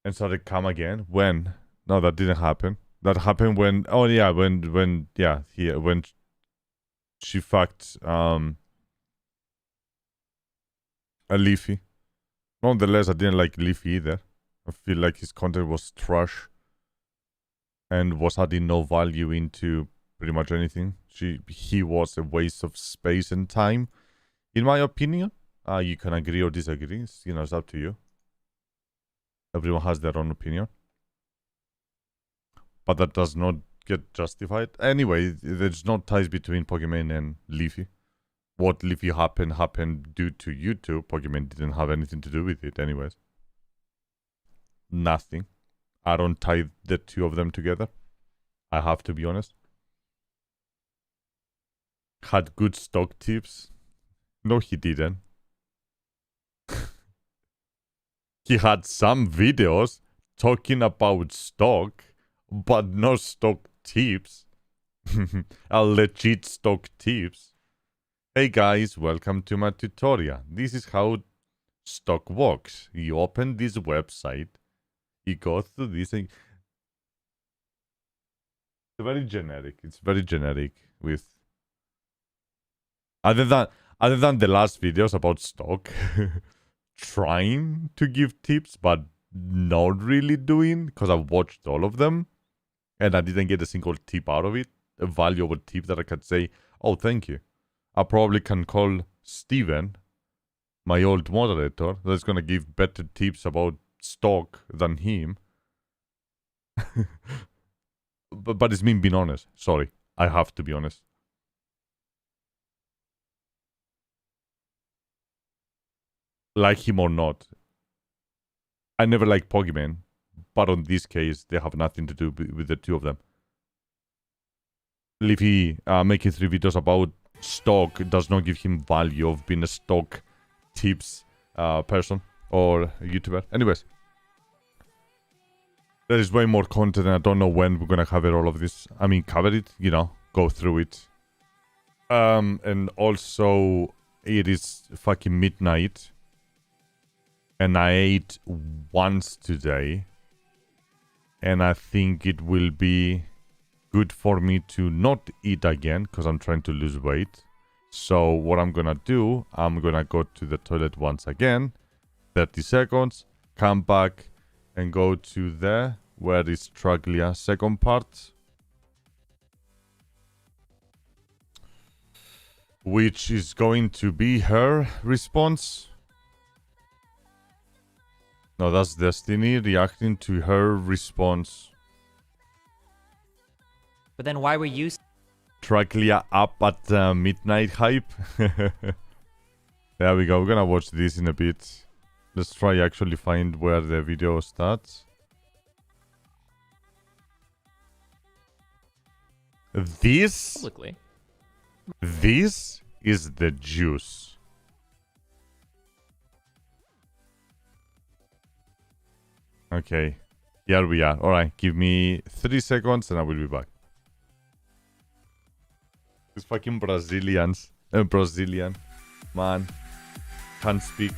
Speaker 1: and started come again. When? No, that didn't happen. That happened when when she fucked a Leafy. Nonetheless, I didn't like Leafy either. I feel like his content was trash and was adding no value into pretty much anything. He was a waste of space and time. In my opinion, you can agree or disagree. It's up to you. Everyone has their own opinion. But that does not get justified. Anyway, there's no ties between Pokemon and Leafy. What Leafy happened due to YouTube. Pokemon didn't have anything to do with it anyways. Nothing. I don't tie the two of them together. I have to be honest. Had good stock tips. No, he didn't. He had some videos talking about stock, but no stock tips. A legit stock tips. Hey guys, welcome to my tutorial. This is how stock works. You open this website, you go through this, and it's very generic. It's very generic with other than the last videos about stock, trying to give tips, but not really doing, because I've watched all of them, and I didn't get a single tip out of it, a valuable tip that I could say, oh, thank you. I probably can call Steven, my old moderator, that's going to give better tips about stock than him. but it's me being honest. Sorry, I have to be honest. Like him or not, I never liked Pokemon, but on this case, they have nothing to do with the two of them. Leafy making 3 videos about stock does not give him value of being a stock tips person or YouTuber. Anyways, there is way more content and I don't know when we're gonna cover all of this. I mean, cover it, go through it. And also, it is fucking midnight. And I ate once today. And I think it will be good for me to not eat again because I'm trying to lose weight. So what I'm gonna do, I'm gonna go to the toilet once again, 30 seconds, come back and go to the, where is Traglia, second part, which is going to be her response. No, that's Destiny reacting to her response.
Speaker 3: But then why were you
Speaker 1: Traglia up at midnight hype. There we go. We're gonna watch this in a bit. Let's try actually find where the video starts. This
Speaker 3: publicly?
Speaker 1: This is the juice. Okay. Here we are. Alright, give me 3 seconds and I will be back. These fucking Brazilians. Brazilian. Man. Can't speak.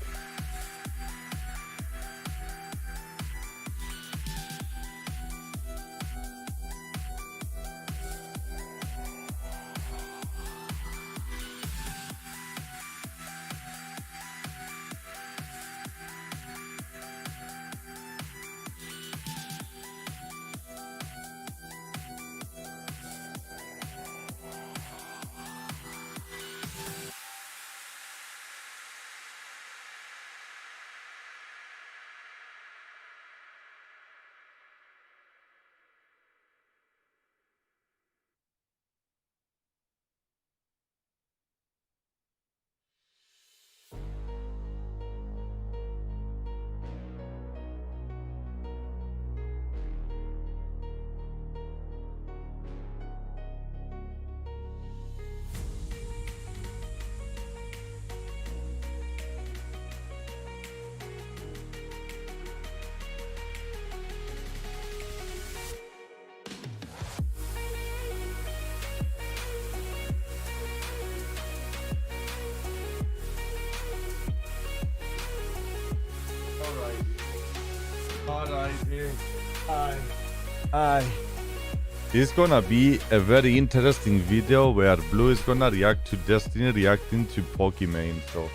Speaker 1: It's gonna be a very interesting video where Blue is gonna react to Destiny reacting to Pokimane, so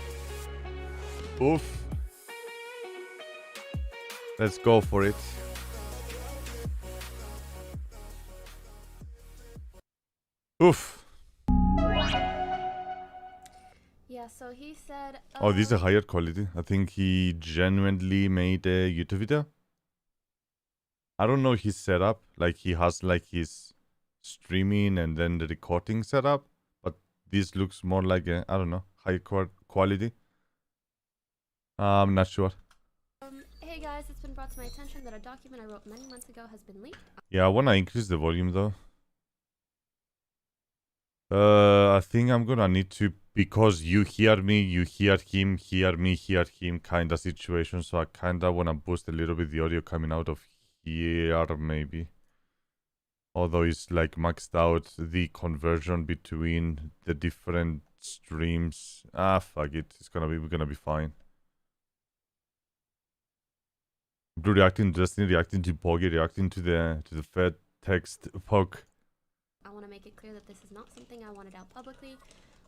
Speaker 1: oof. Let's go for it. Oof.
Speaker 5: Yeah, so he said...
Speaker 1: Oh, this is a higher quality. I think he genuinely made a YouTube video. I don't know his setup. Like, he has, like, his streaming and then the recording setup. But this looks more like a, I don't know, high quality. I'm not sure.
Speaker 5: Hey guys, it's been brought to my attention that a document I wrote many months ago has been leaked.
Speaker 1: Yeah, I wanna increase the volume, though. I think I'm gonna need to, because you hear me, you hear him, hear me, hear him kind of situation. So I kind of wanna boost a little bit the audio coming out of here, maybe. Although it's like maxed out the conversion between the different streams. Ah, fuck it. We're gonna be fine. Blue reacting to Destiny, reacting to Pogi, reacting to the Fed text poke.
Speaker 5: I want to make it clear that this is not something I wanted out publicly.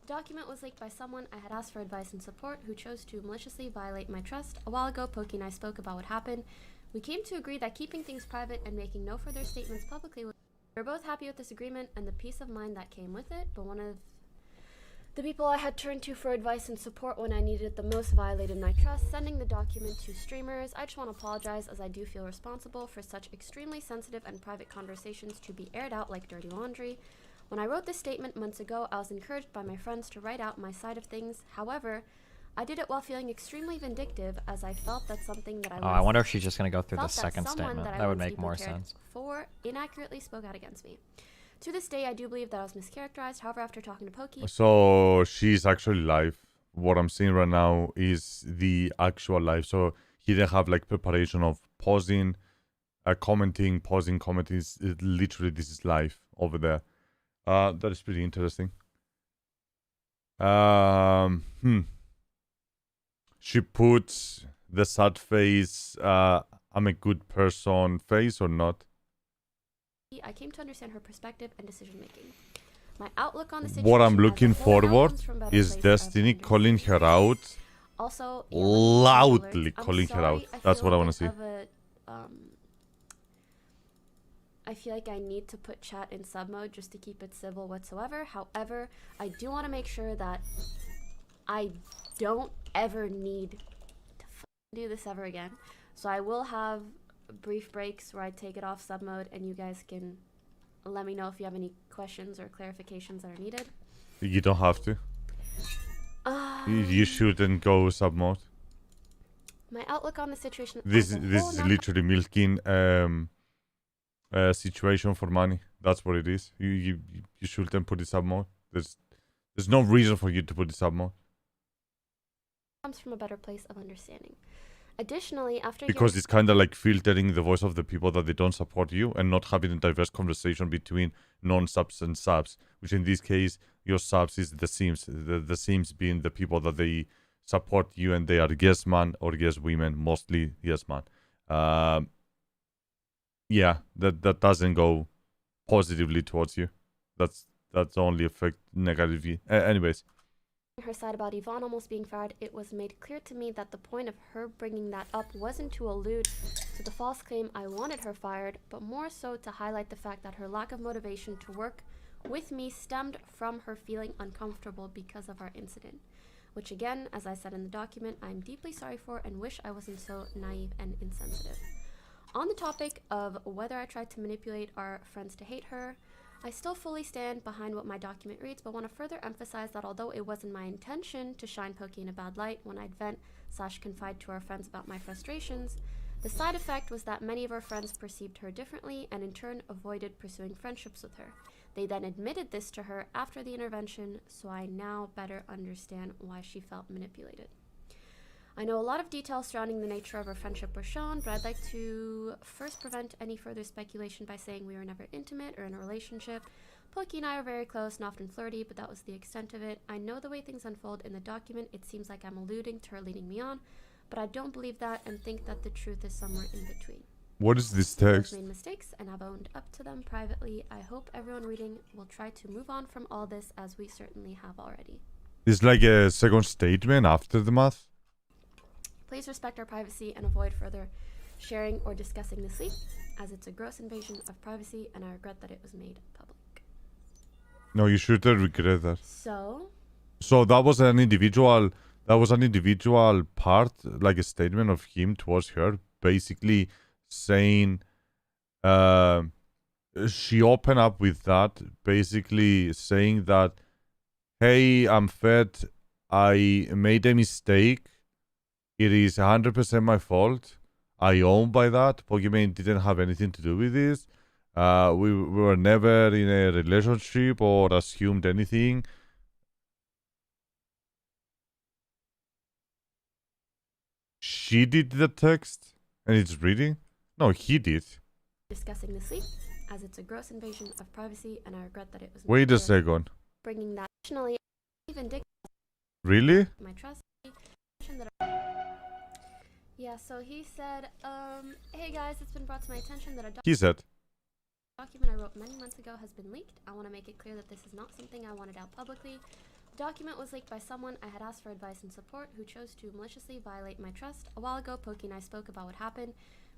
Speaker 5: The document was leaked by someone I had asked for advice and support who chose to maliciously violate my trust. A while ago, Poki and I spoke about what happened. We came to agree that keeping things private and making no further statements publicly was... We were both happy with this agreement and the peace of mind that came with it, but one of the people I had turned to for advice and support when I needed it the most violated my trust, sending the document to streamers. I just want to apologize, as I do feel responsible for such extremely sensitive and private conversations to be aired out like dirty laundry. When I wrote this statement months ago, I was encouraged by my friends to write out my side of things. However, I did it while feeling extremely vindictive, as I felt that something that I
Speaker 3: I wonder if she's just going to go through the second statement. That would make more sense.
Speaker 5: For inaccurately spoke out against me. To this day, I do believe that I was mischaracterized. However, after talking to Poki...
Speaker 1: So she's actually live. What I'm seeing right now is the actual live. So he didn't have like preparation of pausing, commenting, pausing, commenting. Literally, this is live over there. That is pretty interesting. She puts the sad face, I'm a good person face or not?
Speaker 5: I came to understand her perspective and decision making. My outlook on the situation
Speaker 1: what I'm
Speaker 5: as a
Speaker 1: looking
Speaker 5: whole now
Speaker 1: forward
Speaker 5: comes from better
Speaker 1: is
Speaker 5: place of
Speaker 1: Destiny calling her out,
Speaker 5: Also,
Speaker 1: loudly
Speaker 5: I'm
Speaker 1: calling her out.
Speaker 5: sorry,
Speaker 1: That's
Speaker 5: feel
Speaker 1: what I
Speaker 5: a
Speaker 1: want to
Speaker 5: bit
Speaker 1: see.
Speaker 5: of a, I feel like I need to put chat in sub mode just to keep it civil whatsoever. However, I do want to make sure that I don't ever need to do this ever again. So I will have brief breaks where I take it off sub mode and you guys can let me know if you have any questions or clarifications that are needed.
Speaker 1: You don't have to. You shouldn't go sub mode.
Speaker 5: My outlook on the situation.
Speaker 1: This
Speaker 5: as a
Speaker 1: this
Speaker 5: whole
Speaker 1: is
Speaker 5: now
Speaker 1: literally milking situation for money. That's what it is. You shouldn't put it sub mode. There's no reason for you to put it sub mode.
Speaker 5: comes from a better place of understanding. Additionally, after
Speaker 1: Because
Speaker 5: hearing
Speaker 1: it's kind of like filtering the voice of the people that they don't support you and not having a diverse conversation between non-subs and subs, which in this case, your subs is the Sims. The Sims being the people that they support you and they are yes man or yes women, mostly yes man. Yeah, that doesn't go positively towards you. That's only affect negatively. Anyways.
Speaker 5: her side about Yvonne almost being fired, it was made clear to me that the point of her bringing that up wasn't to allude to the false claim I wanted her fired, but more so to highlight the fact that her lack of motivation to work with me stemmed from her feeling uncomfortable because of our incident, which again, as I said in the document, I'm deeply sorry for and wish I wasn't so naive and insensitive. On the topic of whether I tried to manipulate our friends to hate her, I still fully stand behind what my document reads, but want to further emphasize that although it wasn't my intention to shine Pokey in a bad light when I'd vent/confide to our friends about my frustrations, the side effect was that many of our friends perceived her differently and in turn avoided pursuing friendships with her. They then admitted this to her after the intervention, so I now better understand why she felt manipulated. I know a lot of details surrounding the nature of our friendship were shown, but I'd like to first prevent any further speculation by saying we were never intimate or in a relationship. Pokey and I are very close and often flirty, but that was the extent of it. I know the way things unfold in the document, it seems like I'm alluding to her leading me on, but I don't believe that and think that the truth is somewhere in between.
Speaker 1: What is this
Speaker 5: I've
Speaker 1: text?
Speaker 5: made mistakes and have owned up to them privately. I hope everyone reading will try to move on from all this, as we certainly have already.
Speaker 1: It's like a second statement after the math.
Speaker 5: Please respect our privacy and avoid further sharing or discussing this leak, as it's a gross invasion of privacy and I regret that it was made public.
Speaker 1: No, you shouldn't regret that.
Speaker 5: So
Speaker 1: that was an individual part, like a statement of him towards her, basically saying she opened up with that, basically saying that, hey, I'm fed, I made a mistake, it is 100% my fault, I own by that, Pokemon didn't have anything to do with this, we were never in a relationship or assumed anything. She did the text and it's reading? No, he did.
Speaker 5: Discussing this leak, as it's a gross invasion of privacy and I regret that it was made
Speaker 1: Wait a
Speaker 5: clear.
Speaker 1: second.
Speaker 5: Bringing that additionally, even
Speaker 1: Really?
Speaker 5: my trust. Yeah, so he said, hey guys, it's been brought to my attention that a
Speaker 1: He said.
Speaker 5: document I wrote many months ago has been leaked. I want to make it clear that this is not something I wanted out publicly. The document was leaked by someone I had asked for advice and support who chose to maliciously violate my trust. A while ago, Pokey and I spoke about what happened.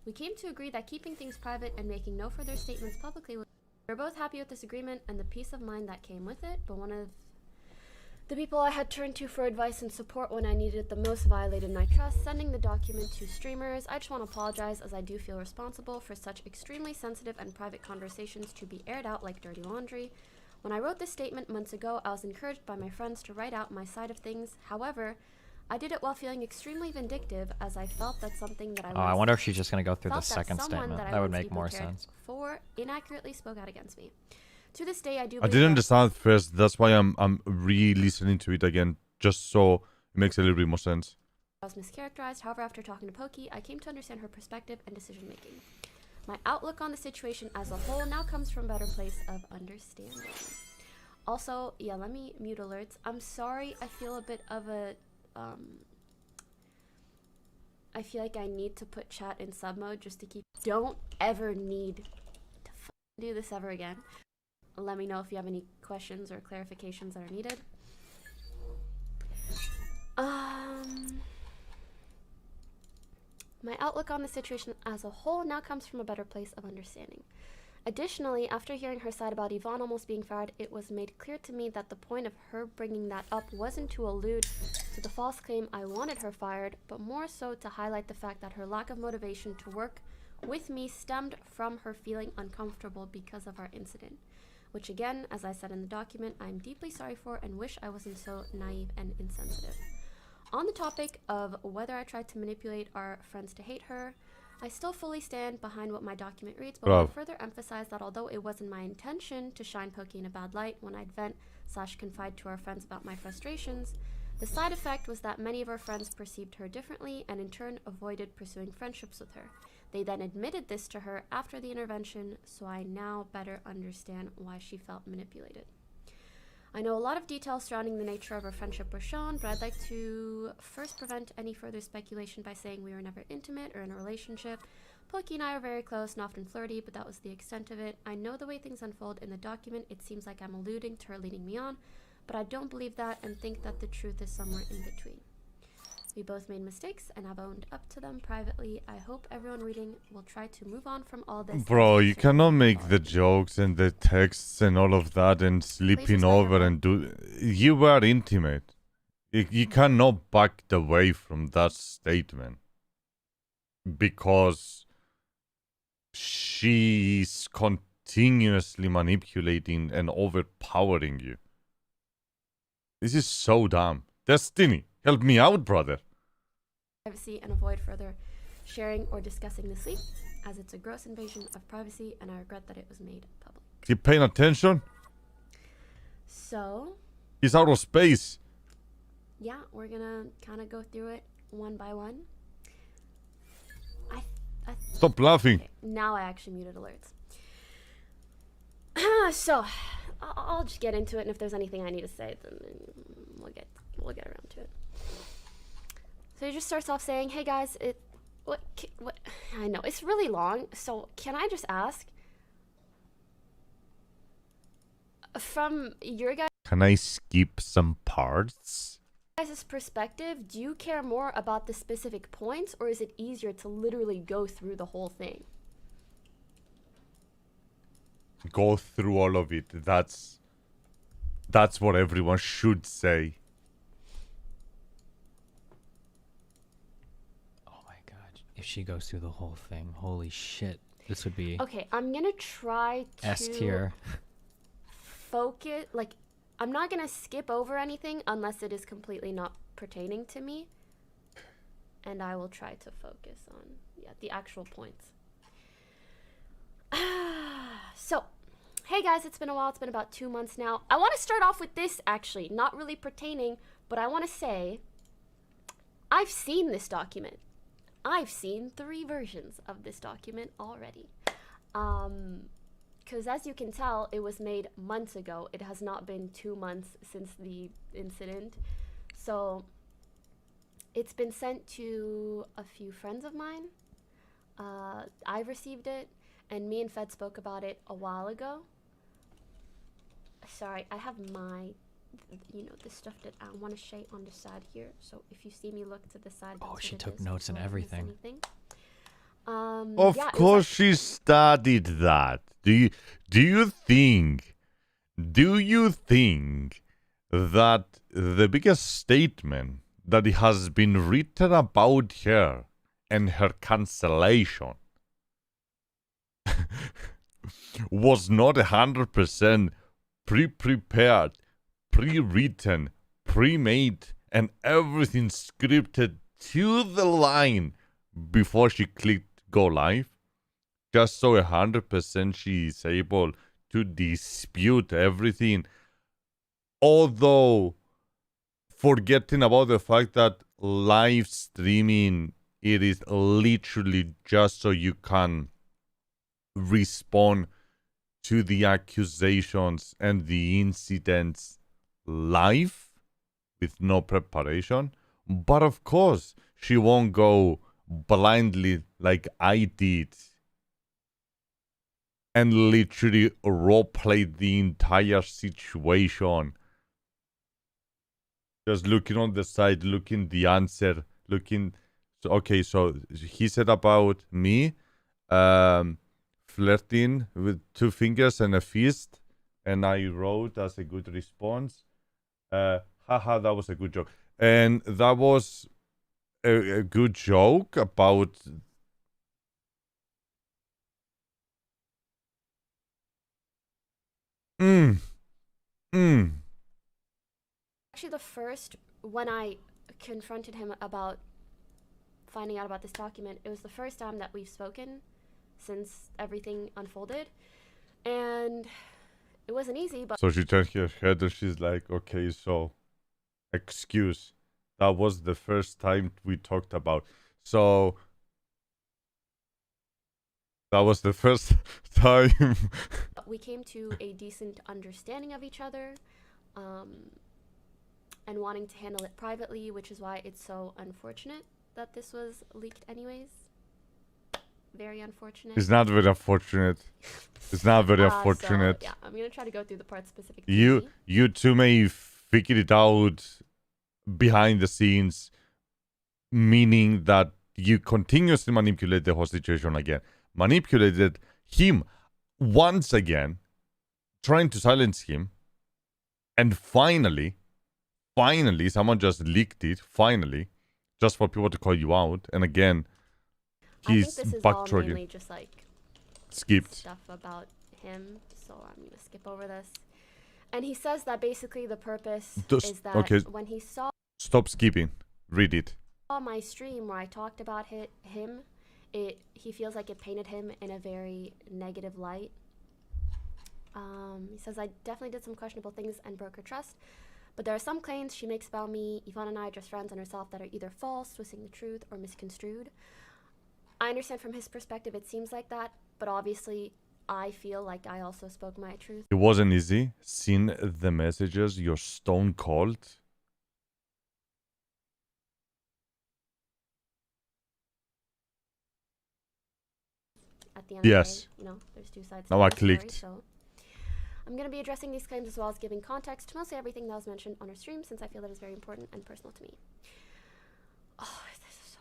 Speaker 5: We came to agree that keeping things private and making no further statements publicly was... We were both happy with this agreement and the peace of mind that came with it, but one of the people I had turned to for advice and support when I needed it the most violated my trust, sending the document to streamers. I just want to apologize, as I do feel responsible for such extremely sensitive and private conversations to be aired out like dirty laundry. When I wrote this statement months ago, I was encouraged by my friends to write out my side of things. However, I did it while feeling extremely vindictive, as I felt that something that
Speaker 3: I wonder if she's just going to go through the second statement. That would make more sense.
Speaker 5: For inaccurately spoke out against me. To this day, I do.
Speaker 1: I didn't understand at first. That's why I'm re-listening to it again, just so it makes a little bit more sense.
Speaker 5: I was mischaracterized. However, after talking to Pokey, I came to understand her perspective and decision making. My outlook on the situation as a whole now comes from a better place of understanding. Also, yeah, let me mute alerts. I'm sorry. I feel a bit of a I feel like I need to put chat in sub mode just to keep. Don't ever need to do this ever again. let me know if you have any questions or clarifications that are needed. My outlook on the situation as a whole now comes from a better place of understanding. Additionally, after hearing her side about Yvonne almost being fired, it was made clear to me that the point of her bringing that up wasn't to allude to the false claim I wanted her fired, but more so to highlight the fact that her lack of motivation to work with me stemmed from her feeling uncomfortable because of our incident. Which again, as I said in the document, I'm deeply sorry for and wish I wasn't so naive and insensitive. On the topic of whether I tried to manipulate our friends to hate her, I still fully stand behind what my document reads, but want to further emphasize that although it wasn't my intention to shine Pokey in a bad light when I'd vent/confide to our friends about my frustrations, the side effect was that many of our friends perceived her differently and in turn avoided pursuing friendships with her. They then admitted this to her after the intervention, so I now better understand why she felt manipulated. I know a lot of details surrounding the nature of our friendship were shown, but I'd like to first prevent any further speculation by saying we were never intimate or in a relationship. Pokey and I are very close and often flirty, but that was the extent of it. I know the way things unfold in the document, it seems like I'm alluding to her leading me on, but I don't believe that and think that the truth is somewhere in between. We both made mistakes and have owned up to them privately. I hope everyone reading will try to move on from all this.
Speaker 1: Bro, you cannot make the jokes and the texts and all of that and sleeping over and do... You were intimate. You cannot back away from that statement. Because she is continuously manipulating and overpowering you. This is so dumb. Destiny, help me out, brother.
Speaker 5: Privacy and avoid further sharing or discussing the sleep, as it's a gross invasion of privacy and I regret that it was made public.
Speaker 1: Keep paying attention.
Speaker 5: So,
Speaker 1: He's out of space.
Speaker 5: yeah, we're gonna kind of go through it one by one.
Speaker 1: Stop laughing.
Speaker 5: Okay, now I actually muted alerts. So, I'll just get into it, and if there's anything I need to say, then we'll get around to it. So he just starts off saying, "Hey guys, what? I know it's really long. So can I just ask, from your guys'
Speaker 1: Can I skip some parts?
Speaker 5: perspective, do you care more about the specific points, or is it easier to literally go through the whole thing?"
Speaker 1: Go through all of it. That's what everyone should say.
Speaker 3: If she goes through the whole thing, holy shit. This would be
Speaker 5: Okay, I'm gonna try to
Speaker 3: S tier.
Speaker 5: focus. Like, I'm not gonna skip over anything unless it is completely not pertaining to me, and I will try to focus on the actual points. So, hey guys, it's been a while. It's been about 2 months now. I want to start off with this, actually, not really pertaining, but I want to say I've seen this document. I've seen 3 versions of this document already. Because as you can tell, it was made months ago. It has not been 2 months since the incident. So it's been sent to a few friends of mine. I've received it, and me and Fed spoke about it a while ago. Sorry, I have my... the stuff that I want to share on the side here. So if you see me look to the side,
Speaker 3: oh, she took notes and everything.
Speaker 1: Of course, she studied that. Do you think that the biggest statement that has been written about her and her cancellation was not 100% pre-prepared, pre-written, pre-made, and everything scripted to the line before she clicked go live? Just so 100% she is able to dispute everything, although forgetting about the fact that live streaming, it is literally just so you can respond to the accusations and the incidents live with no preparation. But of course, she won't go blindly like I did and literally roleplayed the entire situation. Just looking on the side, looking the answer, looking. So, okay, so he said about me flirting with 2 fingers and a fist, and I wrote as a good response, haha, that was a good joke. And that was a good joke about...
Speaker 5: Actually, the first, when I confronted him about finding out about this document, it was the first time that we've spoken since everything unfolded. And it wasn't easy, but...
Speaker 1: So she turned her head and she's like, okay, so, excuse. That was the first time we talked about. So, that was the first time.
Speaker 5: we came to a decent understanding of each other, and wanting to handle it privately, which is why it's so unfortunate that this was leaked anyways. Very unfortunate.
Speaker 1: It's not very unfortunate. It's not very unfortunate.
Speaker 5: So, yeah, I'm gonna try to go through the parts specific to
Speaker 1: You
Speaker 5: me.
Speaker 1: you two may figure it out behind the scenes, meaning that you continuously manipulate the whole situation again. Manipulated him once again, trying to silence him, and finally, someone just leaked it, finally, just for people to call you out, and again, he's
Speaker 5: I think this is all
Speaker 1: backtracking.
Speaker 5: mainly just like
Speaker 1: Skipped.
Speaker 5: stuff about him, so I'm gonna skip over this. And he says that basically the purpose is that
Speaker 1: Okay.
Speaker 5: when he saw
Speaker 1: Stop skipping. Read it.
Speaker 5: my stream where I talked about him, he feels like it painted him in a very negative light. He says, I definitely did some questionable things and broke her trust, but there are some claims she makes about me, Yvonne and I, just friends, and herself that are either false, twisting the truth, or misconstrued. I understand from his perspective it seems like that, but obviously I feel like I also spoke my truth.
Speaker 1: It wasn't easy. Seeing the messages, you're stone cold.
Speaker 5: At the end of
Speaker 1: Yes.
Speaker 5: the day, you know, there's 2 sides
Speaker 1: Now
Speaker 5: to
Speaker 1: I
Speaker 5: the story,
Speaker 1: clicked.
Speaker 5: so I'm going to be addressing these claims as well as giving context to mostly everything that was mentioned on our stream, since I feel that is very important and personal to me. Oh, this is so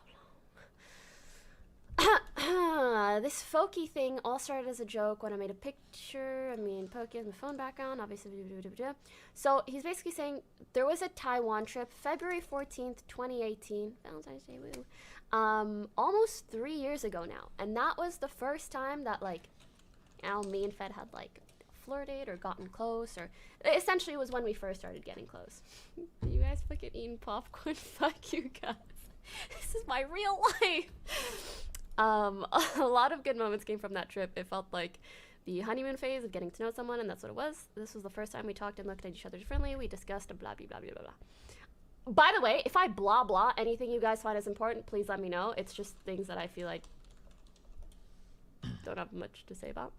Speaker 5: long. This Foki thing all started as a joke when I made a picture. Pokey has my phone background, obviously. So he's basically saying there was a Taiwan trip, February 14th, 2018. Valentine's Day, woo. Almost 3 years ago now. And that was the first time that, like, you know, me and Fed had, like, flirted or gotten close, or essentially it was when we first started getting close. You guys fucking eating popcorn? Fuck you guys. This is my real life. A lot of good moments came from that trip. It felt like the honeymoon phase of getting to know someone, and that's what it was. This was the first time we talked and looked at each other differently. We discussed a blah blah blah blah blah. By the way, if I blah blah anything you guys find is important, please let me know. It's just things that I feel like don't have much to say about.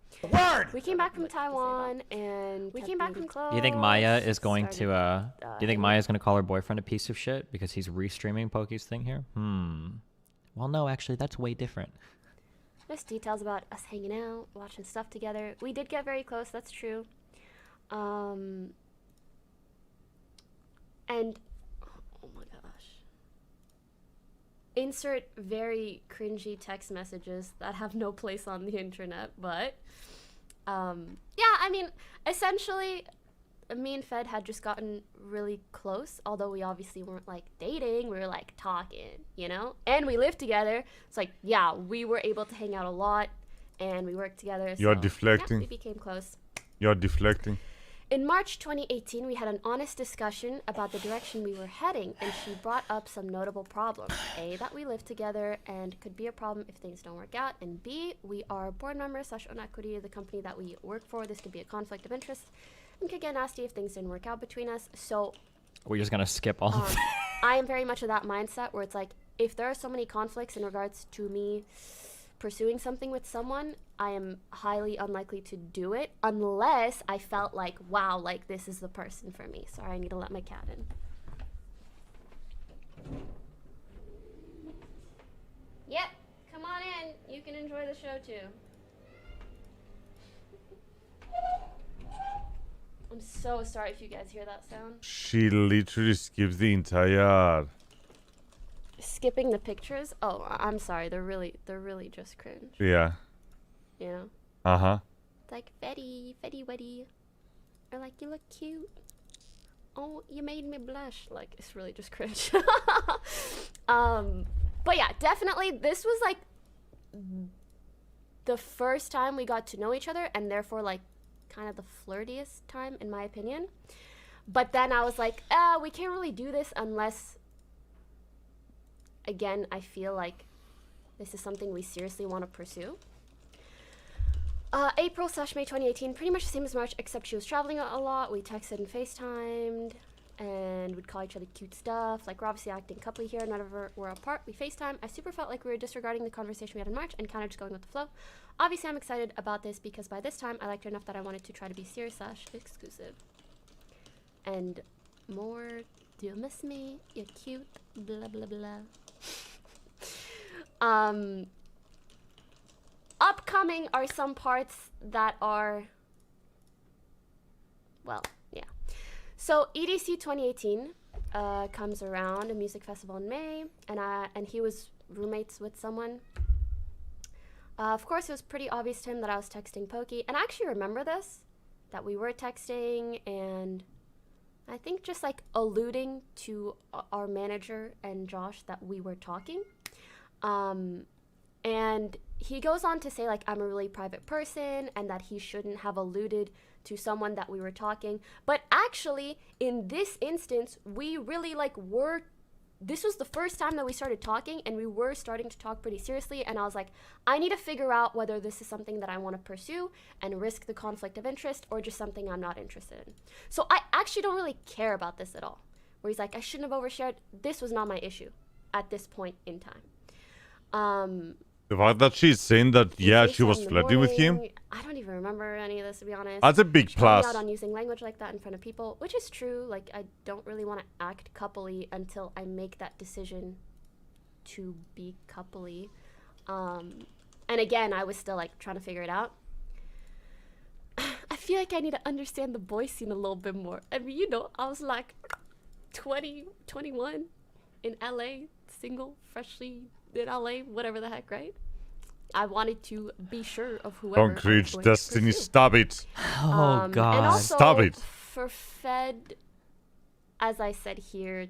Speaker 5: We came back from Taiwan and we came back from close.
Speaker 3: Do you think Maya is going to do you think Maya's going to call her boyfriend a piece of shit because he's restreaming Pokey's thing here? Well, no, actually that's way different.
Speaker 5: There's details about us hanging out, watching stuff together. We did get very close, that's true. And oh my gosh. Insert very cringy text messages that have no place on the internet, but yeah, I mean, essentially me and Fed had just gotten really close, although we obviously weren't like dating, we were like talking, you know, and we lived together. It's like, yeah, we were able to hang out a lot and we worked together.
Speaker 1: You're
Speaker 5: so,
Speaker 1: deflecting.
Speaker 5: Yeah, we became close.
Speaker 1: You're deflecting.
Speaker 5: In March 2018, we had an honest discussion about the direction we were heading, and she brought up some notable problems. A, that we live together and could be a problem if things don't work out, and B, we are board members / own equity of the company that we work for. This could be a conflict of interest and could get nasty if things didn't work out between us. So
Speaker 3: We're just going to skip all of that.
Speaker 5: I am very much of that mindset where it's like, if there are so many conflicts in regards to me pursuing something with someone, I am highly unlikely to do it unless I felt like, wow, like this is the person for me. Sorry, I need to let my cat in. Yep, come on in. You can enjoy the show too. I'm so sorry if you guys hear that sound.
Speaker 1: She literally skips the entire...
Speaker 5: Skipping the pictures? Oh, I'm sorry. They're really just cringe.
Speaker 1: Yeah.
Speaker 5: You know?
Speaker 1: Uh-huh.
Speaker 5: It's like, Fetty Weddy. Or like, you look cute. Oh, you made me blush. Like, it's really just cringe. But yeah, definitely this was like the first time we got to know each other, and therefore like kind of the flirtiest time in my opinion. But then I was like, we can't really do this unless, again, I feel like this is something we seriously want to pursue. April/May 2018, pretty much the same as March, except she was traveling a lot. We texted and FaceTimed, and would call each other cute stuff. Like, we're obviously acting coupley here. None of us were apart. We FaceTime. I super felt like we were disregarding the conversation we had in March and kind of just going with the flow. Obviously, I'm excited about this because by this time, I liked her enough that I wanted to try to be serious/exclusive. And more, do you miss me? You're cute, blah, blah, blah. Upcoming are some parts that are, well, yeah. So EDC 2018 comes around, a music festival in May, and he was roommates with someone. Of course, it was pretty obvious to him that I was texting Pokey, and I actually remember this, that we were texting, and I think just like alluding to our manager and Josh that we were talking. And he goes on to say, like, I'm a really private person and that he shouldn't have alluded to someone that we were talking. But actually, in this instance, we really, like, this was the first time that we started talking, and we were starting to talk pretty seriously. And I was like, I need to figure out whether this is something that I want to pursue and risk the conflict of interest, or just something I'm not interested in. So I actually don't really care about this at all. Where he's like, I shouldn't have overshared. This was not my issue at this point in time.
Speaker 1: The fact that she's saying that, yeah, she was
Speaker 5: in the
Speaker 1: flirting with him.
Speaker 5: morning. I don't even remember any of this, to be honest.
Speaker 1: That's a big
Speaker 5: She called me
Speaker 1: plus.
Speaker 5: out on using language like that in front of people, which is true. Like, I don't really want to act coupley until I make that decision to be coupley. And again, I was still like trying to figure it out. I feel like I need to understand the boy scene a little bit more. I mean, you know, I was like 20, 21 in LA, single, freshly in LA, whatever the heck, right? I wanted to be sure of whoever.
Speaker 1: Don't cringe, Destiny, stop it.
Speaker 3: Oh, God.
Speaker 5: And also,
Speaker 1: Stop it.
Speaker 5: for Fed, as I said here,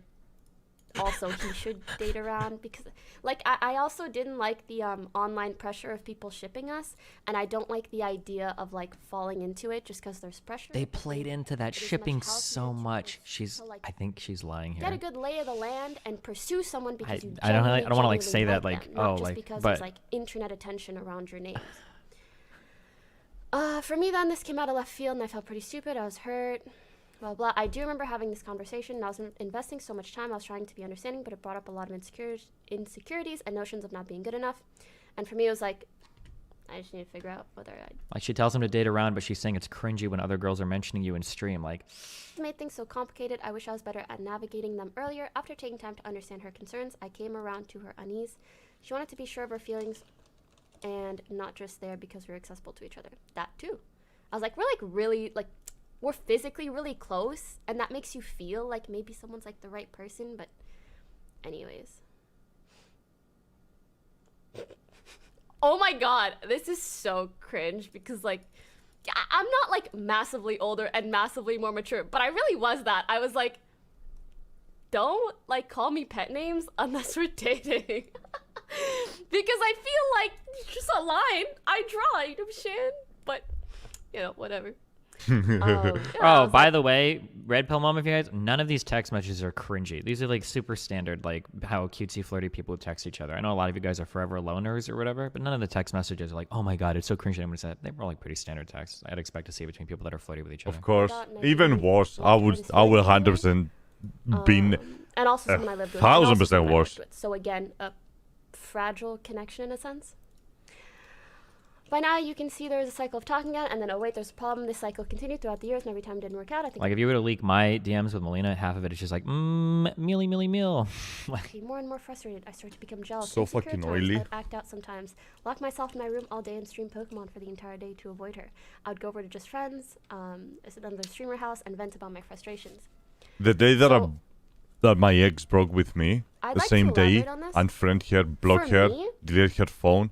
Speaker 5: also he should date around, because like I also didn't like the online pressure of people shipping us, and I don't like the idea of like falling into it just because there's pressure.
Speaker 3: They played into that shipping so much. I think she's lying here.
Speaker 5: Get a good lay of the land and pursue someone because you
Speaker 3: I don't want to like
Speaker 5: genuinely
Speaker 3: say that
Speaker 5: like
Speaker 3: like
Speaker 5: them, not
Speaker 3: oh
Speaker 5: just
Speaker 3: like
Speaker 5: because
Speaker 3: but
Speaker 5: there's like internet attention around your names. For me then, this came out of left field and I felt pretty stupid. I was hurt. Blah, blah. I do remember having this conversation, and I was investing so much time. I was trying to be understanding, but it brought up a lot of insecurities and notions of not being good enough. And for me, it was like, I just need to figure out whether I...
Speaker 3: Like, she tells him to date around, but she's saying it's cringy when other girls are mentioning you in stream. Like,
Speaker 5: made things so complicated. I wish I was better at navigating them earlier. After taking time to understand her concerns, I came around to her unease. She wanted to be sure of her feelings and not just there because we were accessible to each other. That too. I was like, we're like really, like, we're physically really close, and that makes you feel like maybe someone's like the right person, but anyways. Oh my god, this is so cringe because like, I'm not like massively older and massively more mature, but I really was that. I was like, don't like call me pet names unless we're dating. Because I feel like it's just a line I draw, you know what I'm saying? But, you know, whatever.
Speaker 3: Oh, by the way, red pill moment for you guys, none of these text messages are cringy. These are like super standard, like how cutesy flirty people would text each other. I know a lot of you guys are forever loners or whatever, but none of the text messages are like, oh my god, it's so cringy. I'm gonna say they were like pretty standard texts I'd expect to see between people that are flirty with each other.
Speaker 1: Of course, even worse. I will 100% be
Speaker 5: and also someone I lived with,
Speaker 1: 1000% worse.
Speaker 5: So again, a fragile connection in a sense. by now you can see there was a cycle of talking again, and then, oh wait, there's a problem. This cycle continued throughout the years, and every time it didn't work out. I think
Speaker 3: Like if you were to leak my DMs with Melina, half of it is just like, mealy, mealy, meal.
Speaker 5: became more and more frustrated. I started to become jealous.
Speaker 1: So
Speaker 5: Insecure
Speaker 1: fucking
Speaker 5: at times.
Speaker 1: oily.
Speaker 5: I'd act out sometimes. Lock myself in my room all day and stream Pokemon for the entire day to avoid her. I would go over to just friends, sit under the streamer house, and vent about my frustrations.
Speaker 1: The day that that my ex broke with me,
Speaker 5: I'd
Speaker 1: the
Speaker 5: like to
Speaker 1: same day,
Speaker 5: elaborate on this.
Speaker 1: unfriend her, block
Speaker 5: For
Speaker 1: her,
Speaker 5: me-
Speaker 1: delete her phone.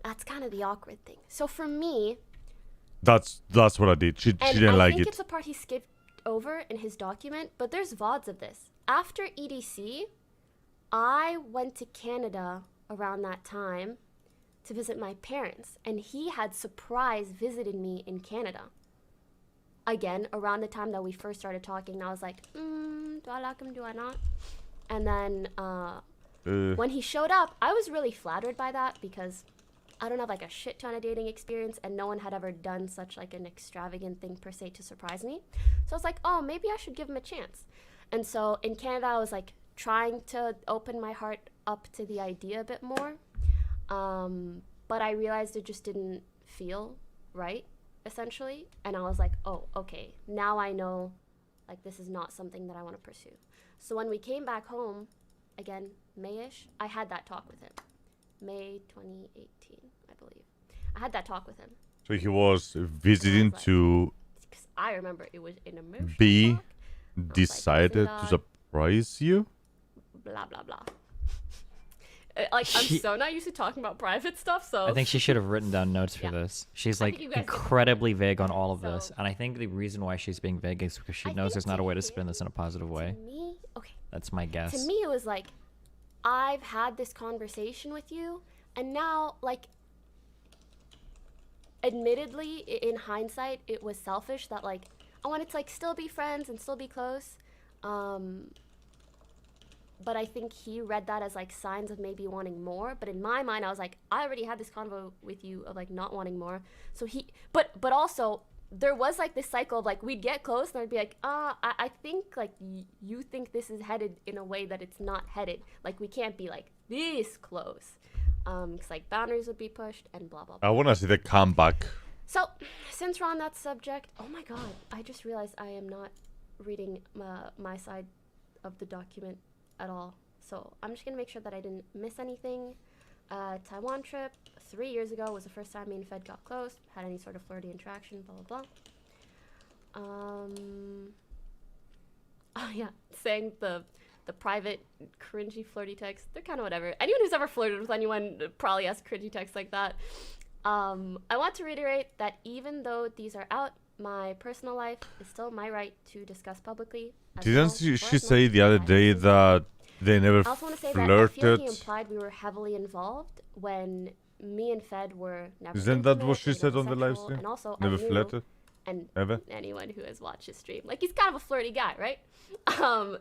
Speaker 5: That's kind of the awkward thing. So for me,
Speaker 1: That's what I did. She didn't
Speaker 5: I
Speaker 1: like
Speaker 5: think
Speaker 1: it.
Speaker 5: it's a part he skipped over in his document, but there's VODs of this. After EDC, I went to Canada around that time to visit my parents, and he had surprise visited me in Canada. Again, around the time that we first started talking, I was like, do I like him, do I not? And then when he showed up, I was really flattered by that because I don't have like a shit ton of dating experience, and no one had ever done such like an extravagant thing per se to surprise me. So I was like, oh, maybe I should give him a chance. And so in Canada, I was like trying to open my heart up to the idea a bit more. But I realized it just didn't feel right, essentially. And I was like, oh, okay, now I know like this is not something that I want to pursue. So when we came back home, again, May-ish, I had that talk with him. May 2018, I believe. I had that talk with him.
Speaker 1: So he was visiting
Speaker 5: like,
Speaker 1: to
Speaker 5: Because I remember it was an emotional
Speaker 1: be
Speaker 5: talk.
Speaker 1: decided to surprise you.
Speaker 5: Blah, blah, blah. Like, I'm so not used to talking about private stuff, so...
Speaker 3: I think she should have written down notes for this. She's
Speaker 5: I
Speaker 3: like
Speaker 5: think you guys
Speaker 3: incredibly vague on all of
Speaker 5: So-
Speaker 3: this. And I think the reason why she's being vague is because she knows there's not a way to spin this in a positive way.
Speaker 5: me, okay.
Speaker 3: That's my guess.
Speaker 5: To me, it was like, I've had this conversation with you, and now, like, admittedly, in hindsight, it was selfish that, like, I wanted to, like, still be friends and still be close. But I think he read that as, like, signs of maybe wanting more. But in my mind, I was like, I already had this convo with you of, like, not wanting more. So but also, there was, like, this cycle of, like, we'd get close, and I'd be like, I think, like, you think this is headed in a way that it's not headed. Like, we can't be, like, this close. Because, like, boundaries would be pushed and blah, blah, blah.
Speaker 1: I want to see the comeback.
Speaker 5: So, since we're on that subject, oh my god, I just realized I am not reading my side of the document at all. So, I'm just going to make sure that I didn't miss anything. Taiwan trip, 3 years ago was the first time me and Fed got close, had any sort of flirty interaction, blah, blah, blah. Oh yeah, saying the private cringy flirty text, they're kind of whatever. Anyone who's ever flirted with anyone probably has cringy texts like that. I want to reiterate that even though these are out, my personal life is still my right to discuss publicly.
Speaker 1: Didn't she say the other day that they never
Speaker 5: I also want to say that I feel like
Speaker 1: flirted?
Speaker 5: he implied we were heavily involved when me and Fed were never
Speaker 1: Isn't that
Speaker 5: intimate,
Speaker 1: what she
Speaker 5: we were
Speaker 1: said
Speaker 5: never
Speaker 1: on the live
Speaker 5: sexual,
Speaker 1: stream?
Speaker 5: And also,
Speaker 1: Never
Speaker 5: I knew,
Speaker 1: flirted?
Speaker 5: and
Speaker 1: Ever?
Speaker 5: anyone who has watched his stream, like, he's kind of a flirty guy, right?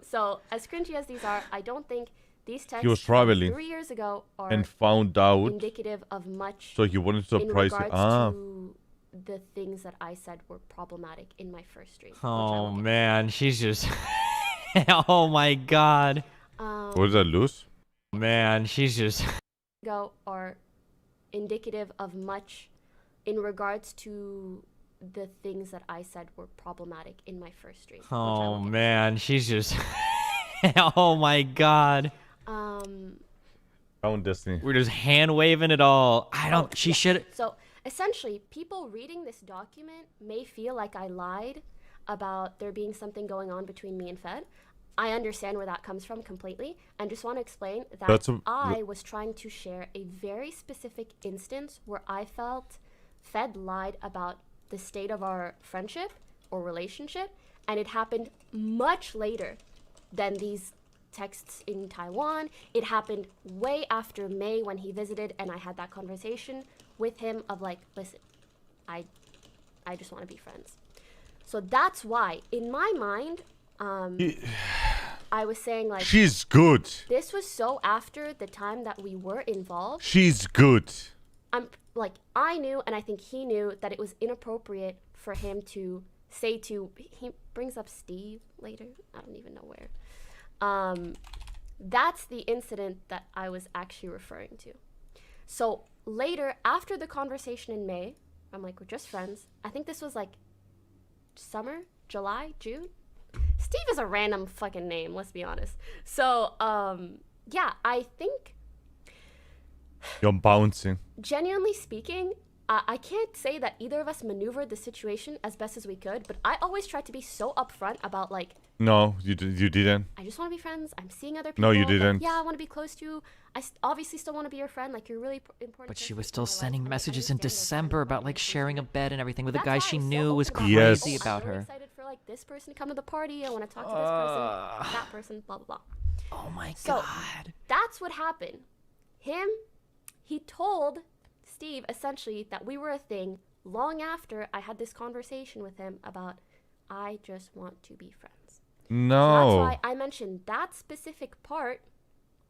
Speaker 5: So as cringy as these are, I don't think these texts
Speaker 1: He was
Speaker 5: from
Speaker 1: traveling
Speaker 5: 3 years ago are
Speaker 1: and found out,
Speaker 5: indicative of much
Speaker 1: so he wanted to
Speaker 5: in
Speaker 1: surprise you.
Speaker 5: regards to the things that I said were problematic in my first stream.
Speaker 3: Oh man, she's just. Oh my god.
Speaker 1: What did I lose?
Speaker 3: Man, she's just.
Speaker 5: Go are indicative of much in regards to the things that I said were problematic in my first stream.
Speaker 3: Oh man, she's just. Oh my god.
Speaker 1: Found Destiny.
Speaker 3: We're just hand waving it all. I don't. She should.
Speaker 5: So essentially, people reading this document may feel like I lied about there being something going on between me and Fed. I understand where that comes from completely, and just want to explain that I was trying to share a very specific instance where I felt Fed lied about the state of our friendship or relationship, and it happened much later than these texts in Taiwan. It happened way after May when he visited, and I had that conversation with him of like, listen, I just want to be friends. So that's why, in my mind, I was saying like,
Speaker 1: she's good.
Speaker 5: This was so after the time that we were involved.
Speaker 1: She's good.
Speaker 5: I'm like, I knew, and I think he knew that it was inappropriate for him to say to, he brings up Steve later. I don't even know where. That's the incident that I was actually referring to. So later, after the conversation in May, I'm like, we're just friends. I think this was like summer, July, June. Steve is a random fucking name, let's be honest. So, yeah, I think,
Speaker 1: You're bouncing.
Speaker 5: genuinely speaking, I can't say that either of us maneuvered the situation as best as we could, but I always tried to be so upfront about like,
Speaker 1: No, you didn't.
Speaker 5: I just want to be friends. I'm seeing other people.
Speaker 1: No, you
Speaker 5: like,
Speaker 1: didn't.
Speaker 5: yeah, I want to be close to you. Obviously still want to be your friend. Like, you're really important.
Speaker 3: But she
Speaker 5: person
Speaker 3: was
Speaker 5: in
Speaker 3: still
Speaker 5: my life,
Speaker 3: sending
Speaker 5: and I
Speaker 3: messages in
Speaker 5: understand those
Speaker 3: December
Speaker 5: friends
Speaker 3: about
Speaker 5: are
Speaker 3: like
Speaker 5: really
Speaker 3: sharing a
Speaker 5: important.
Speaker 3: bed and everything with a
Speaker 5: That's
Speaker 3: guy
Speaker 5: why
Speaker 3: she
Speaker 5: I was so
Speaker 3: knew was
Speaker 5: open
Speaker 1: Yes.
Speaker 3: crazy
Speaker 5: I'm
Speaker 3: about
Speaker 5: really
Speaker 3: her.
Speaker 5: excited for like this person to come to the party. I want to talk to this person, that person, blah blah blah.
Speaker 3: Oh my
Speaker 5: So
Speaker 3: god.
Speaker 5: that's what happened. He told Steve essentially that we were a thing long after I had this conversation with him about I just want to be friends. So that's
Speaker 1: No.
Speaker 5: why I mentioned that specific part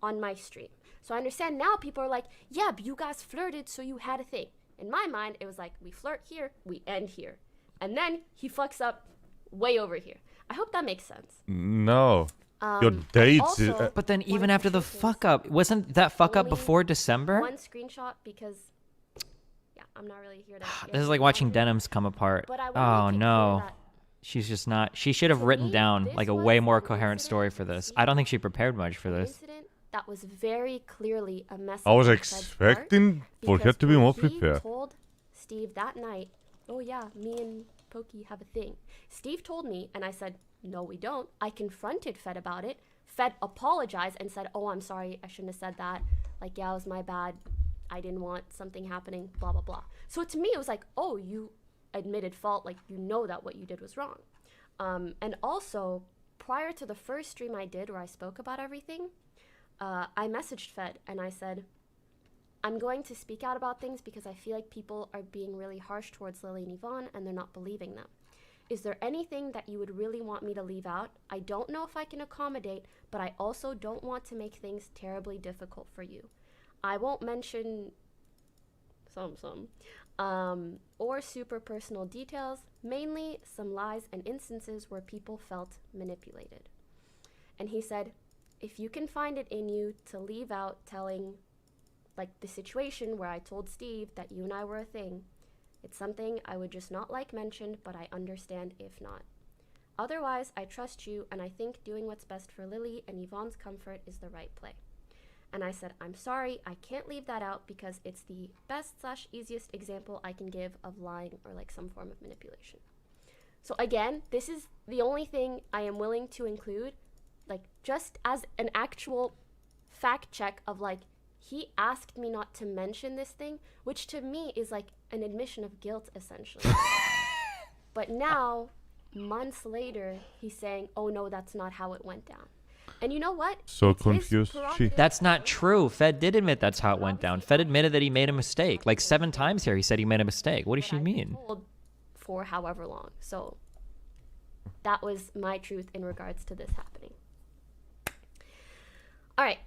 Speaker 5: on my stream. So I understand now people are like, yeah, but you guys flirted, so you had a thing. In my mind, it was like, we flirt here, we end here. And then he fucks up way over here. I hope that makes sense.
Speaker 1: No. Your
Speaker 5: I
Speaker 1: dates.
Speaker 5: also
Speaker 3: But then even
Speaker 5: wanted to
Speaker 3: after the
Speaker 5: showcase
Speaker 3: fuck up, wasn't that fuck up
Speaker 5: only
Speaker 3: before December?
Speaker 5: one screenshot because, yeah, I'm not really here to.
Speaker 3: This is like watching denims come apart.
Speaker 5: But I wanna
Speaker 3: Oh
Speaker 5: make it clear
Speaker 3: no.
Speaker 5: that
Speaker 3: She's just not. She should have
Speaker 5: to
Speaker 3: written
Speaker 5: me,
Speaker 3: down
Speaker 5: this
Speaker 3: like a
Speaker 5: was
Speaker 3: way more
Speaker 5: an
Speaker 3: coherent
Speaker 5: incident
Speaker 3: story for
Speaker 5: with
Speaker 3: this.
Speaker 5: Steve,
Speaker 3: I don't think she prepared much for
Speaker 5: an
Speaker 3: this.
Speaker 5: incident that was very clearly a message.
Speaker 1: I was
Speaker 5: on Fred's part,
Speaker 1: expecting for her
Speaker 5: because
Speaker 1: to be
Speaker 5: when
Speaker 1: more
Speaker 5: he
Speaker 1: prepared.
Speaker 5: told Steve that night, oh yeah, me and Pokey have a thing. Steve told me, and I said, no, we don't. I confronted Fed about it. Fed apologized and said, oh, I'm sorry, I shouldn't have said that. Like, yeah, it was my bad. I didn't want something happening, blah, blah, blah. So to me, it was like, oh, you admitted fault. Like, you know that what you did was wrong. And also, prior to the first stream I did where I spoke about everything, I messaged Fed and I said, I'm going to speak out about things because I feel like people are being really harsh towards Lily and Yvonne and they're not believing them. Is there anything that you would really want me to leave out? I don't know if I can accommodate, but I also don't want to make things terribly difficult for you. I won't mention or super personal details, mainly some lies and instances where people felt manipulated. And he said, if you can find it in you to leave out telling like the situation where I told Steve that you and I were a thing, it's something I would just not like mentioned, but I understand if not. Otherwise, I trust you, and I think doing what's best for Lily and Yvonne's comfort is the right play. And I said, I'm sorry, I can't leave that out because it's the best/easiest example I can give of lying or like some form of manipulation. So again, this is the only thing I am willing to include, like just as an actual fact check of like, he asked me not to mention this thing, which to me is like an admission of guilt, essentially. But now, months later, he's saying, oh no, that's not how it went down. And you know what?
Speaker 1: So
Speaker 5: It's his
Speaker 1: confused.
Speaker 5: prerogative.
Speaker 3: That's not true. Fed did admit that's how it went down. Fed admitted that he made a mistake. Like 7 times here he said he made a mistake. What does she
Speaker 5: I've been
Speaker 3: mean?
Speaker 5: told for however long. So that was my truth in regards to this happening. All right.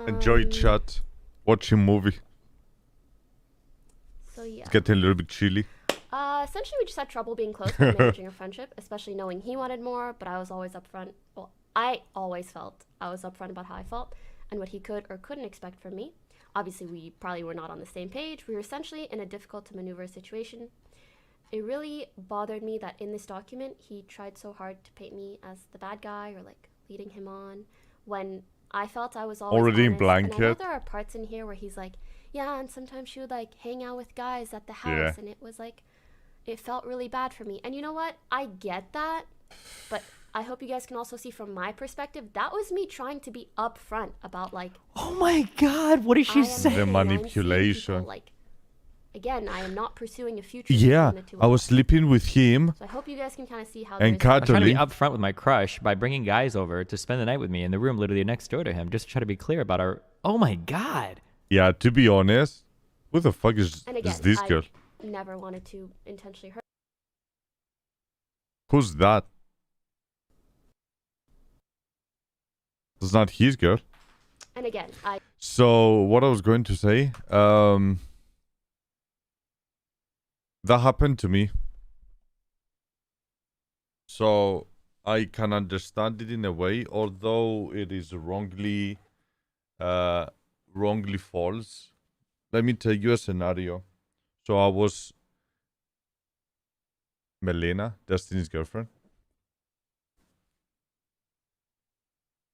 Speaker 1: Enjoy chat. Watching movie.
Speaker 5: So yeah.
Speaker 1: It's getting a little bit chilly.
Speaker 5: Essentially, we just had trouble being close when managing a friendship, especially knowing he wanted more, but I was always upfront. Well, I always felt I was upfront about how I felt and what he could or couldn't expect from me. Obviously, we probably were not on the same page. We were essentially in a difficult to maneuver situation. It really bothered me that in this document, he tried so hard to paint me as the bad guy or like leading him on when I felt I was always
Speaker 1: Already in
Speaker 5: honest. And I know
Speaker 1: blanket.
Speaker 5: there are parts in here where he's like, yeah, and sometimes she would like hang out with guys at the house,
Speaker 1: Yeah.
Speaker 5: and it was like, it felt really bad for me. And you know what? I get that, but I hope you guys can also see from my perspective, that was me trying to be upfront about like,
Speaker 3: Oh my god, what did
Speaker 5: I
Speaker 3: she
Speaker 5: am
Speaker 3: say?
Speaker 1: The
Speaker 5: okay, I'm seeing
Speaker 1: manipulation.
Speaker 5: people, like, again, I am not pursuing a future.
Speaker 1: Yeah,
Speaker 5: between the two
Speaker 1: I
Speaker 5: of
Speaker 1: was
Speaker 5: us.
Speaker 1: sleeping with him
Speaker 5: So I hope you guys can kind of see how
Speaker 1: and
Speaker 5: there's
Speaker 3: I was trying to be
Speaker 1: cuddling.
Speaker 3: upfront with my crush by bringing guys over to spend the night with me in the room literally next door to him, just to try to be clear about our. Oh my god.
Speaker 1: Yeah, to be honest, who the fuck is
Speaker 5: And again,
Speaker 1: this
Speaker 5: I
Speaker 1: girl?
Speaker 5: never wanted to intentionally hurt.
Speaker 1: Who's that? That's not his girl.
Speaker 5: And again, I
Speaker 1: So what I was going to say, that happened to me. So I can understand it in a way, although it is wrongly false. let me tell you a scenario. So I was Melena, Destiny's girlfriend.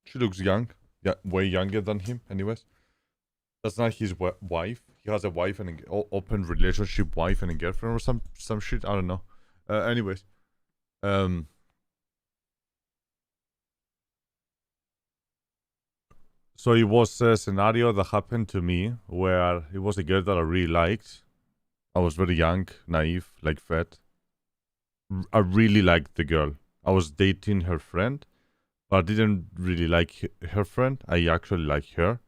Speaker 1: She looks young. Yeah, way younger than him, anyways. That's not his wife. He has a wife and open relationship wife and a girlfriend or some shit. I don't know. Anyways. So it was a scenario that happened to me where it was a girl that I really liked. I was very young, naive, like fat. I really liked the girl. I was dating her friend, but I didn't really like her friend. I actually liked her.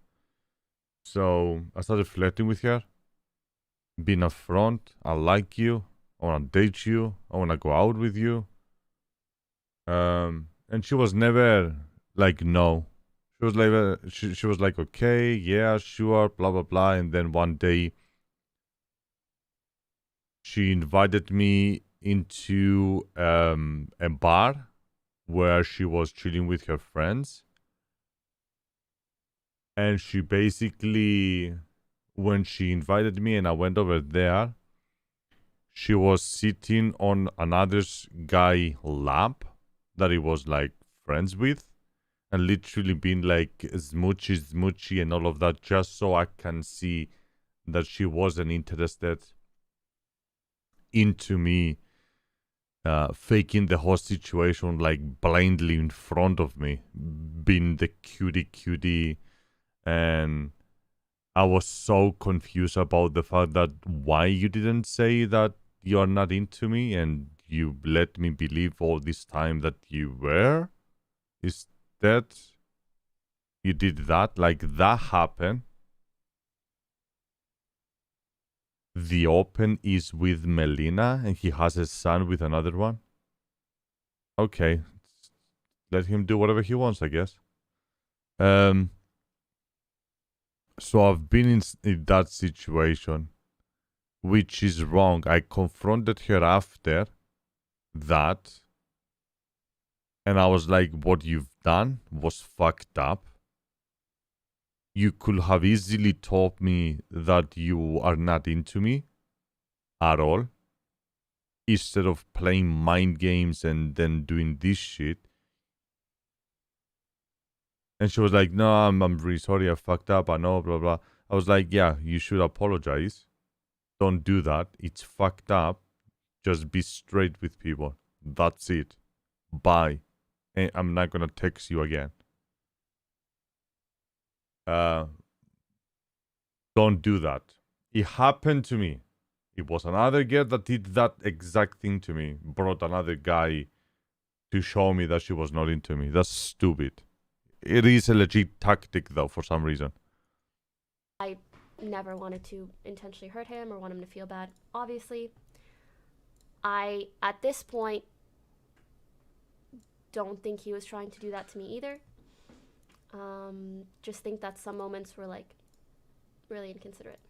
Speaker 1: So I started flirting with her, being upfront. I like you. I want to date you. I want to go out with you. And she was never like, no. She was like, she was like, okay, yeah, sure, blah, blah, blah. And then one day, she invited me into a bar where she was chilling with her friends. And she basically, when she invited me and I went over there, she was sitting on another guy lap that he was like friends with. And literally being like smoochy and all of that, just so I can see that she wasn't interested into me, faking the whole situation like blindly in front of me, being the cutie. And I was so confused about the fact that why you didn't say that you're not into me and you let me believe all this time that you were. Is that you did that? Like that happened. The open is with Melina and he has a son with another one. Okay. Let him do whatever he wants, I guess. So I've been in that situation, which is wrong. I confronted her after that. And I was like, what you've done was fucked up. You could have easily told me that you are not into me at all. Instead of playing mind games and then doing this shit. And she was like, no, I'm really sorry. I fucked up. I know, blah, blah. I was like, yeah, you should apologize. Don't do that. It's fucked up. Just be straight with people. That's it. Bye. And I'm not going to text you again. Don't do that. It happened to me. It was another girl that did that exact thing to me. Brought another guy to show me that she was not into me. That's stupid. It is a legit tactic, though, for some reason.
Speaker 5: I never wanted to intentionally hurt him or want him to feel bad. Obviously, I, at this point, don't think he was trying to do that to me either. Just think that some moments were, like, really inconsiderate.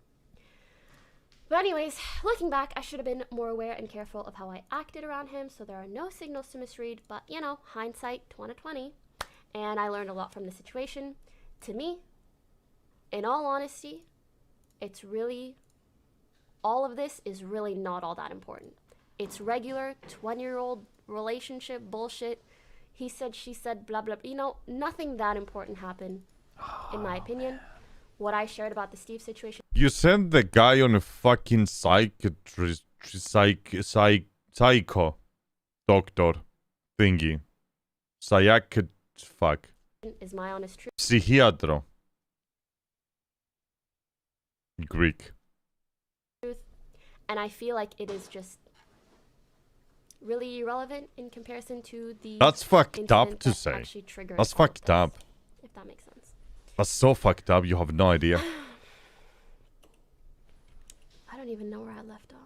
Speaker 5: But anyways, looking back, I should have been more aware and careful of how I acted around him, so there are no signals to misread, but, you know, hindsight 2020. And I learned a lot from the situation. To me, in all honesty, it's really, all of this is really not all that important. It's regular 20-year-old relationship bullshit. He said, she said, blah, blah, you know, nothing that important happened, in my opinion. What I shared about the Steve situation.
Speaker 1: You sent the guy on a fucking psycho doctor thingy. Fuck.
Speaker 5: Is my honest truth.
Speaker 1: Psychiatro. Greek.
Speaker 5: And I feel like it is just really irrelevant in comparison to the
Speaker 1: That's fucked up to say. That's fucked up.
Speaker 5: If that makes sense.
Speaker 1: That's so fucked up, you have no idea.
Speaker 5: I don't even know where I left off.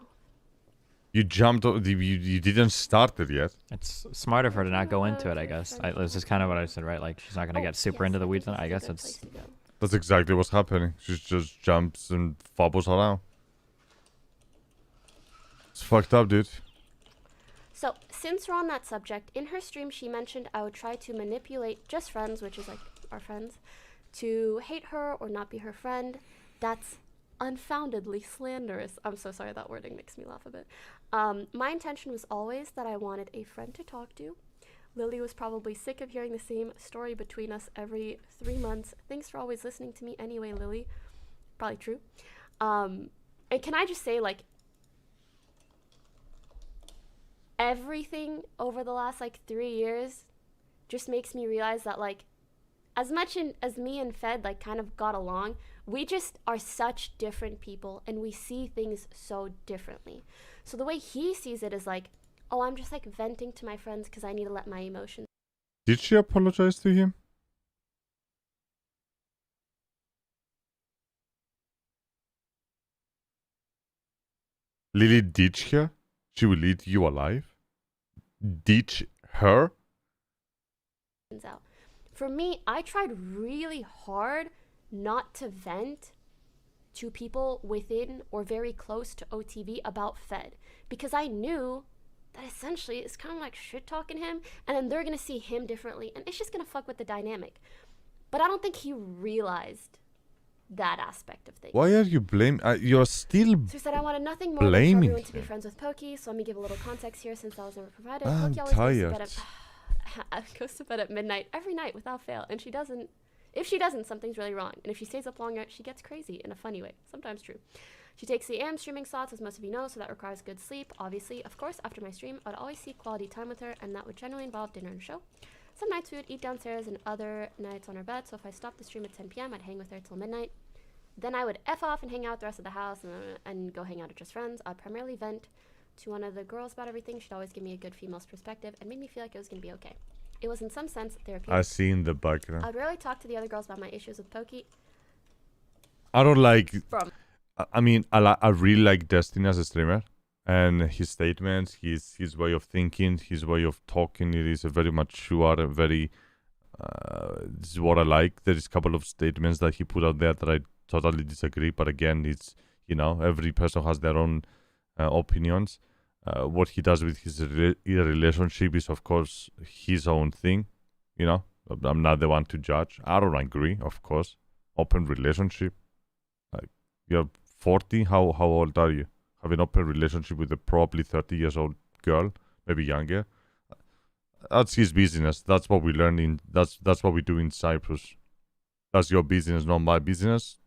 Speaker 1: You jumped, you didn't start it yet.
Speaker 3: It's smart of her to not go into it, I guess. This is kind of what I said, right? Like, she's not going to get super into the weeds. I guess it's...
Speaker 1: That's exactly what's happening. She just jumps and fobbles around. It's fucked up, dude.
Speaker 5: So, since we're on that subject, in her stream she mentioned I would try to manipulate just friends, which is like our friends, to hate her or not be her friend. That's unfoundedly slanderous. I'm so sorry, that wording makes me laugh a bit. My intention was always that I wanted a friend to talk to. Lily was probably sick of hearing the same story between us every 3 months. Thanks for always listening to me anyway, Lily. Probably true. And can I just say, like, everything over the last, like, 3 years just makes me realize that, like, as much as me and Fed, like, kind of got along, we just are such different people, and we see things so differently. So the way he sees it is like, oh, I'm just, like, venting to my friends because I need to let my emotions.
Speaker 1: Did she apologize to him? Lily ditch her? She will eat you alive? Ditch her?
Speaker 5: Out. For me, I tried really hard not to vent to people within or very close to OTV about Fed, because I knew that essentially it's kind of like shit talking him, and then they're gonna see him differently, and it's just gonna fuck with the dynamic. But I don't think he realized that aspect of things.
Speaker 1: Why are you blaming? You're still
Speaker 5: So he said, I wanted nothing more than for
Speaker 1: blaming
Speaker 5: everyone to be
Speaker 1: him.
Speaker 5: friends with Pokey, so let me give a little context here since that was never provided.
Speaker 1: I'm
Speaker 5: Pokey always
Speaker 1: tired.
Speaker 5: goes to bed at midnight every night without fail, and if she doesn't, something's really wrong. And if she stays up longer, she gets crazy in a funny way. Sometimes true. She takes the AM streaming slots, as most of you know, so that requires good sleep. Obviously, of course, after my stream, I would always seek quality time with her, and that would generally involve dinner and a show. Some nights we would eat downstairs and other nights on her bed, so if I stopped the stream at 10 p.m., I'd hang with her till midnight. Then I would F off and hang out the rest of the house and go hang out with just friends. I'd primarily vent to one of the girls about everything. She'd always give me a good female's perspective and made me feel like it was going to be okay. It was in some sense therapeutic.
Speaker 1: I see in the background.
Speaker 5: I'd rarely talk to the other girls about my issues with Pokey.
Speaker 1: I don't like.
Speaker 5: From.
Speaker 1: I mean, I really like Destiny as a streamer, and his statements, his way of thinking, his way of talking. It is a very mature, very. This is what I like. There is a couple of statements that he put out there that I totally disagree. But again, it's, you know, every person has their own opinions. What he does with his relationship is, of course, his own thing. You know, I'm not the one to judge. I don't agree, of course. Open relationship. Like, you're 40. How old are you? Have an open relationship with a probably 30 years old girl, maybe younger. That's his business. That's what we learn in. That's what we do in Cyprus. That's your business, not my business.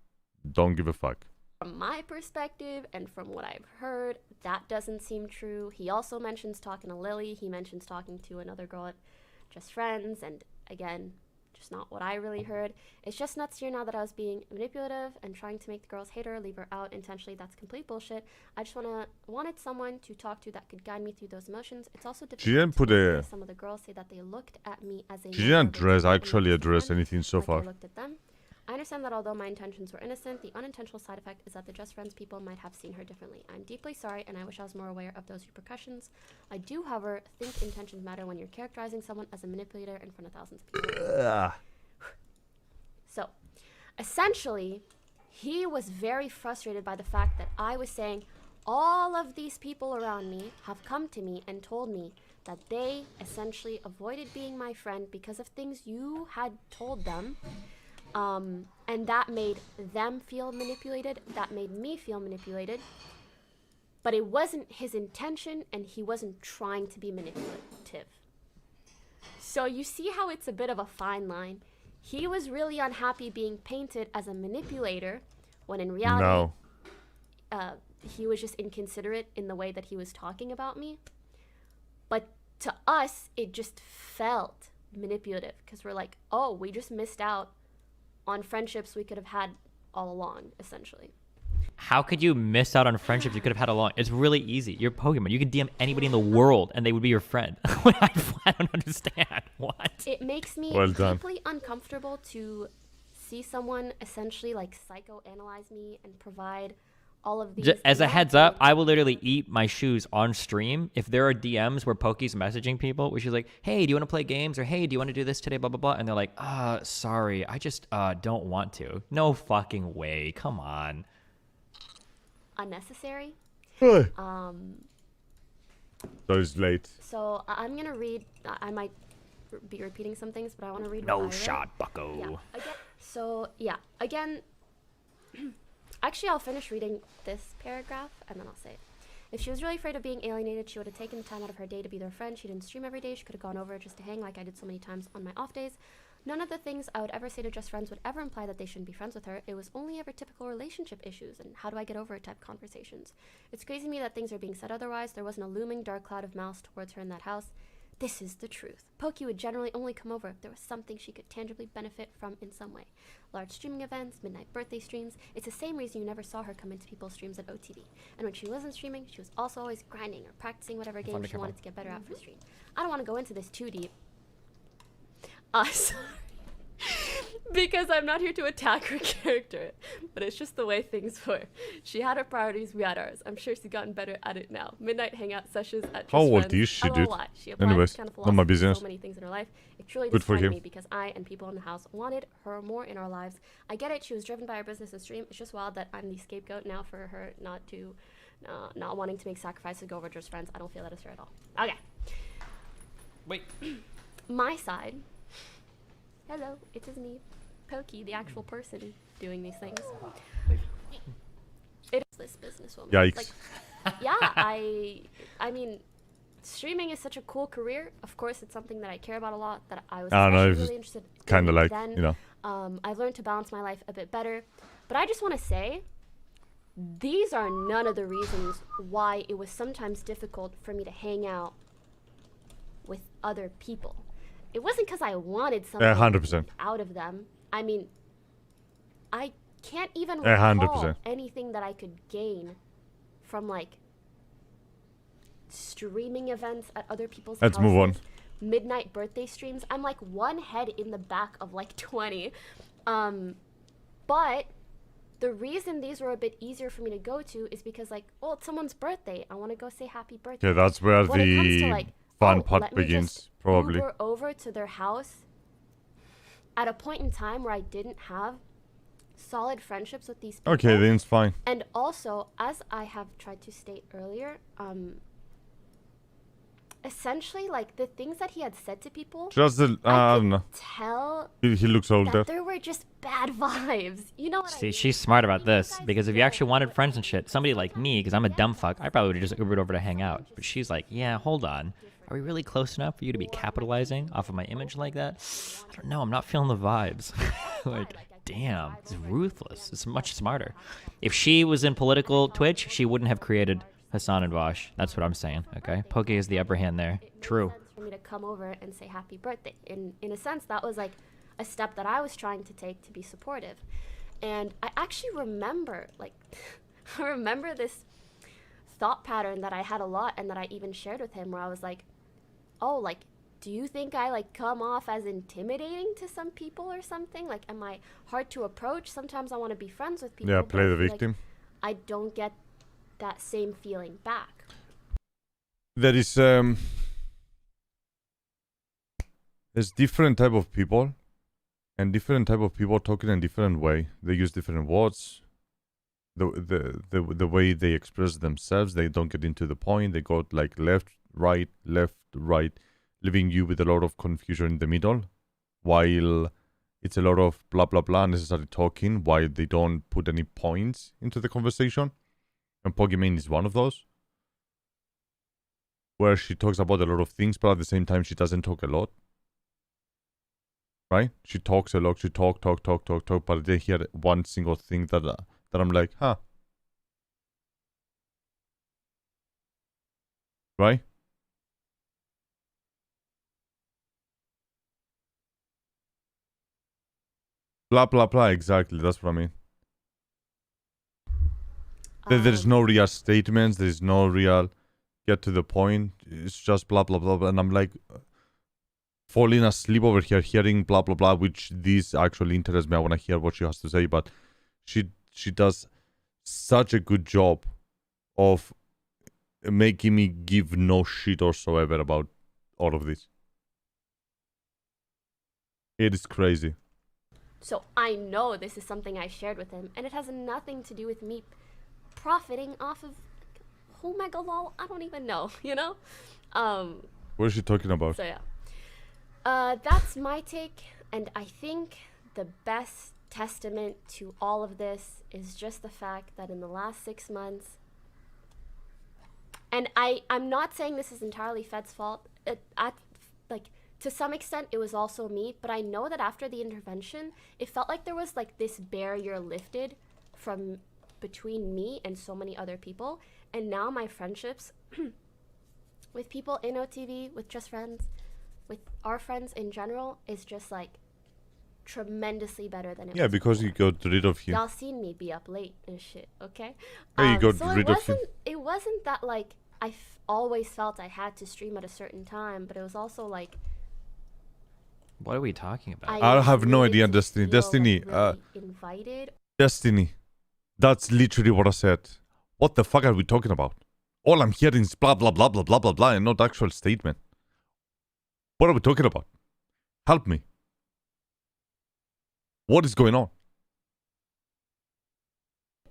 Speaker 1: Don't give a fuck.
Speaker 5: From my perspective and from what I've heard, that doesn't seem true. He also mentions talking to Lily. He mentions talking to another girl at Just Friends. And again, just not what I really heard. It's just nuts to hear now that I was being manipulative and trying to make the girls hate her, leave her out intentionally. That's complete bullshit. I just wanted someone to talk to that could guide me through those emotions. It's also difficult.
Speaker 1: She didn't put a.
Speaker 5: Some of the girls say that they looked at me as a.
Speaker 1: She didn't actually address anything so far.
Speaker 5: I looked at them. I understand that although my intentions were innocent, the unintentional side effect is that the Just Friends people might have seen her differently. I'm deeply sorry, and I wish I was more aware of those repercussions. I do, however, think intentions matter when you're characterizing someone as a manipulator in front of thousands of people. So, essentially, he was very frustrated by the fact that I was saying all of these people around me have come to me and told me that they essentially avoided being my friend because of things you had told them. And that made them feel manipulated. That made me feel manipulated. But it wasn't his intention, and he wasn't trying to be manipulative. So you see how it's a bit of a fine line. He was really unhappy being painted as a manipulator, when in reality, he was just inconsiderate in the way that he was talking about me. But to us, it just felt manipulative, because we're like, oh, we just missed out on friendships we could have had all along, essentially.
Speaker 3: How could you miss out on friendships you could have had along? It's really easy. You're Pokemon. You could DM anybody in the world and they would be your friend. I don't understand. What?
Speaker 5: It makes me deeply uncomfortable to see someone essentially like psychoanalyze me and provide all of these.
Speaker 3: As a heads up, I will literally eat my shoes on stream if there are DMs where Pokey's messaging people, where she's like, hey, do you want to play games? Or hey, do you want to do this today? Blah, blah, blah. And they're like, sorry, I just don't want to. No fucking way. Come on.
Speaker 5: Unnecessary.
Speaker 1: So it's late.
Speaker 5: So I'm going to read, I might be repeating some things, but I want to read
Speaker 3: No shot, bucko.
Speaker 5: Again, Actually, I'll finish reading this paragraph and then I'll say it. If she was really afraid of being alienated, she would have taken the time out of her day to be their friend. She didn't stream every day. She could have gone over just to hang like I did so many times on my off days. None of the things I would ever say to just friends would ever imply that they shouldn't be friends with her. It was only ever typical relationship issues and how do I get over it type conversations. It's crazy to me that things are being said otherwise. There wasn't a looming dark cloud of malice towards her in that house. This is the truth. Pokey would generally only come over if there was something she could tangibly benefit from in some way. Large streaming events, midnight birthday streams. It's the same reason you never saw her come into people's streams at OTV. And when she wasn't streaming, she was also always grinding or practicing whatever game she wanted to get better at for stream. I don't want to go into this too deep. Sorry. Because I'm not here to attack her character, but it's just the way things were. She had her priorities, we had ours. I'm sure she's gotten better at it now. Midnight hangout sessions at
Speaker 1: How
Speaker 5: Just
Speaker 1: old
Speaker 5: Friends.
Speaker 1: is she, dude?
Speaker 5: She applied
Speaker 1: Anyways,
Speaker 5: this kind of
Speaker 1: not my
Speaker 5: philosophy to
Speaker 1: business.
Speaker 5: so many things in her life. It truly
Speaker 1: Good for
Speaker 5: disappointed
Speaker 1: him.
Speaker 5: me because I and people in the house wanted her more in our lives. I get it, she was driven by her business and stream. It's just wild that I'm the scapegoat now for her not wanting to make sacrifices to go over Just Friends. I don't feel that is fair at all. Okay.
Speaker 3: Wait.
Speaker 5: My side. Hello, it is me, Pokey, the actual person doing these things. It is this businesswoman.
Speaker 1: Yikes.
Speaker 5: Like, yeah, I mean, streaming is such a cool career. Of course, it's something that I care about a lot. That I was really interested in.
Speaker 1: Kind of like,
Speaker 5: then.
Speaker 1: you know.
Speaker 5: I've learned to balance my life a bit better. But I just want to say, these are none of the reasons why it was sometimes difficult for me to hang out with other people. It wasn't because I wanted something
Speaker 1: 100%.
Speaker 5: out of them. I mean, I can't even
Speaker 1: 100%.
Speaker 5: recall anything that I could gain from like streaming events at other people's
Speaker 1: Let's
Speaker 5: houses,
Speaker 1: move on.
Speaker 5: midnight birthday streams. I'm like one head in the back of like 20. But the reason these were a bit easier for me to go to is because like, well, it's someone's birthday. I want to go say happy birthday.
Speaker 1: Yeah, that's where
Speaker 5: When it comes to,
Speaker 1: the
Speaker 5: like,
Speaker 1: fun
Speaker 5: let
Speaker 1: part
Speaker 5: me
Speaker 1: begins,
Speaker 5: just
Speaker 1: probably.
Speaker 5: Uber over to their house at a point in time where I didn't have solid friendships with these people.
Speaker 1: Okay, then it's fine.
Speaker 5: And also, as I have tried to state earlier, essentially, like, the things that he had said to people,
Speaker 1: Just the, I don't know.
Speaker 5: tell
Speaker 1: He looks older.
Speaker 5: that there were just bad vibes. You know what I
Speaker 3: See,
Speaker 5: mean?
Speaker 3: she's smart about this, because if you actually wanted friends and shit, somebody like me, because I'm a dumb fuck, I probably would have just Ubered over to hang out. But she's like, yeah, hold on. Are we really close enough for you to be capitalizing off of my image like that? I don't know, I'm not feeling the vibes. Like, damn, it's ruthless. It's much smarter. If she was in political Twitch, she wouldn't have created Hassan and Vosh. That's what I'm saying, okay? Poke is the upper hand there. True.
Speaker 5: Sense for me to come over and say happy birthday. In a sense, that was like a step that I was trying to take to be supportive. And I actually remember, like, I remember this thought pattern that I had a lot and that I even shared with him where I was like, oh, like, do you think I, like, come off as intimidating to some people or something? Like, am I hard to approach? Sometimes I want to be friends with people.
Speaker 1: Yeah,
Speaker 5: but
Speaker 1: play
Speaker 5: I
Speaker 1: the
Speaker 5: feel like
Speaker 1: victim.
Speaker 5: I don't get that same feeling back.
Speaker 1: There is there's different type of people, and different type of people talking in different way. They use different words. The way they express themselves, they don't get into the point. They go like left, right, leaving you with a lot of confusion in the middle, while it's a lot of blah blah blah unnecessary talking, while they don't put any points into the conversation. And Pokimane is one of those, where she talks about a lot of things, but at the same time she doesn't talk a lot. Right? She talks a lot. She talk, but they hear one single thing that I'm like, huh. Right? Blah blah blah. Exactly. That's what I mean. There's no real statements. There's no real get to the point. It's just blah blah blah. And I'm like falling asleep over here, hearing blah blah blah, which this actually interests me. I want to hear what she has to say, but she does such a good job of making me give no shit whatsoever about all of this. It is crazy.
Speaker 5: So I know this is something I shared with him, and it has nothing to do with me profiting off of Omega Lol. I don't even know, you know?
Speaker 1: What is she talking about?
Speaker 5: So yeah. That's my take, and I think the best testament to all of this is just the fact that in the last 6 months, and I'm not saying this is entirely Fed's fault. To some extent, it was also me. But I know that after the intervention, it felt like there was like this barrier lifted from between me and so many other people. And now my friendships with people in OTV, with just friends, with our friends in general, is just like tremendously better than it was.
Speaker 1: Yeah, because you got rid of you.
Speaker 5: Y'all seen me be up late and shit, okay?
Speaker 1: Yeah, you got
Speaker 5: so
Speaker 1: rid of him.
Speaker 5: It wasn't that like I always felt I had to stream at a certain time, but it was also like
Speaker 3: What are we talking about?
Speaker 1: I have no
Speaker 5: needed
Speaker 1: idea,
Speaker 5: to
Speaker 1: Destiny.
Speaker 5: feel,
Speaker 1: Destiny,
Speaker 5: really invited.
Speaker 1: Destiny. That's literally what I said. What the fuck are we talking about? All I'm hearing is blah, blah, blah, blah, blah, blah, blah, and not actual statement. What are we talking about? Help me. What is going on?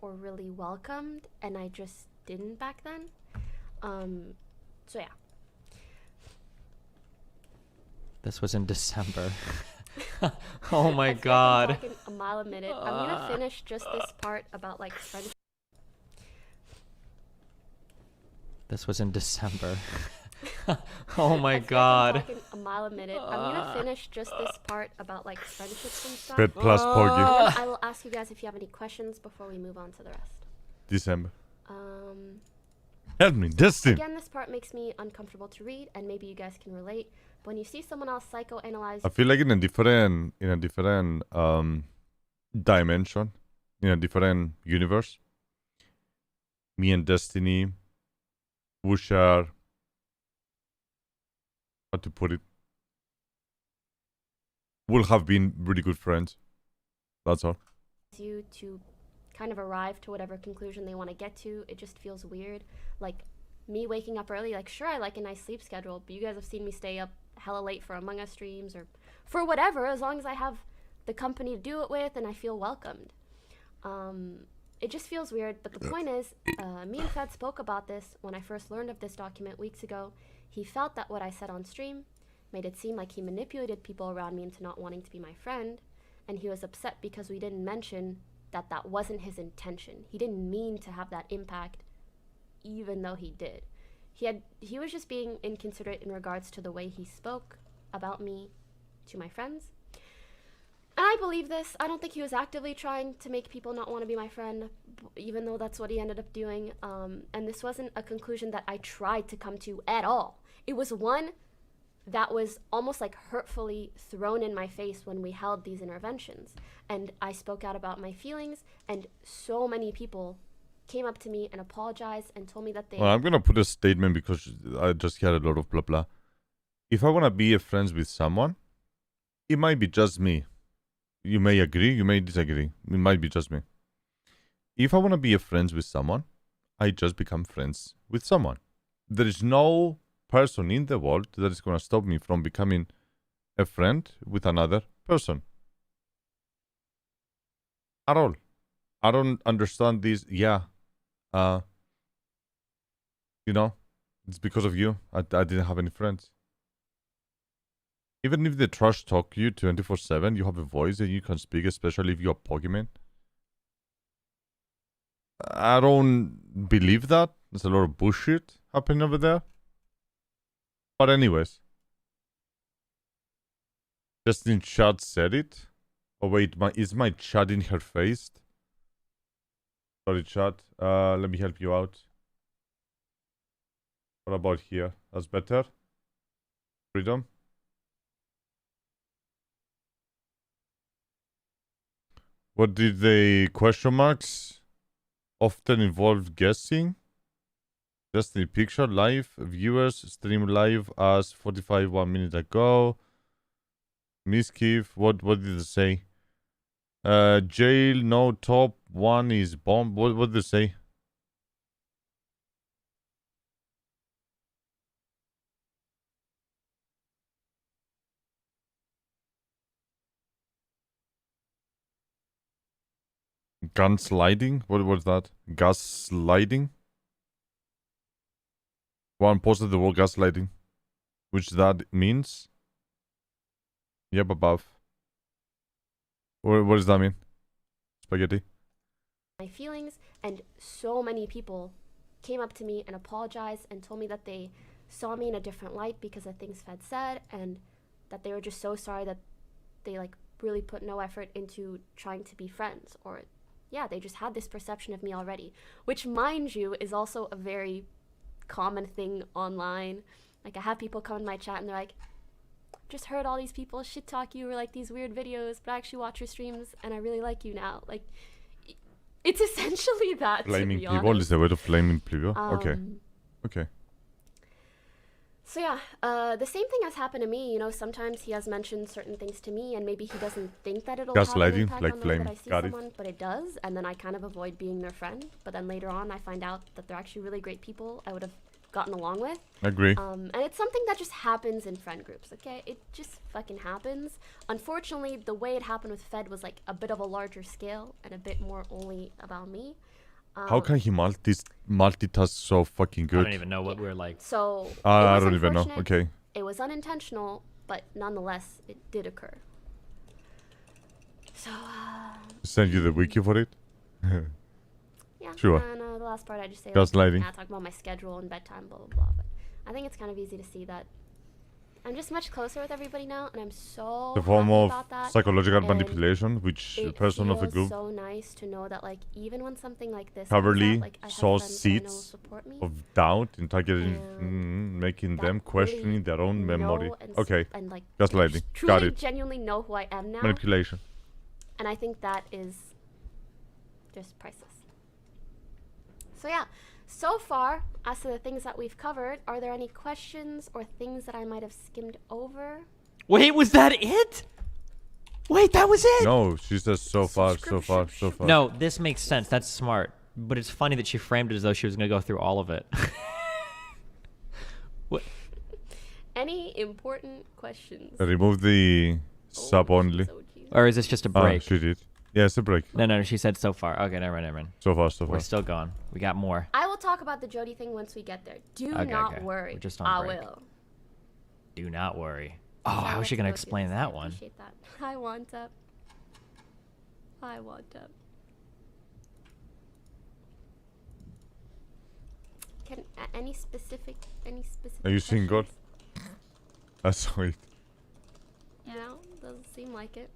Speaker 5: Or really welcomed, and I just didn't back then. So yeah.
Speaker 3: This was in December. Oh my
Speaker 5: I feel like I'm
Speaker 3: god.
Speaker 5: talking a mile a minute. I'm gonna finish just this part about like friendship.
Speaker 3: This was in December. Oh my
Speaker 5: I feel like I'm
Speaker 3: god.
Speaker 5: talking a mile a minute. I'm gonna finish just this part about like friendships and stuff.
Speaker 1: Fed plus
Speaker 5: And
Speaker 1: Poggy.
Speaker 5: then I will ask you guys if you have any questions before we move on to the rest.
Speaker 1: December. Help me, Destiny.
Speaker 5: Again, this part makes me uncomfortable to read, and maybe you guys can relate. When you see someone else psychoanalyze,
Speaker 1: I feel like in a different dimension, in a different universe, me and Destiny will share, how to put it, will have been really good friends. That's all.
Speaker 5: you to kind of arrive to whatever conclusion they want to get to. It just feels weird. Like me waking up early, like sure I like a nice sleep schedule, but you guys have seen me stay up hella late for Among Us streams or for whatever, as long as I have the company to do it with and I feel welcomed. It just feels weird, but the point is, me and Fed spoke about this when I first learned of this document weeks ago. He felt that what I said on stream made it seem like he manipulated people around me into not wanting to be my friend, and he was upset because we didn't mention that that wasn't his intention. He didn't mean to have that impact, even though he did. He was just being inconsiderate in regards to the way he spoke about me to my friends. And I believe this. I don't think he was actively trying to make people not want to be my friend, even though that's what he ended up doing. And this wasn't a conclusion that I tried to come to at all. It was one that was almost like hurtfully thrown in my face when we held these interventions. And I spoke out about my feelings, and so many people came up to me and apologized and told me that they...
Speaker 1: Well, I'm gonna put a statement because I just heard a lot of blah blah. If I wanna be friends with someone, it might be just me. You may agree, you may disagree. It might be just me. If I wanna be friends with someone, I just become friends with someone. There is no person in the world that is gonna stop me from becoming a friend with another person. At all. I don't understand this. Yeah. You know, it's because of you. I didn't have any friends. Even if they trash talk you 24/7, you have a voice and you can speak, especially if you're a Pokemon. I don't believe that. There's a lot of bullshit happening over there. But anyways. Just in chat said it. Oh wait, is my chat in her face? Sorry, chat. Let me help you out. What about here? That's better. Freedom. What did the question marks often involve guessing? Destiny picture live viewers stream live as 45 1 minute ago. Mischief. What did it say? Jail no top one is bomb. What did it say? Gun sliding? What was that? Gas sliding? One posted the word gaslighting, which that means. Yep, above. What does that mean? Spaghetti.
Speaker 5: My feelings, and so many people came up to me and apologized and told me that they saw me in a different light because of things Fed said, and that they were just so sorry that they like really put no effort into trying to be friends, or yeah, they just had this perception of me already, which, mind you, is also a very common thing online. Like, I have people come in my chat and they're like, just heard all these people shit talk you or like these weird videos, but I actually watch your streams and I really like you now. Like, it's essentially that.
Speaker 1: Flaming
Speaker 5: to be
Speaker 1: people
Speaker 5: honest.
Speaker 1: is the word of flaming people. Okay. Okay.
Speaker 5: So yeah, the same thing has happened to me. You know, sometimes he has mentioned certain things to me, and maybe he doesn't think that it'll have an
Speaker 1: Gaslighting,
Speaker 5: impact
Speaker 1: like
Speaker 5: on the way that
Speaker 1: flame.
Speaker 5: I see
Speaker 1: Got it.
Speaker 5: someone, but it does. And then I kind of avoid being their friend. But then later on, I find out that they're actually really great people I would have gotten along with.
Speaker 1: Agree.
Speaker 5: And it's something that just happens in friend groups. Okay, it just fucking happens. Unfortunately, the way it happened with Fed was like a bit of a larger scale and a bit more only about me.
Speaker 1: How can he multitask so fucking good?
Speaker 3: I don't even know what we're like.
Speaker 5: So
Speaker 1: I don't even know. Okay.
Speaker 5: It was unintentional, but nonetheless, it did occur. So,
Speaker 1: Send you the wiki for it?
Speaker 5: yeah.
Speaker 1: Sure.
Speaker 5: And the last part I just say,
Speaker 1: Gaslighting.
Speaker 5: I talk about my schedule and bedtime, blah, blah, blah. But I think it's kind of easy to see that I'm just much closer with everybody now, and I'm so
Speaker 1: The form
Speaker 5: happy
Speaker 1: of
Speaker 5: about that.
Speaker 1: psychological
Speaker 5: And
Speaker 1: manipulation, which
Speaker 5: it
Speaker 1: person of a
Speaker 5: feels
Speaker 1: group
Speaker 5: so nice to know that, like, even when something like this
Speaker 1: cleverly
Speaker 5: comes out, like, I have
Speaker 1: sows
Speaker 5: friends that I know will
Speaker 1: seeds
Speaker 5: support me.
Speaker 1: of doubt and making
Speaker 5: that
Speaker 1: them questioning
Speaker 5: really
Speaker 1: their own memory.
Speaker 5: know and
Speaker 1: Okay.
Speaker 5: and like
Speaker 1: Gaslighting.
Speaker 5: truly
Speaker 1: Got it.
Speaker 5: genuinely know who I am now.
Speaker 1: Manipulation.
Speaker 5: And I think that is just priceless. So yeah, so far, as to the things that we've covered, are there any questions or things that I might have skimmed over?
Speaker 3: Wait, was that it? Wait, that was it?
Speaker 1: No, she says so far, so far, so far.
Speaker 3: No, this makes sense. That's smart. But it's funny that she framed it as though she was going to go through all of it. What?
Speaker 5: Any important questions?
Speaker 1: Remove the sub only.
Speaker 3: Or is this just a break?
Speaker 1: She did. Yeah, it's a break.
Speaker 3: No, she said so far. Okay, never mind.
Speaker 1: So far, so far.
Speaker 3: We're still going. We got more.
Speaker 5: I will talk about the Jody thing once we get there. Do not worry.
Speaker 3: We're just on
Speaker 5: I
Speaker 3: break.
Speaker 5: will.
Speaker 3: Do not worry. Oh, how was she going to explain that one?
Speaker 5: I appreciate that. I want up. I want up. Can any specific?
Speaker 1: Are you seeing God? That's sweet.
Speaker 5: No, doesn't seem like it.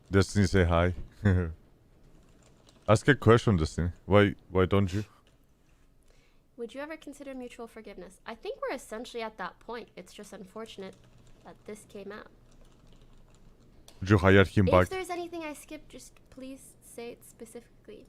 Speaker 1: Destiny, say hi. Ask a question, Destiny. Why don't you?
Speaker 5: Would you ever consider mutual forgiveness? I think we're essentially at that point. It's just unfortunate that this came out.
Speaker 1: Would you hire him back?
Speaker 5: If there's anything I skipped, just please say it specifically.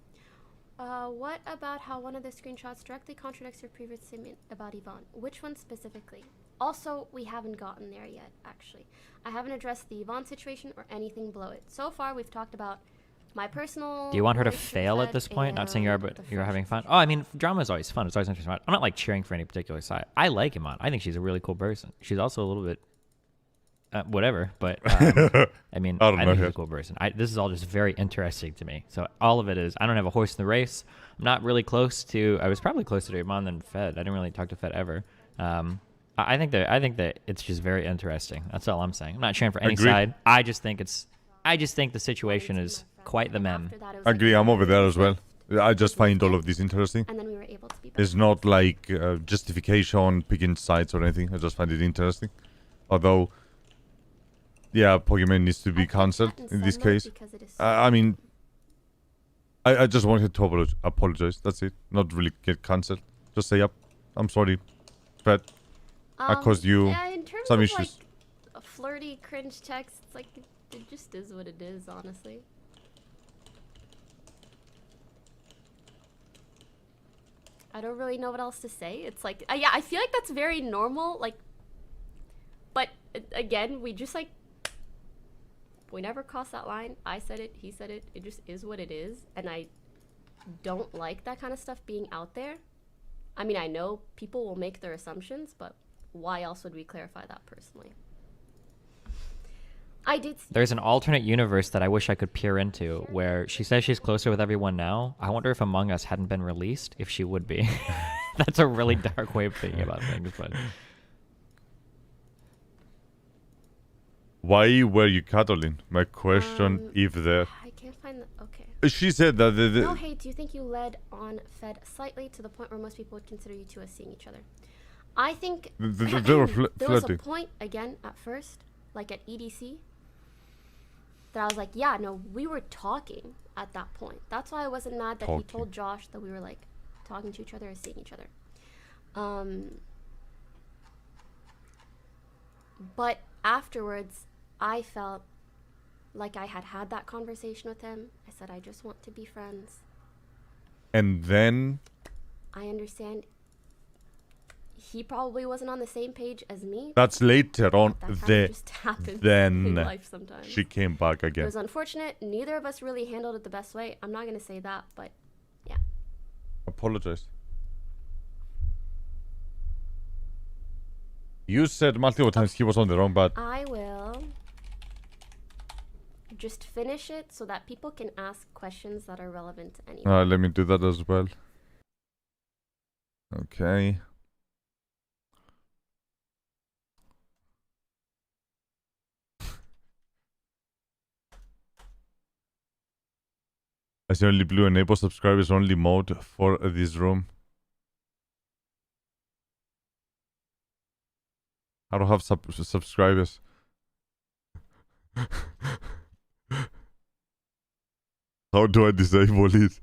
Speaker 5: What about how one of the screenshots directly contradicts your previous statement about Yvonne? Which one specifically? Also, we haven't gotten there yet, actually. I haven't addressed the Yvonne situation or anything below it. So far, we've talked about my personal...
Speaker 3: Do you want her to
Speaker 5: relationship
Speaker 3: fail
Speaker 5: with
Speaker 3: at this
Speaker 5: Fed
Speaker 3: point? Not saying you are, but
Speaker 5: the
Speaker 3: you're having
Speaker 5: friendship
Speaker 3: fun. Oh, I mean, drama is always fun. It's always interesting. I'm not like cheering for any particular side. I like Iman. I think she's a really cool person. She's also a little bit whatever, but I mean, I think she's a cool person. This is all just very interesting to me. So all of it is, I don't have a horse in the race. I'm not really close to, I was probably closer to Iman than Fed. I didn't really talk to Fed ever. I think that it's just very interesting. That's all I'm saying. I'm not cheering for any side. I just think the situation is quite the mem.
Speaker 1: Agree, I'm over there as well. I just find all of this interesting.
Speaker 5: And then we were able to be
Speaker 1: It's not like justification, picking sides or anything. I just find it interesting. Although, yeah, Pokemon needs to be cancelled in this case. I mean, I just wanted to apologize. That's it. Not really get cancelled. Just say, yep, I'm sorry, Fed. I caused you some issues.
Speaker 5: Like, flirty, cringe texts, like, it just is what it is, honestly. I don't really know what else to say. It's like, yeah, I feel like that's very normal, like, but again, we just, like, we never crossed that line. I said it, he said it, it just is what it is, and I don't like that kind of stuff being out there. I mean, I know people will make their assumptions, but why else would we clarify that personally? I did.
Speaker 3: There's an alternate universe that I wish I could peer into where she says she's closer with everyone now. I wonder if Among Us hadn't been released, if she would be. That's a really dark way of thinking about things, but...
Speaker 1: Why were you cuddling? My question, if there...
Speaker 5: can't find the. Okay.
Speaker 1: She said that.
Speaker 5: No, hey, do you think you led on Fed slightly to the point where most people would consider you two as seeing each other? I think
Speaker 1: They were
Speaker 5: there was a
Speaker 1: flirting.
Speaker 5: point again at first, like at EDC, that I was like, yeah, no, we were talking at that point. That's why I wasn't mad that he told Josh that we were like talking to each other or seeing each other. But afterwards, I felt like I had that conversation with him. I said, I just want to be friends.
Speaker 1: And then
Speaker 5: I understand he probably wasn't on the same page as me.
Speaker 1: that's later on.
Speaker 5: That just happens in life sometimes.
Speaker 1: She came back
Speaker 5: It
Speaker 1: again.
Speaker 5: was unfortunate. Neither of us really handled it the best way. I'm not going to say that, but yeah.
Speaker 1: Apologize. You said multiple times he was on the wrong, but
Speaker 5: I will just finish it so that people can ask questions that are relevant to anyone.
Speaker 1: let me do that as well. Okay. ICOnlyBlue enable subscribers only mode for this room. I don't have subscribers. How do I disable it?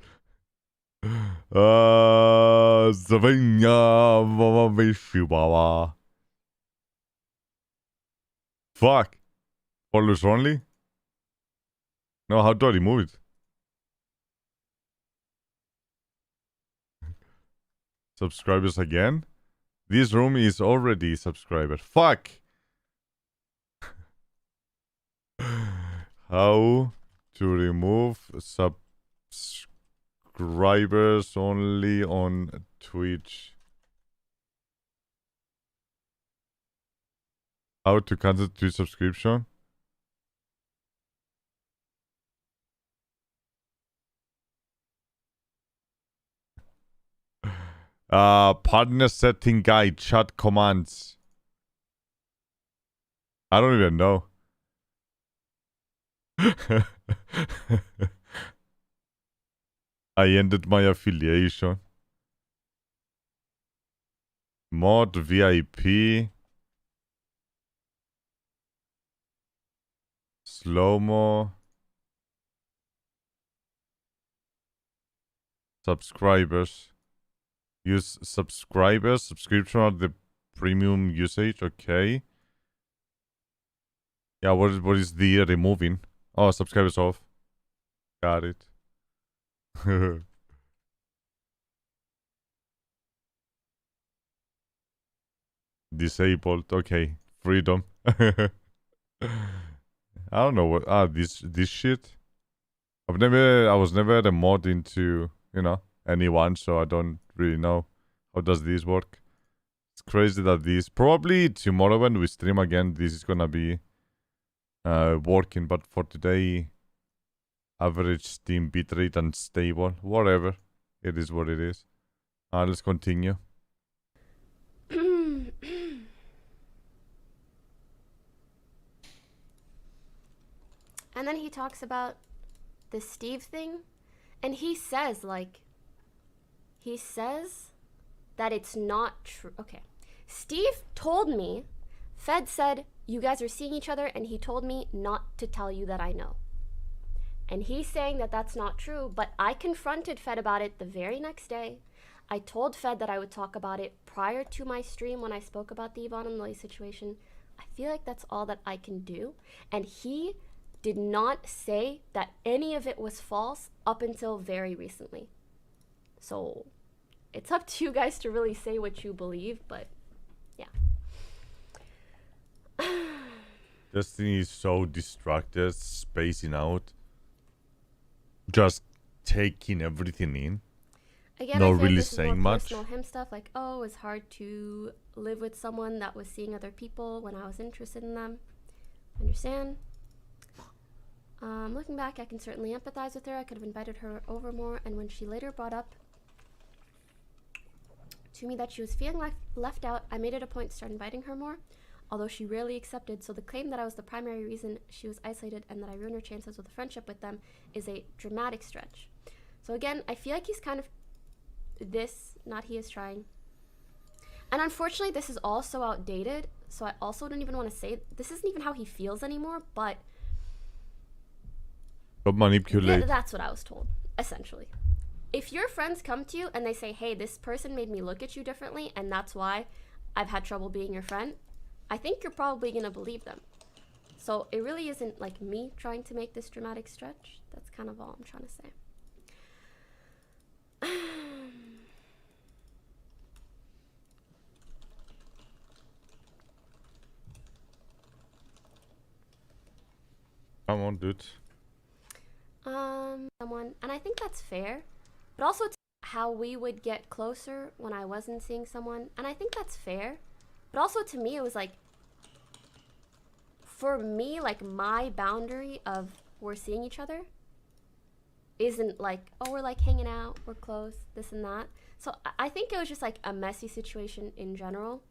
Speaker 1: Fuck. Followers only? No, how do I remove it? Subscribers again? This room is already subscriber. Fuck! How to remove subscribers only on Twitch. How to cancel Twitch subscription? Partner setting guide, chat commands. I don't even know. I ended my affiliation. Mod VIP. Slow-mo. Subscribers. Use subscribers. Subscription or the premium usage. Okay. Yeah, what is the removing? Oh, subscribers off. Got it. Disabled. Okay. Freedom. I don't know what this shit. I was never a mod into, anyone, so I don't really know how does this work. It's crazy that this probably tomorrow when we stream again this is gonna be working, but for today average Steam bitrate unstable, whatever. It is what it is. Let's continue.
Speaker 5: And then he talks about the Steve thing, and he says that it's not true. Okay. Steve told me, Fed said you guys are seeing each other, and he told me not to tell you that I know. And he's saying that that's not true, but I confronted Fed about it the very next day. I told Fed that I would talk about it prior to my stream when I spoke about the Yvonne and Lily situation. I feel like that's all that I can do. And he did not say that any of it was false up until very recently. So it's up to you guys to really say what you believe, but yeah.
Speaker 1: Destiny is so distracted, spacing out, just taking everything in.
Speaker 5: Again,
Speaker 1: not
Speaker 5: I feel
Speaker 1: really
Speaker 5: this is
Speaker 1: saying
Speaker 5: more
Speaker 1: much.
Speaker 5: personal him stuff, like, oh, it's hard to live with someone that was seeing other people when I was interested in them. Understand? Looking back, I can certainly empathize with her. I could have invited her over more, and when she later brought up to me that she was feeling left out, I made it a point to start inviting her more. although she rarely accepted, so the claim that I was the primary reason she was isolated and that I ruined her chances with a friendship with them is a dramatic stretch. So again, I feel like he's kind of this, not he is trying. And unfortunately, this is all so outdated, so I also don't even want to say, this isn't even how he feels anymore, but
Speaker 1: manipulate.
Speaker 5: that's what I was told, essentially. If your friends come to you and they say, hey, this person made me look at you differently, and that's why I've had trouble being your friend, I think you're probably going to believe them. So it really isn't like me trying to make this dramatic stretch. That's kind of all I'm trying to say.
Speaker 1: Come on, dude.
Speaker 5: Someone, and I think that's fair, but also how we would get closer when I wasn't seeing someone, and I think that's fair, but also to me it was like, for me, like my boundary of we're seeing each other isn't like, oh, we're like hanging out, we're close, this and that. So I think it was just like a messy situation in general.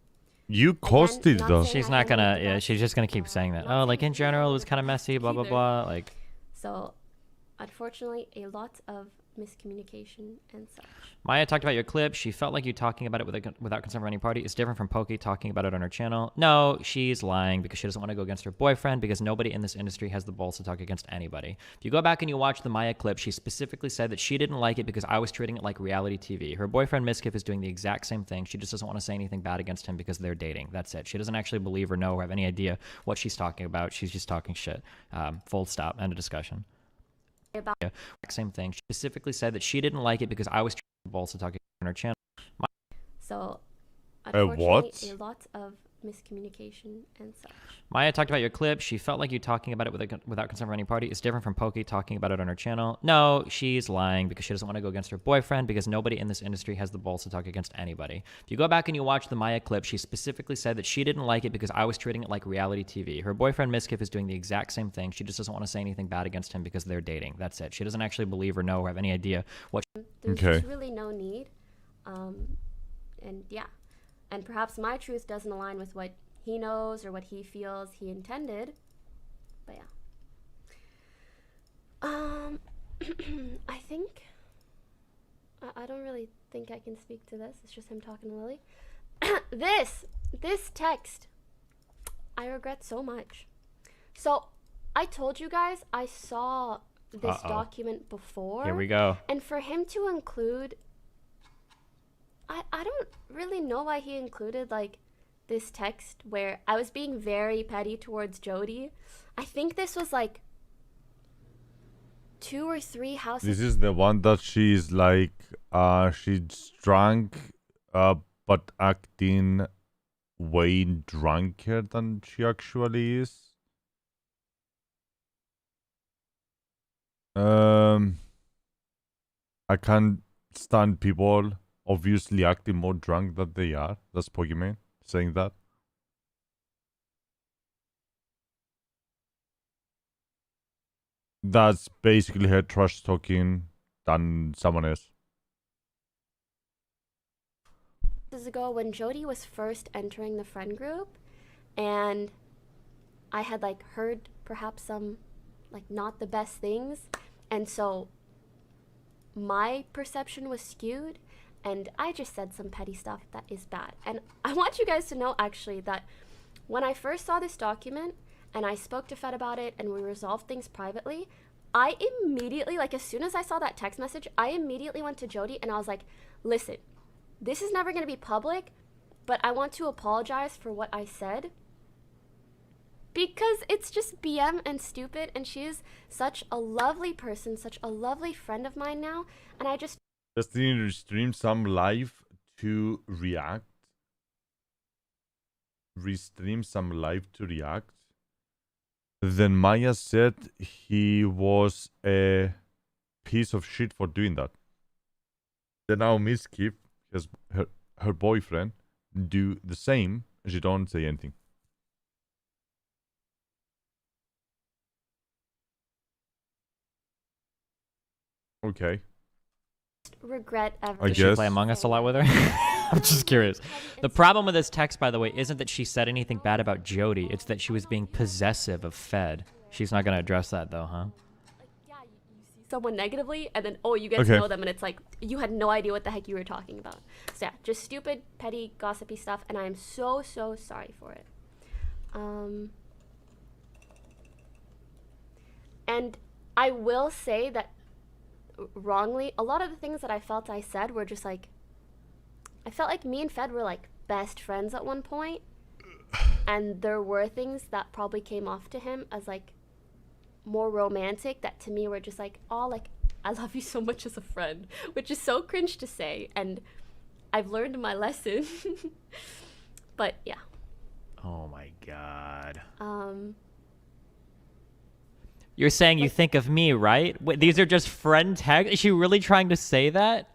Speaker 1: You caused it though.
Speaker 3: She's not gonna, yeah, she's just gonna keep saying that. Oh, like in general it was kind of messy, blah blah blah, like.
Speaker 5: So unfortunately, a lot of miscommunication and such.
Speaker 3: Maya talked about your clip. She felt like you talking about it without consent from any party. It's different from Pokey talking about it on her channel. No, she's lying because she doesn't want to go against her boyfriend, because nobody in this industry has the balls to talk against anybody. If you go back and you watch the Maya clip, she specifically said that she didn't like it because I was treating it like reality TV. Her boyfriend Miskiff is doing the exact same thing. She just doesn't want to say anything bad against him because they're dating. That's it. She doesn't actually believe or know or have any idea what she's talking about. She's just talking shit. Full stop. End of discussion.
Speaker 5: About
Speaker 3: same thing. She specifically said that she didn't like it because I was trying to balls to talk on her channel.
Speaker 5: So, unfortunately,
Speaker 1: what?
Speaker 5: a lot of miscommunication and such.
Speaker 3: Maya talked about your clip. She felt like you talking about it without consent from any party. It's different from Pokey talking about it on her channel. No, she's lying because she doesn't want to go against her boyfriend, because nobody in this industry has the balls to talk against anybody. If you go back and you watch the Maya clip, she specifically said that she didn't like it because I was treating it like reality TV. Her boyfriend Miskiff is doing the exact same thing. She just doesn't want to say anything bad against him because they're dating. That's it. She doesn't actually believe or know or have any idea what.
Speaker 5: There's just really no need. And yeah. And perhaps my truth doesn't align with what he knows or what he feels he intended. But yeah. I think I don't really think I can speak to this. It's just him talking to Lily. This text I regret so much. So I told you guys I saw this document before.
Speaker 3: Here we go.
Speaker 5: And for him to include, I don't really know why he included like this text where I was being very petty towards Jody. I think this was like 2 or 3 houses.
Speaker 1: This is the one that she's like, she's drunk, but acting way drunker than she actually is. I can't stand people obviously acting more drunk than they are. That's Pokemon saying that. That's basically her trash talking than someone else.
Speaker 5: Ago when Jody was first entering the friend group, and I had like heard perhaps some like not the best things, and so my perception was skewed, and I just said some petty stuff that is bad. And I want you guys to know actually that when I first saw this document and I spoke to Fed about it and we resolved things privately, I immediately, like as soon as I saw that text message, I immediately went to Jody and I was like, listen, this is never going to be public, but I want to apologize for what I said, because it's just BM and stupid, and she is such a lovely person, such a lovely friend of mine now, and I just
Speaker 1: need to stream some live to react. Restream some live to react. Then Maya said he was a piece of shit for doing that. Then now Miskiff, her boyfriend, do the same, and she don't say anything. Okay.
Speaker 5: regret ever.
Speaker 3: Does she play Among Us a lot with her? I'm just curious. The problem with this text, by the way, isn't that she said anything bad about Jody. It's that she was being possessive of Fed. She's not going to address that, though, huh?
Speaker 5: Someone negatively, and then, oh, you get to know them, and it's like, you had no idea what the heck you were talking about. So yeah, just stupid, petty, gossipy stuff, and I am so, so sorry for it. And I will say that wrongly, a lot of the things that I felt I said were just like, I felt like me and Fed were like best friends at one point, and there were things that probably came off to him as like more romantic that to me were just like, oh, like, I love you so much as a friend, which is so cringe to say, and I've learned my lesson. But yeah.
Speaker 3: Oh my god.
Speaker 2: You're saying you think of me, right? Wait, these are just friend tags? Is she really trying to say that?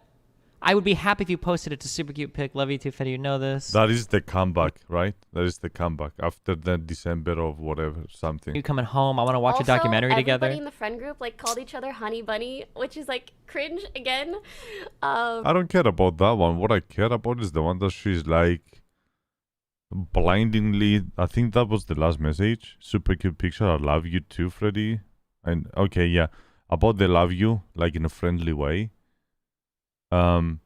Speaker 2: I would be happy if you posted it to super cute pic. Love you too, Fetty. You know this.
Speaker 1: That is the comeback, right? That is the comeback after the December of whatever, something.
Speaker 2: You coming home? I want to watch a documentary together.
Speaker 5: Everybody in the friend group like called each other honey bunny, which is like cringe again.
Speaker 1: I don't care about that one. What I care about is the one that she's like blindingly. I think that was the last message. Super cute picture. I love you too, Freddy. And okay, yeah, about the love you, like in a friendly way. The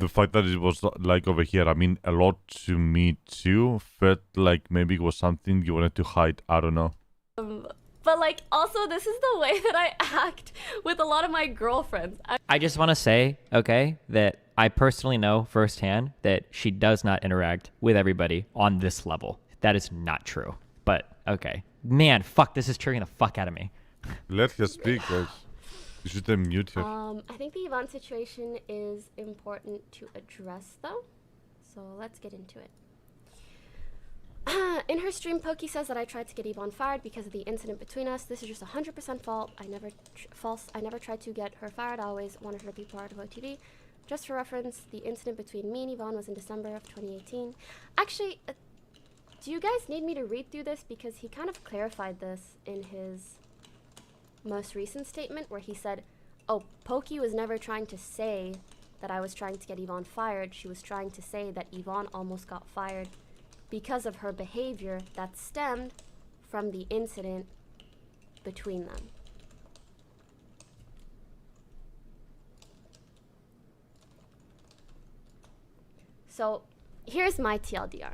Speaker 1: fact that it was like over here, I mean, a lot to me too. Felt like maybe it was something you wanted to hide. I don't know.
Speaker 5: But like, also, this is the way that I act with a lot of my girlfriends.
Speaker 2: I just want to say, okay, that I personally know firsthand that she does not interact with everybody on this level. That is not true. But okay, man, fuck, this is triggering the fuck out of me.
Speaker 1: Let her speak, guys. You should mute her.
Speaker 5: I think the Yvonne situation is important to address, though. So let's get into it. In her stream, Pokey says that I tried to get Yvonne fired because of the incident between us. This is just 100% false. I never tried to get her fired. I always wanted her to be part of OTV. Just for reference, the incident between me and Yvonne was in December of 2018. Actually, do you guys need me to read through this? Because he kind of clarified this in his most recent statement where he said, oh, Pokey was never trying to say that I was trying to get Yvonne fired. She was trying to say that Yvonne almost got fired because of her behavior that stemmed from the incident between them. So here's my TLDR.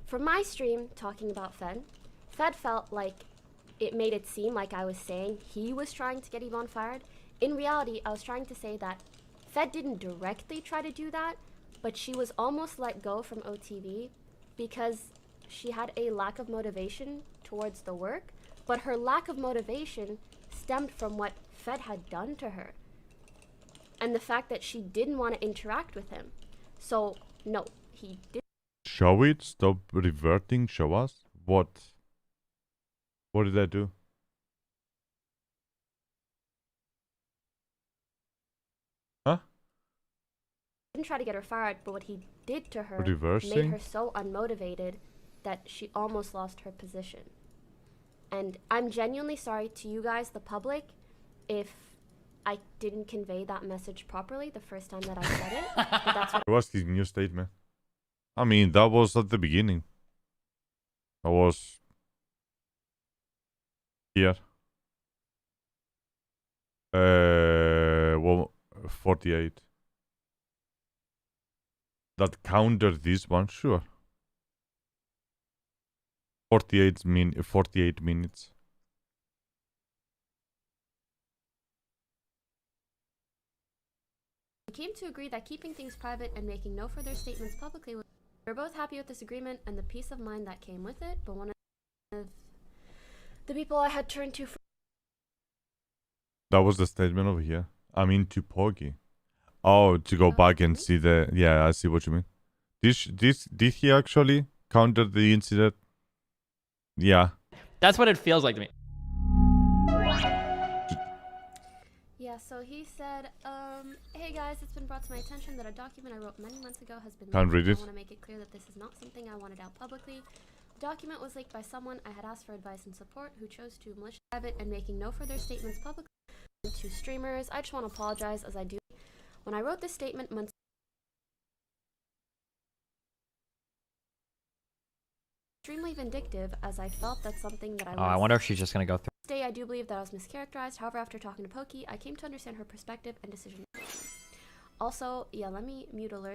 Speaker 5: For my stream talking about Fed felt like it made it seem like I was saying he was trying to get Yvonne fired. In reality, I was trying to say that Fed didn't directly try to do that, but she was almost let go from OTV because she had a lack of motivation towards the work, but her lack of motivation stemmed from what Fed had done to her and the fact that she didn't want to interact with him. So, no, he didn't.
Speaker 1: Show it, stop reverting, show us. What did I do? Huh?
Speaker 5: Didn't try to get her fired, but what he did to her
Speaker 1: Reversing?
Speaker 5: made her so unmotivated that she almost lost her position. And I'm genuinely sorry to you guys, the public, if I didn't convey that message properly the first time that I said it. But that's what
Speaker 1: It was his new statement. I mean, that was at the beginning. I was here. Well, 48. That countered this one, sure. 48 minutes.
Speaker 5: we came to agree that keeping things private and making no further statements publicly was. We're both happy with this agreement and the peace of mind that came with it, but one of the people I had turned to for
Speaker 1: That was the statement over here. I mean, to Poggy. Oh, to go back and see the... Yeah, I see what you mean. Did he actually counter the incident? Yeah.
Speaker 2: That's what it feels like to me.
Speaker 5: Yeah, so he said, hey guys, it's been brought to my attention that a document I wrote many months ago has been
Speaker 1: Can't read
Speaker 5: leaked.
Speaker 1: it.
Speaker 5: I want to make it clear that this is not something I wanted out publicly. The document was leaked by someone I had asked for advice and support who chose to maliciously private and making no further statements publicly to streamers. I just want to apologize as I do. When I wrote this statement months extremely vindictive as I felt that's something that
Speaker 3: I wonder if she's just gonna go through.
Speaker 5: Today, I do believe that I was mischaracterized. However, after talking to Pokey, I came to understand her perspective and decision. Also, yeah, let me mute alert.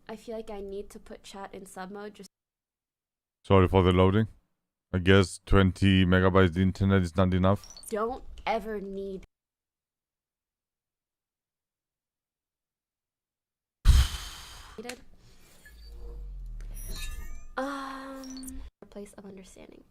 Speaker 5: I feel like I need to put chat in sub mode just.
Speaker 1: Sorry for the loading. I guess 20 megabytes internet is not enough.
Speaker 5: Don't ever need. Place of understanding.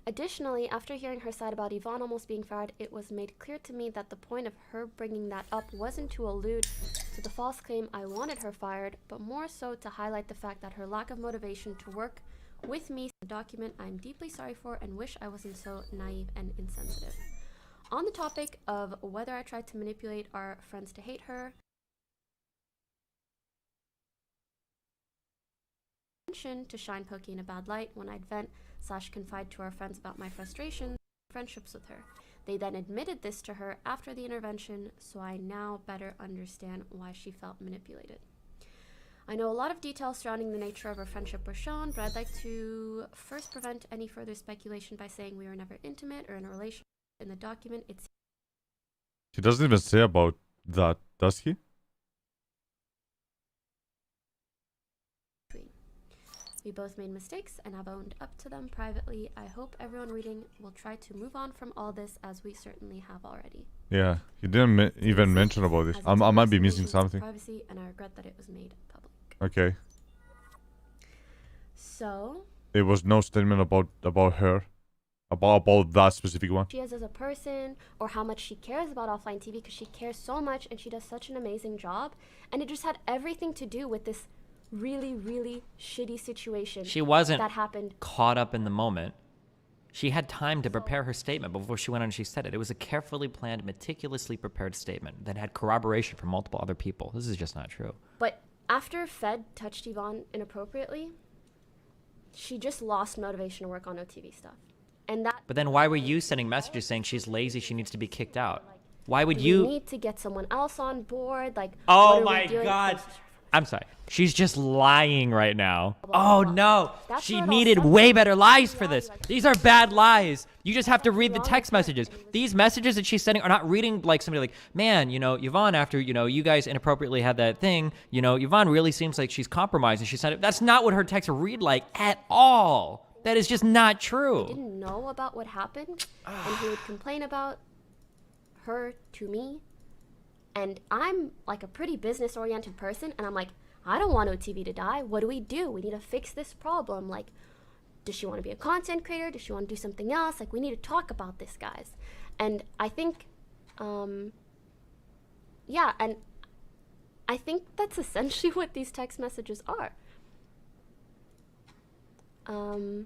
Speaker 5: Additionally, after hearing her side about Yvonne almost being fired, it was made clear to me that the point of her bringing that up wasn't to allude to the false claim I wanted her fired, but more so to highlight the fact that her lack of motivation to work with me. A document I'm deeply sorry for and wish I wasn't so naive and insensitive. On the topic of whether I tried to manipulate our friends to hate her, to shine Pokey in a bad light when I'd vent / confide to our friends about my frustrations and friendships with her. They then admitted this to her after the intervention, so I now better understand why she felt manipulated. I know a lot of details surrounding the nature of our friendship were shown, but I'd like to first prevent any further speculation by saying we were never intimate or in a relationship. In the document, it's...
Speaker 1: He doesn't even say about that, does he?
Speaker 5: We both made mistakes and have owned up to them privately. I hope everyone reading will try to move on from all this, as we certainly have already.
Speaker 1: Yeah, he didn't even mention about this. I might be missing something.
Speaker 5: Privacy, and I regret that it was made public.
Speaker 1: Okay.
Speaker 5: So
Speaker 1: there was no statement about her, about that specific one.
Speaker 5: She is as a person, or how much she cares about offline TV, because she cares so much and she does such an amazing job, and it just had everything to do with this really, really shitty situation.
Speaker 3: She wasn't
Speaker 5: that happened.
Speaker 3: Caught up in the moment. She had time to prepare her statement before she went on and she said it. It was a carefully planned, meticulously prepared statement that had corroboration from multiple other people. This is just not true.
Speaker 5: But after Fed touched Yvonne inappropriately, she just lost motivation to work on OTV stuff. And that.
Speaker 3: But then why were you sending messages saying she's lazy, she needs to be kicked out? Why would
Speaker 5: we
Speaker 3: you
Speaker 5: need to get someone else on board? Like,
Speaker 3: oh
Speaker 5: what are
Speaker 3: my
Speaker 5: we doing?
Speaker 3: god. I'm sorry. She's just lying right now. Oh no.
Speaker 5: That's
Speaker 3: She
Speaker 5: where it all
Speaker 3: needed
Speaker 5: started.
Speaker 3: way better lies for this. These are bad lies. You just have to read the text messages. These messages that she's sending are not reading like somebody like, man, you know, Yvonne, after, you know, you guys inappropriately had that thing, you know, Yvonne really seems like she's compromised and she sent it. That's not what her texts read like at all. That is just not true.
Speaker 5: I didn't know about what happened, and he would complain about her to me. And I'm like a pretty business-oriented person, and I'm like, I don't want OTV to die. What do? We need to fix this problem. Like, does she want to be a content creator? Does she want to do something else? Like, we need to talk about this, guys. And I think, yeah, and I think that's essentially what these text messages are. Oh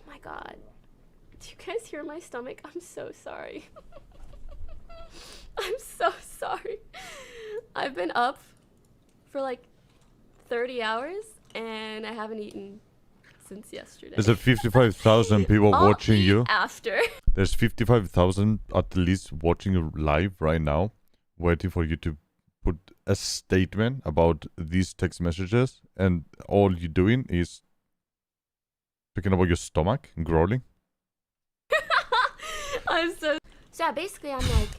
Speaker 5: my god. Do you guys hear my stomach? I'm so sorry. I'm so sorry. I've been up for like 30 hours and I haven't eaten since yesterday.
Speaker 1: There's 55,000 people watching you.
Speaker 5: After.
Speaker 1: There's 55,000 at least watching you live right now, waiting for you to put a statement about these text messages, and all you're doing is speaking about your stomach and growling.
Speaker 5: I'm so yeah, basically I'm like,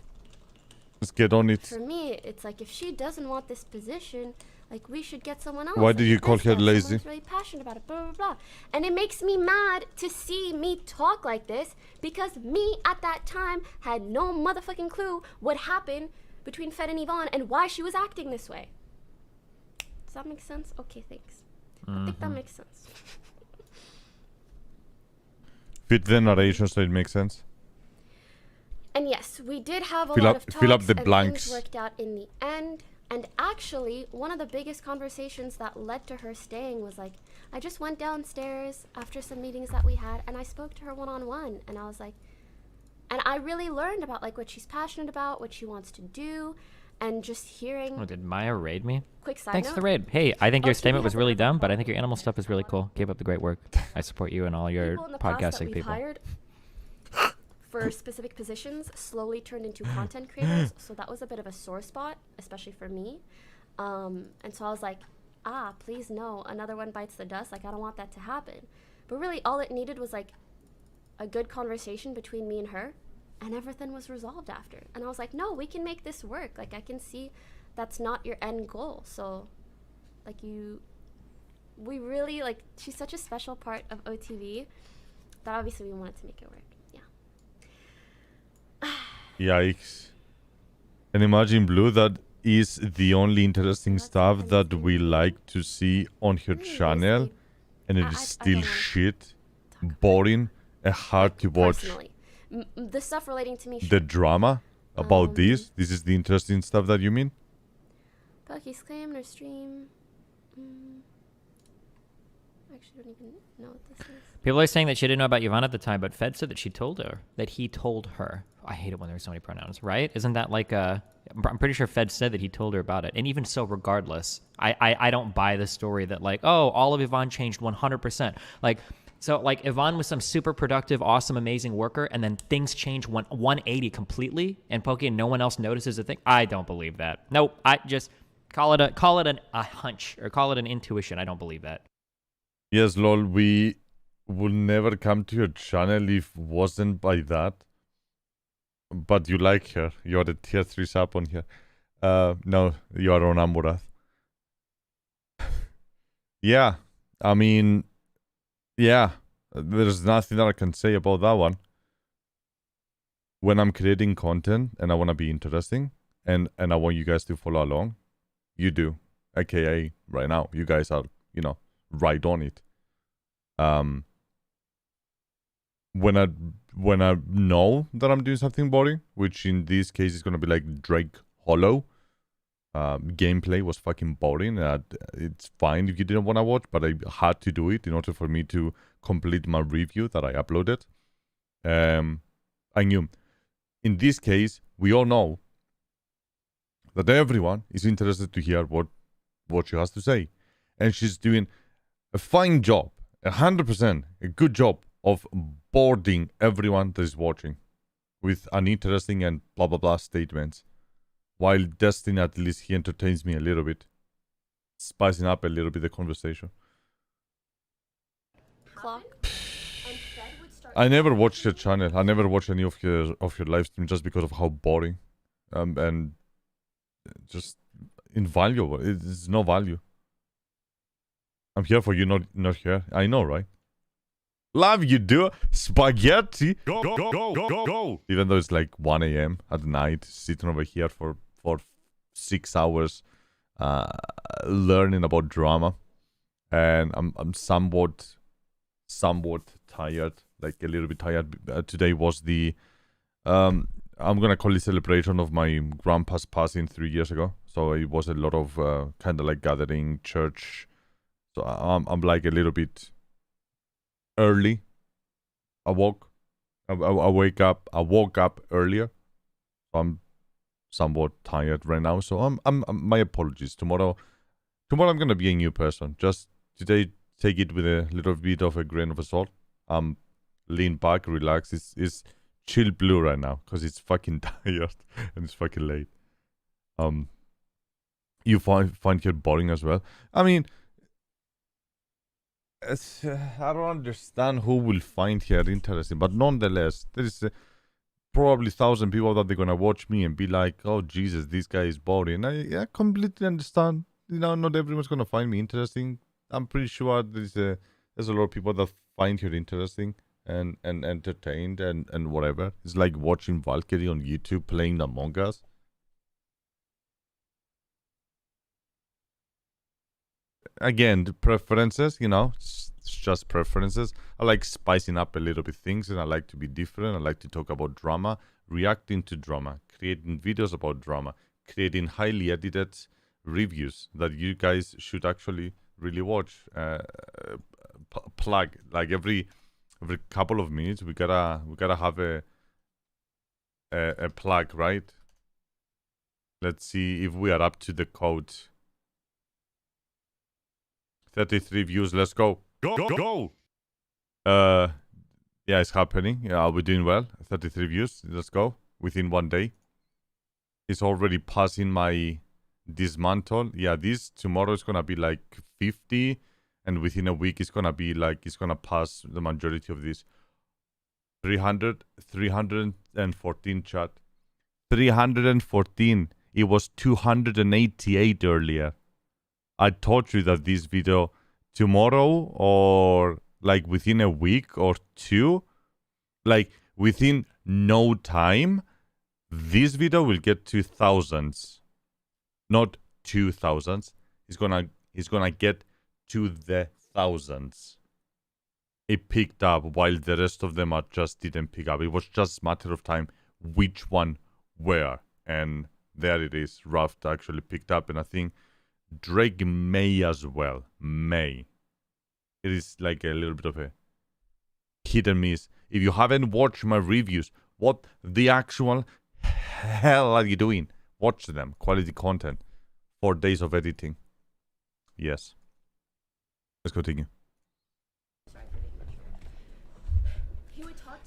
Speaker 1: let's get on it.
Speaker 5: for me, it's like, if she doesn't want this position, like, we should get someone else.
Speaker 1: Why did you call her lazy?
Speaker 5: Someone's really passionate about it, blah, blah, blah. And it makes me mad to see me talk like this, because me at that time had no motherfucking clue what happened between Fed and Yvonne and why she was acting this way. Does that make sense? Okay, thanks. I think that makes sense.
Speaker 1: Fit the narration so it makes sense.
Speaker 5: And yes, we did have a
Speaker 1: Fill
Speaker 5: lot
Speaker 1: up-
Speaker 5: of talks,
Speaker 1: fill up the
Speaker 5: and
Speaker 1: blanks.
Speaker 5: things worked out in the end. And actually, one of the biggest conversations that led to her staying was like, I just went downstairs after some meetings that we had, and I spoke to her one-on-one, and I was like, and I really learned about like what she's passionate about, what she wants to do, And just hearing...
Speaker 3: Oh, did Maya raid me?
Speaker 5: Quick side
Speaker 3: Thanks
Speaker 5: note.
Speaker 3: for the raid. Hey, I think your
Speaker 5: TV
Speaker 3: statement was
Speaker 5: has a
Speaker 3: really
Speaker 5: perfect
Speaker 3: dumb, but I
Speaker 5: ball.
Speaker 3: think your animal stuff is really cool. Keep up the great work. I support you and all your
Speaker 5: People in the past that
Speaker 3: podcasting
Speaker 5: we've
Speaker 3: people.
Speaker 5: hired for specific positions slowly turned into content creators, so that was a bit of a sore spot, especially for me. And so I was like, please no, another one bites the dust. Like, I don't want that to happen. But really, all it needed was like a good conversation between me and her, and everything was resolved after. And I was like, no, we can make this work. Like, I can see that's not your end goal. So, like, we really, like, she's such a special part of OTV that obviously we wanted to make it work.
Speaker 1: Yikes. And imagine, Blue, that is the only interesting stuff that we like to see on her channel, and it is still shit, boring, and hard to watch.
Speaker 5: Personally. The stuff relating to me...
Speaker 1: The drama about this is the interesting stuff that you mean?
Speaker 5: Pokey's claim or stream... I actually don't even know what this is.
Speaker 3: People are saying that she didn't know about Yvonne at the time, but Fed said that she told her. That he told her. I hate it when there's so many pronouns, right? Isn't that like a... I'm pretty sure Fed said that he told her about it. And even so, regardless, I don't buy the story that like, oh, all of Yvonne changed 100%. Like... So, like, Yvonne was some super productive, awesome, amazing worker, and then things change 180 completely, and Pokey and no one else notices a thing. I don't believe that. Nope. I just call it a hunch, or call it an intuition. I don't believe that.
Speaker 1: Yes, lol, we will never come to your channel if wasn't by that. But you like her. You're the tier 3 sub on here. No, you are on Amurath. Yeah, I mean... Yeah, there's nothing that I can say about that one. When I'm creating content and I want to be interesting and I want you guys to follow along, you do. AKA right now, you guys are, right on it. When I know that I'm doing something boring, which in this case is going to be like Drake Hollow, gameplay was fucking boring. It's fine if you didn't want to watch, but I had to do it in order for me to complete my review that I uploaded. I knew. In this case, we all know that everyone is interested to hear what she has to say. And she's doing a fine job, 100%, a good job of boarding everyone that is watching with uninteresting and blah blah blah statements. While Destiny, at least, he entertains me a little bit, spicing up a little bit the conversation. I never watched your channel. I never watched any of your live stream just because of how boring, and just invaluable. It's no value. I'm here for you, not here. I know, right? Love you, do spaghetti. Go. Even though it's like 1 a.m. at night, sitting over here for 6 hours learning about drama, and I'm somewhat tired, like a little bit tired. Today was the I'm gonna call it celebration of my grandpa's passing 3 years ago, so it was a lot of kind of like gathering, church, so I'm like a little bit early. I woke up earlier, so I'm somewhat tired right now, so I'm my apologies. Tomorrow I'm gonna be a new person. Just today, take it with a little bit of a grain of salt. Lean back, relax. It's chill Blue right now because it's fucking tired and it's fucking late. You find her boring as well. I mean, I don't understand who will find her interesting, but nonetheless, there is probably 1,000 people that they're gonna watch me and be like, "Oh Jesus, this guy is boring." I completely understand. Not everyone's gonna find me interesting. I'm pretty sure there's a lot of people that find her interesting and entertained and whatever. It's like watching Valkyrie on YouTube playing Among Us. Again, the preferences, it's just preferences. I like spicing up a little bit things, and I like to be different. I like to talk about drama, reacting to drama, creating videos about drama, creating highly edited reviews that you guys should actually really watch. Plug, like every couple of minutes, we gotta have a plug, right? Let's see if we are up to the code. 33 views. Let's go. Go. Yeah, it's happening. Yeah, we're doing well. 33 views. Let's go. Within 1 day. It's already passing my dismantle. Yeah, this tomorrow is gonna be like 50, and within a week it's gonna be like, it's gonna pass the majority of this. 314 chat. 314. It was 288 earlier. I told you that this video tomorrow, or like within a week or two, like within no time, this video will get to thousands. Not 2,000s. He's gonna get to the thousands. It picked up while the rest of them just didn't pick up. It was just a matter of time which one where. And there it is. Raft actually picked up, and I think Drake may as well. May. It is like a little bit of a hit and miss. If you haven't watched my reviews, what the actual hell are you doing? Watch them. Quality content. 4 days of editing. Yes. Let's continue.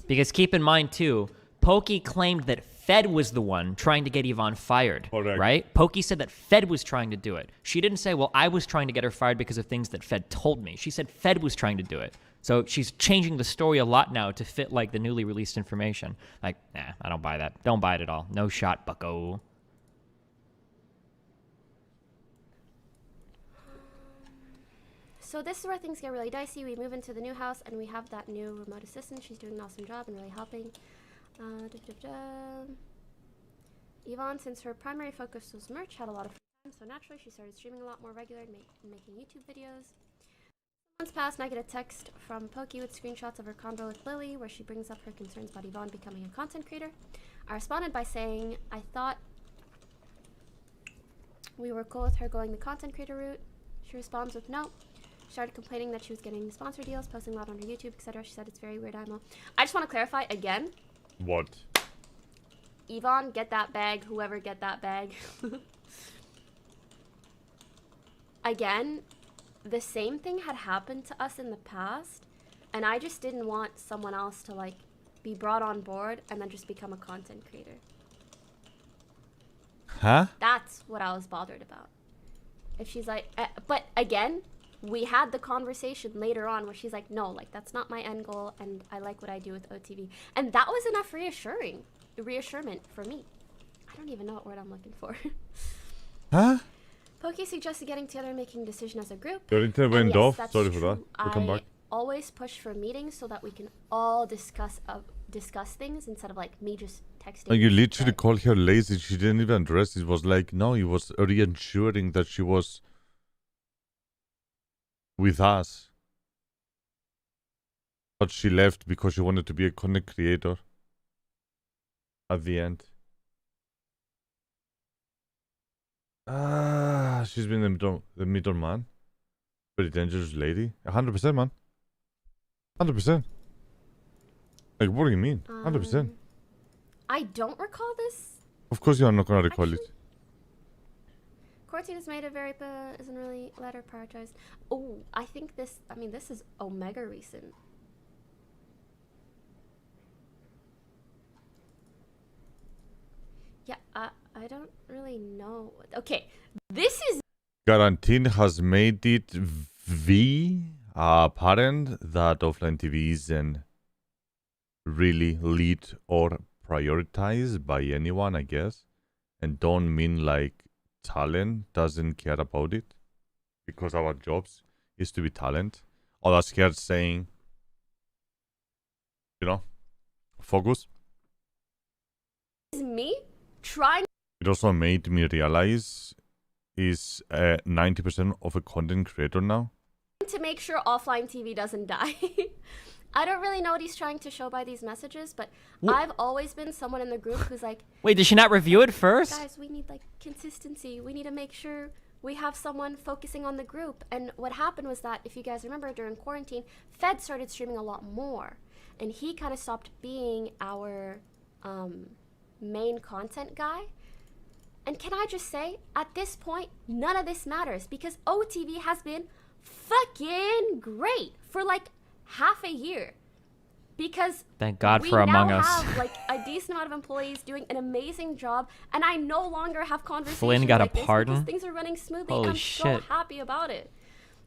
Speaker 3: Because keep in mind, too, Pokey claimed that Fed was the one trying to get Yvonne fired.
Speaker 1: Correct.
Speaker 3: Right? Pokey said that Fed was trying to do it. She didn't say, well, I was trying to get her fired because of things that Fed told me. She said Fed was trying to do it. So she's changing the story a lot now to fit, like, the newly released information. Like, nah, I don't buy that. Don't buy it at all. No shot, bucko.
Speaker 5: So this is where things get really dicey. We move into the new house and we have that new remote assistant. She's doing an awesome job and really helping. Yvonne, since her primary focus was merch, had a lot of free time, so naturally she started streaming a lot more regular and making YouTube videos. Months passed and I get a text from Pokey with screenshots of her convo with Lily where she brings up her concerns about Yvonne becoming a content creator. I responded by saying I thought we were cool with her going the content creator route. She responds with no. She started complaining that she was getting sponsor deals, posting a lot on her YouTube, etc. She said it's very weird, IMO. I just want to clarify again.
Speaker 1: What?
Speaker 5: Yvonne, get that bag. Whoever get that bag. Again, the same thing had happened to us in the past, and I just didn't want someone else to like be brought on board and then just become a content creator.
Speaker 1: Huh?
Speaker 5: That's what I was bothered about. If she's like, but again, we had the conversation later on where she's like, no, like that's not my end goal, and I like what I do with OTV, and that was enough reassurement for me. I don't even know what word I'm looking for.
Speaker 1: Huh?
Speaker 5: Pokey suggested getting together and making a decision as a group.
Speaker 1: Your internet
Speaker 5: And
Speaker 1: went
Speaker 5: yes,
Speaker 1: off.
Speaker 5: that's
Speaker 1: Sorry for
Speaker 5: true.
Speaker 1: that. We'll come back.
Speaker 5: Always push for meetings so that we can all discuss things instead of like me just texting.
Speaker 1: And you literally called her lazy. She didn't even dress. It was like, no, it was reassuring that she was with us. But she left because she wanted to be a content creator at the end. She's been the middleman. Very dangerous lady. 100%, man. 100%. Like, what do you mean? 100%.
Speaker 5: I don't recall this.
Speaker 1: Of course you are not going to recall it.
Speaker 5: Cortine has made it very, isn't really let her prioritize. Oh, I think this is Omega recent. Yeah, I don't really know. Okay, this is...
Speaker 1: Quarantine has made it apparent that offline TV isn't really lit or prioritized by anyone, I guess. And don't mean like talent doesn't care about it. Because our jobs is to be talent. Or that's here saying, you know, focus.
Speaker 5: Is me trying...
Speaker 1: It also made me realize is 90% of a content creator now.
Speaker 5: To make sure offline TV doesn't die. I don't really know what he's trying to show by these messages, but I've always been someone in the group who's like...
Speaker 3: Wait, did she not review it first?
Speaker 5: Guys, we need like consistency. We need to make sure we have someone focusing on the group. And what happened was that, if you guys remember, during quarantine, Fed started streaming a lot more. And he kind of stopped being our main content guy. And can I just say, at this point, none of this matters because OTV has been fucking great for like half a year. Because
Speaker 3: thank God
Speaker 5: we
Speaker 3: for Among
Speaker 5: now
Speaker 3: Us.
Speaker 5: have like a decent amount of employees doing an amazing job, and I no longer have conversations
Speaker 3: Flynn got
Speaker 5: like
Speaker 3: a
Speaker 5: this
Speaker 3: pardon?
Speaker 5: because things are running smoothly.
Speaker 3: Holy
Speaker 5: and I'm
Speaker 3: shit.
Speaker 5: so happy about it.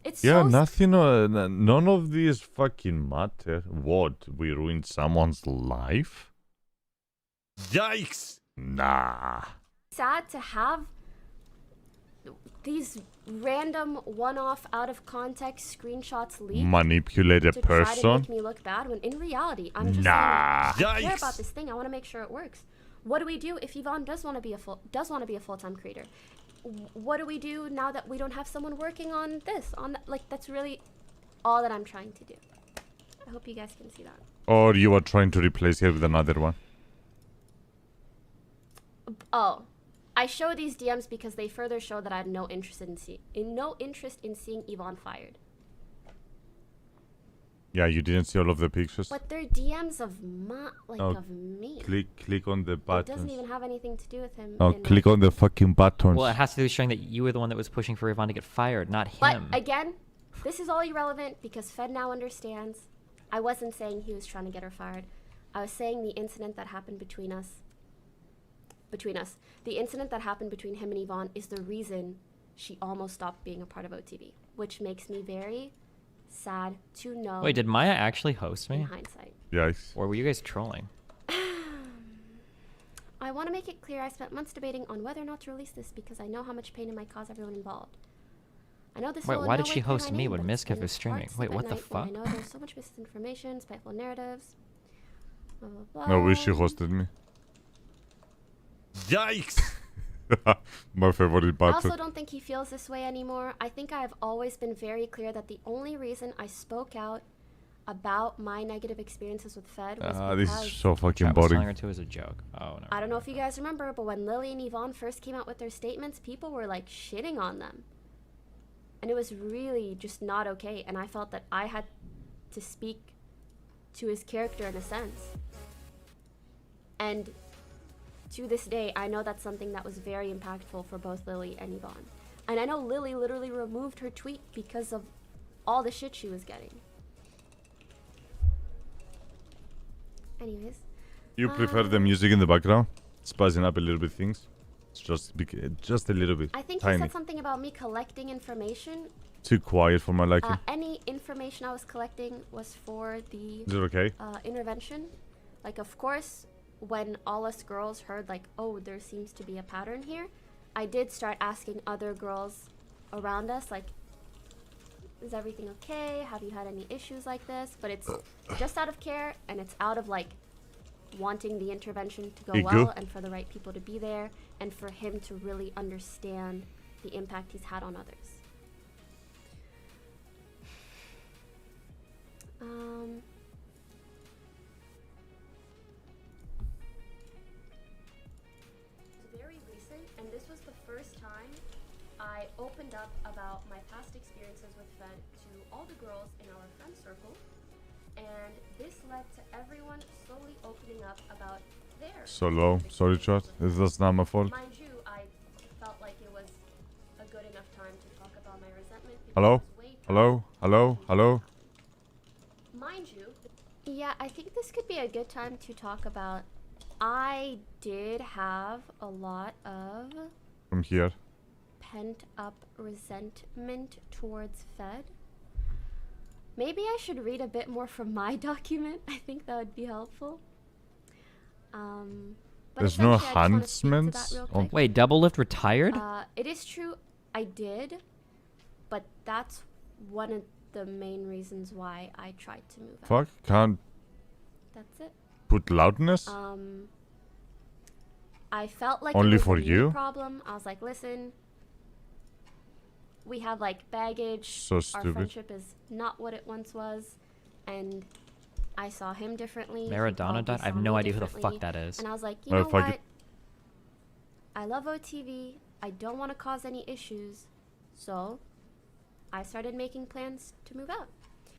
Speaker 5: It's
Speaker 1: Yeah,
Speaker 5: so
Speaker 1: nothing. None of these fucking matter. What? We ruined someone's life? Yikes! Nah.
Speaker 5: sad to have these random one-off out of context screenshots leaked
Speaker 1: Manipulate a
Speaker 5: to try to
Speaker 1: person?
Speaker 5: make me look bad when in reality I'm just
Speaker 1: Nah.
Speaker 5: saying, I care
Speaker 1: Yikes.
Speaker 5: about this thing. I want to make sure it works. What do we do if Yvonne does want to be a full-time creator? What do we do now that we don't have someone working on this, on that? Like, that's really all that I'm trying to do. I hope you guys can see that.
Speaker 1: Or you are trying to replace it with another one?
Speaker 5: Oh, I show these DMs because they further show that I had no interest in seeing Yvonne fired.
Speaker 1: Yeah, you didn't see all of the pictures.
Speaker 5: But they're DMs of of me.
Speaker 1: Click on the
Speaker 5: It
Speaker 1: buttons.
Speaker 5: doesn't even have anything to do with him.
Speaker 1: Oh,
Speaker 5: in
Speaker 1: click on the fucking buttons.
Speaker 3: Well, it has to do with showing that you were the one that was pushing for Yvonne to get fired, not him.
Speaker 5: But again, this is all irrelevant because Fed now understands. I wasn't saying he was trying to get her fired. I was saying the incident that happened between us. The incident that happened between him and Yvonne is the reason she almost stopped being a part of OTV, which makes me very sad to know.
Speaker 3: Wait, did Maya actually host me?
Speaker 5: In hindsight.
Speaker 1: Yikes.
Speaker 3: Or were you guys trolling?
Speaker 5: I want to make it clear I spent months debating on whether or not to release this because I know how much pain it might cause everyone involved. I know this
Speaker 3: Wait,
Speaker 5: will in
Speaker 3: why
Speaker 5: no
Speaker 3: did
Speaker 5: way
Speaker 3: she
Speaker 5: clear
Speaker 3: host
Speaker 5: my
Speaker 3: me
Speaker 5: name,
Speaker 3: when
Speaker 5: but it's
Speaker 3: Misk
Speaker 5: been
Speaker 3: was streaming?
Speaker 5: hard to
Speaker 3: Wait,
Speaker 5: sleep
Speaker 3: what
Speaker 5: at
Speaker 3: the
Speaker 5: night when
Speaker 3: fuck?
Speaker 5: I know there's so much misinformation, spiteful narratives. Blah, blah,
Speaker 1: I wish she
Speaker 5: blah.
Speaker 1: hosted me. Yikes! My favorite
Speaker 5: I
Speaker 1: button.
Speaker 5: also don't think he feels this way anymore. I think I have always been very clear that the only reason I spoke out about my negative experiences with Fed was
Speaker 1: This
Speaker 5: because
Speaker 1: is so fucking
Speaker 3: I was telling
Speaker 1: boring.
Speaker 3: her to as a joke. Oh, no.
Speaker 5: I don't know if you guys remember, but when Lily and Yvonne first came out with their statements, people were like shitting on them. And it was really just not okay. And I felt that I had to speak to his character in a sense. And to this day, I know that's something that was very impactful for both Lily and Yvonne. And I know Lily literally removed her tweet because of all the shit she was getting. Anyways.
Speaker 1: You prefer the music in the background? Spicing up a little bit things? It's just a little bit.
Speaker 5: I think he
Speaker 1: tiny.
Speaker 5: said something about me collecting information.
Speaker 1: Too quiet for my liking.
Speaker 5: Any information I was collecting was for the
Speaker 1: Is it okay?
Speaker 5: intervention. Like, of course, when all us girls heard, like, oh, there seems to be a pattern here, I did start asking other girls around us, like, is everything okay? Have you had any issues like this? But it's just out of care, and it's out of, like, wanting the intervention to go well and for the right people to be there and for him to really understand the impact he's had on others. It's very recent, and this was the first time I opened up about my past experiences with Fed to all the girls in our friend circle, and this led to everyone slowly opening up about their
Speaker 1: So low. Sorry, chat. That's not my fault.
Speaker 5: Mind you, I felt like it was a good enough time to talk about my resentment. because
Speaker 1: Hello?
Speaker 5: it was way past
Speaker 1: Hello? Hello? Hello?
Speaker 5: Mind you, yeah, I think this could be a good time to talk about. I did have a lot of
Speaker 1: From here.
Speaker 5: pent up resentment towards Fed. Maybe I should read a bit more from my document. I think that would be helpful. But
Speaker 1: There's no
Speaker 5: essentially, I just wanna speak to that
Speaker 1: enhancements
Speaker 5: real
Speaker 1: on-
Speaker 5: quick.
Speaker 3: Wait, Double Lift retired?
Speaker 5: It is true, I did, but that's one of the main reasons why I tried to move out.
Speaker 1: Fuck. Can't
Speaker 5: That's it.
Speaker 1: put loudness?
Speaker 5: I felt like
Speaker 1: Only
Speaker 5: it was
Speaker 1: for
Speaker 5: a me
Speaker 1: you?
Speaker 5: problem. I was like, listen, we have like baggage.
Speaker 1: So
Speaker 5: Our
Speaker 1: stupid.
Speaker 5: friendship is not what it once was, and I saw him differently. he
Speaker 3: Maradona
Speaker 5: probably
Speaker 3: died? I have
Speaker 5: saw
Speaker 3: no
Speaker 5: me
Speaker 3: idea who the
Speaker 5: differently.
Speaker 3: fuck that is.
Speaker 5: And I was like, you
Speaker 1: Oh,
Speaker 5: know
Speaker 1: fuck
Speaker 5: what?
Speaker 1: it.
Speaker 5: I love OTV. I don't want to cause any issues, so I started making plans to move out.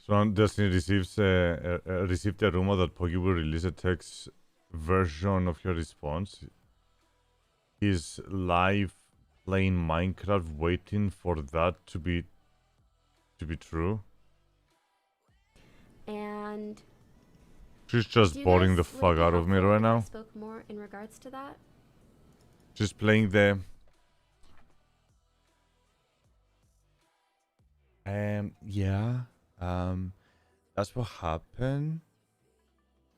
Speaker 1: So Destiny received a rumor that Pogi will release a text version of your response. He's live playing Minecraft, waiting for that to be true.
Speaker 5: And
Speaker 1: She's just
Speaker 5: do you
Speaker 1: boring the
Speaker 5: guys- would it
Speaker 1: fuck
Speaker 5: be
Speaker 1: out of me
Speaker 5: helpful
Speaker 1: right
Speaker 5: if I
Speaker 1: now.
Speaker 5: spoke more in regards to that.
Speaker 1: She's playing the. Yeah. That's what happened.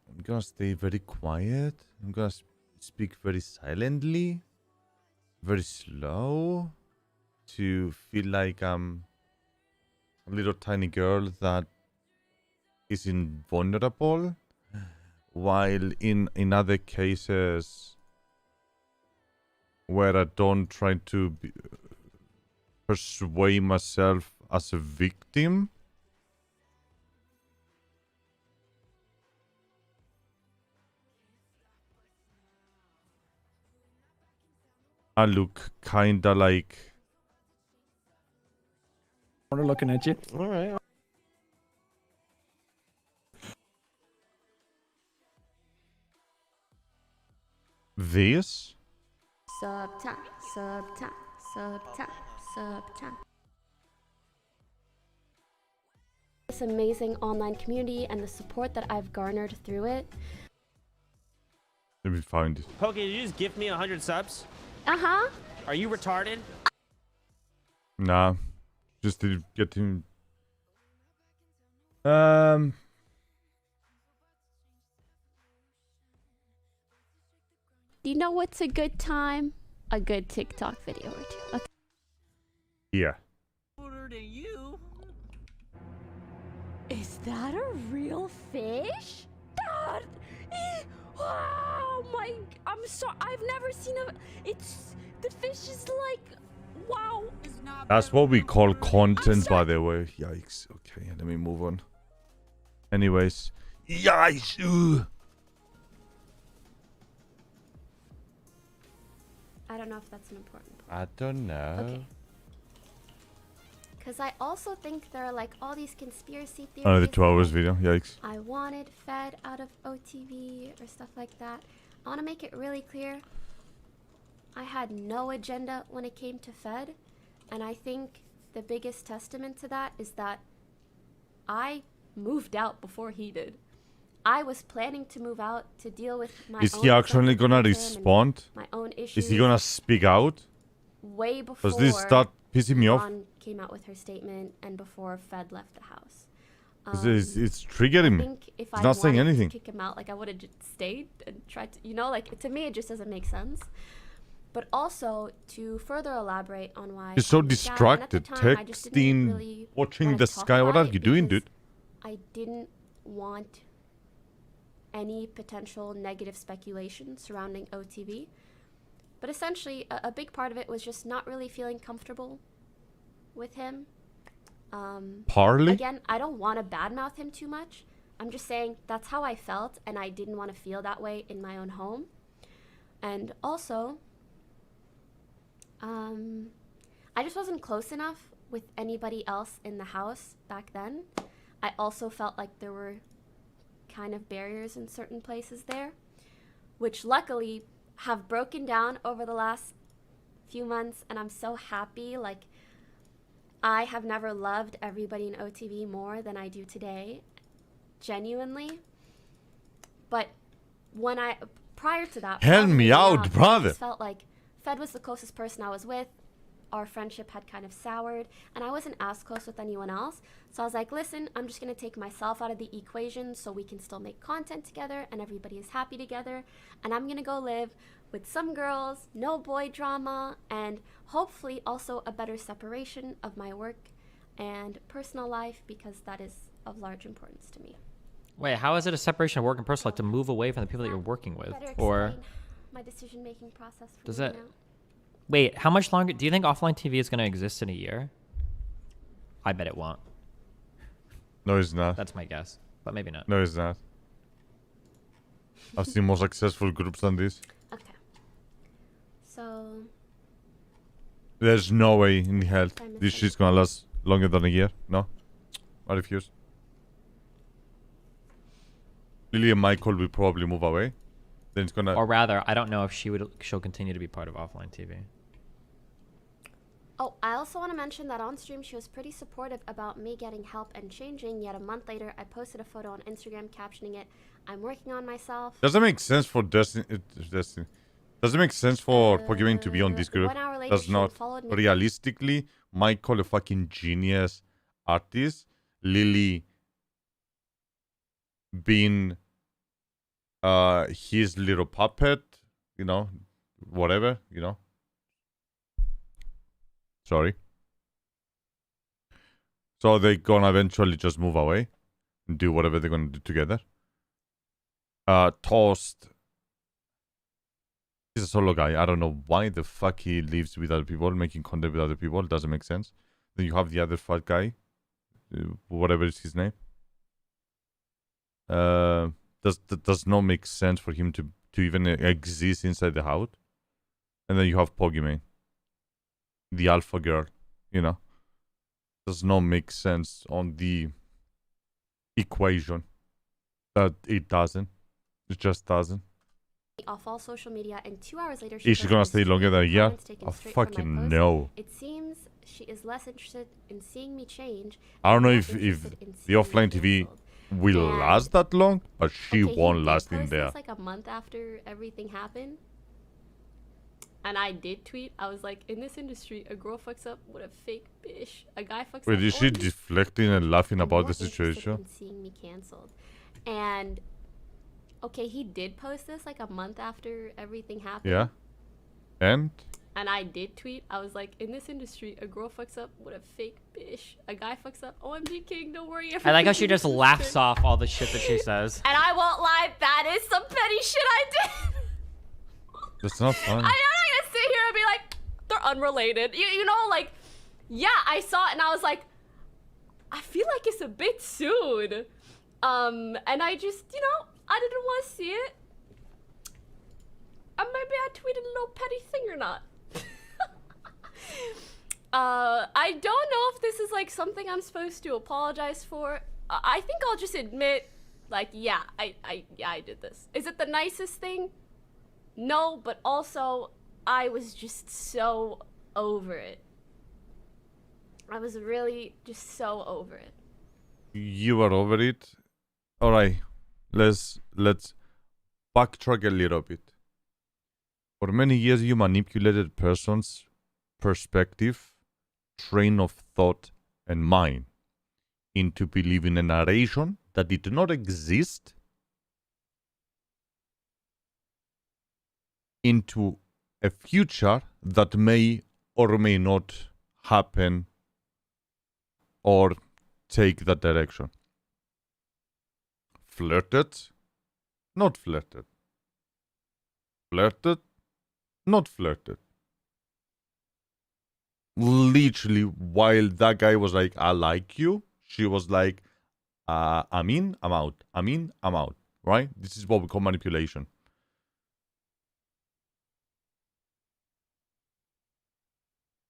Speaker 1: I'm gonna stay very quiet. I'm gonna speak very silently, very slow, to feel like I'm a little tiny girl that is invulnerable. While in other cases where I don't try to persuade myself as a victim, I look kinda like.
Speaker 12: We're looking at you.
Speaker 6: All right.
Speaker 1: This?
Speaker 5: Sub time, sub time, sub time, sub time. This amazing online community and the support that I've garnered through it.
Speaker 1: Let me find it.
Speaker 13: Pokey, did you just gift me 100 subs?
Speaker 5: Uh-huh.
Speaker 13: Are you retarded?
Speaker 1: Nah. Just to get him.
Speaker 5: Do you know what's a good time? A good TikTok video or two. Okay.
Speaker 1: Yeah.
Speaker 5: Is that a real fish? Dad! Oh my! I'm sorry. I've never seen a. It's the fish is like, wow.
Speaker 1: That's what we call content, by the way. Yikes. Okay, let me move on. Anyways. Yikes! Ugh.
Speaker 5: I don't know if that's an important point.
Speaker 1: I don't know.
Speaker 5: Okay. Because I also think there are like all these conspiracy theories.
Speaker 1: Another 2 hours
Speaker 5: like,
Speaker 1: video. Yikes.
Speaker 5: I wanted Fed out of OTV or stuff like that. I want to make it really clear. I had no agenda when it came to Fed. And I think the biggest testament to that is that I moved out before he did. I was planning to move out to deal with my
Speaker 1: Is
Speaker 5: own
Speaker 1: he actually gonna
Speaker 5: self-esteem and
Speaker 1: respond?
Speaker 5: my own issues.
Speaker 1: Is he gonna speak out?
Speaker 5: Way before
Speaker 1: Does this start pissing me off?
Speaker 5: Dawn came out with her statement and before Fed left the house.
Speaker 1: 'Cause it's triggering me.
Speaker 5: I think if
Speaker 1: He's
Speaker 5: I
Speaker 1: not saying
Speaker 5: wanted
Speaker 1: anything.
Speaker 5: to kick him out, like I would have just stayed and tried to, you know, like to me it just doesn't make sense. But also to further elaborate on why
Speaker 1: He's so
Speaker 5: I moved out, and at the
Speaker 1: distracted,
Speaker 5: time, I just didn't
Speaker 1: texting,
Speaker 5: really
Speaker 1: watching
Speaker 5: wanna
Speaker 1: the
Speaker 5: talk
Speaker 1: sky. What
Speaker 5: about
Speaker 1: are
Speaker 5: it
Speaker 1: you doing,
Speaker 5: because
Speaker 1: dude?
Speaker 5: I didn't want any potential negative speculation surrounding OTV. But essentially, a big part of it was just not really feeling comfortable with him.
Speaker 1: Parley?
Speaker 5: Again, I don't want to badmouth him too much. I'm just saying that's how I felt, and I didn't want to feel that way in my own home. And also, I just wasn't close enough with anybody else in the house back then. I also felt like there were kind of barriers in certain places there, which luckily have broken down over the last few months, and I'm so happy. Like, I have never loved everybody in OTV more than I do today, genuinely. But when prior to that,
Speaker 1: Help me out,
Speaker 5: I
Speaker 1: brother.
Speaker 5: just felt like Fed was the closest person I was with. Our friendship had kind of soured, and I wasn't as close with anyone else. So I was like, listen, I'm just going to take myself out of the equation so we can still make content together and everybody is happy together. And I'm going to go live with some girls, no boy drama, and hopefully also a better separation of my work and personal life, because that is of large importance to me.
Speaker 3: Wait, how is it a separation of work and personal, like to move away from the people that you're working with?
Speaker 5: Better
Speaker 3: Or
Speaker 5: explain my decision-making process for
Speaker 3: does
Speaker 5: me
Speaker 3: that...
Speaker 5: now.
Speaker 3: Wait, how much longer... Do you think offline TV is going to exist in a year? I bet it won't.
Speaker 1: No, it's not.
Speaker 3: That's my guess, but maybe not.
Speaker 1: No, it's not. I've seen more successful groups than this.
Speaker 5: Okay. So...
Speaker 1: There's no way in hell
Speaker 5: I missed
Speaker 1: this
Speaker 5: it.
Speaker 1: shit's gonna last longer than a year. No. I refuse. Lily and Michael will probably move away. then it's gonna.
Speaker 3: Or rather, I don't know if she'll continue to be part of offline TV.
Speaker 5: Oh, I also want to mention that on stream she was pretty supportive about me getting help and changing, yet a month later I posted a photo on Instagram captioning it, "I'm working on myself."
Speaker 1: Doesn't make sense for Destiny. Doesn't make sense for Pokemon to be on this group.
Speaker 5: 1 hour later,
Speaker 1: Does
Speaker 5: she
Speaker 1: not.
Speaker 5: unfollowed me.
Speaker 1: Realistically, Michael, a fucking genius artist, Lily being his little puppet, you know, whatever, you know. Sorry. So they're gonna eventually just move away and do whatever they're gonna do together. Toast. He's a solo guy. I don't know why the fuck he lives with other people, making content with other people. Doesn't make sense. Then you have the other fat guy, whatever is his name. Does not make sense for him to even exist inside the house. And then you have Pokemon, the alpha girl, you know. Does not make sense on the equation. It doesn't. It just doesn't.
Speaker 5: Off all social media, and 2 hours later
Speaker 1: Is she gonna stay longer than a year? I fucking know.
Speaker 5: It seems she is less interested in seeing me change.
Speaker 1: I don't know
Speaker 5: and
Speaker 1: if
Speaker 5: more
Speaker 1: the
Speaker 5: interested in seeing me
Speaker 1: offline TV
Speaker 5: canceled.
Speaker 1: will
Speaker 5: And-
Speaker 1: last that long, but she
Speaker 5: Okay, he
Speaker 1: won't
Speaker 5: did
Speaker 1: last in
Speaker 5: post
Speaker 1: there.
Speaker 5: this, like a month after everything happened. And I did tweet. I was like, in this industry, a girl fucks up with a fake bitch. A guy fucks
Speaker 1: Wait,
Speaker 5: up.
Speaker 1: is she
Speaker 5: or-
Speaker 1: deflecting and laughing
Speaker 5: I'm
Speaker 1: about
Speaker 5: more
Speaker 1: the
Speaker 5: interested
Speaker 1: situation?
Speaker 5: in seeing me canceled. And okay, he did post this like a month after everything happened.
Speaker 1: Yeah. And
Speaker 5: And I did tweet. I was like, in this industry, a girl fucks up with a fake bitch. A guy fucks up. OMG King, don't worry.
Speaker 3: I like how she
Speaker 5: everything's
Speaker 3: just
Speaker 5: good."
Speaker 3: laughs off all the shit that she says.
Speaker 5: And I won't lie, that is some petty shit I did.
Speaker 1: that's not fun.
Speaker 5: I'm not gonna sit here and be like, they're unrelated. You know, like, yeah, I saw it and I was like, I feel like it's a bit soon. And I just, you know, I didn't want to see it. And maybe I tweeted a little petty thing or not. I don't know if this is like something I'm supposed to apologize for. I think I'll just admit, like, yeah, I did this. Is it the nicest thing? No, but also I was just so over it. I was really just so over it.
Speaker 1: You are over it. All right, let's backtrack a little bit. For many years, you manipulated person's perspective, train of thought, and mind into believing a narration that did not exist, into a future that may or may not happen or take that direction. Flirted, not flirted. Flirted, not flirted. Literally, while that guy was like, I like you, she was like, I'm in, I'm out. I'm in, I'm out. Right? This is what we call manipulation.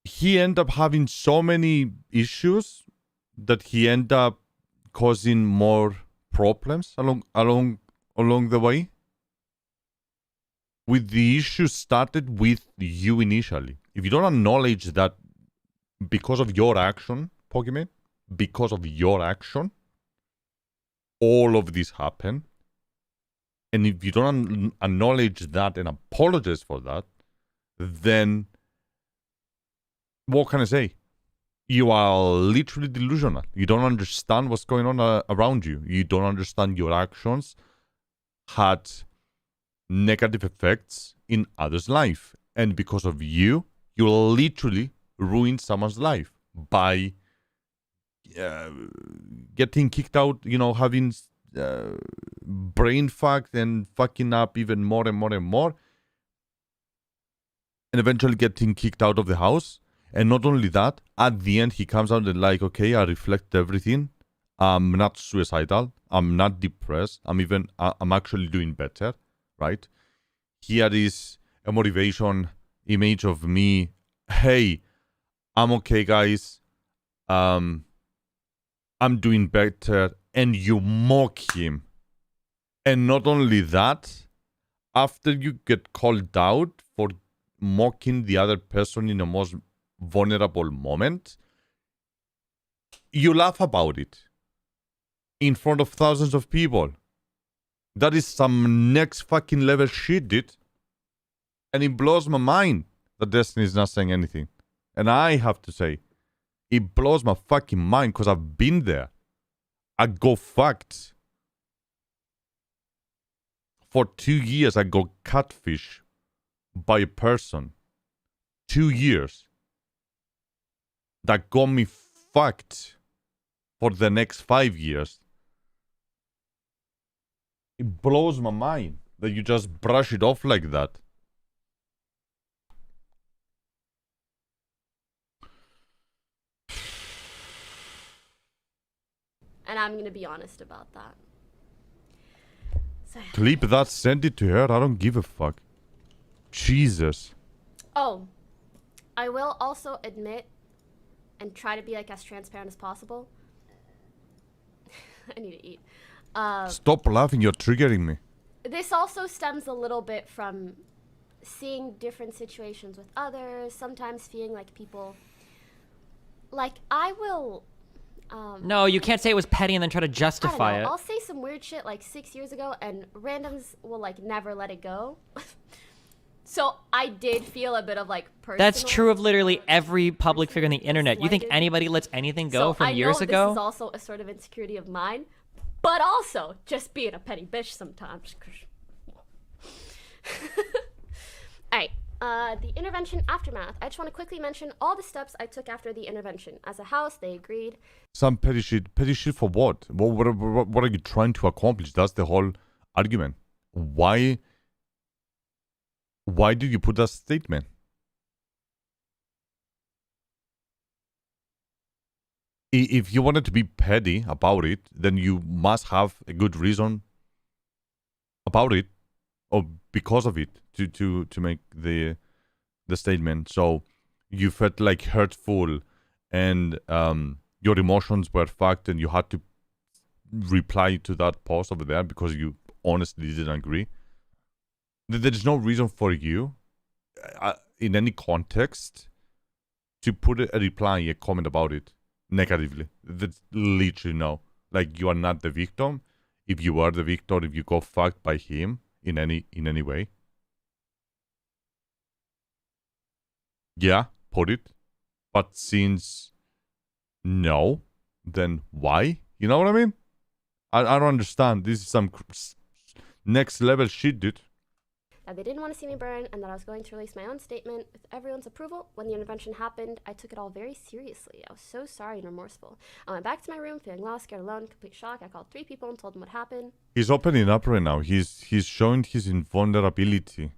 Speaker 1: He ended up having so many issues that he ended up causing more problems along the way. With the issue started with you initially. If you don't acknowledge that because of your action, Pokemon, because of your action, all of this happened. And if you don't acknowledge that and apologize for that, then what can I say? You are literally delusional. You don't understand what's going on around you. You don't understand your actions had negative effects in others' life. And because of you, you literally ruined someone's life by getting kicked out, you know, having brain fucked and fucking up even more and more and more. And eventually getting kicked out of the house. And not only that, at the end, he comes out and like, okay, I reflect everything. I'm not suicidal. I'm not depressed. I'm actually doing better, right? Here is a motivation image of me. Hey, I'm okay, guys. I'm doing better. And you mock him. And not only that, after you get called out for mocking the other person in the most vulnerable moment, you laugh about it in front of thousands of people. That is some next fucking level shit, dude. And it blows my mind that Destiny is not saying anything. And I have to say, it blows my fucking mind because I've been there. I got fucked. For 2 years, I got catfish by a person. 2 years. That got me fucked for the next 5 years. It blows my mind that you just brush it off like that.
Speaker 5: And I'm gonna be honest about that. So,
Speaker 1: Clip that, send it to her. I don't give a fuck. Jesus.
Speaker 5: oh, I will also admit and try to be like as transparent as possible. I need to eat.
Speaker 1: Stop laughing, you're triggering me.
Speaker 5: This also stems a little bit from seeing different situations with others, sometimes feeling like people, like I will,
Speaker 3: No, you can't say it was petty and then try to
Speaker 5: I don't
Speaker 3: justify
Speaker 5: know,
Speaker 3: it.
Speaker 5: I'll say some weird shit like 6 years ago and randoms will like never let it go. So I did feel a bit of like personal.
Speaker 3: That's true of literally every public figure on the internet. You think anybody lets anything go
Speaker 5: So
Speaker 3: from
Speaker 5: I
Speaker 3: years
Speaker 5: know
Speaker 3: ago?
Speaker 5: This is also a sort of insecurity of mine, but also just being a petty bitch sometimes. Alright, the intervention aftermath. I just want to quickly mention all the steps I took after the intervention. As a house, they agreed.
Speaker 1: Some petty shit. Petty shit for what? What are you trying to accomplish? That's the whole argument. Why do you put that statement? If you wanted to be petty about it, then you must have a good reason about it, or because of it, to make the statement. So you felt like hurtful, and your emotions were fucked, and you had to reply to that post over there because you honestly didn't agree. There's no reason for you, in any context, to put a reply, a comment about it negatively. That's literally no. Like, you are not the victim. If you are the victim, if you got fucked by him in any way, yeah, put it. But since no, then why? You know what I mean? I don't understand. This is some next level shit, dude.
Speaker 5: That they didn't want to see me burn and that I was going to release my own statement with everyone's approval. When the intervention happened, I took it all very seriously. I was so sorry and remorseful. I went back to my room feeling lost, scared, alone, complete shock. I called 3 people and told them what happened.
Speaker 1: He's opening up right now. He's showing his invulnerability.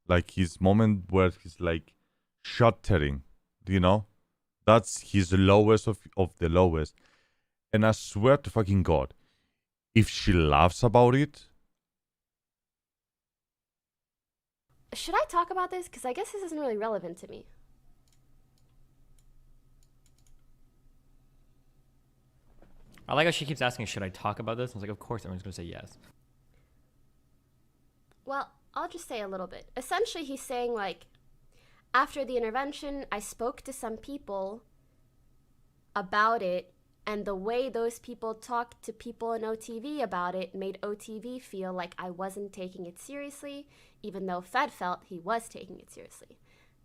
Speaker 1: Like his moment where he's like shuddering, you know? That's his lowest of the lowest. And I swear to fucking God, if she laughs about it,
Speaker 5: Should I talk about this? Because I guess this isn't really relevant to me.
Speaker 3: I like how she keeps asking, should I talk about this? I was like, of course everyone's going to say yes.
Speaker 5: Well, I'll just say a little bit. Essentially, he's saying, like, after the intervention, I spoke to some people about it, and the way those people talked to people in OTV about it made OTV feel like I wasn't taking it seriously, even though Fed felt he was taking it seriously.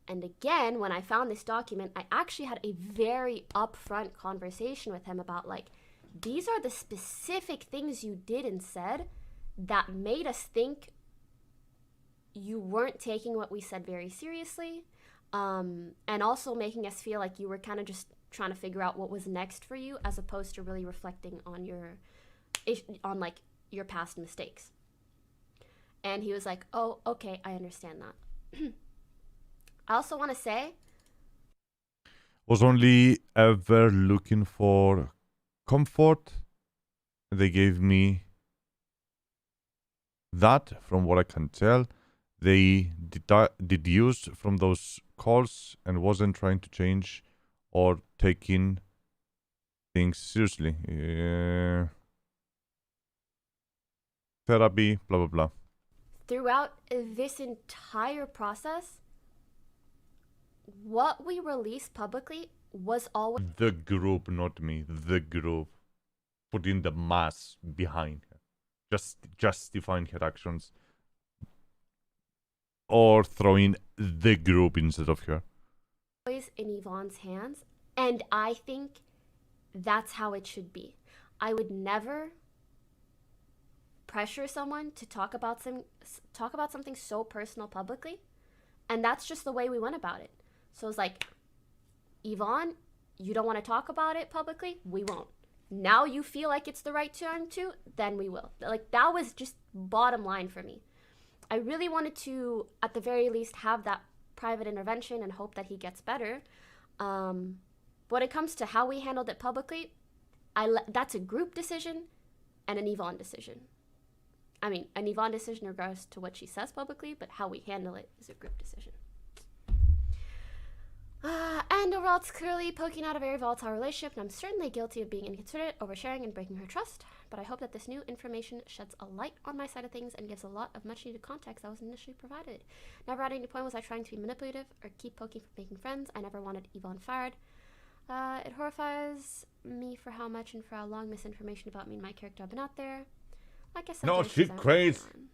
Speaker 5: And again, when I found this document, I actually had a very upfront conversation with him about, like, these are the specific things you did and said that made us think you weren't taking what we said very seriously, and also making us feel like you were kind of just trying to figure out what was next for you, as opposed to really reflecting on your past mistakes. And he was like, oh, okay, I understand that. I also want to say,
Speaker 1: was only ever looking for comfort. They gave me that, from what I can tell. They deduced from those calls and wasn't trying to change or taking things seriously. Therapy, blah, blah, blah.
Speaker 5: throughout this entire process, what we released publicly was always
Speaker 1: The group, not me. The group. Putting the mass behind her. Just justifying her actions. Or throwing the group instead of her.
Speaker 5: in Yvonne's hands, and I think that's how it should be. I would never pressure someone to talk about something so personal publicly, and that's just the way we went about it. So it's like, Yvonne, you don't want to talk about it publicly, we won't. Now you feel like it's the right time to, then we will. Like, that was just bottom line for me. I really wanted to, at the very least, have that private intervention and hope that he gets better. When it comes to how we handled it publicly, that's a group decision and an Yvonne decision. I mean, an Yvonne decision in regards to what she says publicly, but how we handle it is a group decision. And overall, it's clearly poking out a very volatile relationship, and I'm certainly guilty of being inconsiderate, oversharing, and breaking her trust. But I hope that this new information sheds a light on my side of things and gives a lot of much-needed context that was initially provided. Never at any point was I trying to be manipulative or keep poking for making friends. I never wanted Yvonne fired. It horrifies me for how much and for how long misinformation about me and my character have been out there. Like I said,
Speaker 1: No,
Speaker 5: choices
Speaker 1: she's
Speaker 5: aren't
Speaker 1: crazy.
Speaker 5: mine.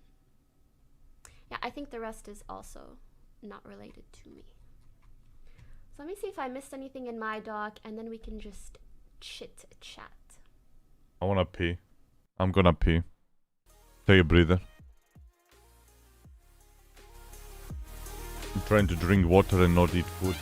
Speaker 5: Yeah, I think the rest is also not related to me. So let me see if I missed anything in my doc, and then we can just chit-chat.
Speaker 1: I wanna pee. I'm gonna pee. Take a breather. I'm trying to drink water and not eat food.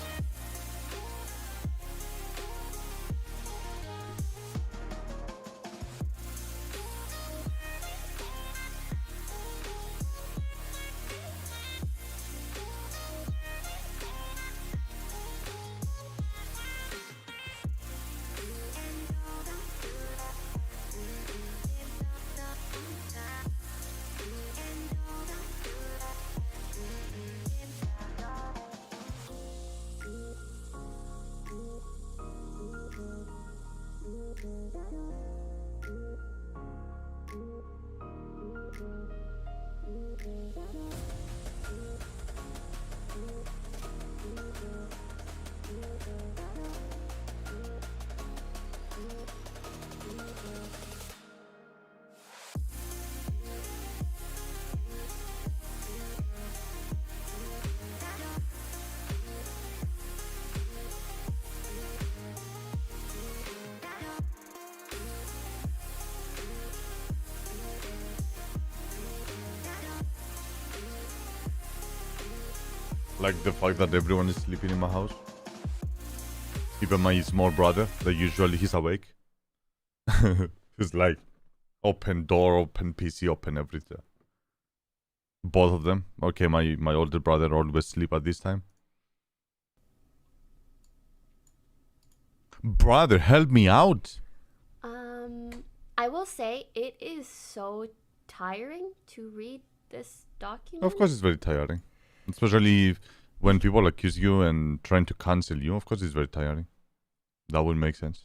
Speaker 1: Like the fact that everyone is sleeping in my house. Even my small brother, that usually he's awake. He's like, open door, open PC, open everything. Both of them. Okay, my older brother always sleep at this time. Brother, help me out.
Speaker 5: I will say it is so tiring to read this document.
Speaker 1: Of course it's very tiring. Especially when people accuse you and trying to cancel you. Of course it's very tiring. That would make sense.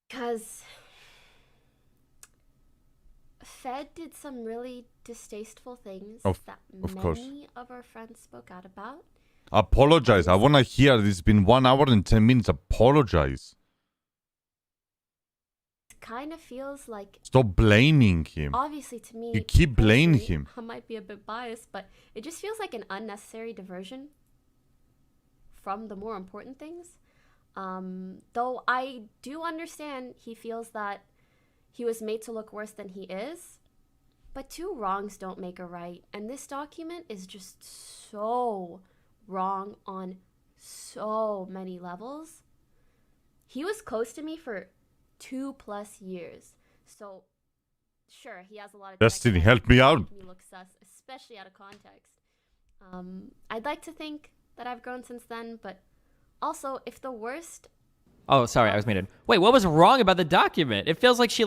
Speaker 5: Because Fed did some really distasteful things that many of our friends spoke out about.
Speaker 1: Apologize. I want to hear. It's been 1 hour and 10 minutes. Apologize.
Speaker 5: It kind of feels like...
Speaker 1: Stop blaming him.
Speaker 5: Obviously, to me...
Speaker 1: You keep blaming him.
Speaker 5: I might be a bit biased, but it just feels like an unnecessary diversion from the more important things. Though I do understand he feels that he was made to look worse than he is. But two wrongs don't make a right. And this document is just so wrong on so many levels. He was close to me for 2+ years. So, sure, he has a lot of...
Speaker 1: Destiny, help me out.
Speaker 5: Me look sus, especially out of context. I'd like to think that I've grown since then, but also, if the worst...
Speaker 3: Oh, sorry, I was muted. Wait, what was wrong about the document? It feels like she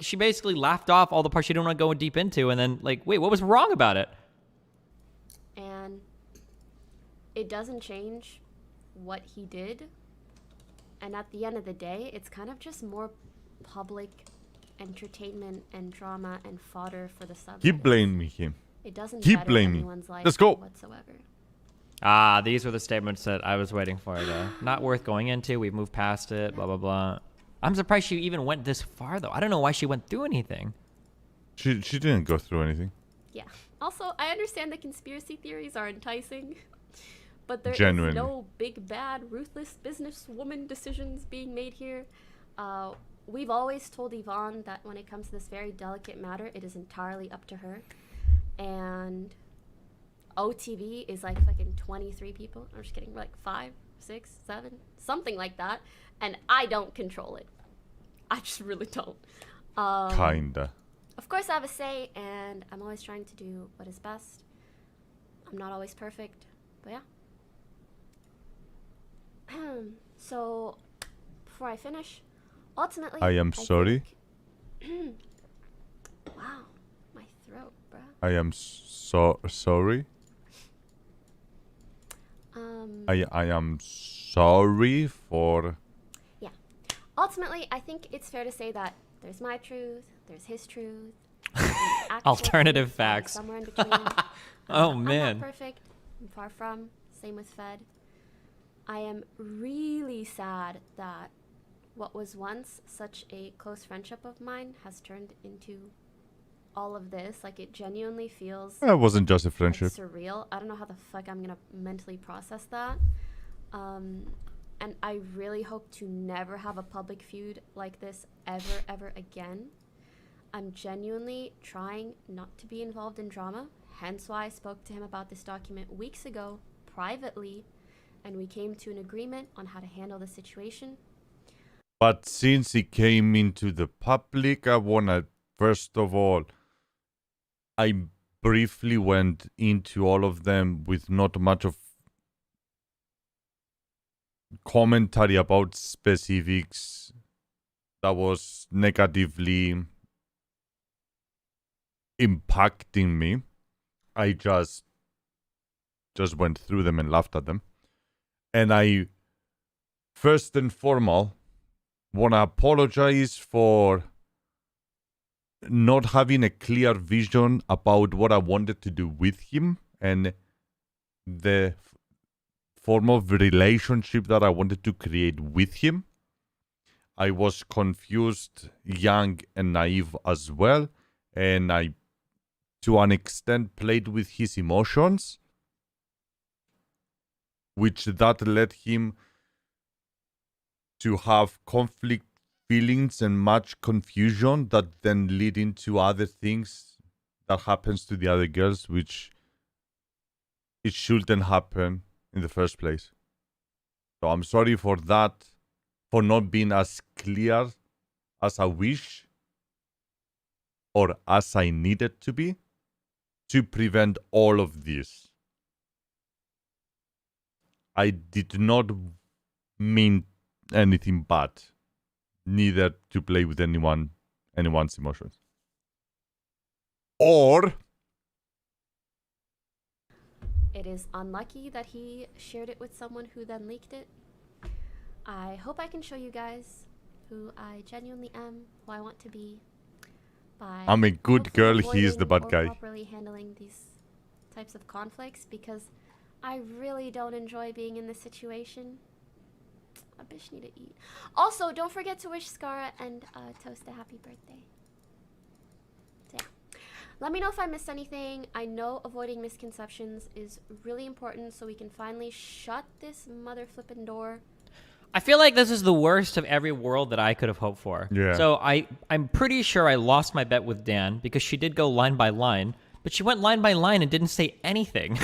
Speaker 3: she basically laughed off all the parts she didn't want to go deep into, and then wait, what was wrong about it?
Speaker 5: And it doesn't change what he did. And at the end of the day, it's kind of just more public entertainment and drama and fodder for the subreddit.
Speaker 1: Keep blaming him.
Speaker 5: It doesn't
Speaker 1: Keep
Speaker 5: better
Speaker 1: blaming.
Speaker 5: anyone's life
Speaker 1: Let's go.
Speaker 5: whatsoever.
Speaker 3: Ah, these were the statements that I was waiting for. Not worth going into. We've moved past it. Blah, blah, blah. I'm surprised she even went this far, though. I don't know why she went through anything.
Speaker 1: She didn't go through anything.
Speaker 5: Yeah. Also, I understand the conspiracy theories are enticing, but there is
Speaker 1: Genuinely.
Speaker 5: no big, bad, ruthless businesswoman decisions being made here. We've always told Yvonne that when it comes to this very delicate matter, it is entirely up to her. And OTV is like fucking 23 people. I'm just kidding. We're like 5, 6, 7, something like that. And I don't control it. I just really don't.
Speaker 1: Kinda.
Speaker 5: Of course, I have a say, and I'm always trying to do what is best. I'm not always perfect, but yeah. So, before I finish, ultimately,
Speaker 1: I am sorry.
Speaker 5: Wow, my throat, bruh.
Speaker 1: I am so sorry. I am sorry for...
Speaker 5: Yeah. Ultimately, I think it's fair to say that there's my truth, there's his truth.
Speaker 3: Alternative
Speaker 5: truth,
Speaker 3: facts.
Speaker 5: Somewhere in between.
Speaker 3: Oh,
Speaker 5: I'm
Speaker 3: man.
Speaker 5: not perfect. I'm far from. Same with Fed. I am really sad that what was once such a close friendship of mine has turned into all of this. Like, it genuinely feels
Speaker 1: It wasn't just a friendship.
Speaker 5: like surreal. I don't know how the fuck I'm gonna mentally process that. And I really hope to never have a public feud like this ever again. I'm genuinely trying not to be involved in drama, hence why I spoke to him about this document weeks ago privately, and we came to an agreement on how to handle the situation.
Speaker 1: But since it came into the public, I wanna, first of all, I briefly went into all of them with not much of commentary about specifics that was negatively impacting me. I just went through them and laughed at them. And I, first and foremost, want to apologize for not having a clear vision about what I wanted to do with him and the form of relationship that I wanted to create with him. I was confused, young and naive as well, and I, to an extent, played with his emotions, which that led him to have conflict feelings and much confusion that then lead into other things that happens to the other girls, which it shouldn't happen in the first place. So I'm sorry for that, for not being as clear as I wish or as I needed to be to prevent all of this. I did not mean anything bad, neither to play with anyone's emotions. Or
Speaker 5: It is unlucky that he shared it with someone who then leaked it. I hope I can show you guys who I genuinely am, who I want to be, by
Speaker 1: I'm a good
Speaker 5: hopefully
Speaker 1: girl, he is the
Speaker 5: avoiding
Speaker 1: bad
Speaker 5: or
Speaker 1: guy.
Speaker 5: properly handling these types of conflicts, because I really don't enjoy being in this situation. A bitch need to eat. Also, don't forget to wish Skara and Toast a happy birthday. So yeah. Let me know if I missed anything. I know avoiding misconceptions is really important so we can finally shut this mother flippin' door.
Speaker 3: I feel like this is the worst of every world that I could have hoped for.
Speaker 1: Yeah.
Speaker 3: So I'm pretty sure I lost my bet with Dan because she did go line by line, but she went line by line and didn't say anything.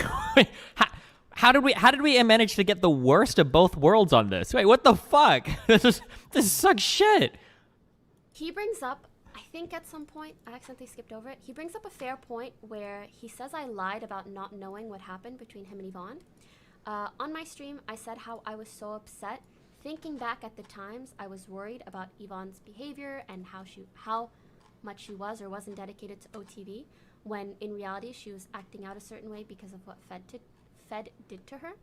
Speaker 3: How did we manage to get the worst of both worlds on this? Wait, what the fuck? This sucks shit.
Speaker 5: He brings up, I think at some point, I accidentally skipped over it. He brings up a fair point where he says I lied about not knowing what happened between him and Yvonne. On my stream, I said how I was so upset. Thinking back at the times, I was worried about Yvonne's behavior and how much she was or wasn't dedicated to OTV, when in reality she was acting out a certain way because of what Fed did to her.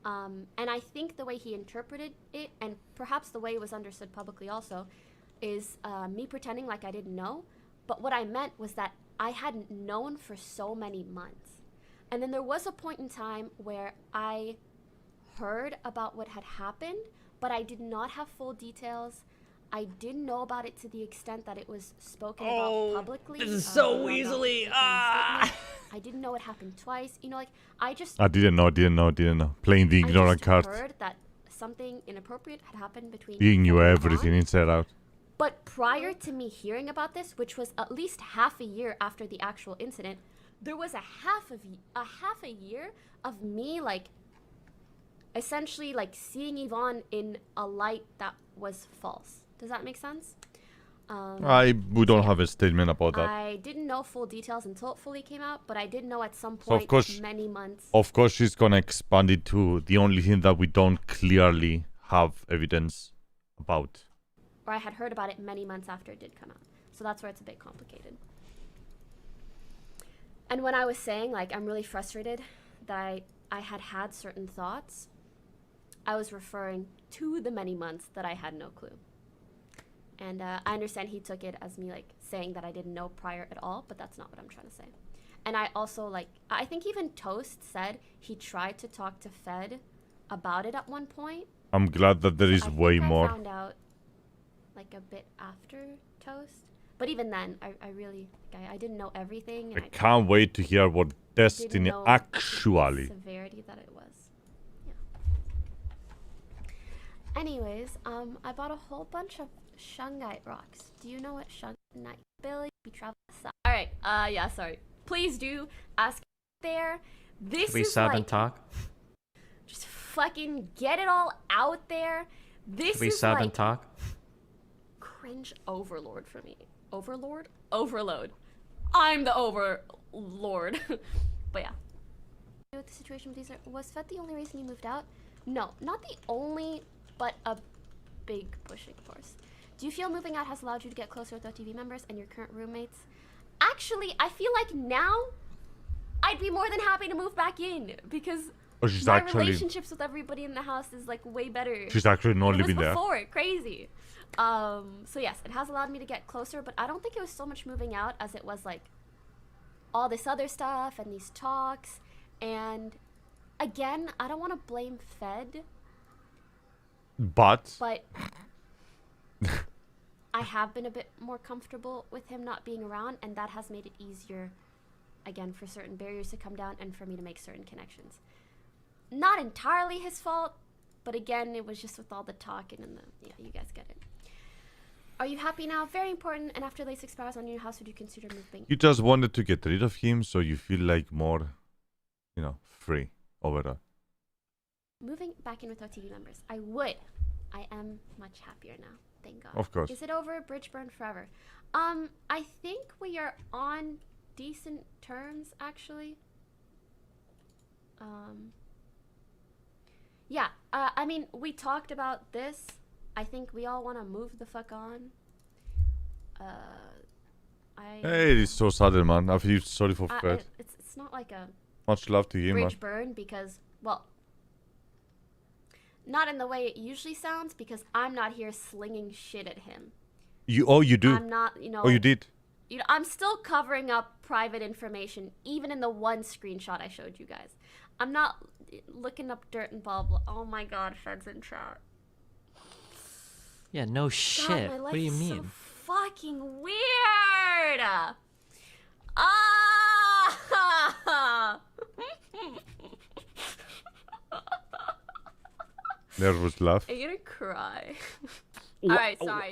Speaker 5: And I think the way he interpreted it, and perhaps the way it was understood publicly also, is me pretending like I didn't know. But what I meant was that I hadn't known for so many months. And then there was a point in time where I heard about what had happened, but I did not have full details. I didn't know about it to the extent that it was spoken about publicly.
Speaker 3: This is so
Speaker 5: well, not
Speaker 3: weaselly.
Speaker 5: in a statement. I didn't know it happened twice. You know, like I
Speaker 1: didn't know. Playing the ignorant card.
Speaker 5: I just heard that something inappropriate had happened between.
Speaker 1: He knew
Speaker 5: Fed and
Speaker 1: everything
Speaker 5: Vaughn.
Speaker 1: inside out.
Speaker 5: But prior to me hearing about this, which was at least half a year after the actual incident, there was a half a year of me like essentially like seeing Yvonne in a light that was false. Does that make sense?
Speaker 1: We don't have a statement about that.
Speaker 5: I didn't know full details until it fully came out, but I did know at some
Speaker 1: So
Speaker 5: point
Speaker 1: of course,
Speaker 5: many months.
Speaker 1: Of course, she's gonna expand it to the only thing that we don't clearly have evidence about.
Speaker 5: Or I had heard about it many months after it did come out. So that's where it's a bit complicated. And when I was saying, like, I'm really frustrated that I had certain thoughts, I was referring to the many months that I had no clue. And I understand he took it as me, like, saying that I didn't know prior at all, but that's not what I'm trying to say. And I also, like, I think even Toast said he tried to talk to Fed about it at one point.
Speaker 1: I'm glad that there is way more.
Speaker 5: I found out, like, a bit after Toast. But even then, I really, I didn't know everything. And
Speaker 1: I can't wait to hear what Destiny
Speaker 5: know
Speaker 1: actually.
Speaker 5: the severity that it was. Yeah. Anyways, I bought a whole bunch of shungite rocks. Do you know what shungite? Billy, we travel south. All right. Yeah. Sorry. Please do ask there. This
Speaker 3: Should we
Speaker 5: is
Speaker 3: sub
Speaker 5: like,
Speaker 3: and talk?
Speaker 5: just fucking get it all out there. This
Speaker 3: Should we
Speaker 5: is
Speaker 3: sub
Speaker 5: like
Speaker 3: and talk?
Speaker 5: cringe overlord for me. Overlord? Overload. I'm the overlord. But yeah. With the situation with these, was Fed the only reason you moved out? No, not the only, but a big pushing force. Do you feel moving out has allowed you to get closer with OTV members and your current roommates? Actually, I feel like now I'd be more than happy to move back in because my relationships with everybody in the house is like way better.
Speaker 1: She's actually not living there.
Speaker 5: Before, crazy. So yes, it has allowed me to get closer, but I don't think it was so much moving out as it was like all this other stuff and these talks. And again, I don't want to blame Fed,
Speaker 1: but
Speaker 5: I have been a bit more comfortable with him not being around, and that has made it easier, again, for certain barriers to come down and for me to make certain connections. Not entirely his fault, but again, it was just with all the talking and the, yeah, you guys get it. Are you happy now? Very important. And after lease expires on your house, would you consider moving?
Speaker 1: You just wanted to get rid of him so you feel like more, free overall.
Speaker 5: Moving back in with OTV members. I would. I am much happier now. Thank God.
Speaker 1: Of course.
Speaker 5: Is it over? Bridge burned forever. I think we are on decent terms, actually. Yeah. I mean, we talked about this. I think we all want to move the fuck on.
Speaker 1: Hey, it is so sudden, man. I feel sorry for Fed.
Speaker 5: It's not like a
Speaker 1: much love to him, man.
Speaker 5: bridge burn because, well, not in the way it usually sounds because I'm not here slinging shit at him.
Speaker 1: You do.
Speaker 5: I'm not,
Speaker 1: Oh, you did.
Speaker 5: I'm still covering up private information, even in the one screenshot I showed you guys. I'm not looking up dirt and blah blah. Oh my God, Fed's in chat.
Speaker 3: Yeah, no shit.
Speaker 5: God, my life
Speaker 3: what do you
Speaker 5: is
Speaker 3: mean?
Speaker 5: So fucking weird. Ah!
Speaker 1: Nervous laugh.
Speaker 5: I'm gonna cry. All right, sorry.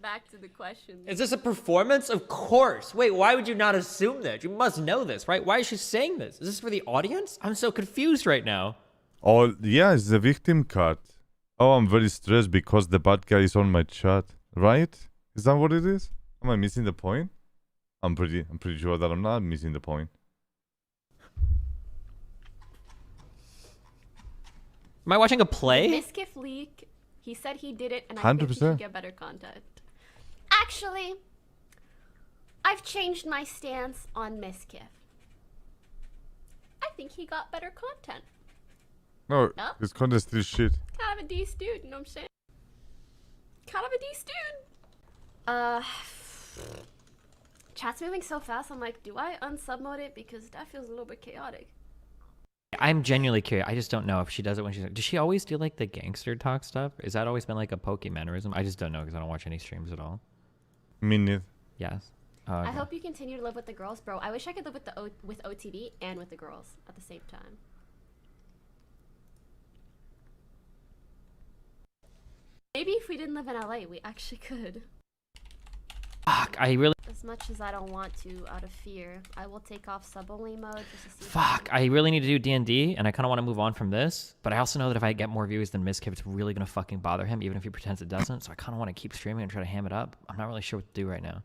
Speaker 5: Back to the question.
Speaker 3: Is this a performance? Of course. Wait, why would you not assume that? You must know this, right? Why is she saying this? Is this for the audience? I'm so confused right now.
Speaker 1: Oh, yeah, it's the victim card. Oh, I'm very stressed because the bad guy is on my chat, right? Is that what it is? Am I missing the point? I'm pretty sure that I'm not missing the point.
Speaker 3: Am I watching a play?
Speaker 5: Miskiff leak. He said he did it, and I think he should get better content. Actually, I've changed my stance on Miskiff. I think he got better content.
Speaker 1: No,
Speaker 5: No?
Speaker 1: his content is still shit.
Speaker 5: Kind of a decent dude, you know what I'm saying? kind of a decent dude. Chat's moving so fast. I'm like, do I unsubmode it because that feels a little bit chaotic?
Speaker 3: I'm genuinely curious. I just don't know if she does it when she's. Does she always do like the gangster talk stuff? Is that always been like a Poke mannerism? I just don't know because I don't watch any streams at all.
Speaker 1: Me neither.
Speaker 3: Yes.
Speaker 5: I
Speaker 3: Okay.
Speaker 5: hope you continue to live with the girls, bro. I wish I could live with with OTV and with the girls at the same time. Maybe if we didn't live in LA, we actually could.
Speaker 3: Fuck. I really.
Speaker 5: As much as I don't want to, out of fear, I will take off sub-only mode just to see.
Speaker 3: Fuck. I really need to do D&D, and I kind of want to move on from this. But I also know that if I get more views than Miskip, it's really gonna fucking bother him, even if he pretends it doesn't. So I kind of want to keep streaming and try to ham it up. I'm not really sure what to do right now.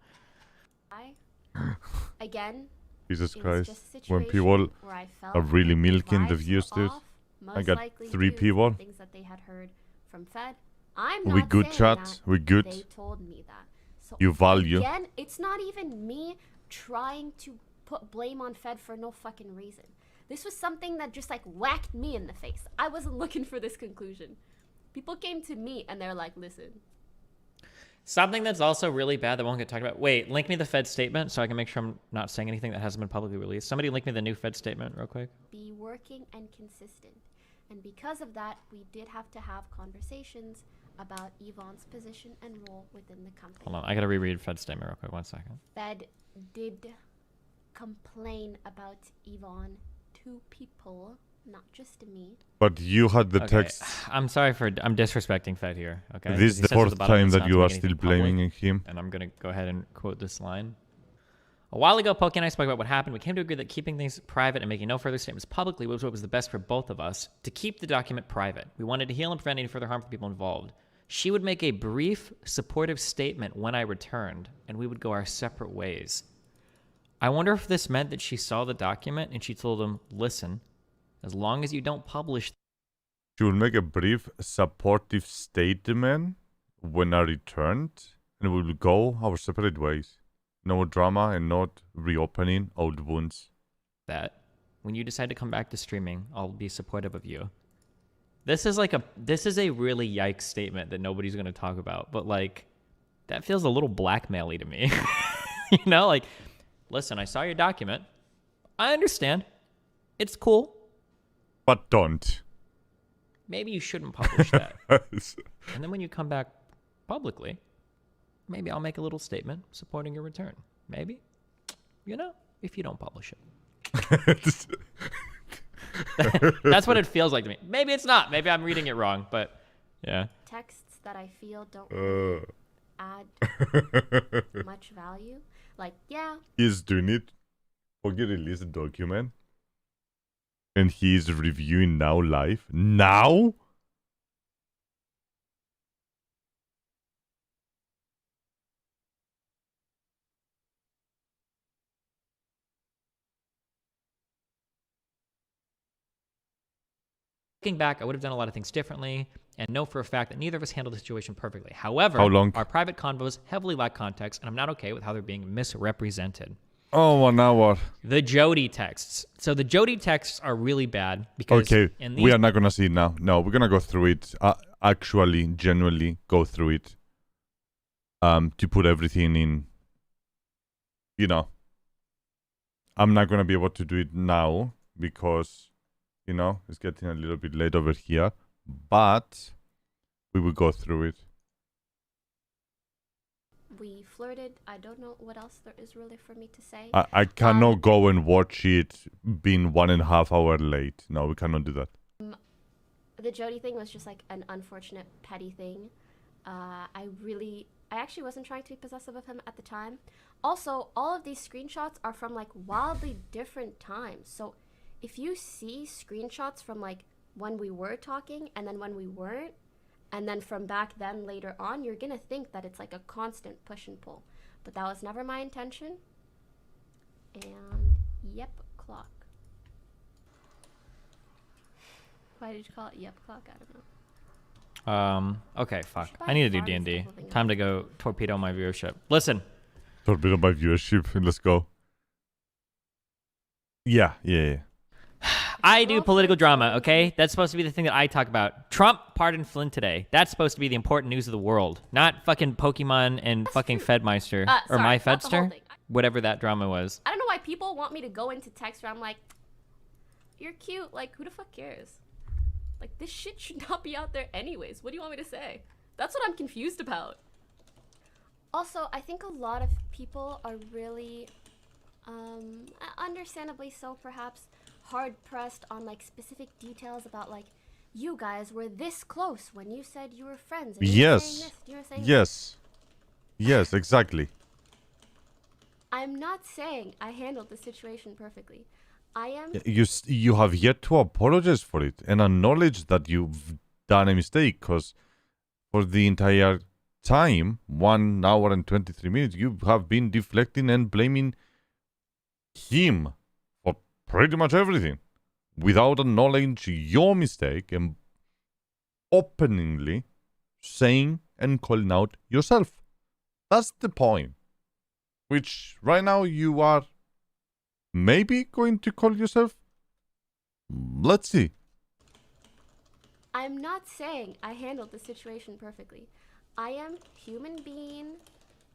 Speaker 5: Again,
Speaker 1: Jesus
Speaker 5: it was
Speaker 1: Christ.
Speaker 5: just a
Speaker 1: When
Speaker 5: situation
Speaker 1: people
Speaker 5: where I felt
Speaker 1: are really milking the
Speaker 5: vibes
Speaker 1: views, dude.
Speaker 5: off,
Speaker 1: I
Speaker 5: most
Speaker 1: got
Speaker 5: likely
Speaker 1: 3
Speaker 5: due to
Speaker 1: people.
Speaker 5: things that they had heard from Fed. I'm
Speaker 1: We
Speaker 5: not
Speaker 1: good,
Speaker 5: saying
Speaker 1: chat.
Speaker 5: that.
Speaker 1: We good.
Speaker 5: They told me that. So
Speaker 1: You value.
Speaker 5: Again, it's not even me trying to put blame on Fed for no fucking reason. This was something that just like whacked me in the face. I wasn't looking for this conclusion. People came to me and they're like, listen.
Speaker 3: Something that's also really bad that won't get talked about. Wait, link me the Fed statement so I can make sure I'm not saying anything that hasn't been publicly released. Somebody link me the new Fed statement real quick.
Speaker 5: Be working and consistent. And because of that, we did have to have conversations about Yvonne's position and role within the company.
Speaker 3: Hold on, I gotta reread Fed statement real quick. 1 second.
Speaker 5: Fed did complain about Yvonne to people, not just to me.
Speaker 1: But you had the
Speaker 3: Okay,
Speaker 1: text.
Speaker 3: I'm sorry for I'm disrespecting Fed here. Okay.
Speaker 1: This is the 4th time that you are still blaming him.
Speaker 3: And I'm gonna go ahead and quote this line. A while ago, Poke and I spoke about what happened. We came to agree that keeping things private and making no further statements publicly was what was the best for both of us. To keep the document private, we wanted to heal and prevent any further harm for people involved. She would make a brief, supportive statement when I returned, and we would go our separate ways. I wonder if this meant that she saw the document and she told him, listen, as long as you don't publish...
Speaker 1: She will make a brief, supportive statement when I returned, and we will go our separate ways. No drama and not reopening old wounds.
Speaker 3: That when you decide to come back to streaming, I'll be supportive of you. This is a really yikes statement that nobody's going to talk about, but like that feels a little blackmail-y to me. You know, like, listen, I saw your document. I understand. It's cool.
Speaker 1: But don't.
Speaker 3: Maybe you shouldn't publish that. And then when you come back publicly, maybe I'll make a little statement supporting your return. Maybe. You know, if you don't publish it. That's what it feels like to me. Maybe it's not. Maybe I'm reading it wrong, but yeah.
Speaker 5: Texts that I feel don't really add much value. Like, yeah.
Speaker 1: He's doing it. Poke released a document. And he's reviewing now live. Now?
Speaker 3: Looking back, I would have done a lot of things differently and know for a fact that neither of us handled the situation perfectly. However,
Speaker 1: How long?
Speaker 3: our private convos heavily lack context, and I'm not okay with how they're being misrepresented.
Speaker 1: Oh, 1 hour.
Speaker 3: The Jody texts. So the Jody texts are really bad because
Speaker 1: Okay,
Speaker 3: in
Speaker 1: we are not going to see it now. No, we're going to go through it. Actually, genuinely go through it. To put everything in, you know. I'm not going to be able to do it now because, you know, it's getting a little bit late over here. But we will go through it.
Speaker 5: We flirted. I don't know what else there is really for me to say.
Speaker 1: I cannot go and watch it being 1.5 hours late. No, we cannot do that.
Speaker 5: The Jody thing was just like an unfortunate petty thing. I actually wasn't trying to be possessive of him at the time. Also, all of these screenshots are from like wildly different times. So if you see screenshots from like when we were talking and then when we weren't, and then from back then later on, you're gonna think that it's like a constant push and pull. But that was never my intention. And yep, clock. Why did you call it yep clock? I don't know.
Speaker 3: Okay, fuck. I need to do D&D. Time to go torpedo my viewership. Listen.
Speaker 1: Torpedo my viewership. Let's go. Yeah.
Speaker 3: I do political drama, okay? That's supposed to be the thing that I talk about. Trump pardoned Flynn today. That's supposed to be the important news of the world, not fucking Pokemon and fucking Fedmeister or
Speaker 5: sorry,
Speaker 3: my
Speaker 5: not the whole
Speaker 3: Fedster,
Speaker 5: thing.
Speaker 3: whatever that drama was.
Speaker 5: I don't know why people want me to go into text where I'm like, you're cute. Like, who the fuck cares? Like, this shit should not be out there anyways. What do you want me to say? That's what I'm confused about. Also, I think a lot of people are really, understandably so perhaps, hard-pressed on, like, specific details about, like, you guys were this close when you said you were friends. And you were saying this, you were saying
Speaker 1: Yes. Yes, exactly.
Speaker 5: I'm not saying I handled the situation perfectly. I am...
Speaker 1: You have yet to apologize for it and acknowledge that you've done a mistake, because for the entire time, 1 hour and 23 minutes, you have been deflecting and blaming him for pretty much everything without acknowledging your mistake and openly saying and calling out yourself. That's the point. Which right now you are maybe going to call yourself? Let's see.
Speaker 5: I'm not saying I handled the situation perfectly. I am human being.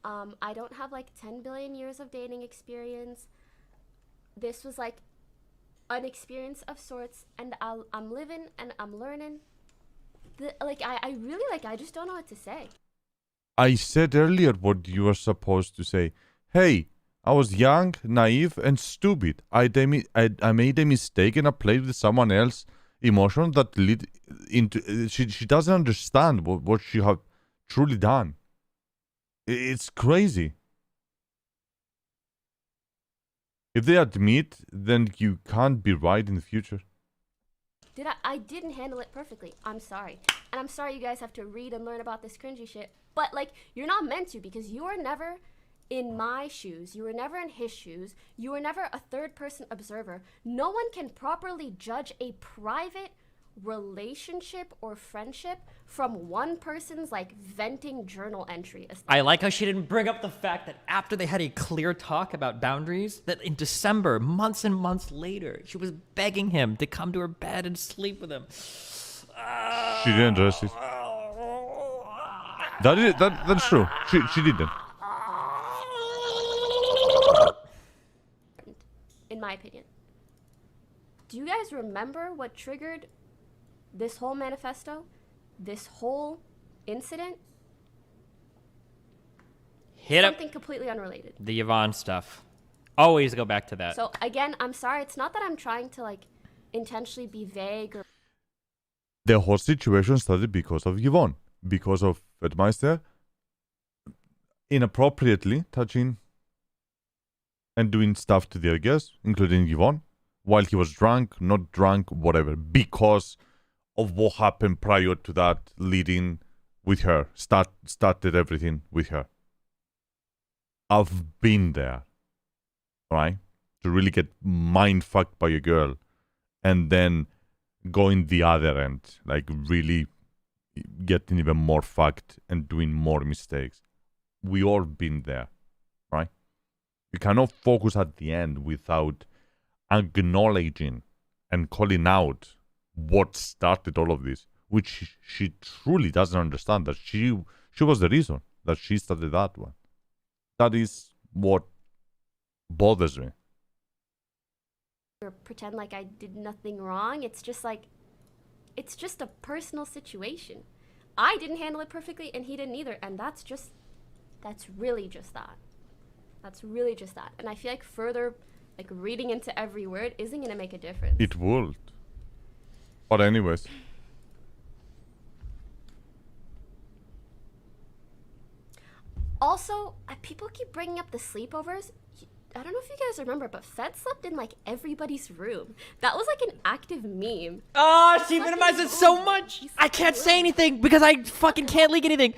Speaker 5: I don't have like 10 billion years of dating experience. This was like an experience of sorts, and I'm living and I'm learning. I really I just don't know what to say.
Speaker 1: I said earlier what you were supposed to say. Hey, I was young, naive, and stupid. I made a mistake and I played with someone else's emotion that lead into... She doesn't understand what she have truly done. It's crazy. If they admit, then you can't be right in the future.
Speaker 5: I didn't handle it perfectly. I'm sorry. And I'm sorry you guys have to read and learn about this cringy shit. But, like, you're not meant to, because you were never in my shoes. You were never in his shoes. You were never a third-person observer. No one can properly judge a private relationship or friendship from one person's, like, venting journal entry.
Speaker 3: I like how she didn't bring up the fact that after they had a clear talk about boundaries, that in December, months and months later, she was begging him to come to her bed and sleep with him.
Speaker 1: She didn't address it. That's true. She didn't.
Speaker 5: In my opinion. Do you guys remember what triggered this whole manifesto? This whole incident?
Speaker 3: Hit up
Speaker 5: something completely unrelated.
Speaker 3: the Yvonne stuff. Always go back to that.
Speaker 5: So again, I'm sorry. It's not that I'm trying to like intentionally be vague or...
Speaker 1: The whole situation started because of Yvonne. Because of Fedmeister inappropriately touching and doing stuff to the other guests, including Yvonne, while he was drunk, not drunk, whatever, because of what happened prior to that, leading with her, started everything with her. I've been there, right? To really get mind-fucked by a girl, and then going the other end, like really getting even more fucked and doing more mistakes. We all been there, right? You cannot focus at the end without acknowledging and calling out what started all of this, which she truly doesn't understand, that she was the reason that she started that one. That is what bothers me.
Speaker 5: Or pretend like I did nothing wrong. It's just like, it's just a personal situation. I didn't handle it perfectly and he didn't either. And that's really just that. That's really just that. And I feel like further, like reading into every word isn't going to make a difference.
Speaker 1: It would. But anyways.
Speaker 5: Also, people keep bringing up the sleepovers. I don't know if you guys remember, but Fed slept in like everybody's room. That was like an active meme.
Speaker 3: Oh, she minimized it so much. I can't say anything because I fucking can't leak anything.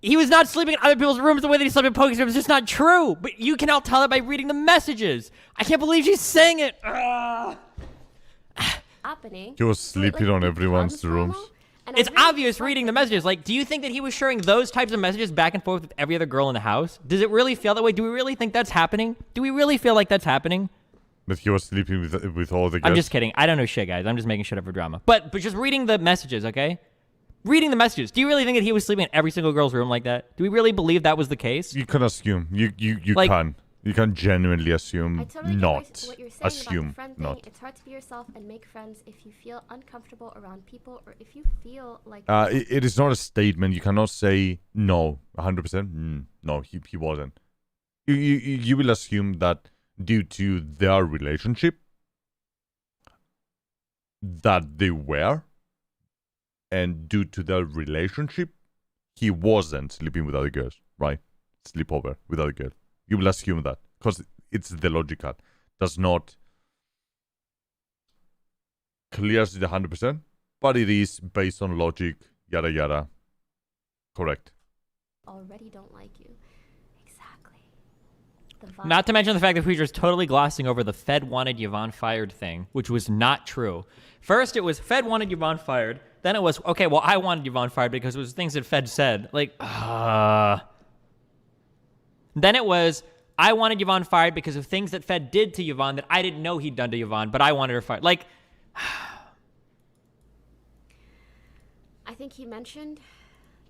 Speaker 3: He was not sleeping in other people's rooms the way that he slept in Poke's room. It's just not true. But you can all tell that by reading the messages. I can't believe she's saying it.
Speaker 5: Happening.
Speaker 1: He was sleeping on everyone's rooms.
Speaker 3: It's obvious reading the messages. Like, do you think that he was sharing those types of messages back and forth with every other girl in the house? Does it really feel that way? Do we really think that's happening? Do we really feel like that's happening?
Speaker 1: That he was sleeping with all the guests?
Speaker 3: I'm just kidding. I don't know shit, guys. I'm just making shit up for drama. But just reading the messages, okay? Reading the messages. Do you really think that he was sleeping in every single girl's room like that? Do we really believe that was the case?
Speaker 1: You can assume. You
Speaker 3: Like-
Speaker 1: can. You can genuinely assume
Speaker 5: I totally
Speaker 1: not.
Speaker 5: get what you're saying
Speaker 1: Assume
Speaker 5: about the friend thing.
Speaker 1: not.
Speaker 5: It's hard to be yourself and make friends if you feel uncomfortable around people or if you feel like...
Speaker 1: It is not a statement. You cannot say no, 100%. No, he wasn't. You will assume that due to their relationship, that they were, and due to their relationship, he wasn't sleeping with other girls, right? Sleepover with other girls. You will assume that because it's the logical. Does not clears it 100%, but it is based on logic, yada yada. Correct.
Speaker 5: already don't like you. Exactly.
Speaker 3: Not to mention the fact that Preacher's totally glossing over the Fed wanted Yvonne fired thing, which was not true. First, it was Fed wanted Yvonne fired. Then it was, okay, well, I wanted Yvonne fired because it was things that Fed said. Like, Then it was, I wanted Yvonne fired because of things that Fed did to Yvonne that I didn't know he'd done to Yvonne, but I wanted her fired. Like,
Speaker 5: I think he mentioned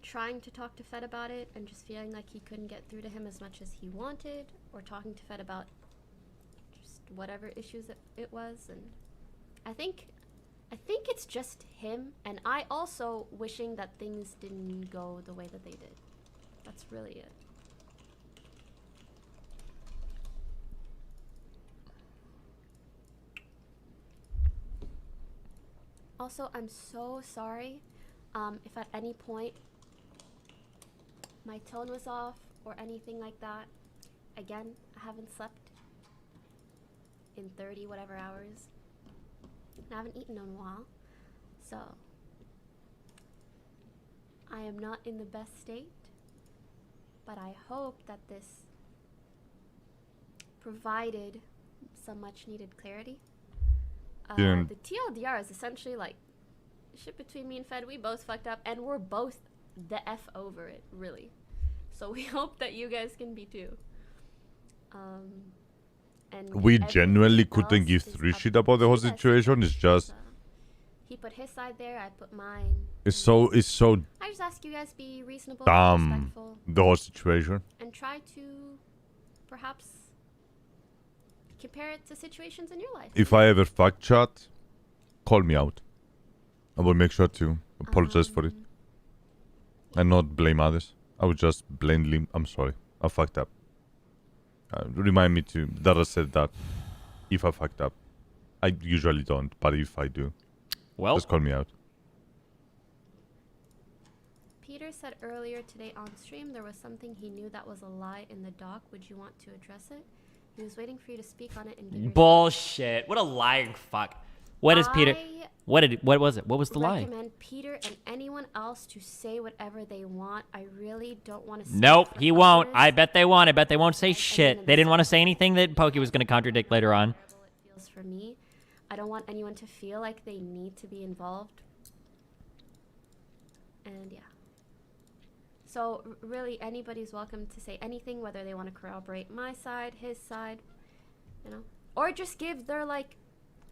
Speaker 5: trying to talk to Fed about it and just feeling like he couldn't get through to him as much as he wanted, or talking to Fed about just whatever issues it was. And I think it's just him, and I also wishing that things didn't go the way that they did. That's really it. Also, I'm so sorry if at any point my tone was off or anything like that. Again, I haven't slept in 30 whatever hours. I haven't eaten in a while. So, I am not in the best state, but I hope that this provided some much needed clarity. The TLDR is essentially like shit between me and Fed. We both fucked up, and we're both the F over it, really. So we hope that you guys can be too. And
Speaker 1: we genuinely couldn't give three shit about the whole situation. It's just
Speaker 5: he put his side there, I put mine.
Speaker 1: It's so
Speaker 5: I just ask you guys be reasonable, respectful,
Speaker 1: the whole situation.
Speaker 5: and try to perhaps compare it to situations in your life.
Speaker 1: If I ever fact chat, call me out. I will make sure to apologize for it and not blame others. I would just blindly, I'm sorry, I fucked up. Remind me that I said that if I fucked up. I usually don't, but if I do,
Speaker 3: well,
Speaker 1: just call me out.
Speaker 5: Peter said earlier today on stream there was something he knew that was a lie in the doc. Would you want to address it? He was waiting for you to speak on it and give your
Speaker 3: bullshit. What a lying fuck. What is Peter? What was it? What was the lie?
Speaker 5: I recommend Peter and anyone else to say whatever they want. I really don't want to.
Speaker 3: Nope, he won't. I bet they won't. I bet they won't say shit. They didn't want to say anything that Pokey was going to contradict later on.
Speaker 5: It feels for me. I don't want anyone to feel like they need to be involved. And yeah. So really, anybody's welcome to say anything, whether they want to corroborate my side, his side, you know, or just give their like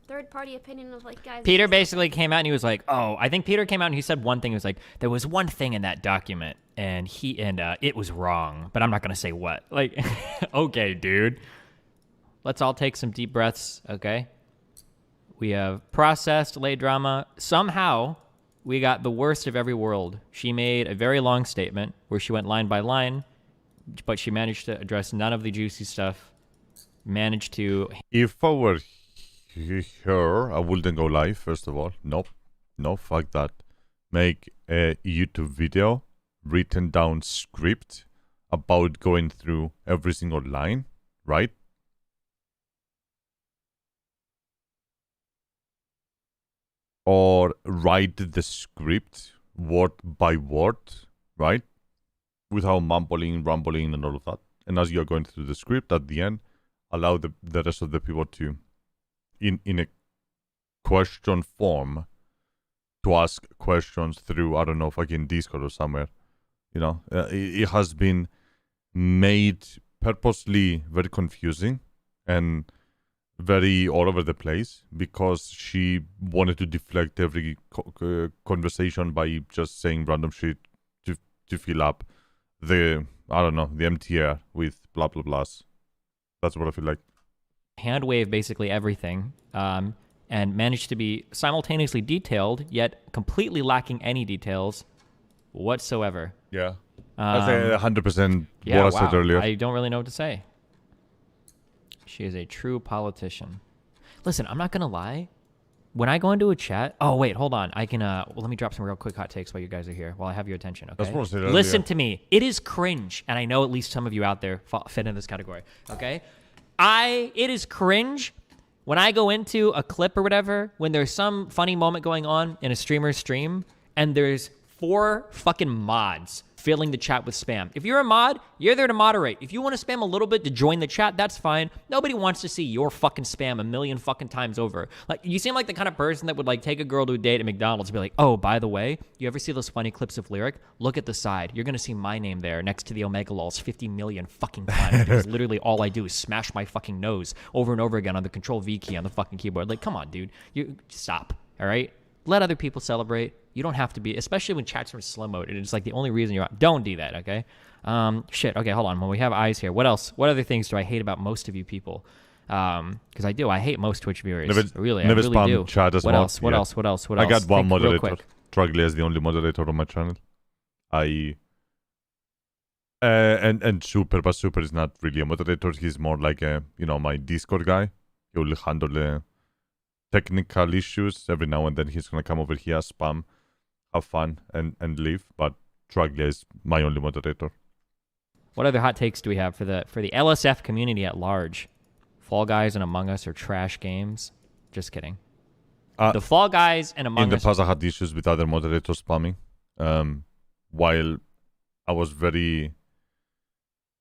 Speaker 5: third-party opinion of like, guys.
Speaker 3: Peter basically came out and he was like, "Oh, I think Peter came out and he said one thing. He was like, there was one thing in that document, and it was wrong, but I'm not gonna say what." Like, okay, dude. Let's all take some deep breaths, okay? We have processed late drama. Somehow, we got the worst of every world. She made a very long statement where she went line by line, but she managed to address none of the juicy stuff. Managed to...
Speaker 1: If I were her, I wouldn't go live, first of all. Nope. No, fuck that. Make a YouTube video, written down script about going through every single line, right? Or write the script word by word, right? Without mumbling, rambling, and all of that. And as you're going through the script, at the end, allow the rest of the people to, in a question form, to ask questions through, I don't know, fucking Discord or somewhere. You know, it has been made purposely very confusing, and very all over the place because she wanted to deflect every conversation by just saying random shit to fill up the, I don't know, the empty air with blah blah blahs. That's what I feel like.
Speaker 3: Hand wave basically everything, and managed to be simultaneously detailed yet completely lacking any details whatsoever.
Speaker 1: Yeah. I say 100%
Speaker 3: Yeah,
Speaker 1: what I said earlier.
Speaker 3: I don't really know what to say. She is a true politician. Listen, I'm not gonna lie. When I go into a chat, oh wait, hold on. I can well, let me drop some real quick hot takes while you guys are here, while I have your attention. Okay.
Speaker 1: That's what I said earlier.
Speaker 3: Listen to me. It is cringe, and I know at least some of you out there fit in this category. Okay. It is cringe when I go into a clip or whatever, when there's some funny moment going on in a streamer's stream, and there's 4 fucking mods filling the chat with spam. If you're a mod, you're there to moderate. If you want to spam a little bit to join the chat, that's fine. Nobody wants to see your fucking spam a million fucking times over. Like, you seem like the kind of person that would like take a girl to a date at McDonald's and be like, oh, by the way, you ever see those funny clips of Lyric? Look at the side. You're going to see my name there next to the Omega Lols 50 million fucking times because literally all I do is smash my fucking nose over and over again on the Control V key on the fucking keyboard. Like, come on, dude. You stop, all right? Let other people celebrate. You don't have to be, especially when chats are in slow mode. And it's like the only reason you're out. Don't do that, okay? Shit. Okay, hold on. When we have eyes here, what else? What other things do I hate about most of you people? Because I do. I hate most Twitch viewers. I really do.
Speaker 1: Chat as
Speaker 3: what
Speaker 1: well.
Speaker 3: else? What
Speaker 1: Yeah.
Speaker 3: else? What else? What
Speaker 1: I
Speaker 3: else?
Speaker 1: got one
Speaker 3: Think real
Speaker 1: moderator.
Speaker 3: quick.
Speaker 1: Trugly is the only moderator on my channel. And Super, but Super is not really a moderator. He's more like a, my Discord guy. He will handle the technical issues. Every now and then he's gonna come over here, spam, have fun, and leave. But Trugly is my only moderator.
Speaker 3: What other hot takes do we have for the LSF community at large? Fall Guys and Among Us are trash games. Just kidding. The Fall Guys and Among Us.
Speaker 1: In the past, I had issues with other moderators spamming. While I was very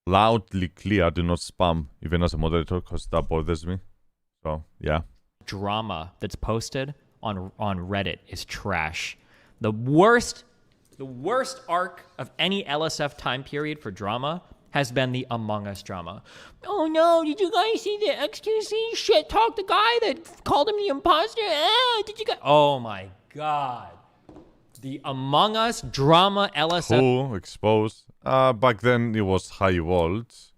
Speaker 1: loudly clear, do not spam, even as a moderator, because that bothers me. So, yeah.
Speaker 3: Drama that's posted on Reddit is trash. The worst arc of any LSF time period for drama has been the Among Us drama. Oh no, did you guys see the XQC shit talk the guy that called him the imposter? Did you guys? Oh my god. The Among Us drama LSF.
Speaker 1: Who exposed? Back then it was High Vault.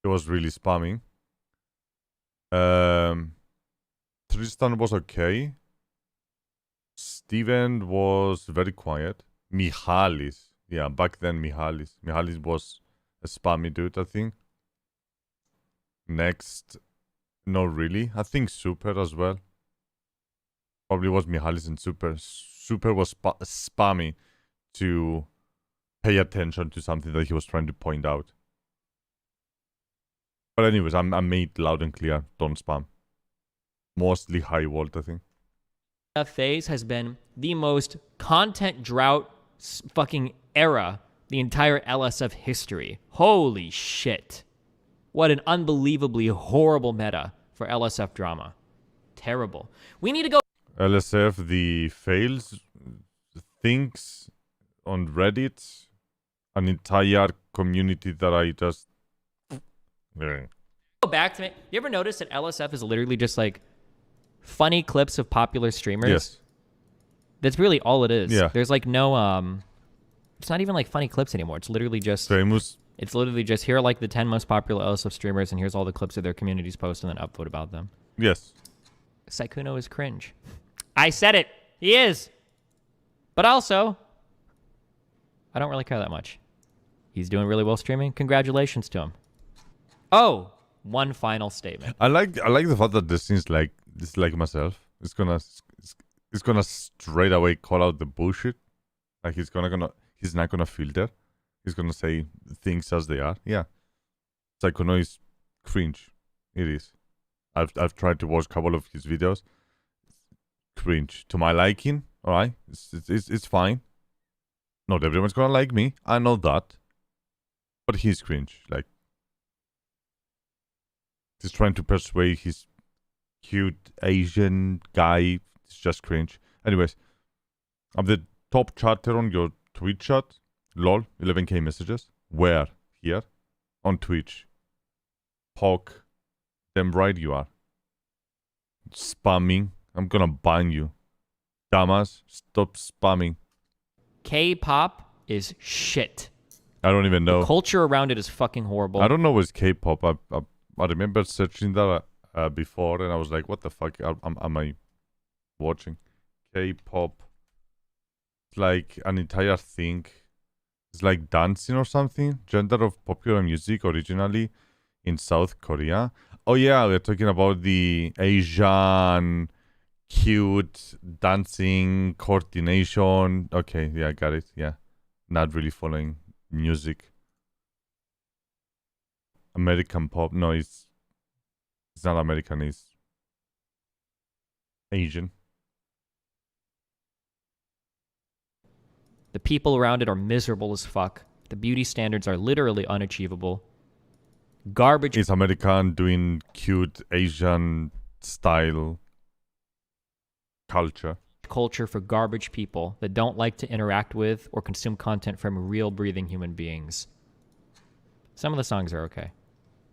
Speaker 1: It was really spamming. Tristan was okay. Steven was very quiet. Mihalis. Yeah, back then Mihalis. Mihalis was a spammy dude, I think. Next, not really. I think Super as well. Probably was Mihalis and Super. Super was spammy to pay attention to something that he was trying to point out. But anyways, I made loud and clear, don't spam. Mostly High Vault, I think.
Speaker 3: Phase has been the most content drought fucking era the entire LSF history. Holy shit. What an unbelievably horrible meta for LSF drama. Terrible. We need to go.
Speaker 1: LSF, the fails, thinks on Reddit, an entire community that I just...
Speaker 3: Go back to me. You ever notice that LSF is literally just like funny clips of popular streamers?
Speaker 1: Yes.
Speaker 3: That's really all it is.
Speaker 1: Yeah.
Speaker 3: There's like no it's not even like funny clips anymore. It's literally just
Speaker 1: famous.
Speaker 3: It's literally just here are like the 10 most popular LSF streamers and here's all the clips of their communities post and then upvote about them.
Speaker 1: Yes.
Speaker 3: Saikuno is cringe. I said it. He is. But also, I don't really care that much. He's doing really well streaming. Congratulations to him. Oh, one final statement.
Speaker 1: I like the fact that this seems like myself. It's gonna straight away call out the bullshit. Like he's not gonna filter. He's gonna say things as they are. Yeah. Psychono is cringe. It is. I've tried to watch a couple of his videos. Cringe. To my liking, alright? It's fine. Not everyone's gonna like me. I know that. But he's cringe. Like he's trying to persuade his cute Asian guy. It's just cringe. Anyways, I'm the top chatter on your Twitch chat. Lol, 11k messages. Where? Here? On Twitch. Poke Damn right you are. Spamming. I'm gonna ban you. Damas, stop spamming.
Speaker 3: K-pop is shit.
Speaker 1: I don't even know.
Speaker 3: The culture around it is fucking horrible.
Speaker 1: I don't know what's K-pop. I remember searching that before, and I was like, what the fuck am I watching? K-pop. It's like an entire thing. It's like dancing or something. Genre of popular music originally in South Korea. Oh yeah, we're talking about the Asian cute dancing coordination. Okay, yeah, I got it. Yeah. Not really following music. American pop. No, it's not American, it's Asian.
Speaker 3: The people around it are miserable as fuck. The beauty standards are literally unachievable. Garbage.
Speaker 1: It's American doing cute Asian style culture.
Speaker 3: Culture for garbage people that don't like to interact with or consume content from real breathing human beings. Some of the songs are okay,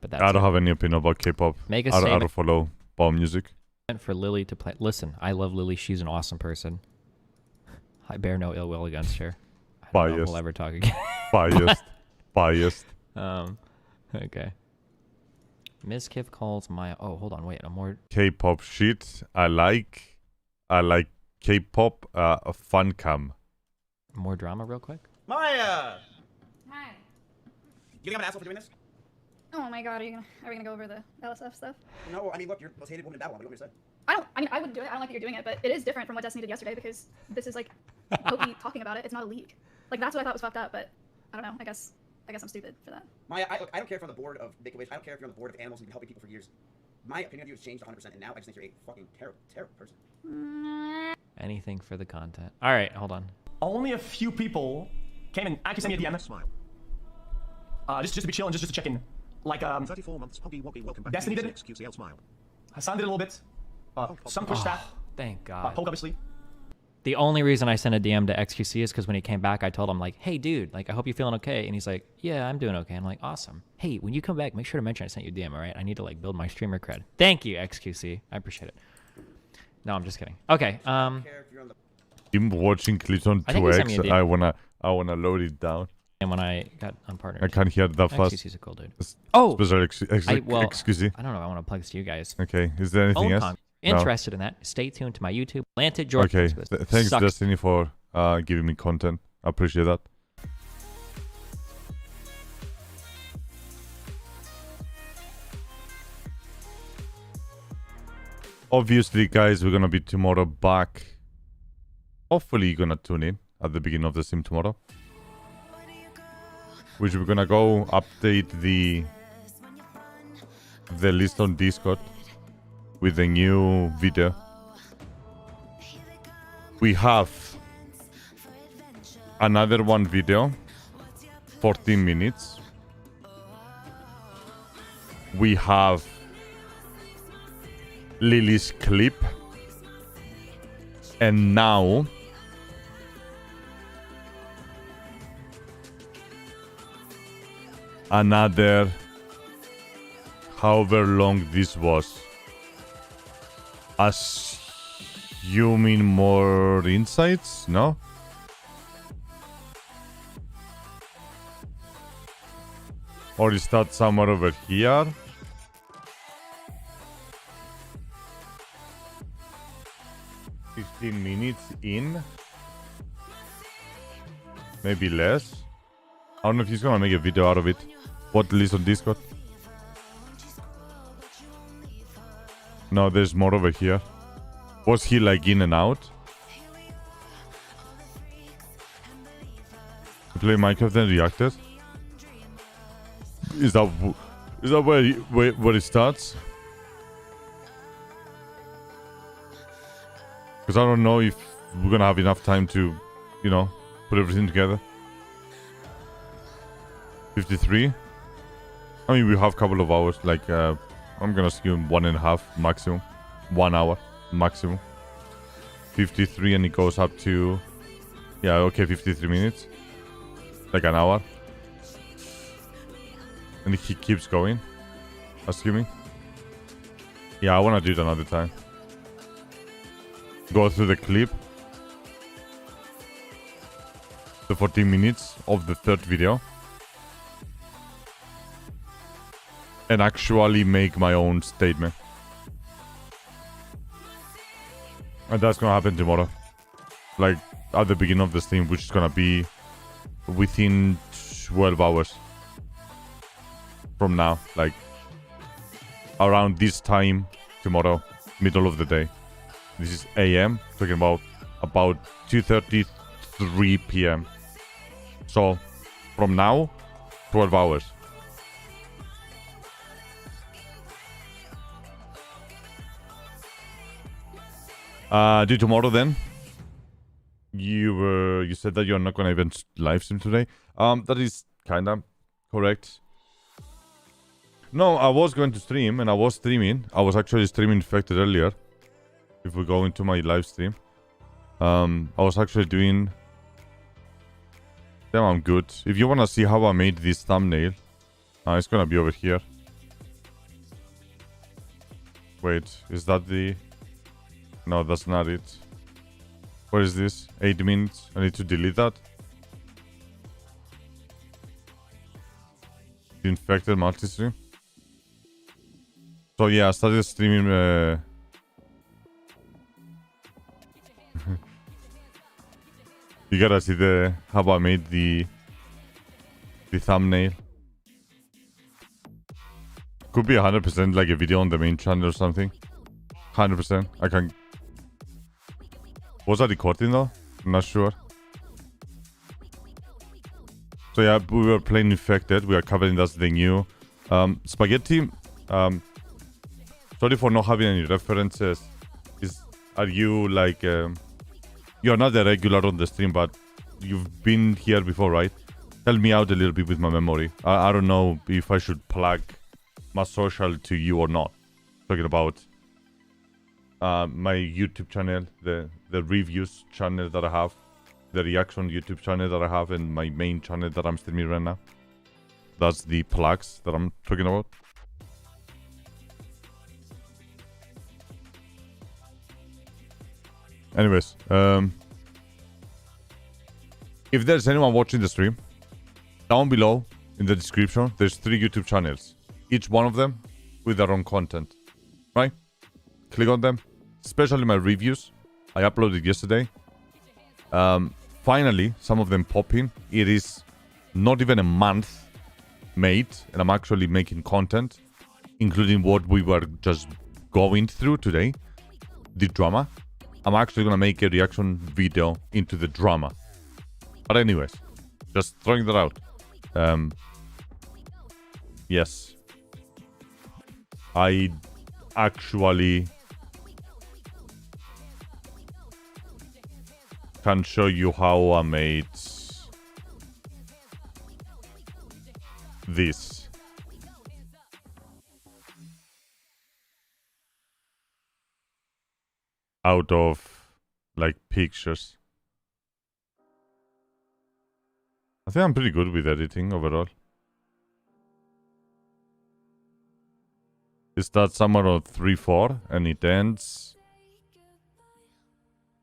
Speaker 3: but that's
Speaker 1: I don't have any opinion about K-pop.
Speaker 3: Make a
Speaker 1: I
Speaker 3: statement.
Speaker 1: don't follow pop music.
Speaker 3: For Lily to play. Listen, I love Lily. She's an awesome person. I bear no ill will against her. I don't know if
Speaker 1: Biased.
Speaker 3: we'll ever talk again.
Speaker 1: Biased.
Speaker 3: Okay. Ms. Kiff calls Maya. Oh, hold on. Wait. I'm more.
Speaker 1: K-pop shit. I like K-pop fun cam.
Speaker 3: More drama, real quick.
Speaker 13: Maya!
Speaker 12: Hi.
Speaker 13: You think I'm an asshole for doing this?
Speaker 12: Oh my god, are we gonna go over the LSF stuff?
Speaker 13: No, I mean, look, you're the most hated woman in Babylon. What do you want me to say?
Speaker 12: I wouldn't do it. I don't like that you're doing it, but it is different from what Destiny did yesterday because this is like Pokey talking about it. It's not a leak. Like that's what I thought was fucked up, but I don't know. I guess I'm stupid for that.
Speaker 13: Maya, I don't care if you're on the board of Make-A-Wish. I don't care if you're on the board of animals and you've been helping people for years. My opinion of you has changed 100%, and now I just think you're a fucking terrible, terrible person.
Speaker 3: Anything for the content. All right, hold on.
Speaker 14: Only a few people came and actually sent me a DM.
Speaker 4: Smile.
Speaker 14: Just to be chilling, just to check in. Like
Speaker 4: 34 months. Poggy Woggy, welcome back.
Speaker 14: Destiny did it.
Speaker 4: XQCL smile.
Speaker 14: Hassan did a little bit. Some push staff.
Speaker 3: Thank God.
Speaker 14: Poke obviously.
Speaker 3: The only reason I sent a DM to XQC is because when he came back, I told him like, "Hey, dude, like I hope you're feeling okay." And he's like, "Yeah, I'm doing okay." I'm like, "Awesome. Hey, when you come back, make sure to mention I sent you a DM. All right? I need to like build my streamer cred." Thank you, XQC. I appreciate it. No, I'm just kidding. Okay.
Speaker 1: I'm watching clips on
Speaker 3: I think he sent me a
Speaker 1: 2x.
Speaker 3: DM.
Speaker 1: I wanna load it down.
Speaker 3: And when I got unpartnered,
Speaker 1: I can't hear that fast.
Speaker 3: XQC's a cool dude.
Speaker 1: Oh,
Speaker 3: I
Speaker 1: excuse me.
Speaker 3: don't know. I want to plug this to you guys.
Speaker 1: Okay, is there anything else?
Speaker 3: Interested in that? Stay tuned to my YouTube. Atlantic George.
Speaker 1: Okay, thanks Destiny for giving me content. I appreciate that. Obviously, guys, we're gonna be tomorrow back. Hopefully, you're gonna tune in at the beginning of the stream tomorrow, which we're gonna go update the list on Discord with the new video. We have another one video, 14 minutes. We have Lily's clip, and now another, however long this was, assuming more insights, no? Or is that somewhere over here? "15 minutes in." Maybe less. I don't know if he's gonna make a video out of it. What list on Discord? No, there's more over here. Was he like in and out? You play Minecraft and reacted? Is that where it starts? Because I don't know if we're gonna have enough time to, you know, put everything together. 53. I mean, we have a couple of hours. Like, I'm gonna assume 1.5 maximum, 1 hour maximum. 53, and it goes up to, yeah, okay, 53 minutes, like an hour, and he keeps going, assuming. Yeah, I want to do it another time. Go through the clip. The 14 minutes of the third video. And actually make my own statement. And that's gonna happen tomorrow. Like, at the beginning of the stream, which is gonna be within 12 hours. From now. Like, around this time tomorrow. Middle of the day. This is AM. Talking about 2:30, 3 PM. So, from now, 12 hours. Do tomorrow then. You said that you're not gonna even live stream today. That is kinda correct. No, I was going to stream and I was streaming. I was actually streaming Infected earlier. If we go into my live stream. I was actually doing... Damn, I'm good. If you wanna see how I made this thumbnail, it's gonna be over here. Wait, is that the... No, that's not it. What is this? 8 minutes. I need to delete that. The Infected multi-stream. So yeah, I started streaming... You gotta see how I made the thumbnail. Could be 100% like a video on the main channel or something. 100%. I can... Was that recording though? I'm not sure. So yeah, we were playing Infected. We are covering that's the new Spaghetti. Sorry for not having any references. Are you like... You're not a regular on the stream, but you've been here before, right? Help me out a little bit with my memory. I don't know if I should plug my social to you or not. Talking about my YouTube channel, the reviews channel that I have, the reaction YouTube channel that I have, and my main channel that I'm streaming right now. That's the plugs that I'm talking about. Anyways, if there's anyone watching the stream, down below in the description, there's 3 YouTube channels. Each one of them with their own content. Right? Click on them. Especially my reviews. I uploaded yesterday. Finally, some of them popping. It is not even a month made, and I'm actually making content, including what we were just going through today. The drama. I'm actually gonna make a reaction video into the drama. But anyways, just throwing that out. Yes. I actually can show you how I made this. Out of like pictures. I think I'm pretty good with editing overall. It starts somewhere on 3:04 and it ends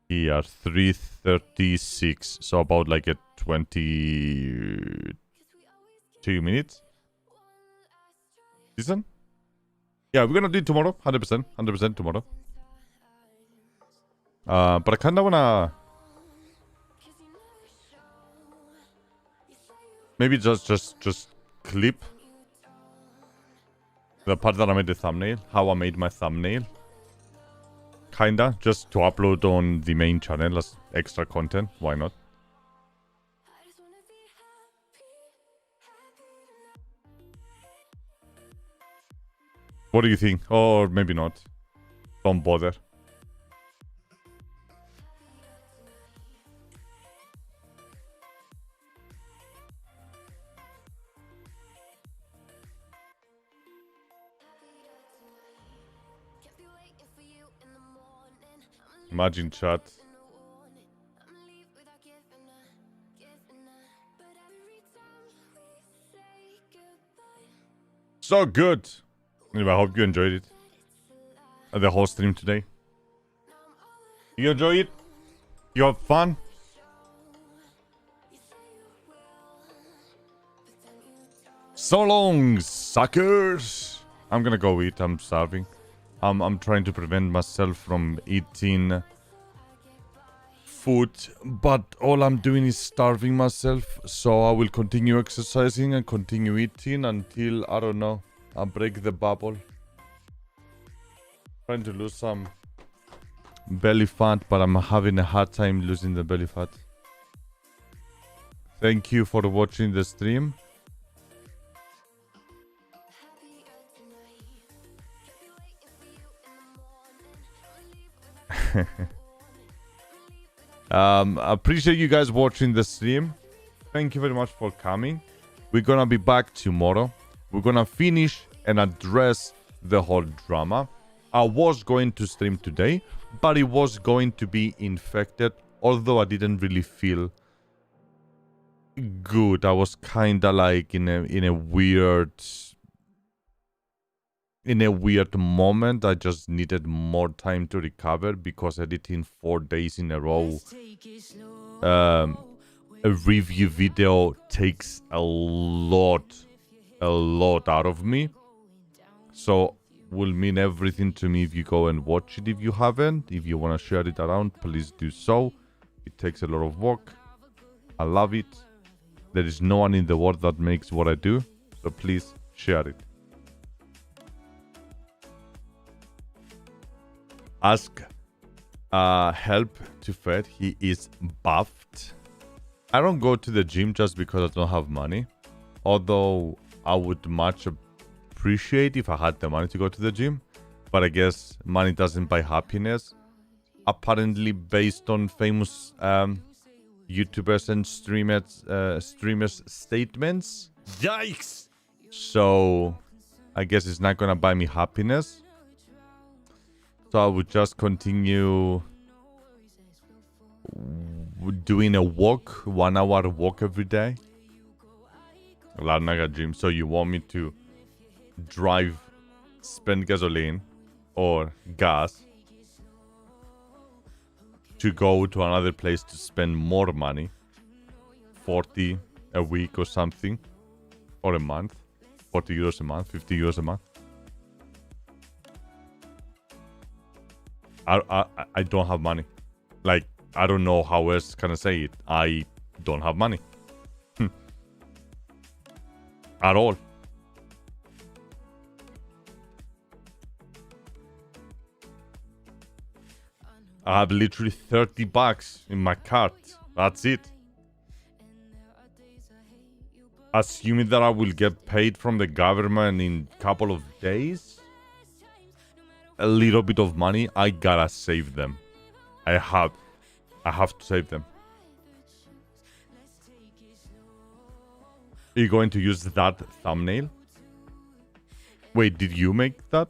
Speaker 1: here 3:36. So about like a 22 minutes. Decent? Yeah, we're gonna do it tomorrow. 100% tomorrow. But I kinda wanna... Maybe just clip the part that I made the thumbnail. How I made my thumbnail. Kinda. Just to upload on the main channel as extra content. Why not? What do you think? Or maybe not. Don't bother. Imagine chat. So good. Anyway, I hope you enjoyed it. the whole stream today. You enjoy it? You have fun? So long, suckers! I'm gonna go eat. I'm starving. I'm trying to prevent myself from eating food, but all I'm doing is starving myself. So I will continue exercising and continue eating until, I don't know, I break the bubble. Trying to lose some belly fat, but I'm having a hard time losing the belly fat. Thank you for watching the stream. I appreciate you guys watching the stream. Thank you very much for coming. We're gonna be back tomorrow. We're gonna finish and address the whole drama. I was going to stream today, but it was going to be infected, although I didn't really feel good. I was kinda like in a weird moment. I just needed more time to recover because editing 4 days in a row a review video takes a lot out of me. So will mean everything to me if you go and watch it if you haven't. If you want to share it around, please do so. It takes a lot of work. I love it. There is no one in the world that makes what I do, so please share it. Ask help to Fed. He is buffed. I don't go to the gym just because I don't have money. Although I would much appreciate if I had the money to go to the gym. But I guess money doesn't buy happiness. Apparently based on famous YouTubers and streamers statements. Yikes! So I guess it's not gonna buy me happiness. So I would just continue doing a walk, 1 hour walk every day. Larnaga gym. So you want me to drive, spend gasoline or gas to go to another place to spend more money, 40 a week or something, or a month, 40 euros a month, 50 euros a month. I don't have money. Like, I don't know how else can I say it. I don't have money. At all. I have literally 30 bucks in my cart. That's it. Assuming that I will get paid from the government in a couple of days. A little bit of money, I gotta save them. I have to save them. Are you going to use that thumbnail? Wait, did you make that?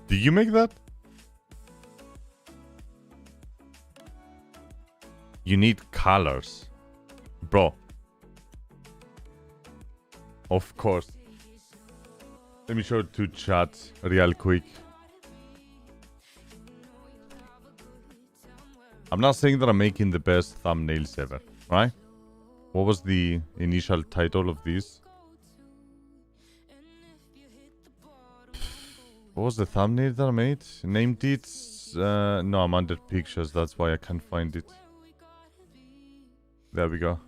Speaker 1: Did you make that? You need colors. Bro. Of course. Let me show to chat real quick. I'm not saying that I'm making the best thumbnails ever, right? What was the initial title of this? What was the thumbnail that I made? Named it? No, I'm under pictures. That's why I can't find it. There we go.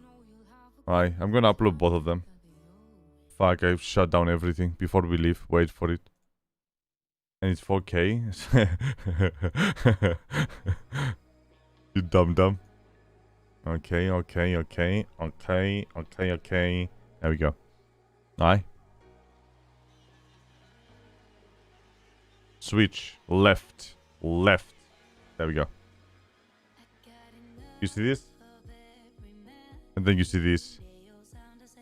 Speaker 1: Alright, I'm gonna upload both of them. Fuck, I've shut down everything before we leave. Wait for it. And it's 4K. You dumb. Okay. There we go. Alright. Switch. Left. There we go. You see this? And then you see this.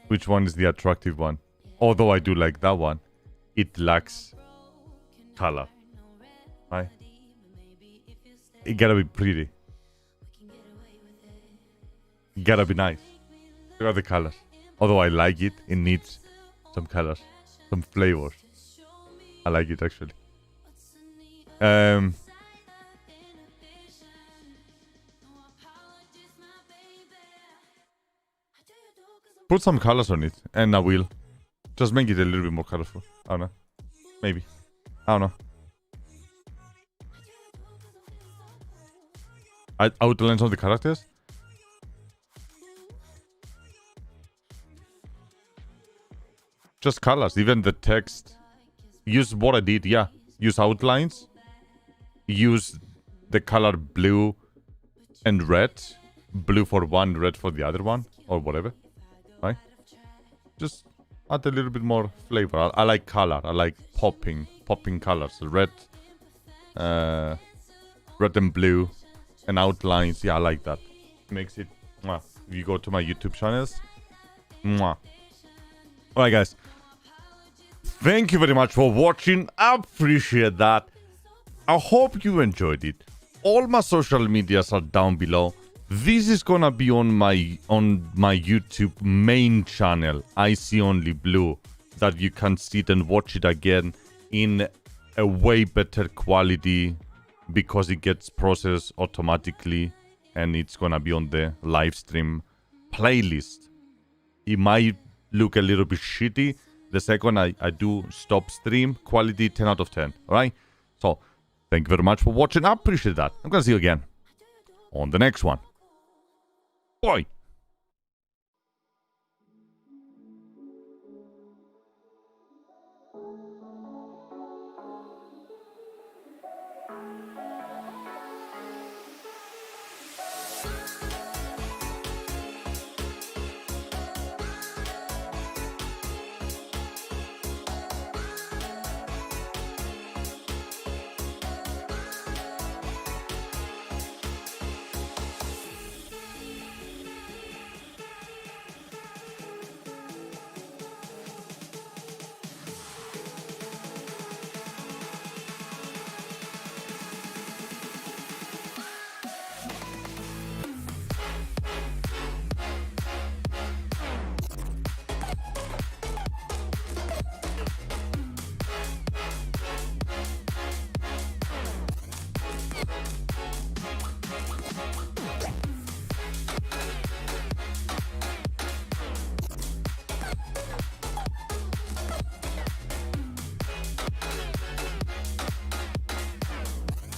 Speaker 1: Which one is the attractive one? Although I do like that one. It lacks color. Right? It gotta be pretty. Gotta be nice. Look at the colors. Although I like it, it needs some colors, some flavors. I like it actually. Put some colors on it, and I will. Just make it a little bit more colorful. I don't know. Maybe. I don't know. I outline some of the characters. Just colors, even the text. Use what I did, yeah. Use outlines. Use the color blue and red. Blue for one, red for the other one. Or whatever. Right? Just add a little bit more flavor. I like color. I like popping colors. Red. Red and blue. And outlines. Yeah, I like that. Makes it... Mwah. If you go to my YouTube channels. Mwah. Alright, guys. Thank you very much for watching. I appreciate that. I hope you enjoyed it. All my social medias are down below. This is gonna be on my YouTube main channel, ICOnlyBlue, that you can sit and watch it again in a way better quality because it gets processed automatically and it's gonna be on the live stream playlist. It might look a little bit shitty the second I do stop stream. Quality 10 out of 10. Alright? So, thank you very much for watching. I appreciate that. I'm gonna see you again on the next one. Bye!